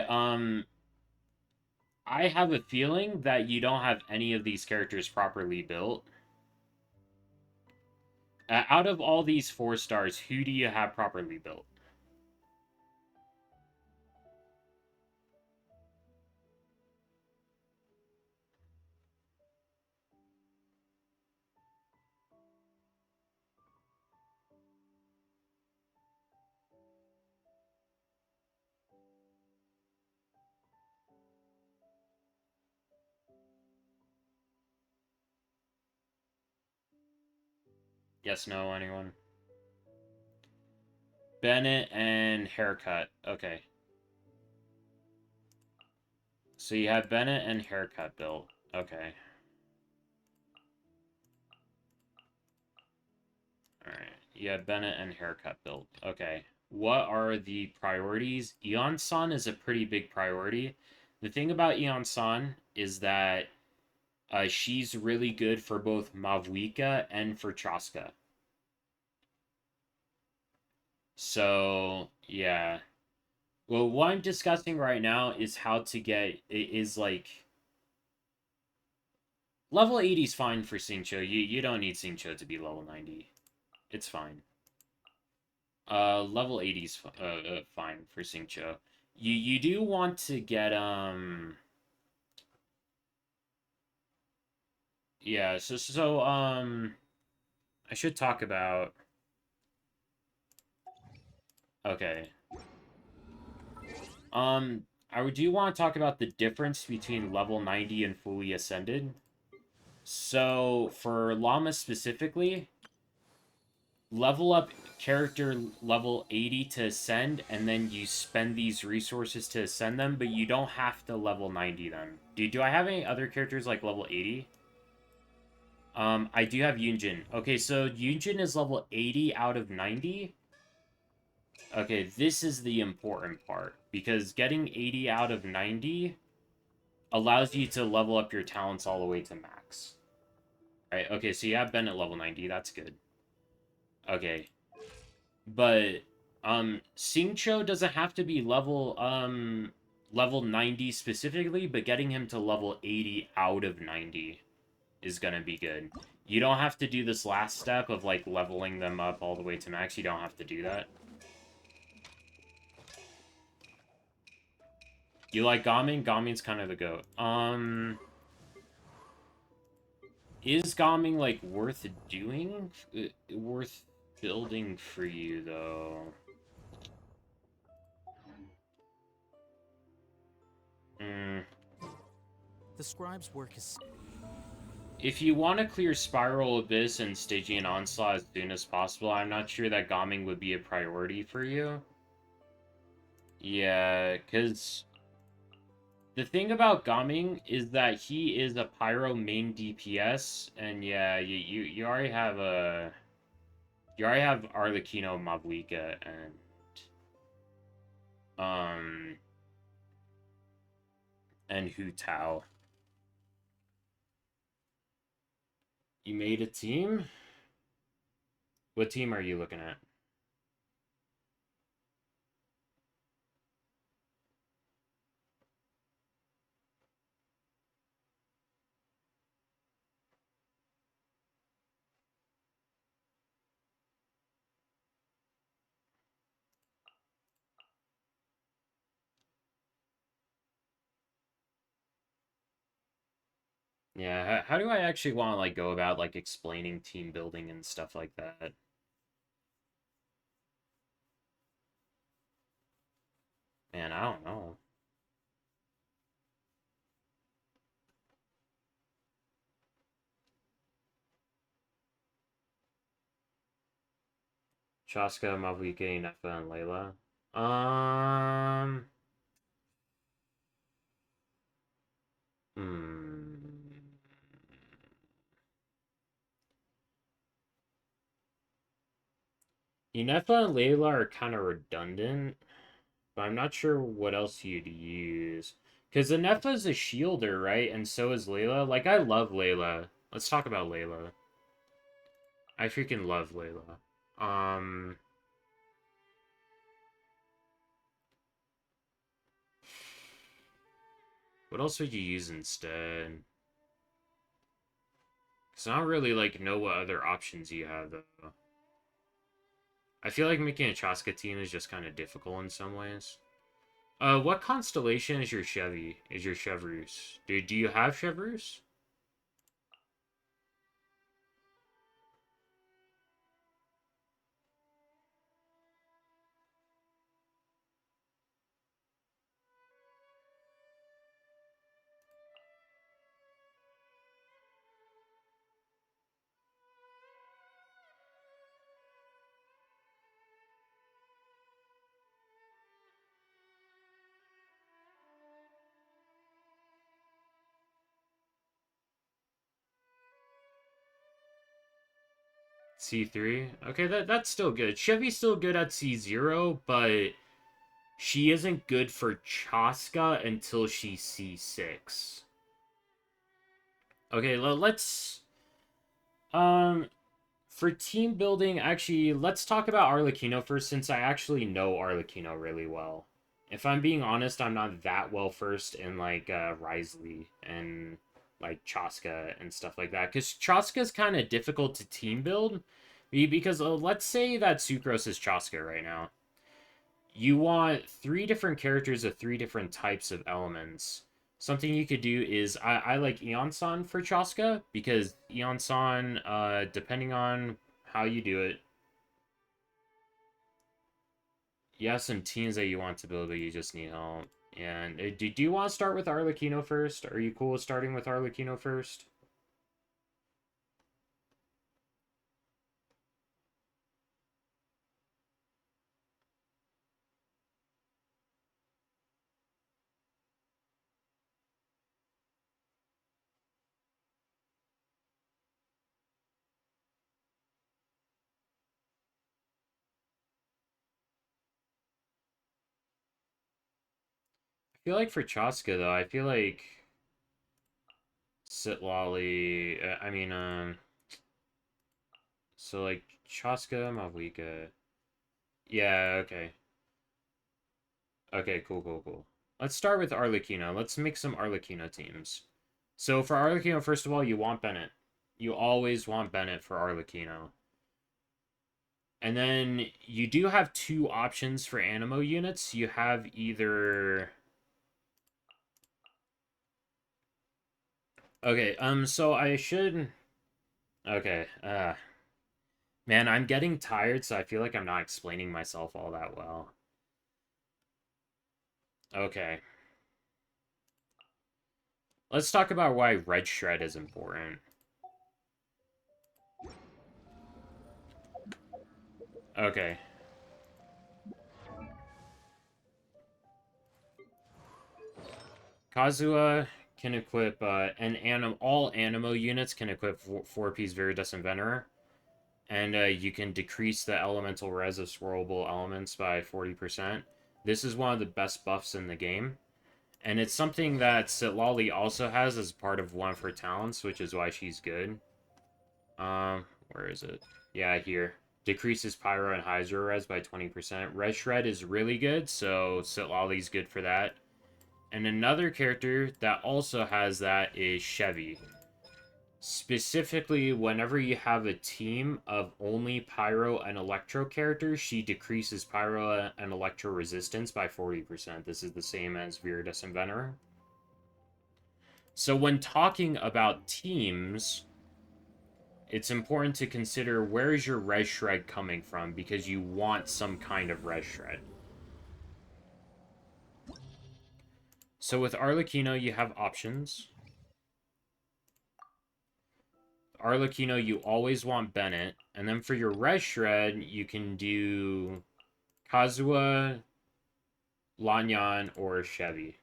I have a feeling that you don't have any of these characters properly built. Out of all these 4 stars, who do you have properly built? Yes, no, anyone? Bennett and Haircut. Okay. So you have Bennett and Haircut built. Okay. Alright. You have Bennett and Haircut built. Okay. What are the priorities? Eon-san is a pretty big priority. The thing about Eon-san is that she's really good for both Mavuika and for Chaska. So, yeah. Well, what I'm discussing right now is how to get... Is, like... Level 80 is fine for Singcho. You don't need Singcho to be level 90. It's fine. Level 80 is fine for Singcho. You do want to get, Yeah, I should talk about... Okay. I do want to talk about the difference between level 90 and fully ascended. So, for Llama specifically, level up character level 80 to ascend, and then you spend these resources to ascend them, but you don't have to level 90 them. Do I have any other characters like level 80? I do have Yunjin. Okay, so Yunjin is level 80 out of 90. Okay, this is the important part, because getting 80 out of 90 allows you to level up your talents all the way to max. Right, okay, so you have Bennett level 90, that's good. Okay. But, Singcho doesn't have to be level 90 specifically, but getting him to level 80 out of 90 is gonna be good. You don't have to do this last step of, like, leveling them up all the way to max. You don't have to do that. You like Gaming? Gaming's kind of the goat. Is Gaming, like, worth doing? Worth building for you, though? The scribe's work is... If you want to clear Spiral Abyss and Stygian Onslaught as soon as possible, I'm not sure that Gaming would be a priority for you. Yeah, because... The thing about Gaming is that he is a Pyro main DPS, and yeah, you already have a... You already have Arlecchino, Mavuika, and Hu Tao. You made a team? What team are you looking at? Yeah, how do I actually want to, like, go about, like, explaining team building and stuff like that? Man, I don't know. Chaska, Mavuike, Nefa, and Layla. Hmm. Nefa and Layla are kind of redundant, but I'm not sure what else you'd use. Because Nefa's a shielder, right? And so is Layla. Like, I love Layla. Let's talk about Layla. I freaking love Layla. What else would you use instead? Because I don't really, like, know what other options you have, though. I feel like making a Chaska team is just kind of difficult in some ways. What constellation is your Chevy? Is your Chevreuse? Do you have Chevreuse? C3? Okay, that's still good. Chevy's still good at C0, but she isn't good for Chaska until she's C6. Okay, let's... For team building, actually, let's talk about Arlecchino first, since I actually know Arlecchino really well. If I'm being honest, I'm not that well versed in, like, Risley and, like, Chaska and stuff like that. Because Chaska's kind of difficult to team build. Because let's say that Sucrose is Chaska right now. You want 3 different characters of 3 different types of elements. Something you could do is, I like Eon-san for Chaska, because Eon-san, depending on how you do it, you have some teams that you want to build, but you just need help. And do you want to start with Arlecchino first? Are you cool with starting with Arlecchino first? I feel like for Chaska, though, I feel like Sitlolly, so like Chaska, Mavuika. Yeah, okay. Okay, cool. Let's start with Arlecchino. Let's make some Arlecchino teams. So for Arlecchino, first of all, you want Bennett. You always want Bennett for Arlecchino. And then you do have 2 options for Animo units. You have either... Okay, so I should... Okay, man, I'm getting tired, so I feel like I'm not explaining myself all that well. Okay. Let's talk about why Red Shred is important. Okay. Kazuha can equip, all Animo units can equip 4-piece Viridescent Venerer. And you can decrease the elemental res of swirlable elements by 40%. This is one of the best buffs in the game. And it's something that Sitlali also has as part of one of her talents, which is why she's good. Where is it? Yeah, here. Decreases Pyro and Hydro res by 20%. Res Shred is really good, so Sitlali's good for that. And another character that also has that is Chevy. Specifically, whenever you have a team of only Pyro and Electro characters, she decreases Pyro and Electro resistance by 40%. This is the same as Viridescent Venerer. So when talking about teams, it's important to consider where is your res shred coming from, because you want some kind of res shred. So with Arlecchino, you have options. Arlecchino, you always want Bennett. And then for your res shred, you can do Kazuha, Lanyan, or Chevy.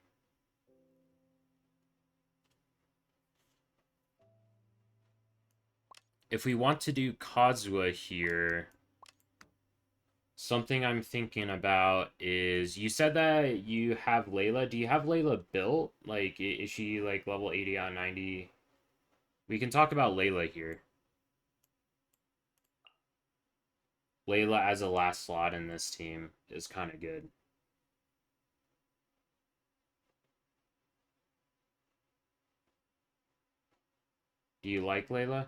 If we want to do Kazuha here, something I'm thinking about is, you said that you have Layla. Do you have Layla built? Like, is she like level 80 out of 90? We can talk about Layla here. Layla as a last slot in this team is kind of good. Do you like Layla?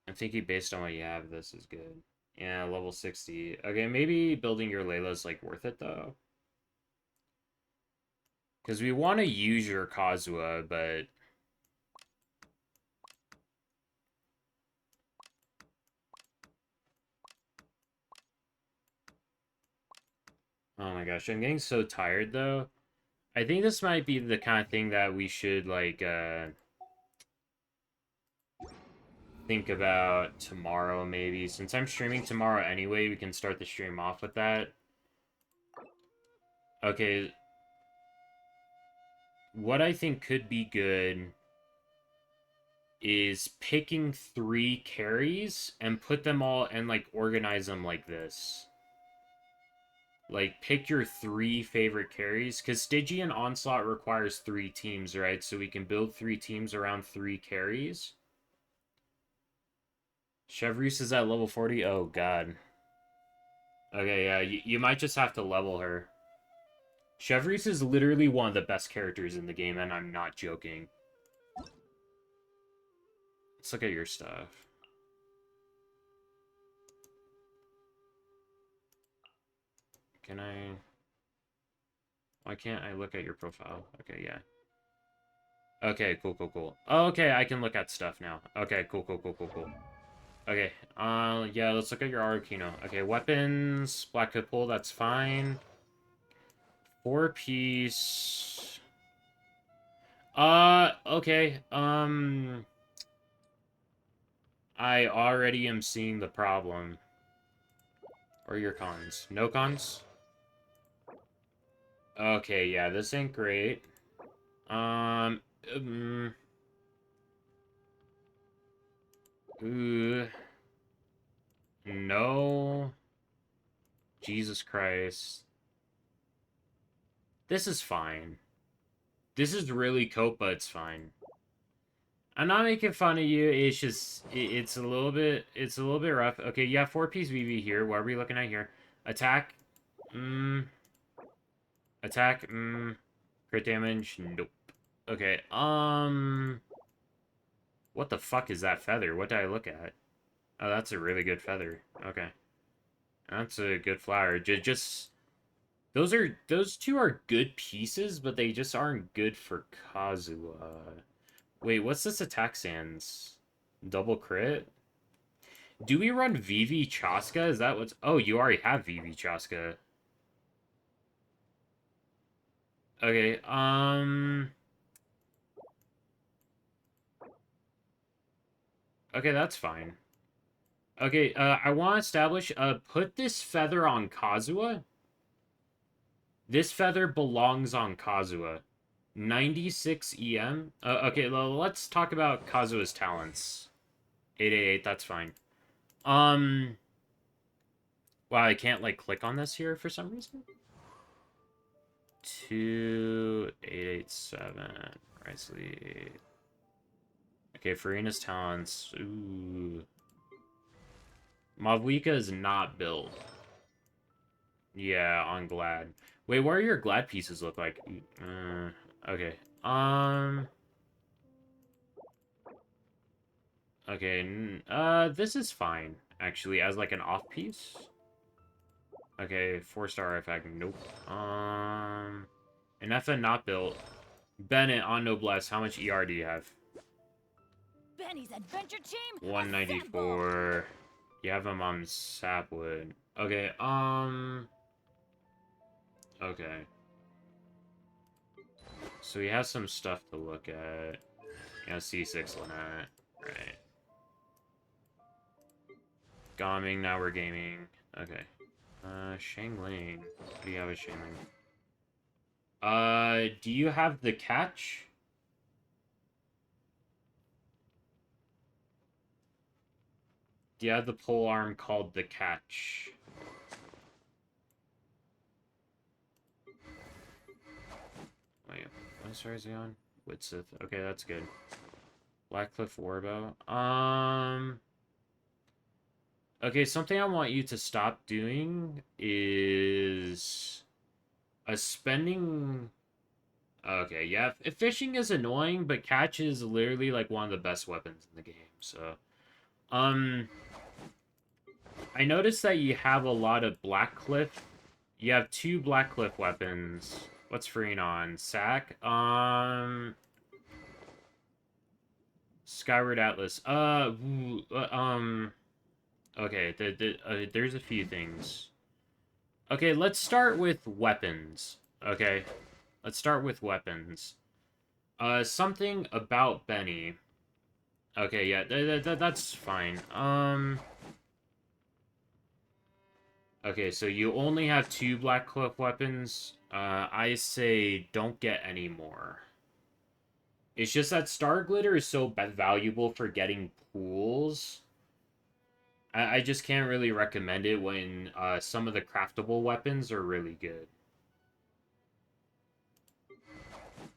I'm thinking based on what you have, this is good. Yeah, level 60. Okay, maybe building your Layla is like worth it though. Because we want to use your Kazuha, but... Oh my gosh, I'm getting so tired though. I think this might be the kind of thing that we should, like, think about tomorrow, maybe. Since I'm streaming tomorrow anyway, we can start the stream off with that. Okay. What I think could be good is picking 3 carries and put them all and, like, organize them like this. Like, pick your 3 favorite carries, because Stygian Onslaught requires 3 teams, right? So we can build 3 teams around 3 carries. Chevreuse is at level 40? Oh, God. Okay, yeah, you might just have to level her. Chevreuse is literally one of the best characters in the game, and I'm not joking. Let's look at your stuff. Can I... Why can't I look at your profile? Okay, yeah. Okay, cool, cool, cool. Oh, okay, I can look at stuff now. Okay, cool, cool, cool, cool, cool. Okay, yeah, let's look at your Arlecchino. Okay, weapons, Black Hood Pull, that's fine. 4-piece... Okay, I already am seeing the problem. Or your cons. No cons? Okay, yeah, this ain't great. Ooh. No. Jesus Christ. This is fine. This is really Copa, it's fine. I'm not making fun of you, it's just, it's a little bit rough. Okay, you have 4-piece VV here, what are we looking at here? Attack? Attack? Crit damage? Nope. Okay, what the fuck is that feather? What did I look at? Oh, that's a really good feather. Okay. That's a good flower. Just... Those 2 are good pieces, but they just aren't good for Kazuha. Wait, what's this attack sans? Double crit? Do we run Vivi Chaska? Is that what's... Oh, you already have Vivi Chaska. Okay, okay, that's fine. Okay, I want to establish, put this feather on Kazuha. This feather belongs on Kazuha. 96 EM? Okay, well, let's talk about Kazuha's talents. 888, that's fine. Wow, I can't, like, click on this here for some reason? 2887. Right, sleep. Okay, Farina's talents. Ooh. Mavwika is not built. Yeah, on Glad. Wait, what are your Glad pieces look like? Okay. Okay, this is fine, actually, as, like, an off-piece. Okay, 4-star artifact, nope. Inefa not built. Bennett on Noblesse, how much ER do you have? Benny's adventure team. 194. You have him on Sapwood. Okay, okay. So he has some stuff to look at. Yeah, C6 Lynette. Right. Gaming, now we're gaming. Okay. Shangling. What do you have at Shangling? Do you have the catch? Do you have the pole arm called the catch? Wait, what star is he on? Witsith. Okay, that's good. Blackcliff Warbow. Okay, something I want you to stop doing is spending. Okay, yeah, fishing is annoying, but catch is literally like one of the best weapons in the game. So, I noticed that you have a lot of Blackcliff. You have 2 Blackcliff weapons. What's freeing on? Sack? Skyward Atlas. Okay, there's a few things. Okay, let's start with weapons. Okay, let's start with weapons. Something about Benny. Okay, yeah, that's fine. Okay, so you only have 2 Blackcliff weapons. I say don't get any more. It's just that Star Glitter is so valuable for getting pools. I just can't really recommend it when some of the craftable weapons are really good.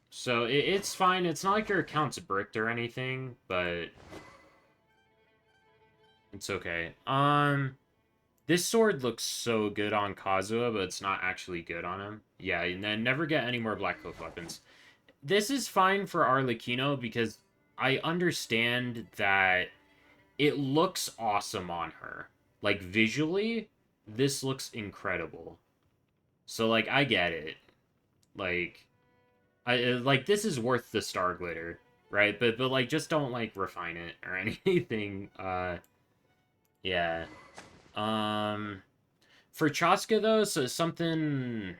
So it's fine. It's not like your account's bricked or anything, but it's okay. This sword looks so good on Kazuha, but it's not actually good on him. Yeah, and then never get any more Blackcliff weapons. This is fine for Arlecchino because I understand that it looks awesome on her. Like, visually, this looks incredible. So, like, I get it. Like, this is worth the Star Glitter, right? But like, just don't, like, refine it or anything. Yeah. For Chaska, though, so something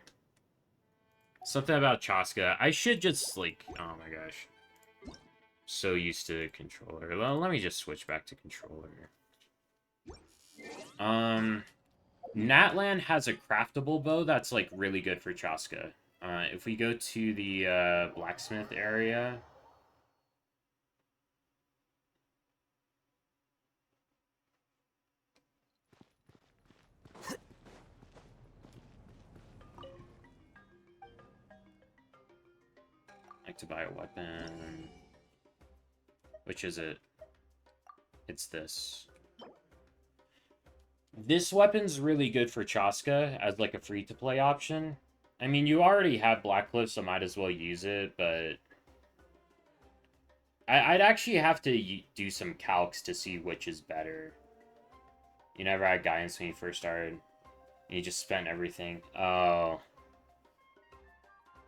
about Chaska. I should just, like, oh my gosh. So used to controller. Let me just switch back to controller. Natlan has a craftable bow that's, like, really good for Chaska. If we go to the blacksmith area. Like to buy a weapon. Which is it? It's this. This weapon's really good for Chaska as, like, a free-to-play option. I mean, you already have Blackcliff, so might as well use it, but I'd actually have to do some calcs to see which is better. You never had guidance when you first started. You just spent everything. Oh.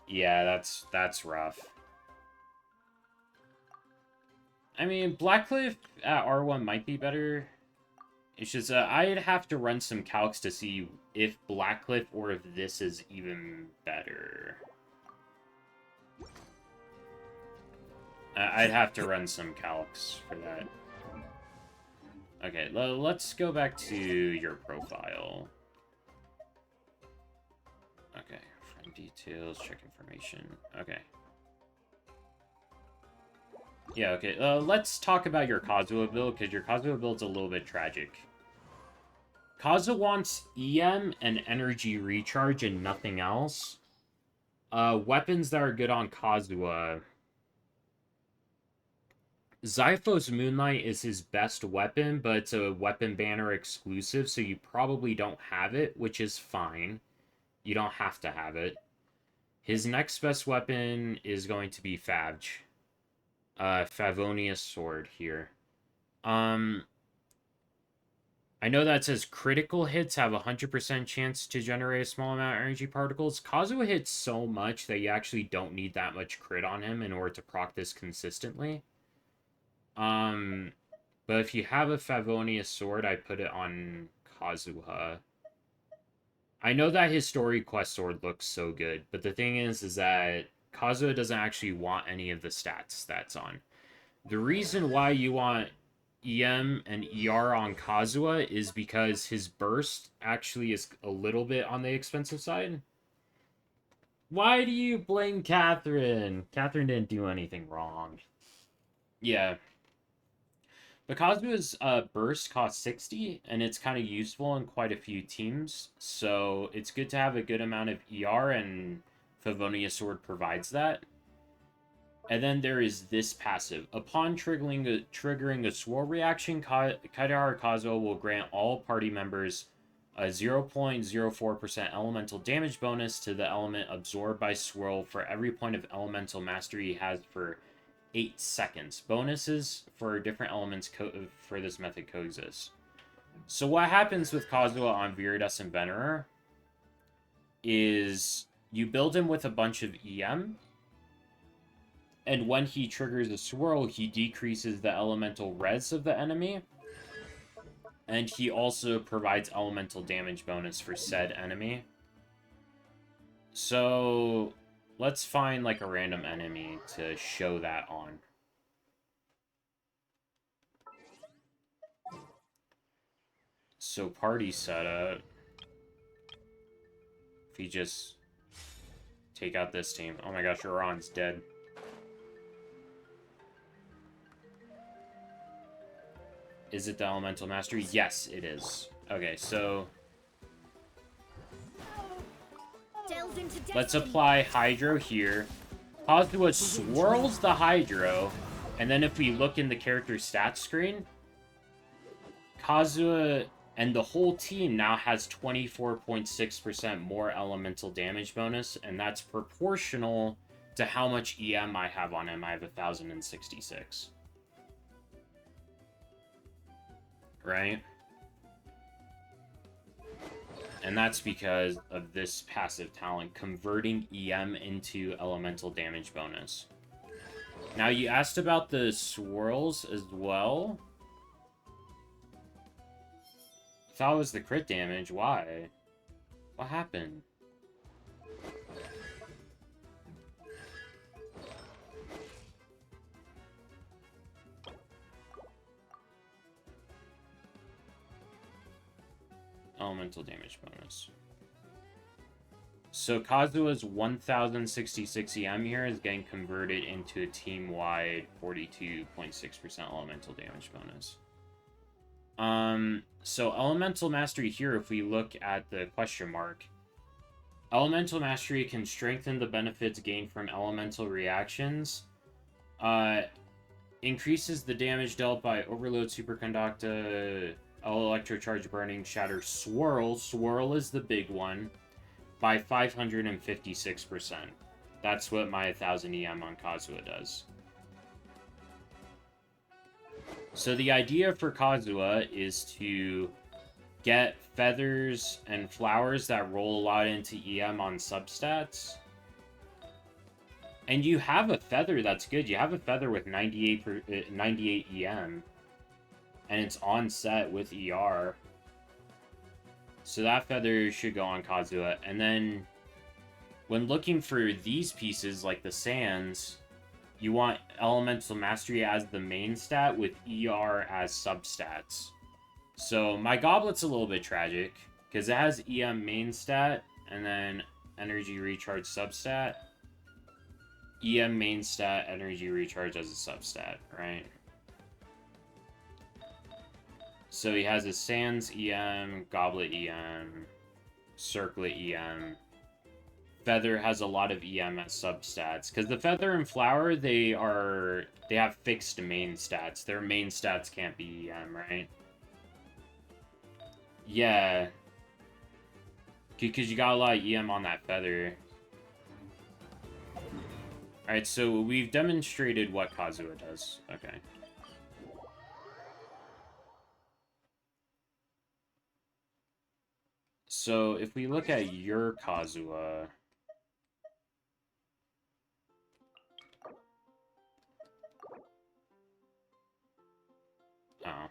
Yeah, that's rough. I mean, Blackcliff at R1 might be better. It's just, I'd have to run some calcs to see if Blackcliff or if this is even better. I'd have to run some calcs for that. Okay, let's go back to your profile. Okay, friend details, check information. Okay. Yeah, okay. Let's talk about your Kazuha build, because your Kazuha build's a little bit tragic. Kazuha wants EM and energy recharge and nothing else. Weapons that are good on Kazuha. Zyphos Moonlight is his best weapon, but it's a weapon banner exclusive, so you probably don't have it, which is fine. You don't have to have it. His next best weapon is going to be Favge. Favonius Sword here. I know that says critical hits have a 100% chance to generate a small amount of energy particles. Kazuha hits so much that you actually don't need that much crit on him in order to proc this consistently. But if you have a Favonius Sword, I put it on Kazuha. I know that his story quest sword looks so good, but the thing is that Kazuha doesn't actually want any of the stats that's on. The reason why you want EM and ER on Kazuha is because his burst actually is a little bit on the expensive side. Why do you blame Catherine? Catherine didn't do anything wrong. Yeah. But Kazuha's burst costs 60, and it's kind of useful in quite a few teams, so it's good to have a good amount of ER, and Favonius Sword provides that. And then there is this passive. Upon triggering a swirl reaction, Kaidahara Kazuha will grant all party members a 0.04% elemental damage bonus to the element absorbed by swirl for every point of elemental mastery he has for 8 seconds. Bonuses for different elements for this method coexist. So what happens with Kazuha on Viridescent Venerer is you build him with a bunch of EM, and when he triggers a swirl, he decreases the elemental res of the enemy, and he also provides elemental damage bonus for said enemy. So let's find like a random enemy to show that on. So party setup. If you just take out this team. Oh my gosh, Iran's dead. Is it the elemental mastery? Yes, it is. Okay, so let's apply Hydro here. Kazuha swirls the Hydro, and then if we look in the character stats screen, Kazuha and the whole team now has 24.6% more elemental damage bonus, and that's proportional to how much EM I have on him. I have 1,066. Right? And that's because of this passive talent, converting EM into elemental damage bonus. Now, you asked about the swirls as well. I thought it was the crit damage. Why? What happened? Elemental damage bonus. So Kazuha's 1066 EM here is getting converted into a team-wide 42.6% elemental damage bonus. So Elemental Mastery here, if we look at the question mark, Elemental Mastery can strengthen the benefits gained from elemental reactions, increases the damage dealt by Overload, Superconductor, Electrocharge, Burning, Shatter, Swirl. Swirl is the big one, by 556%. That's what my 1000 EM on Kazuha does. So the idea for Kazuha is to get feathers and flowers that roll a lot into EM on substats. And you have a feather that's good. You have a feather with 98 EM. And it's on set with ER. So that feather should go on Kazuha. And then when looking for these pieces, like the sands, you want Elemental Mastery as the main stat with ER as substats. So my Goblet's a little bit tragic, because it has EM main stat, and then Energy Recharge substat. EM main stat, Energy Recharge as a substat, right? So he has a Sans EM, Goblet EM, Circlet EM. Feather has a lot of EM as substats, because the Feather and Flower, they have fixed main stats. Their main stats can't be EM, right? Yeah. Because you got a lot of EM on that Feather. Alright, so we've demonstrated what Kazuha does. Okay. So if we look at your Kazuha... Oh.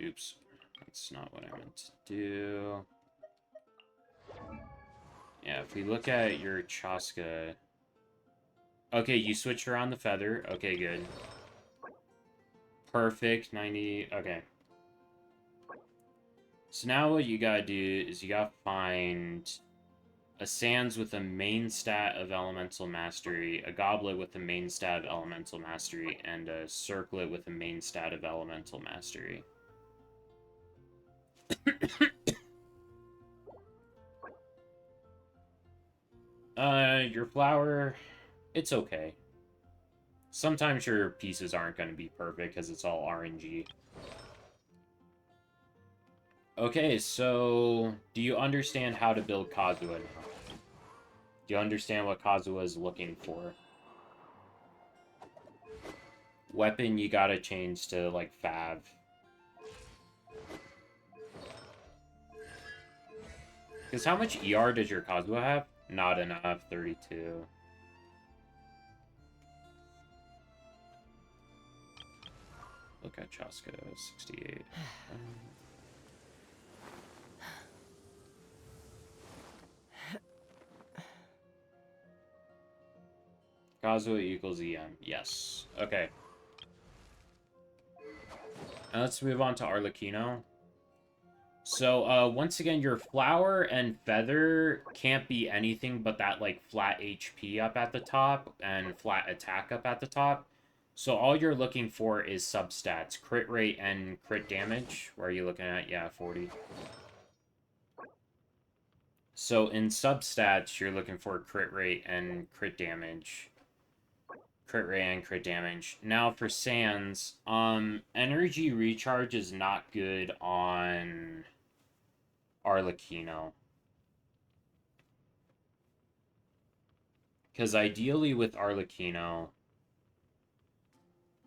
Oops. That's not what I meant to do. Yeah, if we look at your Chaska... Okay, you switched around the Feather. Okay, good. Perfect. 90... Okay. So now what you gotta do is you gotta find a Sans with a main stat of Elemental Mastery, a Goblet with a main stat of Elemental Mastery, and a Circlet with a main stat of Elemental Mastery. Your flower, it's okay. Sometimes your pieces aren't going to be perfect because it's all RNG. Okay, so do you understand how to build Kazuha now? Do you understand what Kazuha is looking for? Weapon, you gotta change to, like, Fav. Because how much ER does your Kazuha have? Not enough, 32. Look at Chaska, 68. Kazuha equals EM. Yes. Okay. Now let's move on to Arlecchino. So, once again, your Flower and Feather can't be anything but that, like, flat HP up at the top and flat attack up at the top. So all you're looking for is substats. Crit rate and crit damage. Where are you looking at? Yeah, 40. So in substats, you're looking for crit rate and crit damage. Crit rate and crit damage. Now for Sans, energy recharge is not good on Arlecchino. Because ideally with Arlecchino,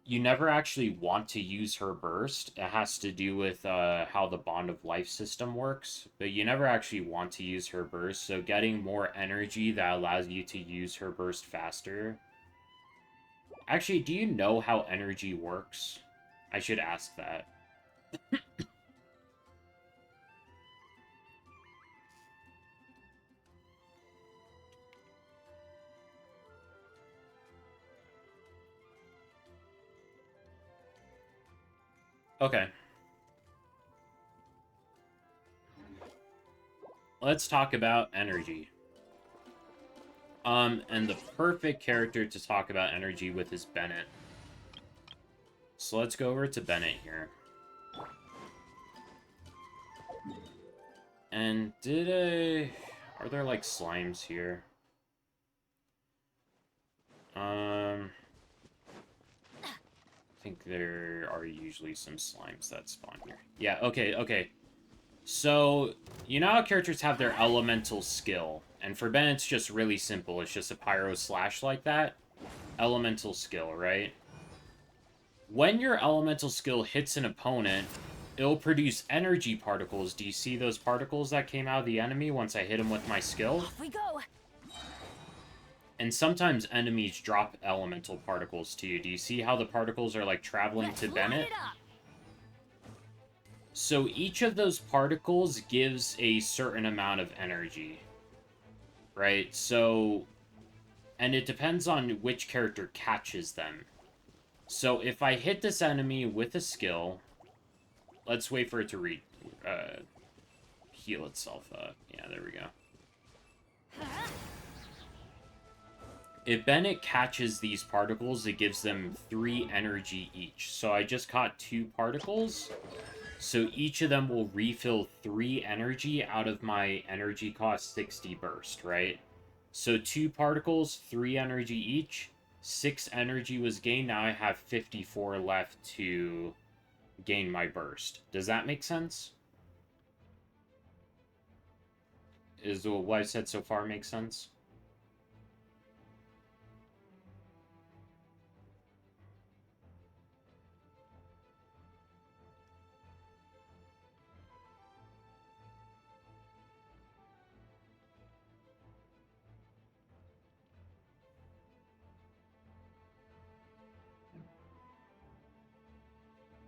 you never actually want to use her burst. It has to do with how the Bond of Life system works. But you never actually want to use her burst. So getting more energy that allows you to use her burst faster. Actually, do you know how energy works? I should ask that. Okay. Let's talk about energy. And the perfect character to talk about energy with is Bennett. So let's go over to Bennett here. And are there, like, slimes here? I think there are usually some slimes that spawn here. Yeah, okay. So, you know how characters have their elemental skill? And for Ben, it's just really simple. It's just a pyro slash like that. Elemental skill, right? When your elemental skill hits an opponent, it'll produce energy particles. Do you see those particles that came out of the enemy once I hit him with my skill? Off we go! And sometimes enemies drop elemental particles to you. Do you see how the particles are, like, traveling to Bennett? So each of those particles gives a certain amount of energy. Right? So and it depends on which character catches them. So if I hit this enemy with a skill, let's wait for it to heal itself up. Yeah, there we go. If Bennett catches these particles, it gives them 3 energy each. So I just caught 2 particles. So each of them will refill 3 energy out of my energy cost 60 burst, right? So 2 particles, 3 energy each. 6 energy was gained. Now I have 54 left to gain my burst. Does that make sense? Is what I said so far make sense?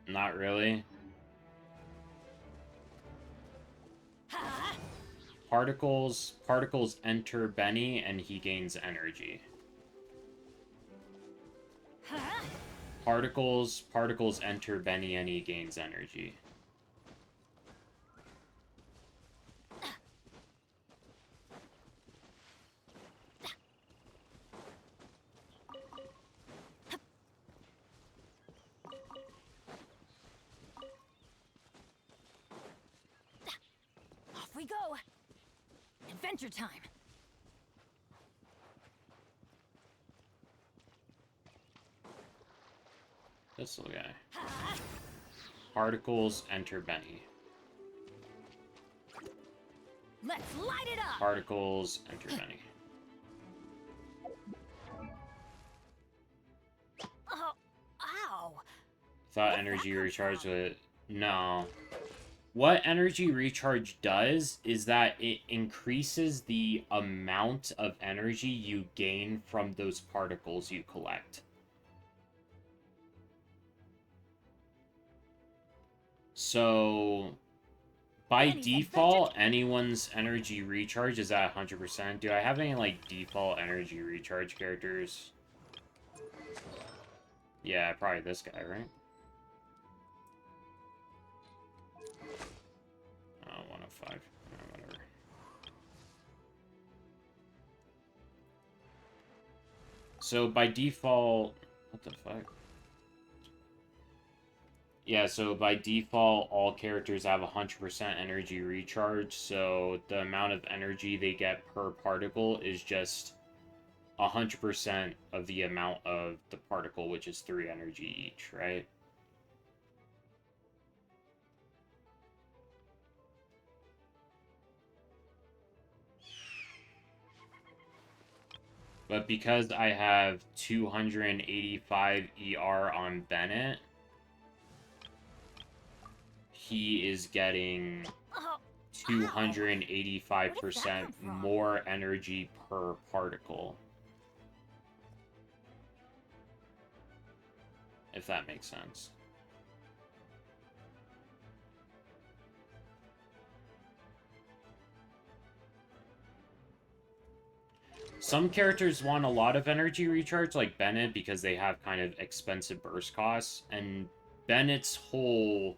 Not really. Particles enter Benny and he gains energy. Particles enter Benny and he gains energy. Off we go. Adventure time. This little guy. Particles enter Benny. Let's light it up. Particles enter Benny. Oh, ow. Thought energy recharge with... No. What energy recharge does is that it increases the amount of energy you gain from those particles you collect. So, by default, anyone's energy recharge is at 100%. Do I have any, like, default energy recharge characters? Yeah, probably this guy, right? Oh, 105. Oh, whatever. So, by default... What the fuck? Yeah, so by default, all characters have 100% energy recharge, so the amount of energy they get per particle is just 100% of the amount of the particle, which is 3 energy each, right? But because I have 285 ER on Bennett, he is getting 285% more energy per particle. If that makes sense. Some characters want a lot of energy recharge, like Bennett, because they have kind of expensive burst costs, and Bennett's whole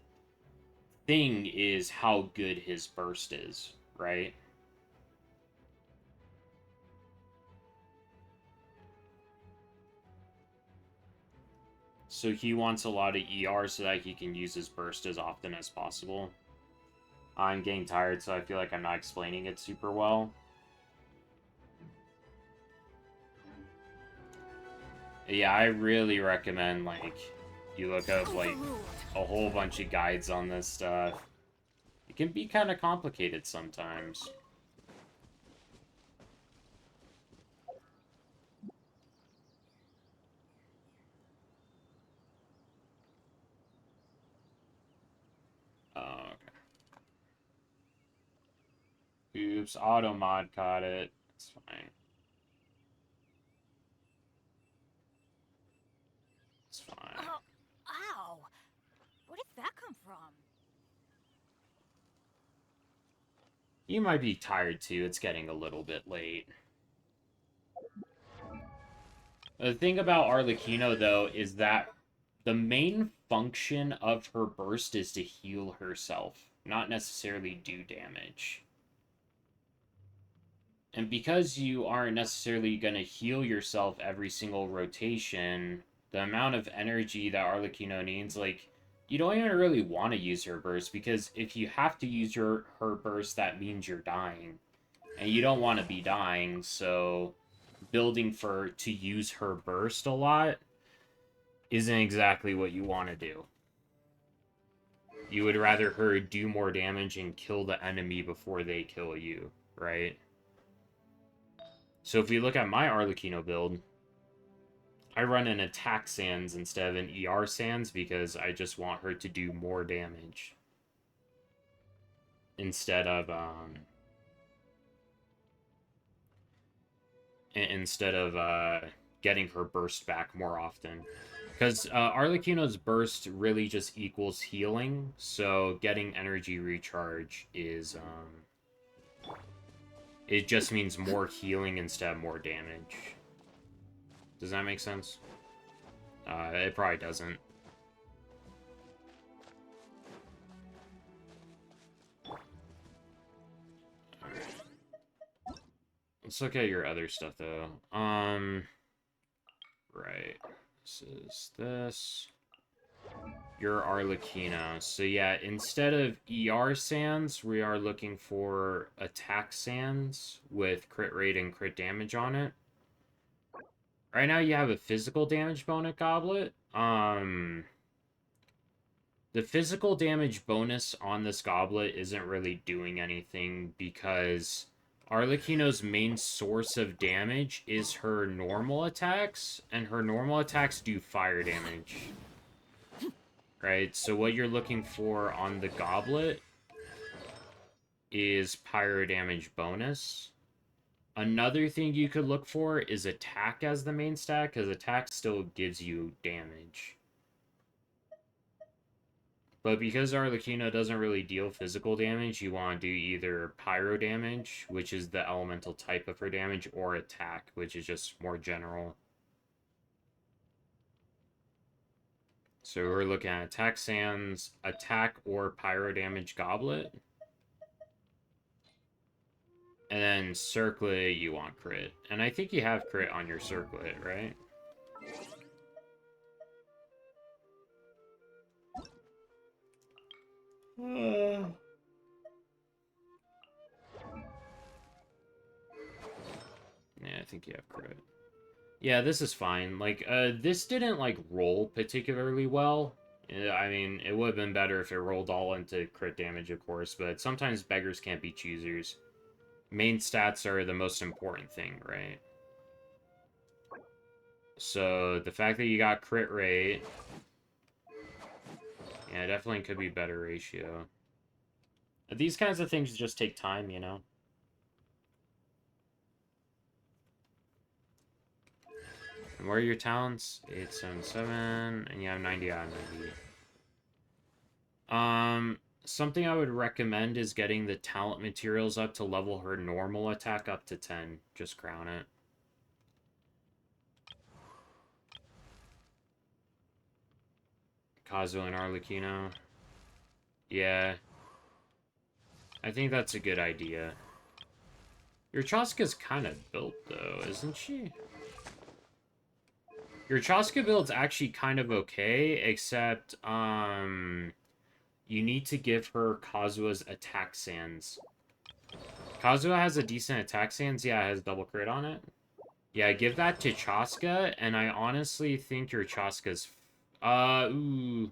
thing is how good his burst is, right? So he wants a lot of ER so that he can use his burst as often as possible. I'm getting tired, so I feel like I'm not explaining it super well. Yeah, I really recommend, like, you look up, like, a whole bunch of guides on this stuff. It can be kind of complicated sometimes. Oh, okay. Oops, auto mod caught it. It's fine. It's fine. Oh, ow. Where did that come from? You might be tired too. It's getting a little bit late. The thing about Arlecchino, though, is that the main function of her burst is to heal herself, not necessarily do damage. And because you aren't necessarily going to heal yourself every single rotation, the amount of energy that Arlecchino needs, like, you don't even really want to use her burst, because if you have to use her burst, that means you're dying. And you don't want to be dying, so building to use her burst a lot isn't exactly what you want to do. You would rather her do more damage and kill the enemy before they kill you, right? So if we look at my Arlecchino build, I run an attack Sans instead of an ER Sans because I just want her to do more damage. Instead of getting her burst back more often. Because Arlecchino's burst really just equals healing, so getting energy recharge is, it just means more healing instead of more damage. Does that make sense? It probably doesn't. Alright. Let's look at your other stuff, though. Right. This is this. Your Arlecchino. So yeah, instead of ER Sans, we are looking for attack Sans with crit rate and crit damage on it. Right now you have a physical damage bonus goblet. The physical damage bonus on this goblet isn't really doing anything because Arlecchino's main source of damage is her normal attacks, and her normal attacks do fire damage. Right, so what you're looking for on the goblet is pyro damage bonus. Another thing you could look for is attack as the main stat, because attack still gives you damage. But because Arlecchino doesn't really deal physical damage, you want to do either pyro damage, which is the elemental type of her damage, or attack, which is just more general. So we're looking at attack Sans, attack or pyro damage goblet. And then circlet, you want crit. And I think you have crit on your circlet, right? Yeah, I think you have crit. Yeah, this is fine. Like, this didn't, like, roll particularly well. I mean, it would have been better if it rolled all into crit damage, of course, but sometimes beggars can't be choosers. Main stats are the most important thing, right? So, the fact that you got crit rate... Yeah, definitely could be better ratio. These kinds of things just take time, you know? And what are your talents? 877, and you have 90 out of 90. Something I would recommend is getting the talent materials up to level her normal attack up to 10. Just crown it. Kazuo and Arlecchino. Yeah. I think that's a good idea. Your Chaska's kind of built, though, isn't she? Your Chaska build's actually kind of okay, except, you need to give her Kazua's attack Sans. Kazuha has a decent attack Sans. Yeah, it has double crit on it. Yeah, give that to Chaska, and I honestly think your Chaska's... ooh.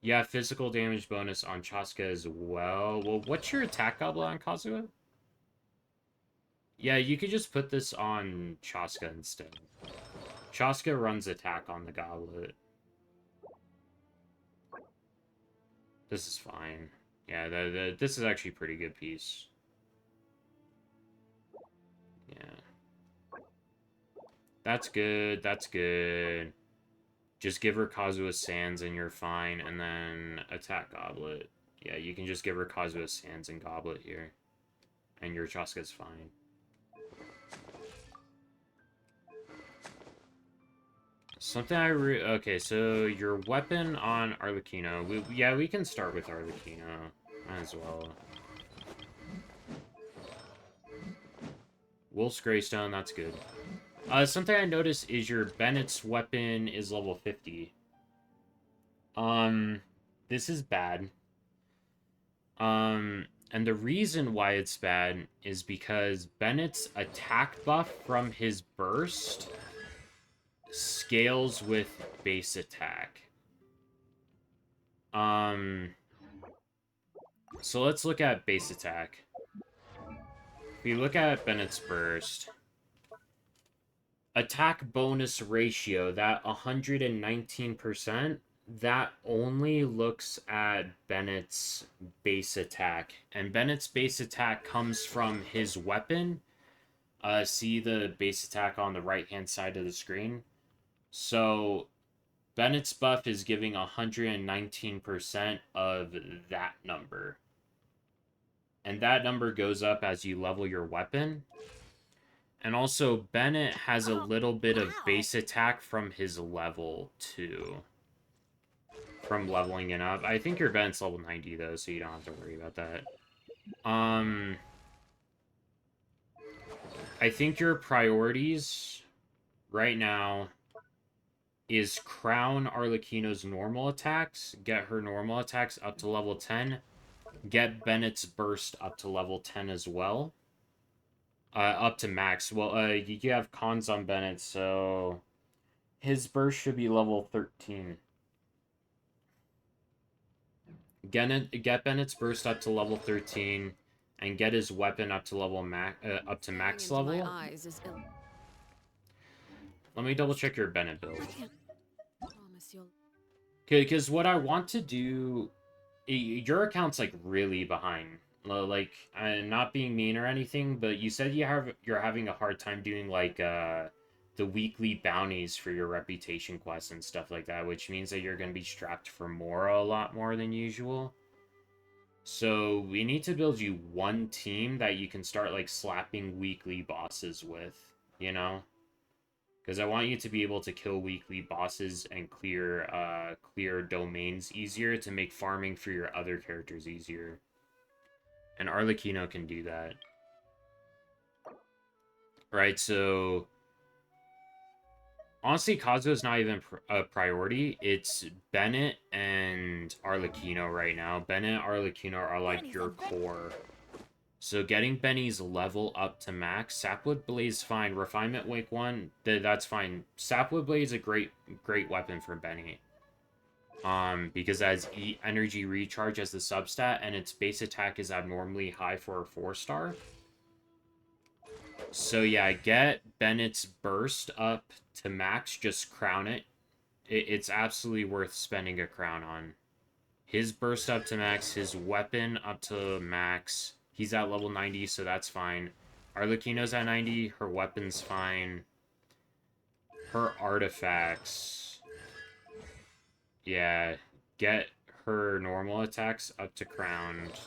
Yeah, physical damage bonus on Chaska as well. Well, what's your attack goblet on Kazuha? Yeah, you could just put this on Chaska instead. Chaska runs attack on the goblet. This is fine. Yeah, this is actually a pretty good piece. Yeah. That's good, that's good. Just give her Kazuha Sans and you're fine, and then attack goblet. Yeah, you can just give her Kazuha Sans and goblet here. And your Chaska's fine. Something okay, so your weapon on Arlecchino. Yeah, we can start with Arlecchino as well. Wolf's Greystone, that's good. Something I noticed is your Bennett's weapon is level 50. This is bad. And the reason why it's bad is because Bennett's attack buff from his burst scales with base attack. So let's look at base attack. If we look at Bennett's burst, attack bonus ratio, that 119%, that only looks at Bennett's base attack. And Bennett's base attack comes from his weapon. See the base attack on the right-hand side of the screen? So Bennett's buff is giving 119% of that number. And that number goes up as you level your weapon. And also, Bennett has a little bit of base attack from his level, too. From leveling it up. I think your Bennett's level 90, though, so you don't have to worry about that. I think your priorities right now is crown Arlecchino's normal attacks, get her normal attacks up to level 10, get Bennett's burst up to level 10 as well. Up to max. Well, you have cons on Bennett, so his burst should be level 13. Get Bennett's burst up to level 13, and get his weapon up to level up to max level. Let me double check your Bennett build. Okay, because what I want to do, your account's like really behind. Like, not being mean or anything, but you said you're having a hard time doing like the weekly bounties for your reputation quests and stuff like that, which means that you're going to be strapped for a lot more than usual. So we need to build you one team that you can start like slapping weekly bosses with, you know? Because I want you to be able to kill weekly bosses and clear domains easier to make farming for your other characters easier. And Arlecchino can do that. Right, so honestly, Kazuo's not even a priority. It's Bennett and Arlecchino right now. Bennett and Arlecchino are like your core. So getting Benny's level up to max. Sapwood Blade's fine. Refinement Wake 1, that's fine. Sapwood Blade's a great weapon for Benny. Because it has energy recharge as the substat, and its base attack is abnormally high for a 4-star. So yeah, get Bennett's burst up to max, just crown it. It's absolutely worth spending a crown on. His burst up to max, his weapon up to max. He's at level 90, so that's fine. Arlecchino's at 90, her weapon's fine. Her artifacts, yeah, get her normal attacks up to crowned.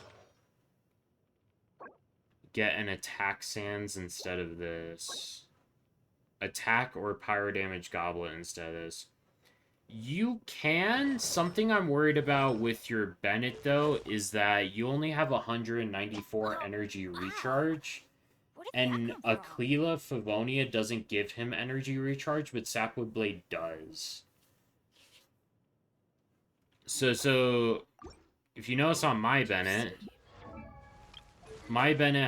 Get an attack sands instead of this. Attack or pyro damage goblet instead of this. You can. Something I'm worried about with your Bennett, though, is that you only have 194 energy recharge. And Aquila Favonia doesn't give him energy recharge, but Sapwood Blade does. So if you notice on my Bennett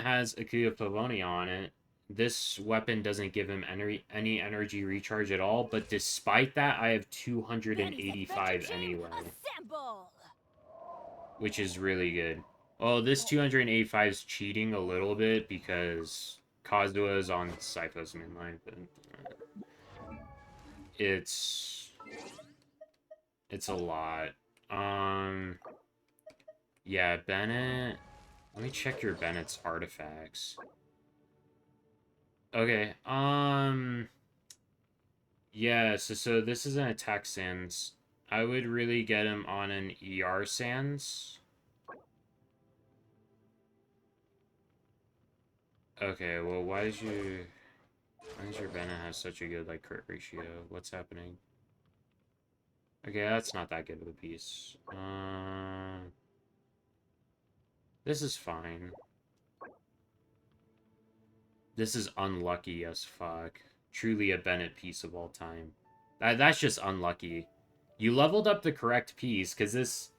has Aquila Favonia on it. This weapon doesn't give him any energy recharge at all, but despite that, I have 285 anyway. Which is really good. Well, this 285 is cheating a little bit because Kazuha is on Saifo's midline, but it's a lot. Yeah, Bennett. Let me check your Bennett's artifacts. Okay, yeah, so this is an attack sans. I would really get him on an ER sans. Okay, well, why does your Bennett have such a good, like, crit ratio? What's happening? Okay, that's not that good of a piece. This is fine. This is unlucky as fuck. Truly a Bennett piece of all time. That's just unlucky. You leveled up the correct piece, because this...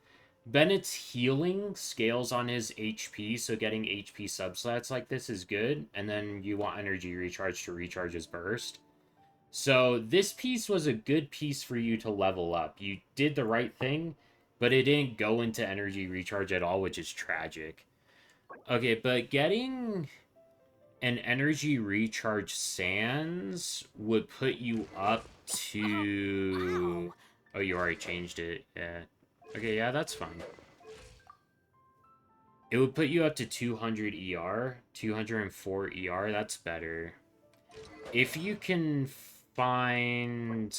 Bennett's healing scales on his HP, so getting HP substats like this is good. And then you want energy recharge to recharge his burst. So this piece was a good piece for you to level up. You did the right thing, but it didn't go into energy recharge at all, which is tragic. Okay, but getting an energy recharge Sans would put you up to... Oh, you already changed it. Yeah. Okay, yeah, that's fine. It would put you up to 200 ER. 204 ER, that's better. If you can find...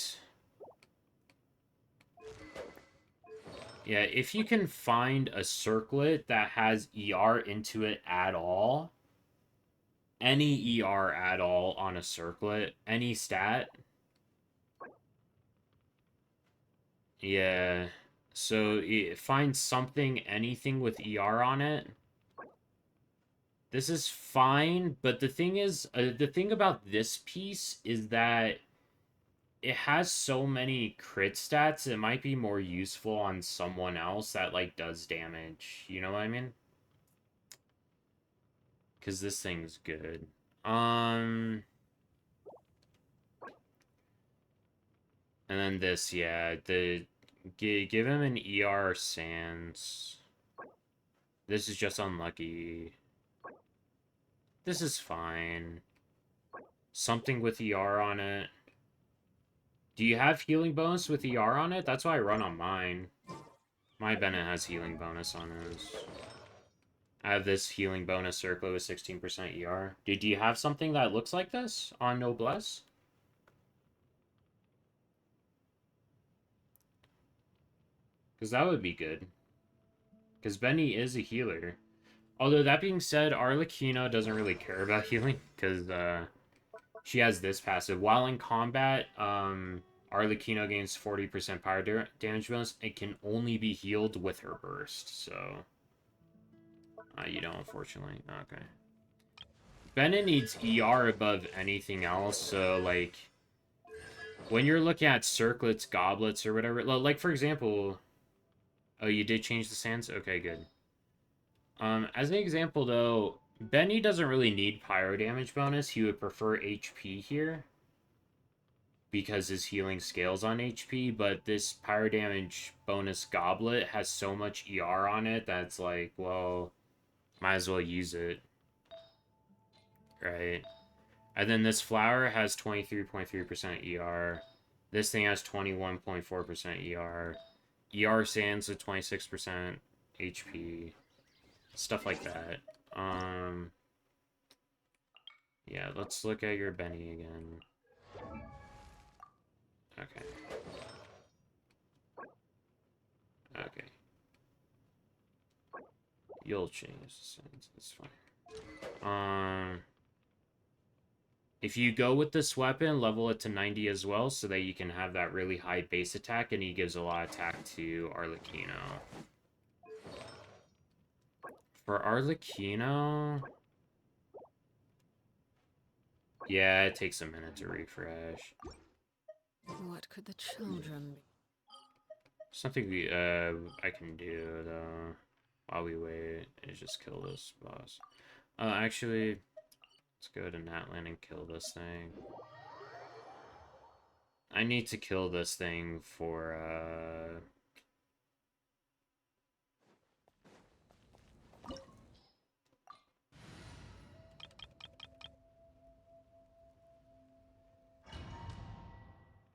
Yeah, if you can find a circlet that has ER into it at all, any ER at all on a circlet, any stat. Yeah, so find something, anything with ER on it. This is fine, but the thing is, the thing about this piece is that it has so many crit stats, it might be more useful on someone else that, like, does damage. You know what I mean? Because this thing's good. And then this, yeah, give him an ER Sans. This is just unlucky. This is fine. Something with ER on it. Do you have healing bonus with ER on it? That's why I run on mine. My Bennett has healing bonus on his. I have this healing bonus circlet with 16% ER. Do you have something that looks like this on Noblesse? Because that would be good. Because Benny is a healer. Although, that being said, Arlecchino doesn't really care about healing. Because she has this passive. While in combat, Arlecchino gains 40% power damage bonus. It can only be healed with her burst. So, you don't, unfortunately. Okay. Bennett needs ER above anything else. So, like, when you're looking at circlets, goblets, or whatever. Like, for example... Oh, you did change the Sans? Okay, good. As an example, though, Benny doesn't really need pyro damage bonus. He would prefer HP here. Because his healing scales on HP. But this pyro damage bonus goblet has so much ER on it that's like, well, might as well use it. Right? And then this flower has 23.3% ER. This thing has 21.4% ER. ER Sans with 26% HP. Stuff like that. Yeah, let's look at your Benny again. Okay. Okay. You'll change the Sans, that's fine. If you go with this weapon, level it to 90 as well, so that you can have that really high base attack, and he gives a lot of attack to Arlecchino. For Arlecchino... Yeah, it takes a minute to refresh. What could the children be? Something I can do, though, while we wait, is just kill this boss. Actually... Let's go to Natlan and kill this thing. I need to kill this thing for,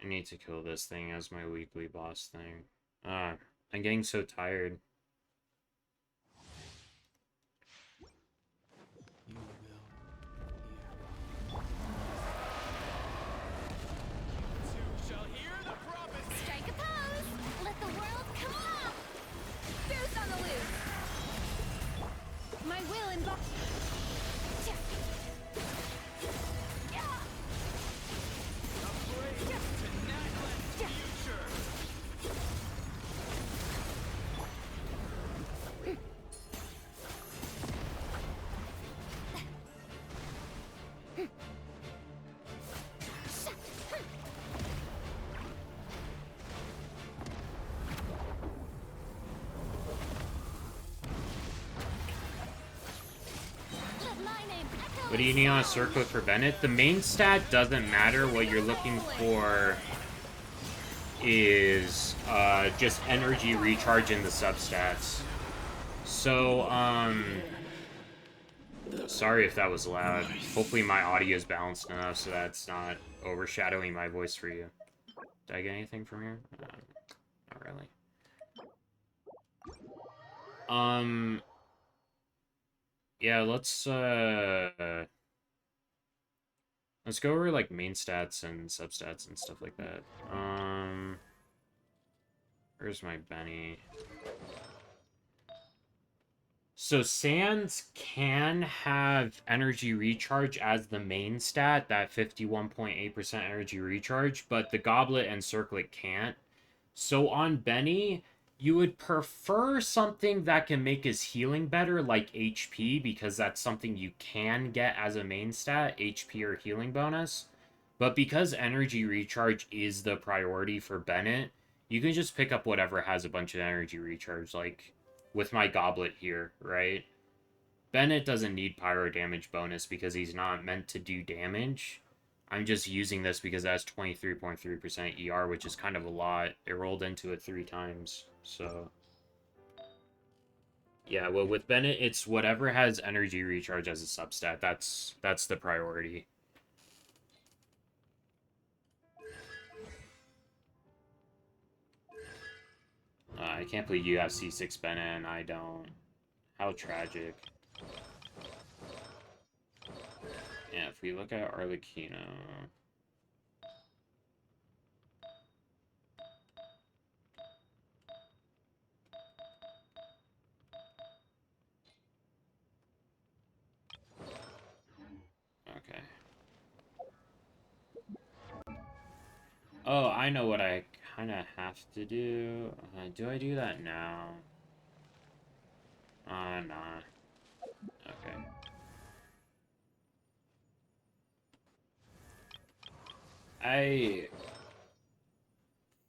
I need to kill this thing as my weekly boss thing. I'm getting so tired. Strike a pose! Let the world come along! Boost on the loose! My will involve... What do you need on a circlet for Bennett? The main stat doesn't matter. What you're looking for is just energy recharge in the substats. So, sorry if that was loud. Hopefully my audio is balanced enough so that's not overshadowing my voice for you. Did I get anything from here? Not really. Yeah, let's go over, like, main stats and substats and stuff like that. Where's my Benny? So Sands can have energy recharge as the main stat, that 51.8% energy recharge, but the Goblet and Circlet can't. So on Benny, you would prefer something that can make his healing better, like HP, because that's something you can get as a main stat, HP or healing bonus. But because energy recharge is the priority for Bennett, you can just pick up whatever has a bunch of energy recharge, like with my Goblet here, right? Bennett doesn't need pyro damage bonus because he's not meant to do damage. I'm just using this because that's 23.3% ER, which is kind of a lot. It rolled into it 3 times, so... Yeah, well, with Bennett, it's whatever has energy recharge as a substat. That's the priority. I can't believe you have C6 Bennett and I don't. How tragic. Yeah, if we look at Arlecchino... Okay. Oh, I know what I kind of have to do. Do I do that now? Nah. Okay.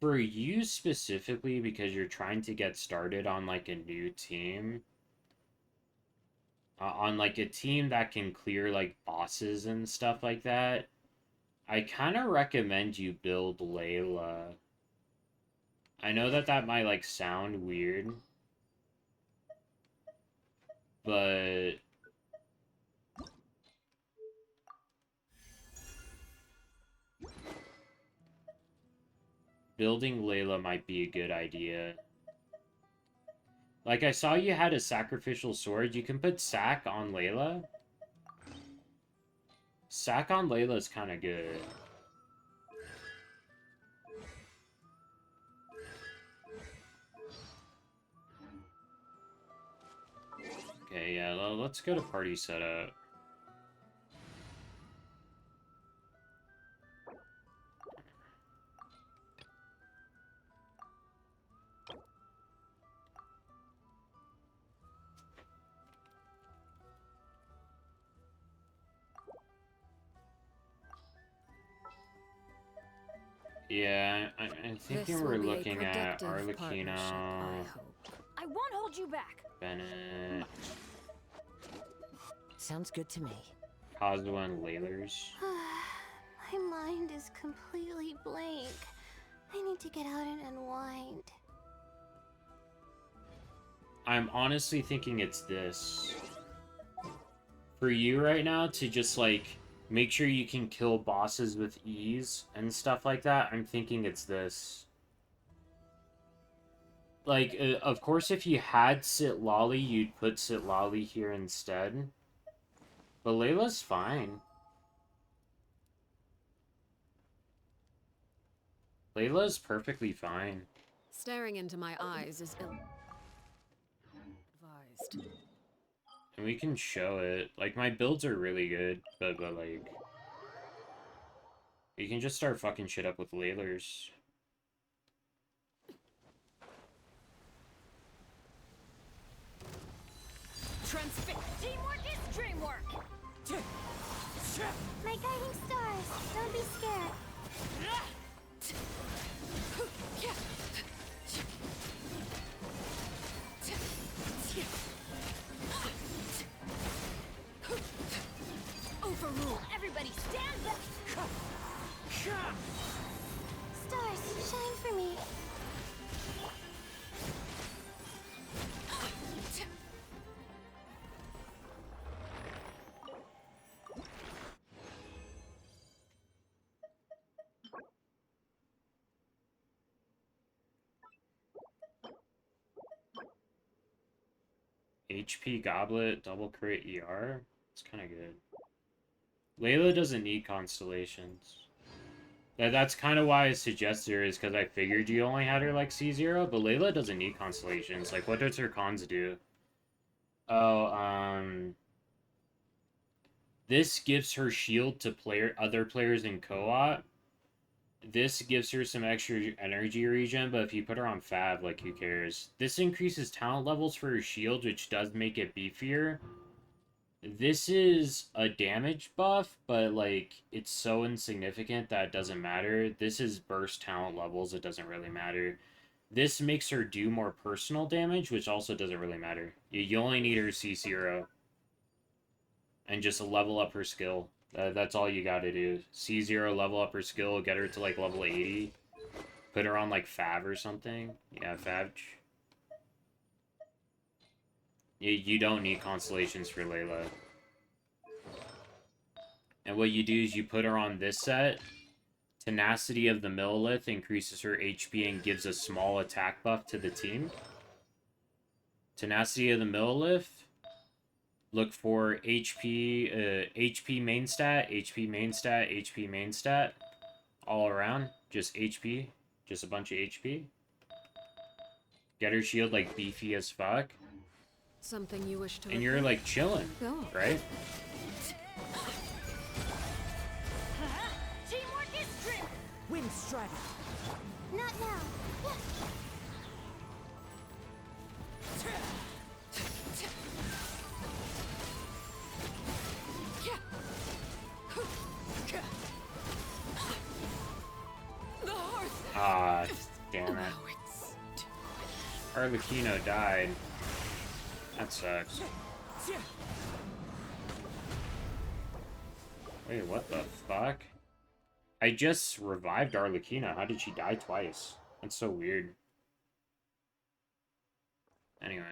For you specifically, because you're trying to get started on, like, a new team, on, like, a team that can clear, like, bosses and stuff like that, I kind of recommend you build Layla. I know that might, like, sound weird, but... building Layla might be a good idea. Like, I saw you had a sacrificial sword. You can put Sack on Layla. Sack on Layla is kind of good. Okay, yeah, let's go to party setup. Yeah, I'm thinking we're looking at Arlecchino, I won't hold you back. Bennett, Sounds good to me. Kazuha, and Laylers. My mind is completely blank. I need to get out and unwind. I'm honestly thinking it's this. For you right now, to just, like, make sure you can kill bosses with ease and stuff like that, I'm thinking it's this. Like, of course, if you had Sitlali, you'd put Sitlali here instead. But Layla's fine. Layla's perfectly fine. Staring into my eyes is ill-advised. And we can show it. Like, my builds are really good, but like... you can just start fucking shit up with Laylers. Teamwork is dreamwork. My guiding stars, don't be scared. Everybody stand back! Stars, shine for me. HP Goblet, double crit ER. It's kind of good. Layla doesn't need constellations. That's kind of why I suggested her, is because I figured you only had her like C0, but Layla doesn't need constellations. Like, what does her cons do? Oh, this gives her shield to other players in co-op. This gives her some extra energy regen, but if you put her on Fab, like, who cares? This increases talent levels for her shield, which does make it beefier. This is a damage buff, but, like, it's so insignificant that it doesn't matter. This is burst talent levels, it doesn't really matter. This makes her do more personal damage, which also doesn't really matter. You only need her C0. And just level up her skill. That's all you gotta do. C0, level up her skill, get her to, like, level 80. Put her on, like, Fav or something. Yeah, Fav. You don't need constellations for Layla. And what you do is you put her on this set. Tenacity of the Millilith increases her HP and gives a small attack buff to the team. Tenacity of the Millilith. Look for HP main stat, HP main stat, HP main stat. All around. Just HP. Just a bunch of HP. Get her shield, like, beefy as fuck. Something you wish to And you're, like, chilling, right? Teamwork is strength! Wind Strider! Not now! Ah, damn it. Arlecchino died. That sucks. Wait, what the fuck? I just revived Arlecchino. How did she die twice? That's so weird. Anyway.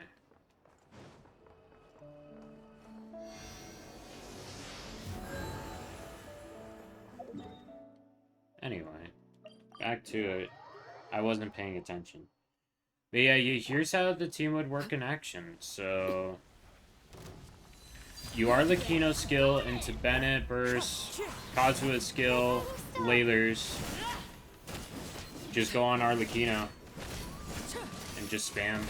Anyway. Back to it. I wasn't paying attention. But yeah, here's how the team would work in action. So... You Arlecchino skill into Bennett, Burst, Kazuha skill, Laylers. Just go on Arlecchino. And just spam.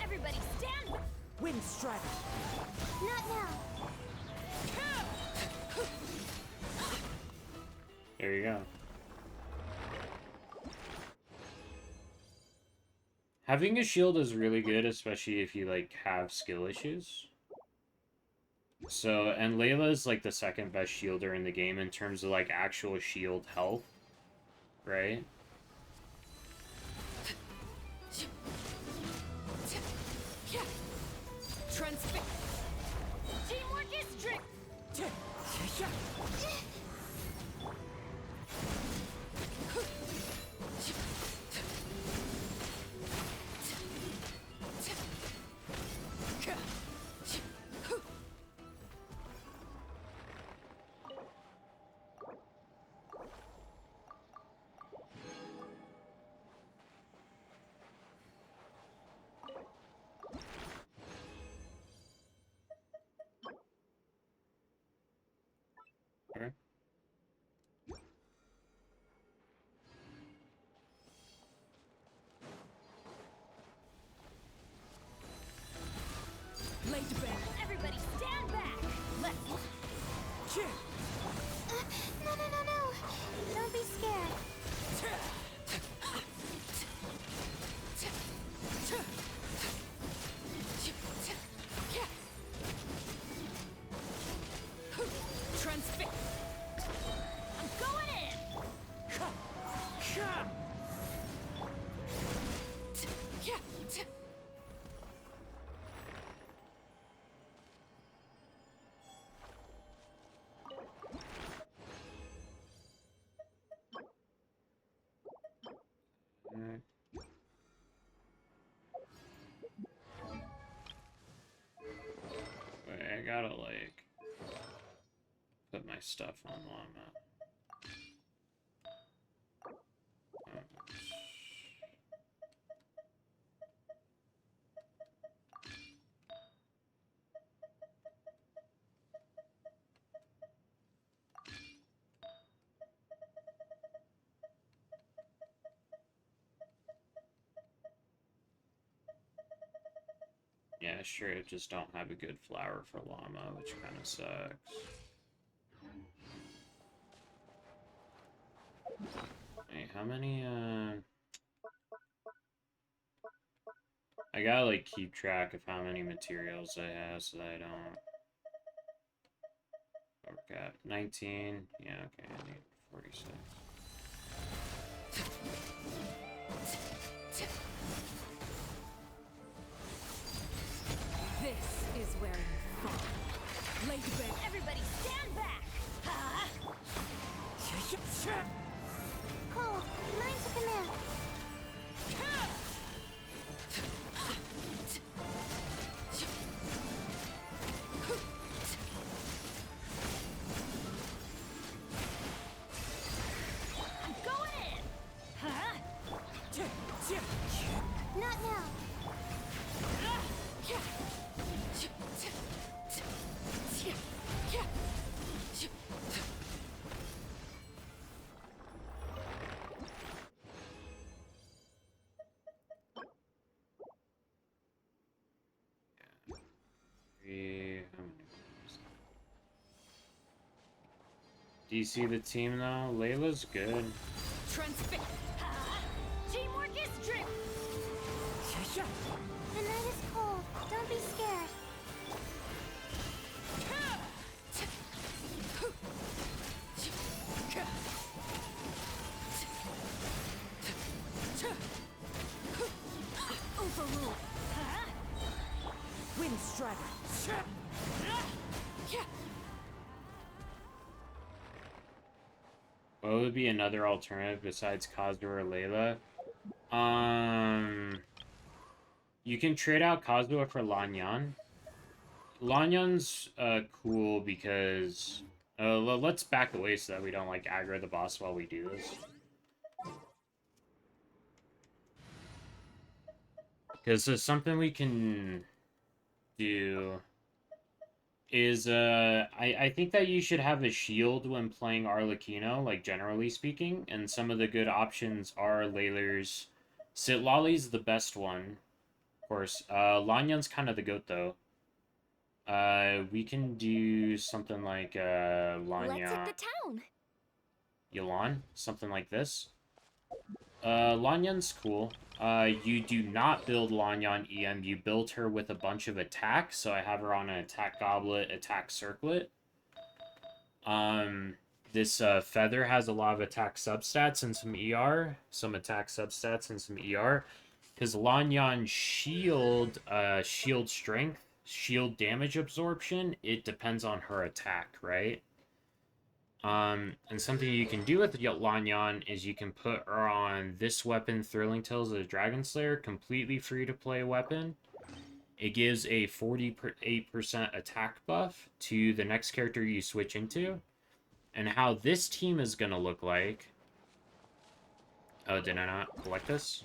Everybody stand! Wind Strider! Not now! There you go. Having a shield is really good, especially if you, like, have skill issues. So, and Layla is, like, the second best shielder in the game in terms of, like, actual shield health. Right? Teamwork is strength! Okay. my stuff on Llama. Yeah, sure, I just don't have a good flower for llama, which kind of sucks. Hey, how many, I gotta, like, keep track of how many materials I have so that I don't... Okay, 19. Yeah, okay, I need 46. This is where you fall. Lay to bed. Everybody stand back! Cole, mine's with the man. I'm going in! Huh? Not now. Do you see the team though? Layla's good. Transfix. Teamwork is dream. The night is cold. Don't be scared. Overrule. Wind strider. What would be another alternative besides Kazuha or Layla? You can trade out Kazuha for Lanyan. Lanyan's cool because let's back away so that we don't like aggro the boss while we do this. Because there's something we can do is I think that you should have a shield when playing Arlecchino, like generally speaking, and some of the good options are Layla's. Sitlali's the best one, of course. Lanyan's kind of the goat though. We can do something like Lanyan. Let's hit the town. Yelan, something like this. Lanyan's cool. You do not build Lanyan EM, you build her with a bunch of attacks, so I have her on an attack goblet, attack circlet. This feather has a lot of attack substats and some ER, some attack substats and some ER. Because Lanyan shield, shield strength, shield damage absorption, it depends on her attack, right? And something you can do with Lanyan is you can put her on this weapon, Thrilling Tales of the Dragon Slayer, completely free to play weapon. It gives a 48% attack buff to the next character you switch into. And how this team is gonna look like... Oh, did I not collect this?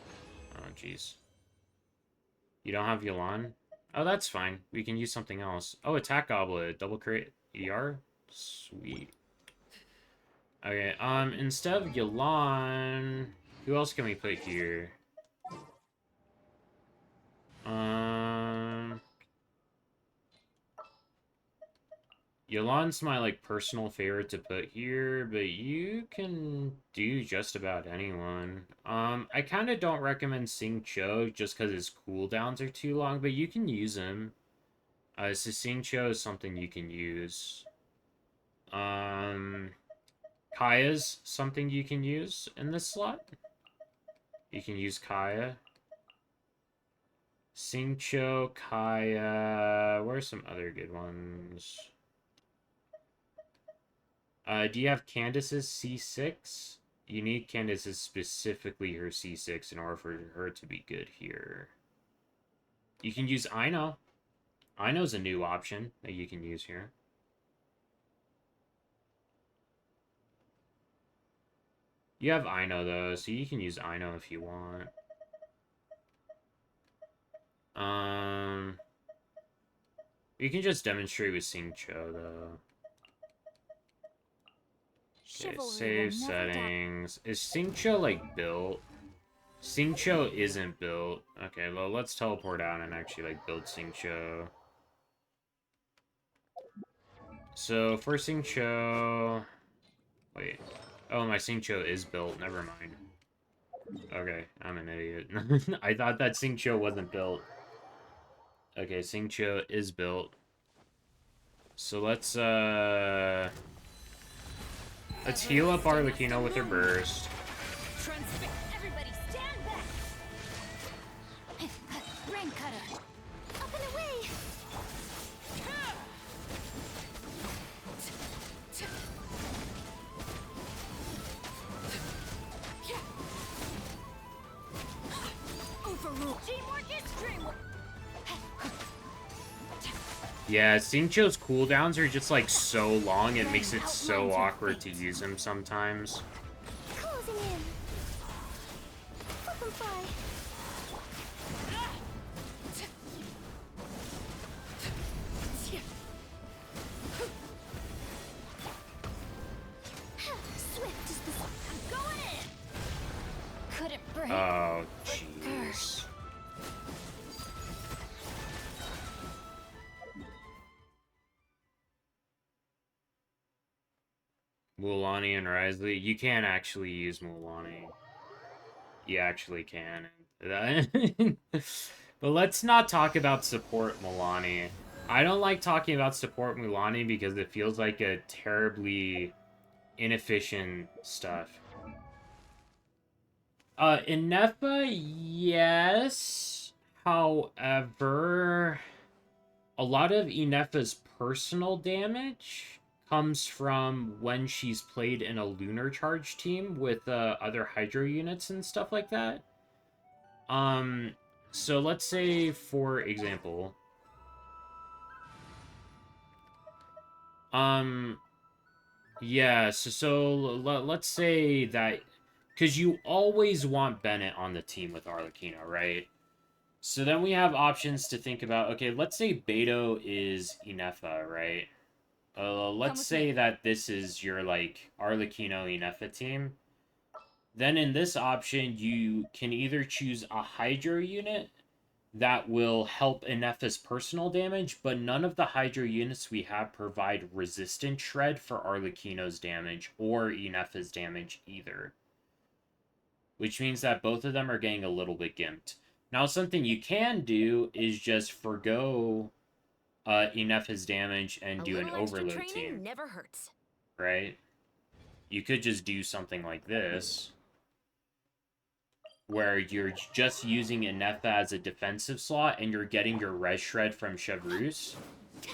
Oh, jeez. You don't have Yelan? Oh, that's fine. We can use something else. Oh, attack goblet. Double create ER? Sweet. Okay, instead of Yelan, who else can we put here? Yelan's my, like, personal favorite to put here, but you can do just about anyone. I kind of don't recommend Sing Cho just because his cooldowns are too long, but you can use him. So Sing Cho is something you can use. Kaya's something you can use in this slot. You can use Kaya. Sing Cho, Kaya... Where are some other good ones? Do you have Candace's C6? You need Candace's specifically her C6 in order for her to be good here. You can use Aino. Aino's a new option that you can use here. You have Ino, though, so you can use Ino if you want. You can just demonstrate with Xingqiu, though. Okay, save settings. Is Xingqiu, like, built? Xingqiu isn't built. Okay, well, let's teleport out and actually, like, build Xingqiu. So, for Xingqiu... Wait. Oh, my Xingqiu is built. Never mind. Okay, I'm an idiot. I thought that Xingqiu wasn't built. Okay, Xingqiu is built. So let's heal up Arlecchino with her burst. Everybody stand back! Brain cutter! Up and away! Overrule! Teamwork is dreamwork! Yeah, Xingqiu's cooldowns are just, like, so long, it makes it so awkward to use him sometimes. Closing in! Flip and fly! Swift is the... I'm going in! Couldn't break. Oh, jeez. Mualani and Risley. You can't actually use Mualani. You actually can. But let's not talk about support Mualani. I don't like talking about support Mualani because it feels like a terribly inefficient stuff. Inefa, yes. However, a lot of Inefa's personal damage comes from when she's played in a lunar charge team with other hydro units and stuff like that. So let's say, for example, yeah, so let's say that, because you always want Bennett on the team with Arlecchino, right? So then we have options to think about. Okay, let's say Beto is Inefa, right? Let's say that this is your, like, Arlecchino Inefa team. Then in this option, you can either choose a Hydro unit that will help Inefa's personal damage, but none of the Hydro units we have provide resistant shred for Arlecchino's damage or Inefa's damage either. Which means that both of them are getting a little bit gimped. Now, something you can do is just forgo Inefa's damage and do an overload team. Never hurts. Right? You could just do something like this, where you're just using Inefa as a defensive slot and you're getting your res shred from Chevreuse.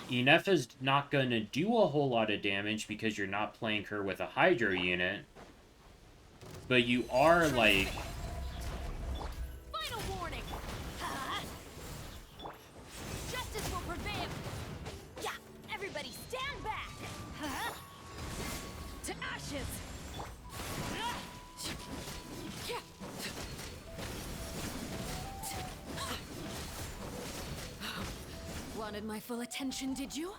Inefa's not going to do a whole lot of damage because you're not playing her with a Hydro unit, but you are, like... Final warning! Justice will prevail! Yeah, everybody stand back! To ashes! Wanted my full attention, did you?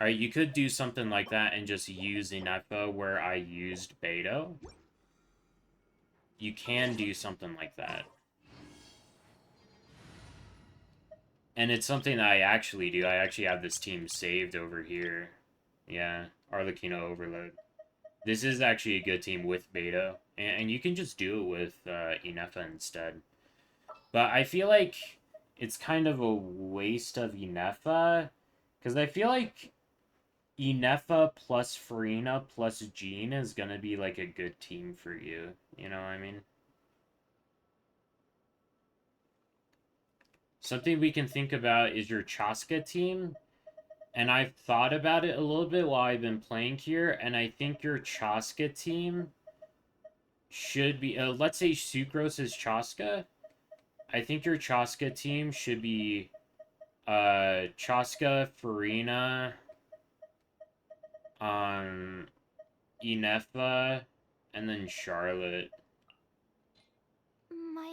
Alright, you could do something like that and just use Inefa where I used Beto. You can do something like that. And it's something that I actually do. I actually have this team saved over here. Yeah, Arlecchino Overload. This is actually a good team with Beto. And you can just do it with Inefa instead. But I feel like it's kind of a waste of Inefa. Because I feel like Inefa plus Farina plus Jean is going to be like a good team for you. You know what I mean? Something we can think about is your Chaska team. And I've thought about it a little bit while I've been playing here. And I think your Chaska team should be... let's say Sucrose is Chaska. I think your Chaska team should be Chaska, Farina, Inefa, and then Charlotte.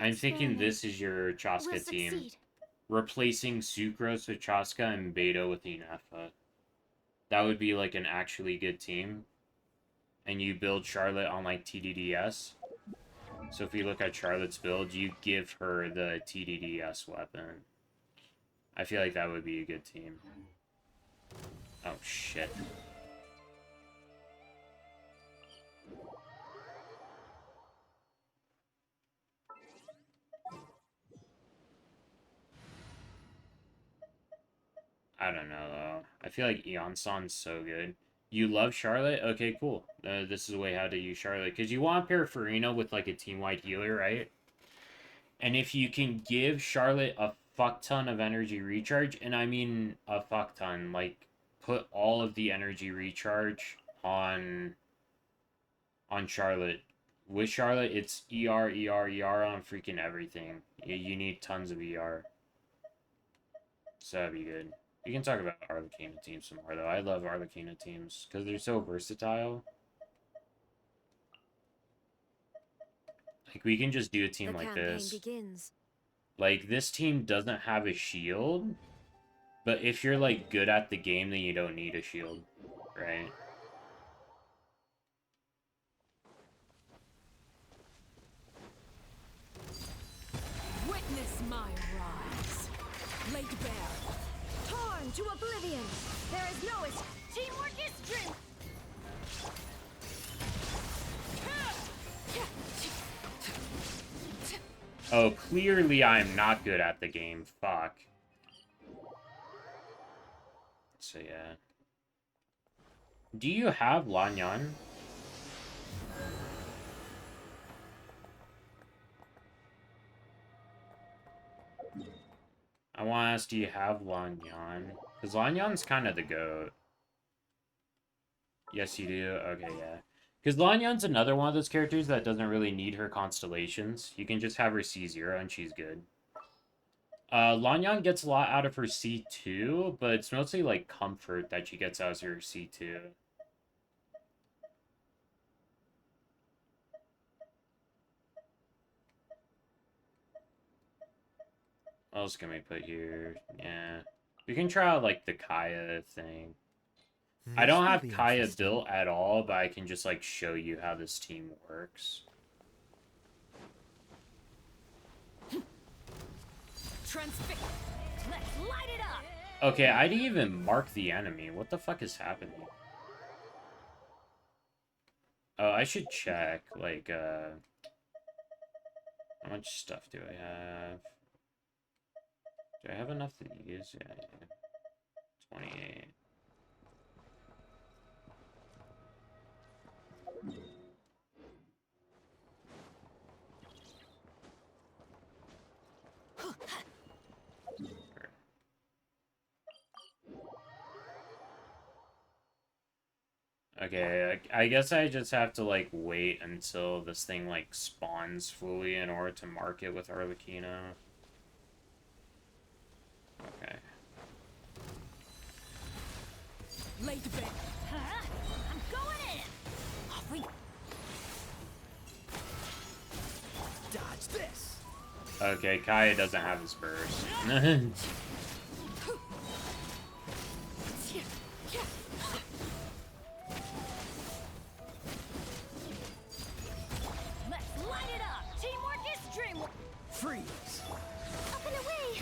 I'm thinking this is your Chaska team. Replacing Sucrose with Chaska and Beta with Inefa. That would be like an actually good team. And you build Charlotte on like TDDS. So if you look at Charlotte's build, you give her the TDDS weapon. I feel like that would be a good team. Oh, shit. I don't know, though. I feel like Eonsan's so good. You love Charlotte? Okay, cool. This is a way how to use Charlotte. Because you want to pair Farina with, like, a team-wide healer, right? And if you can give Charlotte a fuck ton of energy recharge, and I mean a fuck ton, like, put all of the energy recharge on Charlotte. With Charlotte, it's ER, ER, ER on freaking everything. You need tons of ER. So that'd be good. You can talk about Arlecchino teams some more, though. I love Arlecchino teams, because they're so versatile. Like, we can just do a team like this. Begins. Like, this team doesn't have a shield, but if you're, like, good at the game, then you don't need a shield, right? Witness my rise. Laid bare. Torn to oblivion. There is no teamwork is strength. Oh, clearly I'm not good at the game. Fuck. So, yeah. Do you have Lanyan? I want to ask, do you have Lanyan? Because Lanyan's kind of the GOAT. Yes, you do? Okay, yeah. Because Lanyan's another one of those characters that doesn't really need her constellations. You can just have her C0 and she's good. Lanyan gets a lot out of her C2, but it's mostly like comfort that she gets out of her C2. What else can we put here? Yeah. We can try out like the Kaya thing. I don't have Kaya built at all, but I can just like show you how this team works. Transfix. Let's light it up. Okay, I didn't even mark the enemy. What the fuck is happening? Oh, I should check, like, how much stuff do I have? Do I have enough to use? Yeah, 28. Okay, I guess I just have to, like, wait until this thing, like, spawns fully in order to mark it with Arlecchino. Okay. Laid bare. Huh? I'm going in. Off we go. Dodge this. Okay, Kaya doesn't have his burst. Let's light it up. Teamwork is dreamwork. Freeze. Up and away.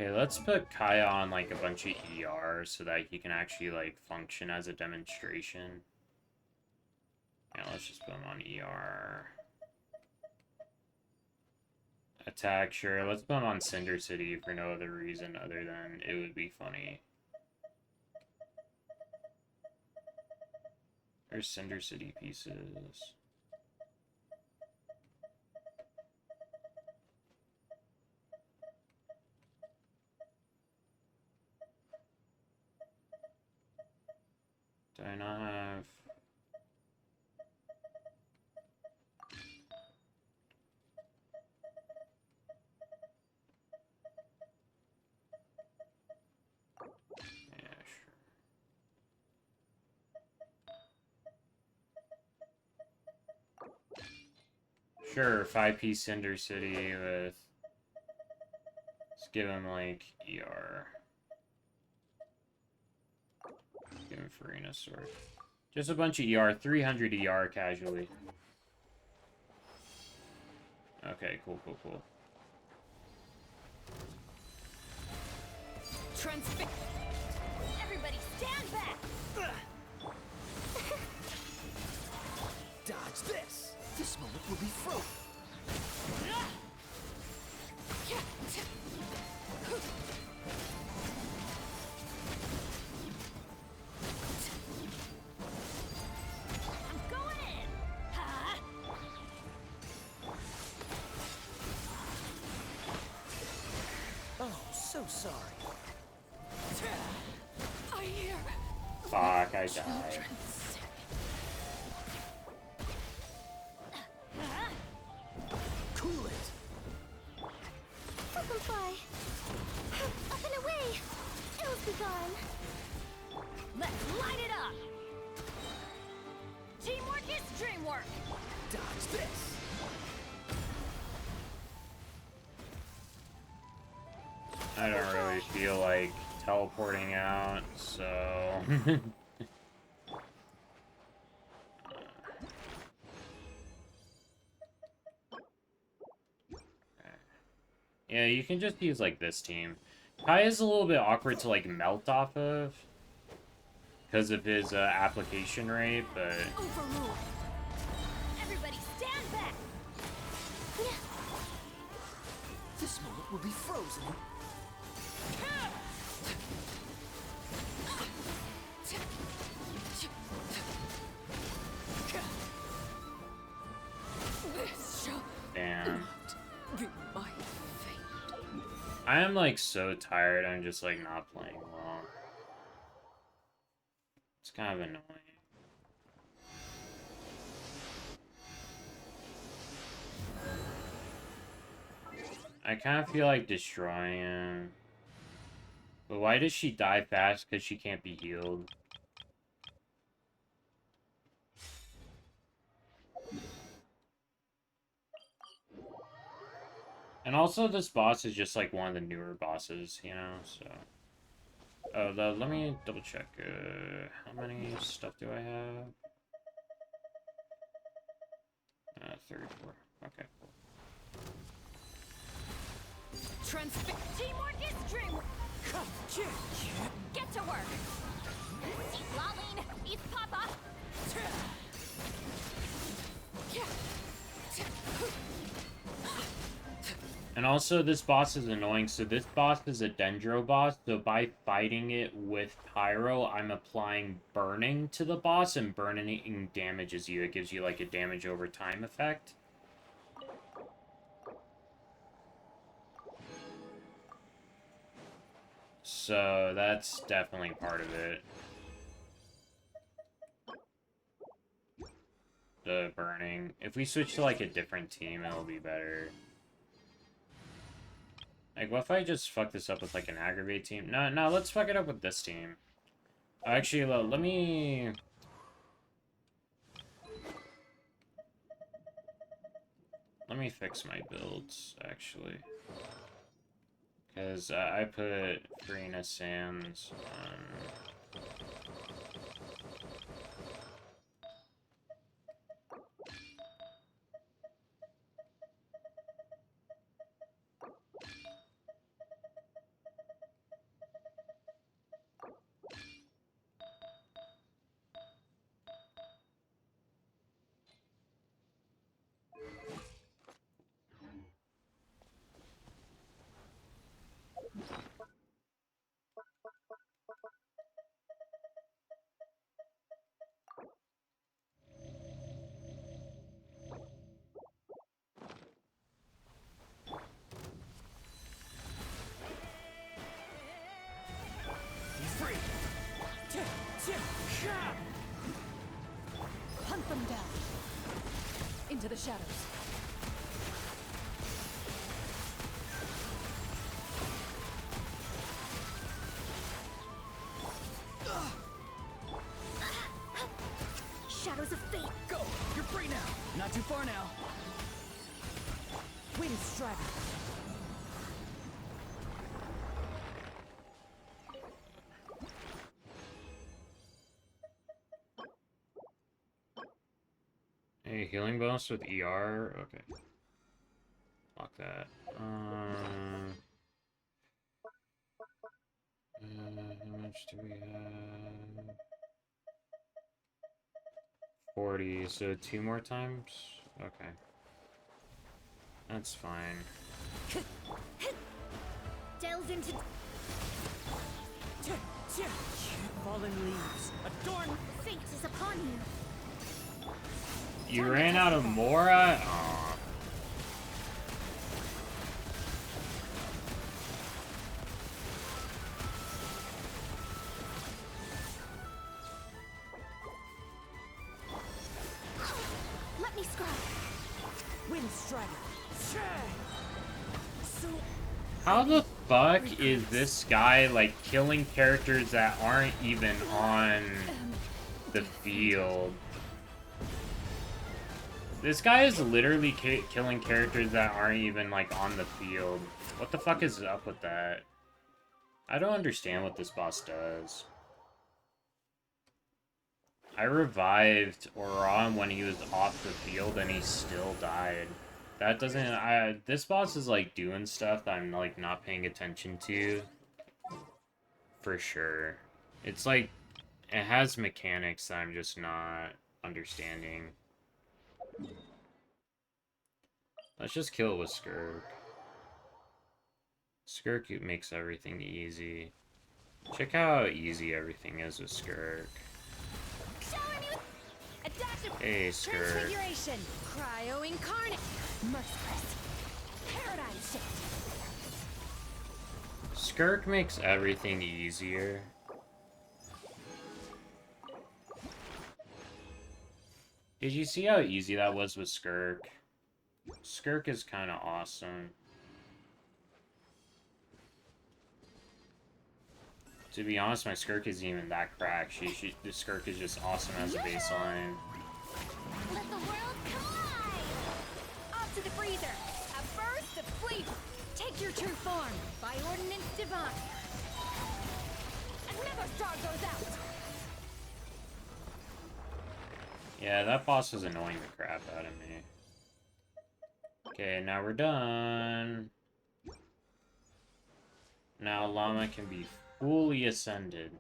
Okay, let's put Kaya on, like, a bunch of ER so that he can actually, like, function as a demonstration. Yeah, let's just put him on ER. Attack, sure. Let's put him on Cinder City for no other reason other than it would be funny. There's Cinder City pieces. Sure, 5-piece Cinder City with... Let's give him, like, ER. Give him Farina Sword. Just a bunch of ER. 300 ER casually. Okay, cool. Everybody stand back! Dodge this! This moment will be frozen. I'm going in! Ha! Oh, so sorry. I hear Fuck, I died. Cool it! Fly. Up and away! Ills be gone. Let's light it up! Teamwork is dreamwork! Dodge this! I don't really feel like teleporting out, so... Yeah, you can just use, like, this team. Kai is a little bit awkward to, like, melt off of because of his application rate, but... Overruled! Everybody stand back! This moment will be frozen. Damn. Be my fate. I am, like, so tired, I'm just, like, not playing well. It's kind of annoying. I kind of feel like destroying him. But why does she die fast? Because she can't be healed. And also, this boss is just, like, one of the newer bosses, you know, so... Oh, let me double check. How many stuff do I have? 34. Okay, cool. Teamwork is dreamwork! Get to work! Eat Laline! Eat Papa! And also, this boss is annoying. So this boss is a Dendro boss. So by fighting it with Pyro, I'm applying burning to the boss. And burning damages you. It gives you, like, a damage over time effect. So that's definitely part of it. The burning. If we switch to, like, a different team, it'll be better. Like, what if I just fuck this up with, like, an aggravate team? No, let's fuck it up with this team. Actually, let me... Let me fix my builds, actually. Because I put Farina Sands on... Hunt them down. Into the shadows. Shadows of fate. Go! You're free now! Not too far now. Wind Strider. A healing bonus with ER? Okay. Lock that. How much do we have? 40, so 2 more times? Okay. That's fine. Delve into... Fallen leaves, adorn... Fate is upon you. You ran out of Mora? Aw. Let me scrub. Wind Strider. So... How the fuck is this guy, like, killing characters that aren't even on the field? This guy is literally killing characters that aren't even, like, on the field. What the fuck is up with that? I don't understand what this boss does. I revived Oran when he was off the field and he still died. That doesn't... this boss is, like, doing stuff that I'm, like, not paying attention to. For sure. It's, like... It has mechanics that I'm just not understanding. Let's just kill it with Skirk. Skirk makes everything easy. Check out how easy everything is with Skirk. Hey, Skirk. Transfiguration. Cryo Incarnate. Merciless. Paradigm shift. Skirk makes everything easier. Did you see how easy that was with Skirk? Skirk is kind of awesome. To be honest, my Skirk isn't even that cracked. The Skirk is just awesome as a baseline. Let the world collide! Off to the freezer! A burst of flavor! Take your true form! By ordinance divine! Another star goes out! Yeah, that boss is annoying the crap out of me. Okay, now we're done. Now Llama can be fully ascended.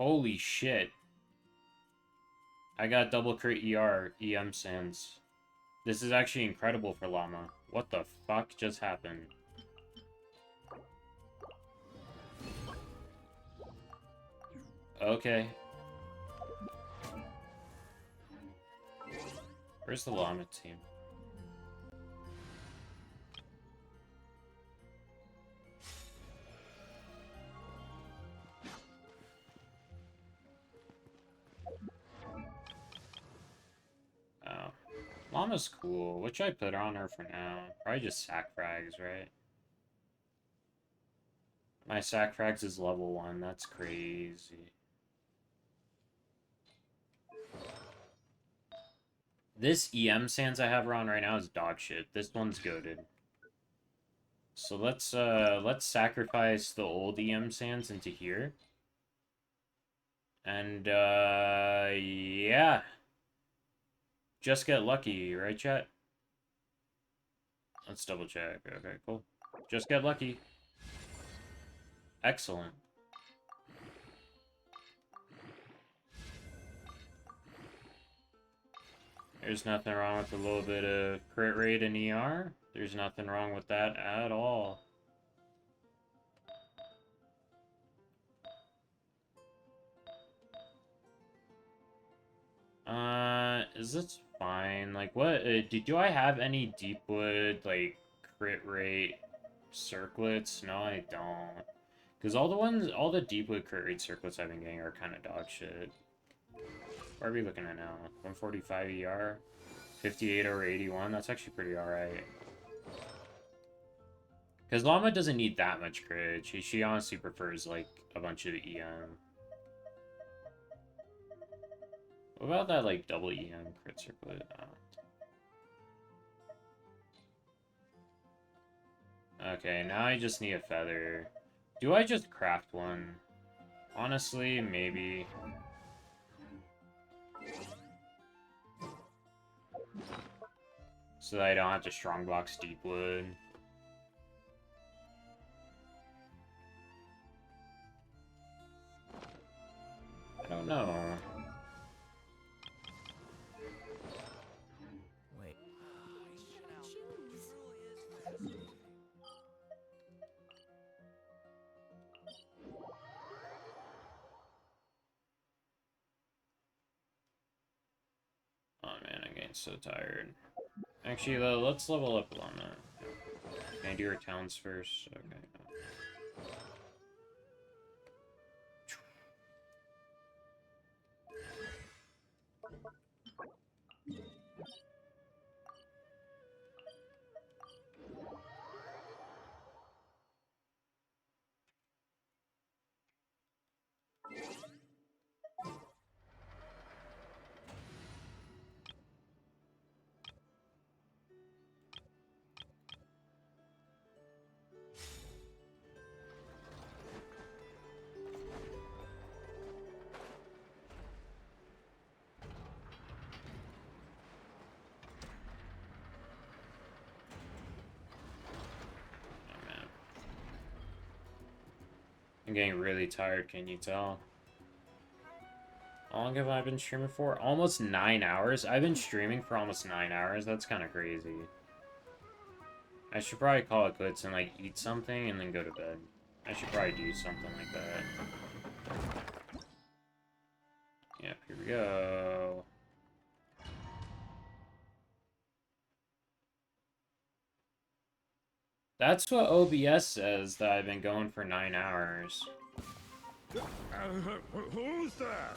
Holy shit. I got double crit EM sands. This is actually incredible for Llama. What the fuck just happened? Okay. Where's the Llama team? Oh. Llama's cool. What should I put on her for now? Probably just sack frags, right? My sack frags is level 1. That's crazy. This EM sands I have her on right now is dog shit. This one's goated. So let's sacrifice the old EM sands into here. And yeah. Just get lucky, right, chat? Let's double check. Okay, cool. Just get lucky. Excellent. There's nothing wrong with a little bit of crit rate and ER. There's nothing wrong with that at all. Is this fine? Like, what, do I have any Deepwood, like, crit rate circlets? No, I don't. Because all the Deepwood crit rate circlets I've been getting are kind of dog shit. What are we looking at now? 145 ER? 58 over 81? That's actually pretty alright. Because Llama doesn't need that much crit. She honestly prefers, like, a bunch of EM. What about that, like, double EM crit circlet? Oh. Okay, now I just need a feather. Do I just craft one? Honestly, maybe. So that I don't have to strongbox Deepwood. I don't know. Wait. Oh man, I'm getting so tired. Actually, though, let's level up Llama. Can I do her towns first? Okay. I'm getting really tired, can you tell? How long have I been streaming for? Almost 9 hours? I've been streaming for almost 9 hours? That's kind of crazy. I should probably call it quits and, like, eat something and then go to bed. I should probably do something like that. Yep, here we go. That's what OBS says, that I've been going for 9 hours. Who's there?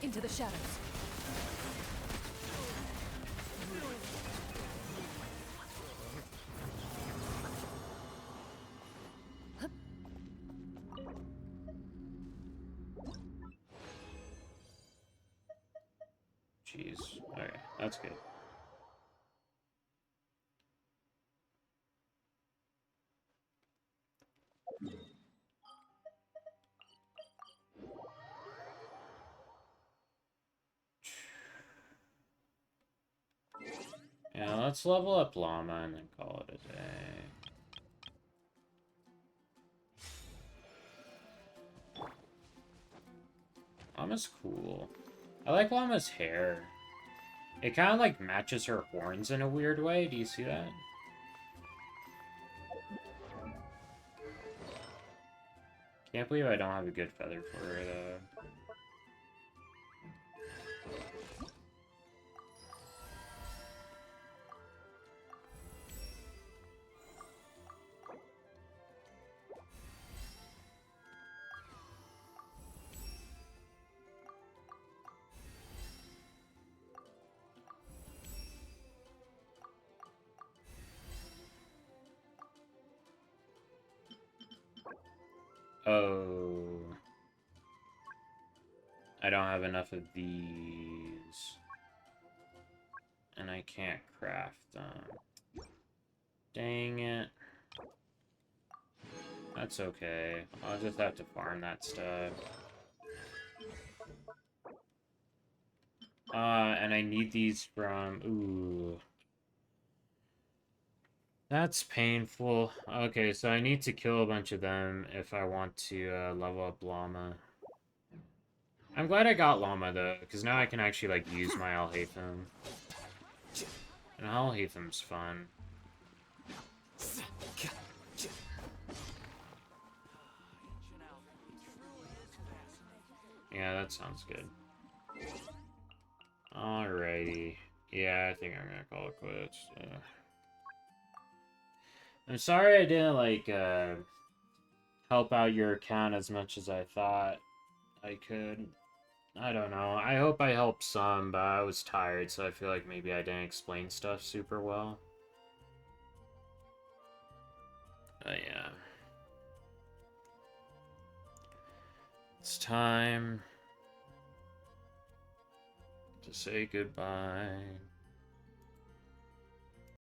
Into the shadows. Jeez. Okay, that's good. Yeah, let's level up Llama and then call it a day. Llama's cool. I like Llama's hair. It kind of like matches her horns in a weird way. Do you see that? Can't believe I don't have a good feather for her though. Oh. I don't have enough of these. And I can't craft them. Dang it. That's okay. I'll just have to farm that stuff. And I need these from... Ooh. That's painful. Okay, so I need to kill a bunch of them if I want to level up Llama. I'm glad I got Llama, though, because now I can actually, like, use my Alhaitham. And Alhaitham's fun. Yeah, that sounds good. Alrighty. Yeah, I think I'm gonna call it quits. I'm sorry I didn't, like, help out your account as much as I thought I could. I don't know. I hope I helped some, but I was tired, so I feel like maybe I didn't explain stuff super well. But yeah. It's time to say goodbye.